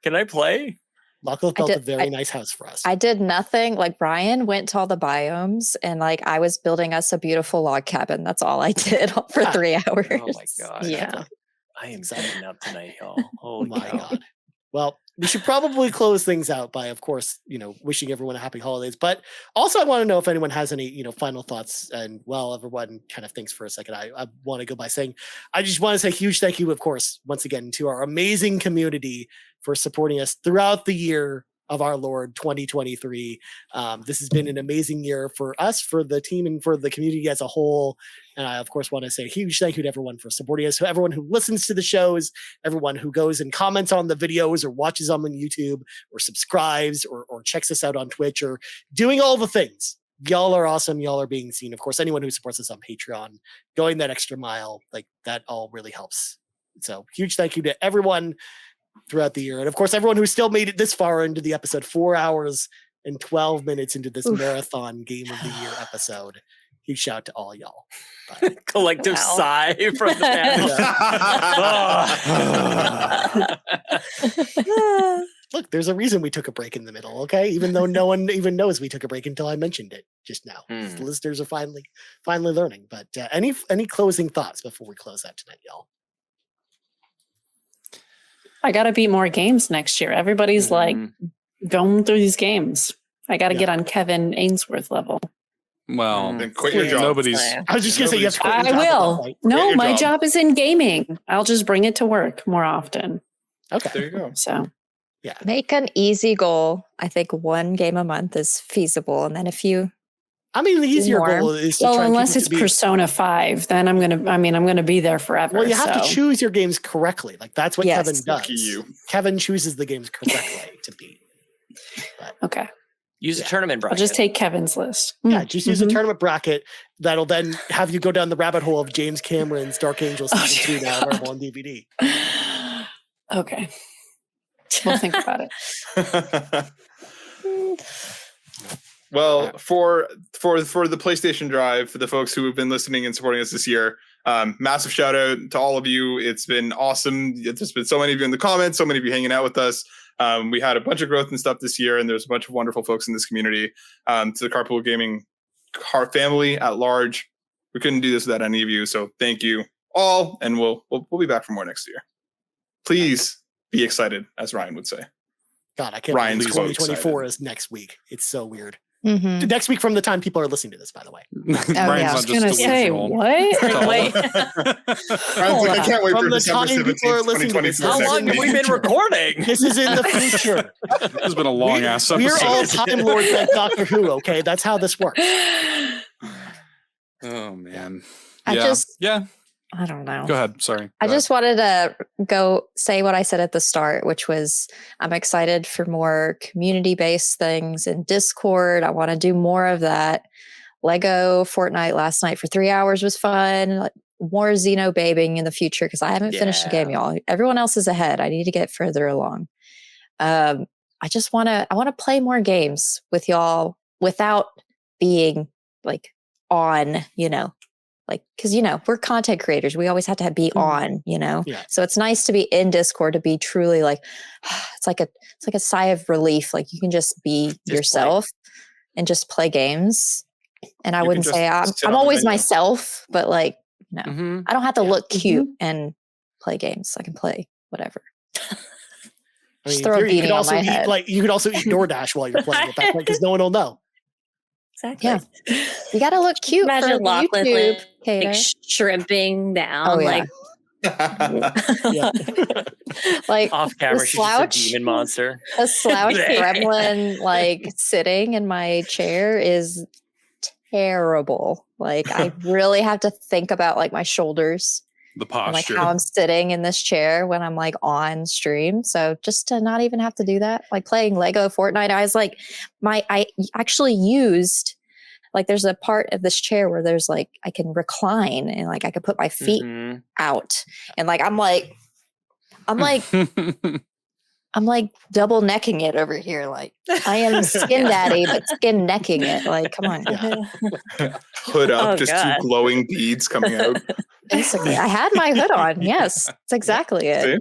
Can I play? Lachlan built a very nice house for us. I did nothing. Brian went to all the biomes and I was building us a beautiful log cabin. That's all I did for 3 hours. Oh my God. Yeah. I am setting up tonight, y'all. Oh my God. Well, we should probably close things out by, of course, wishing everyone a happy holidays. But also, I want to know if anyone has any, final thoughts. And while everyone kind of thinks for a second, I want to go by saying, I just want to say huge thank you, of course, once again, to our amazing community for supporting us throughout the year of our Lord 2023. This has been an amazing year for us, for the team, and for the community as a whole. And I, of course, want to say a huge thank you to everyone for supporting us, everyone who listens to the shows, everyone who goes and comments on the videos or watches them on YouTube or subscribes or checks us out on Twitch or doing all the things. Y'all are awesome. Y'all are being seen. Of course, anyone who supports us on Patreon, going that extra mile, that all really helps. So huge thank you to everyone throughout the year. And of course, everyone who still made it this far into the episode, 4 hours and 12 minutes into this marathon Game of the Year episode. huge shout out to all y'all. Collective sigh from the panel. Look, there's a reason we took a break in the middle, okay? Even though no one even knows we took a break until I mentioned it just now. The listeners are finally learning. But any closing thoughts before we close out tonight, y'all? I got to beat more games next year. Everybody's like going through these games. I got to get on Kevin Ainsworth level. Well, then quit your job. I was just going to say, you have to quit your I job will. right? No, my job is in gaming. I'll just bring it to work more often. Okay. There you go. So, yeah. Make an easy goal. I think 1 game a month is feasible. And then if you I mean, the easier goal is to try unless it's Persona 5, then I'm gonna be there forever. Well, you have to choose your games correctly. Like that's what Kevin does. You. Kevin chooses the games correctly to beat. But, okay. Use a tournament bracket. I'll just take Kevin's list. Yeah, just use a tournament bracket that'll then have you go down the rabbit hole of James Cameron's Dark Angels Season 2 now available on DVD. Okay. We'll think about it. Well, for the PlayStation Drive, for the folks who have been listening and supporting us this year, massive shout out to all of you. It's been awesome. There's been so many of you in the comments, so many of you hanging out with us. We had a bunch of growth and stuff this year, and there's a bunch of wonderful folks in this community. To the Carpool Gaming family at large, we couldn't do this without any of you. So thank you all, and we'll be back for more next year. Please be excited, as Ryan would say. God, I can't believe 2024 is next week. It's so weird. Mm-hmm. Next week from the time people are listening to this, by the way. I was going to say, what? Wait. I can't wait from for the December time 17th, people are listening to this. 2024. How long have we been recording? This is in the future. This has been a long ass episode. We're all Time Lords like Doctor Who, okay? That's how this works. Oh, man. I don't know. Go ahead. Sorry. I just wanted to go say what I said at the start, which was I'm excited for more community-based things in Discord. I want to do more of that. Lego Fortnite last night for 3 hours was fun. Like, more Xenobabing in the future because I haven't finished the game, y'all. Everyone else is ahead. I need to get further along. I want to play more games with y'all without being like on, like, because we're content creators, we always have to be on, so it's nice to be in Discord, to be truly like it's like a sigh of relief, like you can just be yourself and just play games. And I wouldn't say I'm always myself, but like I don't have to look cute and play games. I can play whatever. Just throw a beanie on my head. Like you could also eat DoorDash while you're playing at that point because no one will know. Exactly. Yeah. You got to look cute. Imagine for Lachlan YouTube, like shrimping down. Oh, yeah. Like off camera, she's just a demon monster. A slouch gremlin like sitting in my chair is terrible. Like I really have to think about like my shoulders, the posture, and, like how I'm sitting in this chair when I'm like on stream. So just to not even have to do that, like playing Lego Fortnite, I was like, I actually used like there's a part of this chair where there's like I can recline and like I could put my feet out, and like I'm like double necking it over here. Like I am skin daddy, but skin necking it. Like, come on. Hood up, just two glowing beads coming out. Basically, I had my hood on. Yes, that's exactly it. See?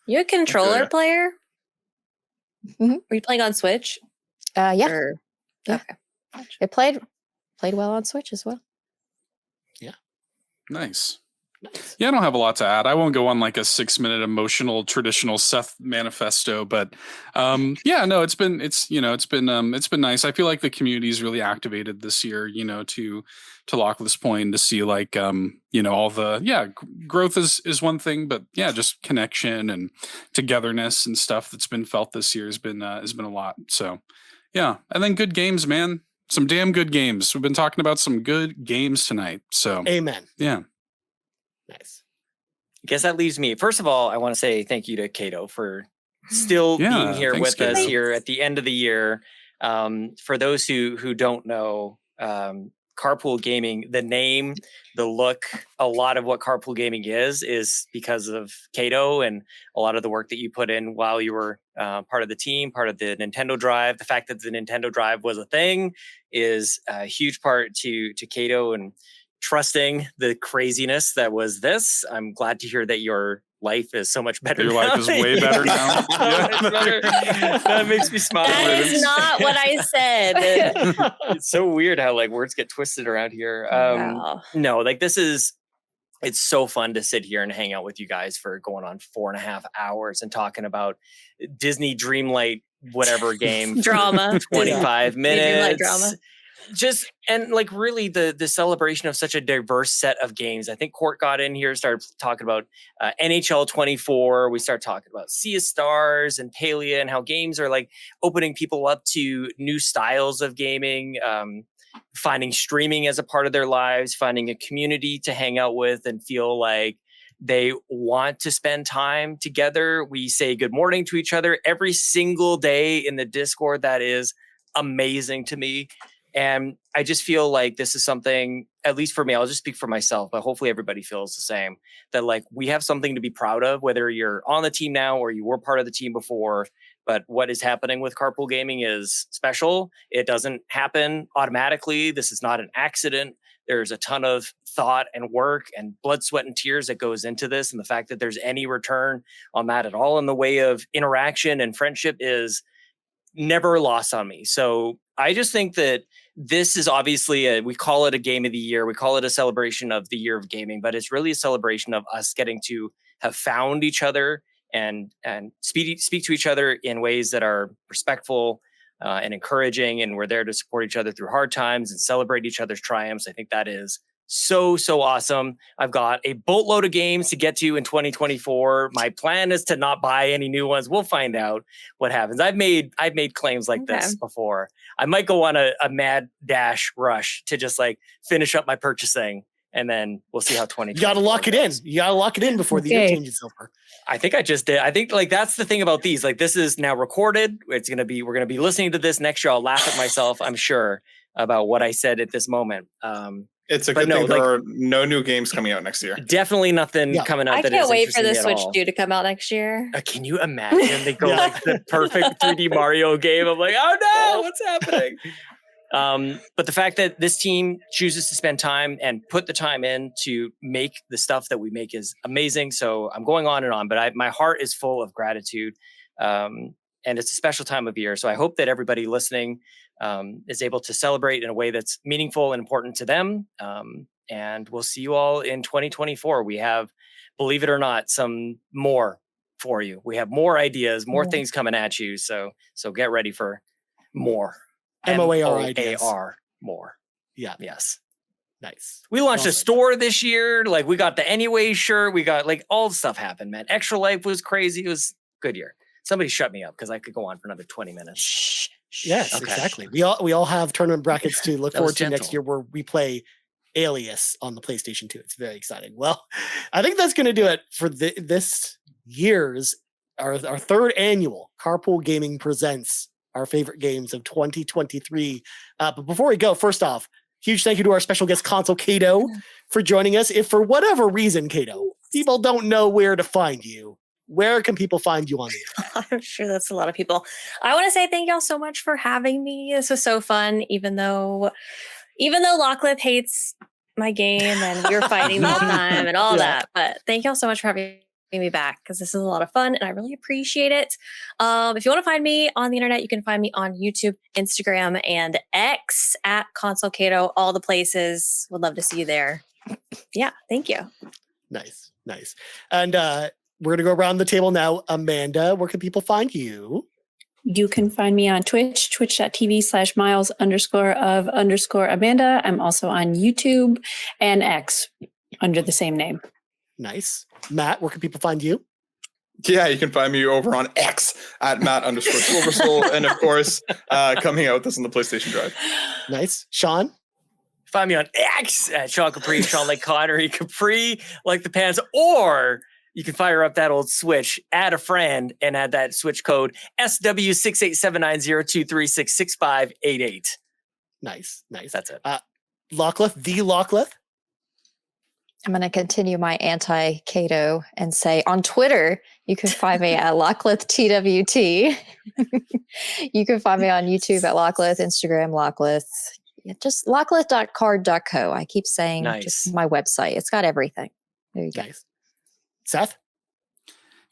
You a controller player? Mm-hmm. Were you playing on Switch? Yeah. Okay. It played well on Switch as well. Yeah. Nice. Yeah, I don't have a lot to add. I won't go on like a 6-minute emotional traditional Seth manifesto, but it's been nice. I feel like the community's really activated this year, to Lachlan's point, to see like all the growth is one thing, but just connection and togetherness and stuff that's been felt this year has been a lot. So and then good games, man. Some damn good games. We've been talking about some good games tonight. So amen. Yeah. Nice. I guess that leaves me. First of all, I want to say thank you to Cato for still being here with us here at the end of the year. For those who don't know, Carpool Gaming, the name, the look, a lot of what Carpool Gaming is because of Kato and a lot of the work that you put in while you were part of the team, part of the Nintendo Drive. The fact that the Nintendo Drive was a thing is a huge part to Kato and trusting the craziness that was this. I'm glad to hear that your life is so much better. Your life is way better now. Better. That makes me smile. That is not what I said. It's so weird how like words get twisted around here. Wow. No, like it's so fun to sit here and hang out with you guys for going on 4.5 hours and talking about Disney Dreamlight, whatever game. Drama. 25 minutes. Dreamlight drama. Just and like really the celebration of such a diverse set of games. I think Court got in here, started talking about NHL 24. We started talking about Sea of Stars and Peje and how games are like opening people up to new styles of gaming, finding streaming as a part of their lives, finding a community to hang out with and feel like they want to spend time together. We say good morning to each other every single day in the Discord. That is amazing to me. And I just feel like this is something, at least for me, I'll just speak for myself, but hopefully everybody feels the same, that like we have something to be proud of, whether you're on the team now or you were part of the team before. But what is happening with Carpool Gaming is special. It doesn't happen automatically. This is not an accident. There's a ton of thought and work and blood, sweat, and tears that goes into this. And the fact that there's any return on that at all in the way of interaction and friendship is never lost on me. So I just think that this is obviously we call it a game of the year. We call it a celebration of the year of gaming, but it's really a celebration of us getting to have found each other and speak to each other in ways that are respectful and encouraging. And we're there to support each other through hard times and celebrate each other's triumphs. I think that is so awesome. I've got a boatload of games to get to in 2024. My plan is to not buy any new ones. We'll find out what happens. I've made claims like this before. I might go on a mad dash rush to just like finish up my purchasing, and then we'll see how 20. You got to lock it in. You got to lock it in before the year changes over. I think I just did. I think like that's the thing about these. Like this is now recorded. We're gonna be listening to this next year. I'll laugh at myself, I'm sure, about what I said at this moment. It's a good thing there are no new games coming out next year. Definitely nothing coming out. I can't wait for the Switch 2 to come out next year. Can you imagine? They go like the perfect 3D Mario game. I'm like, oh no, what's happening? But the fact that this team chooses to spend time and put the time in to make the stuff that we make is amazing. So I'm going on and on, but my heart is full of gratitude. And it's a special time of year. So I hope that everybody listening is able to celebrate in a way that's meaningful and important to them. And we'll see you all in 2024. We have, believe it or not, some more for you. We have more ideas, more things coming at you. So get ready for more. MOAR ideas. More. Yeah. Yes. Nice. We launched a store this year. Like we got the Anyway shirt. We got like all the stuff happened, man. Extra Life was crazy. It was a good year. Somebody shut me up because I could go on for another 20 minutes. Yes, exactly. We all have tournament brackets to look forward to next year where we play Alias on the PlayStation 2. It's very exciting. Well, I think that's going to do it for this year's our third annual Carpool Gaming Presents our favorite games of 2023. But before we go, first off, huge thank you to our special guest Console Kato for joining us. If for whatever reason, Kato, people don't know where to find you, where can people find you on the internet? I'm sure that's a lot of people. I want to say thank y'all so much for having me. This was so fun, even though Lachlan hates my game and we were fighting the whole time and all that. But thank y'all so much for having me back because this is a lot of fun and I really appreciate it. If you want to find me on the internet, you can find me on YouTube, Instagram, and X at Console Kato, all the places. Would love to see you there. Yeah, thank you. Nice. And we're going to go around the table now. Amanda, where can people find you? You can find me on Twitch, twitch.tv/miles_of_Amanda. I'm also on YouTube and X under the same name. Nice. Matt, where can people find you? Yeah, you can find me over on X at Matt_SilverSoul. And of course, coming out with this on the PlayStation Drive. Nice. Sean? Find me on X at Sean Capri, Sean like Connery, Capri like the pants, or you can fire up that old Switch, add a friend, and add that Switch code SW687902366588. Nice. That's it. Lockleth, the Lockleth. I'm going to continue my anti-Cato and say on Twitter, you can find me at Lockleth TWT. You can find me on YouTube at Lockleth, Instagram Lockleth. Just lockleth.card.co. I keep saying just my website. It's got everything. There you go. Seth?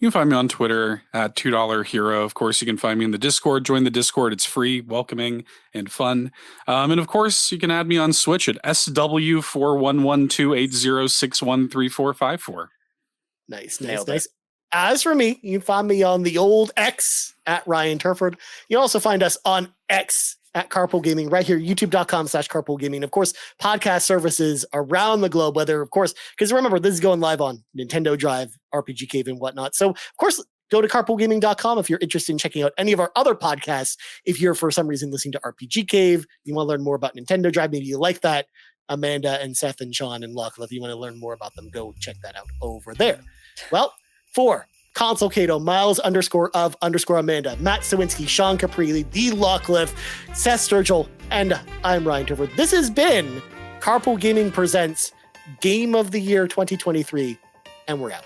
You can find me on Twitter at $2 Hero. Of course, you can find me in the Discord. Join the Discord. It's free, welcoming, and fun. And of course, you can add me on Switch at SW411280613454. Nice. As for me, you can find me on the old X at Ryan Turford. You also find us on X at Carpool Gaming right here, youtube.com/Carpool Gaming. Of course, podcast services around the globe, whether, of course, because remember, this is going live on Nintendo Drive, RPG Cave, and whatnot. So, of course, go to carpoolgaming.com if you're interested in checking out any of our other podcasts. If you're, for some reason, listening to RPG Cave, you want to learn more about Nintendo Drive, maybe you like that, Amanda and Seth and Sean and Lachlan, if you want to learn more about them, go check that out over there. Well, for Console Cato, Miles_of_Amanda, Matt Sawinski, Sean Caprile, D. Lockleth, Seth Sturgill, and I'm Ryan Turford. This has been Carpool Gaming Presents Game of the Year 2023, and we're out.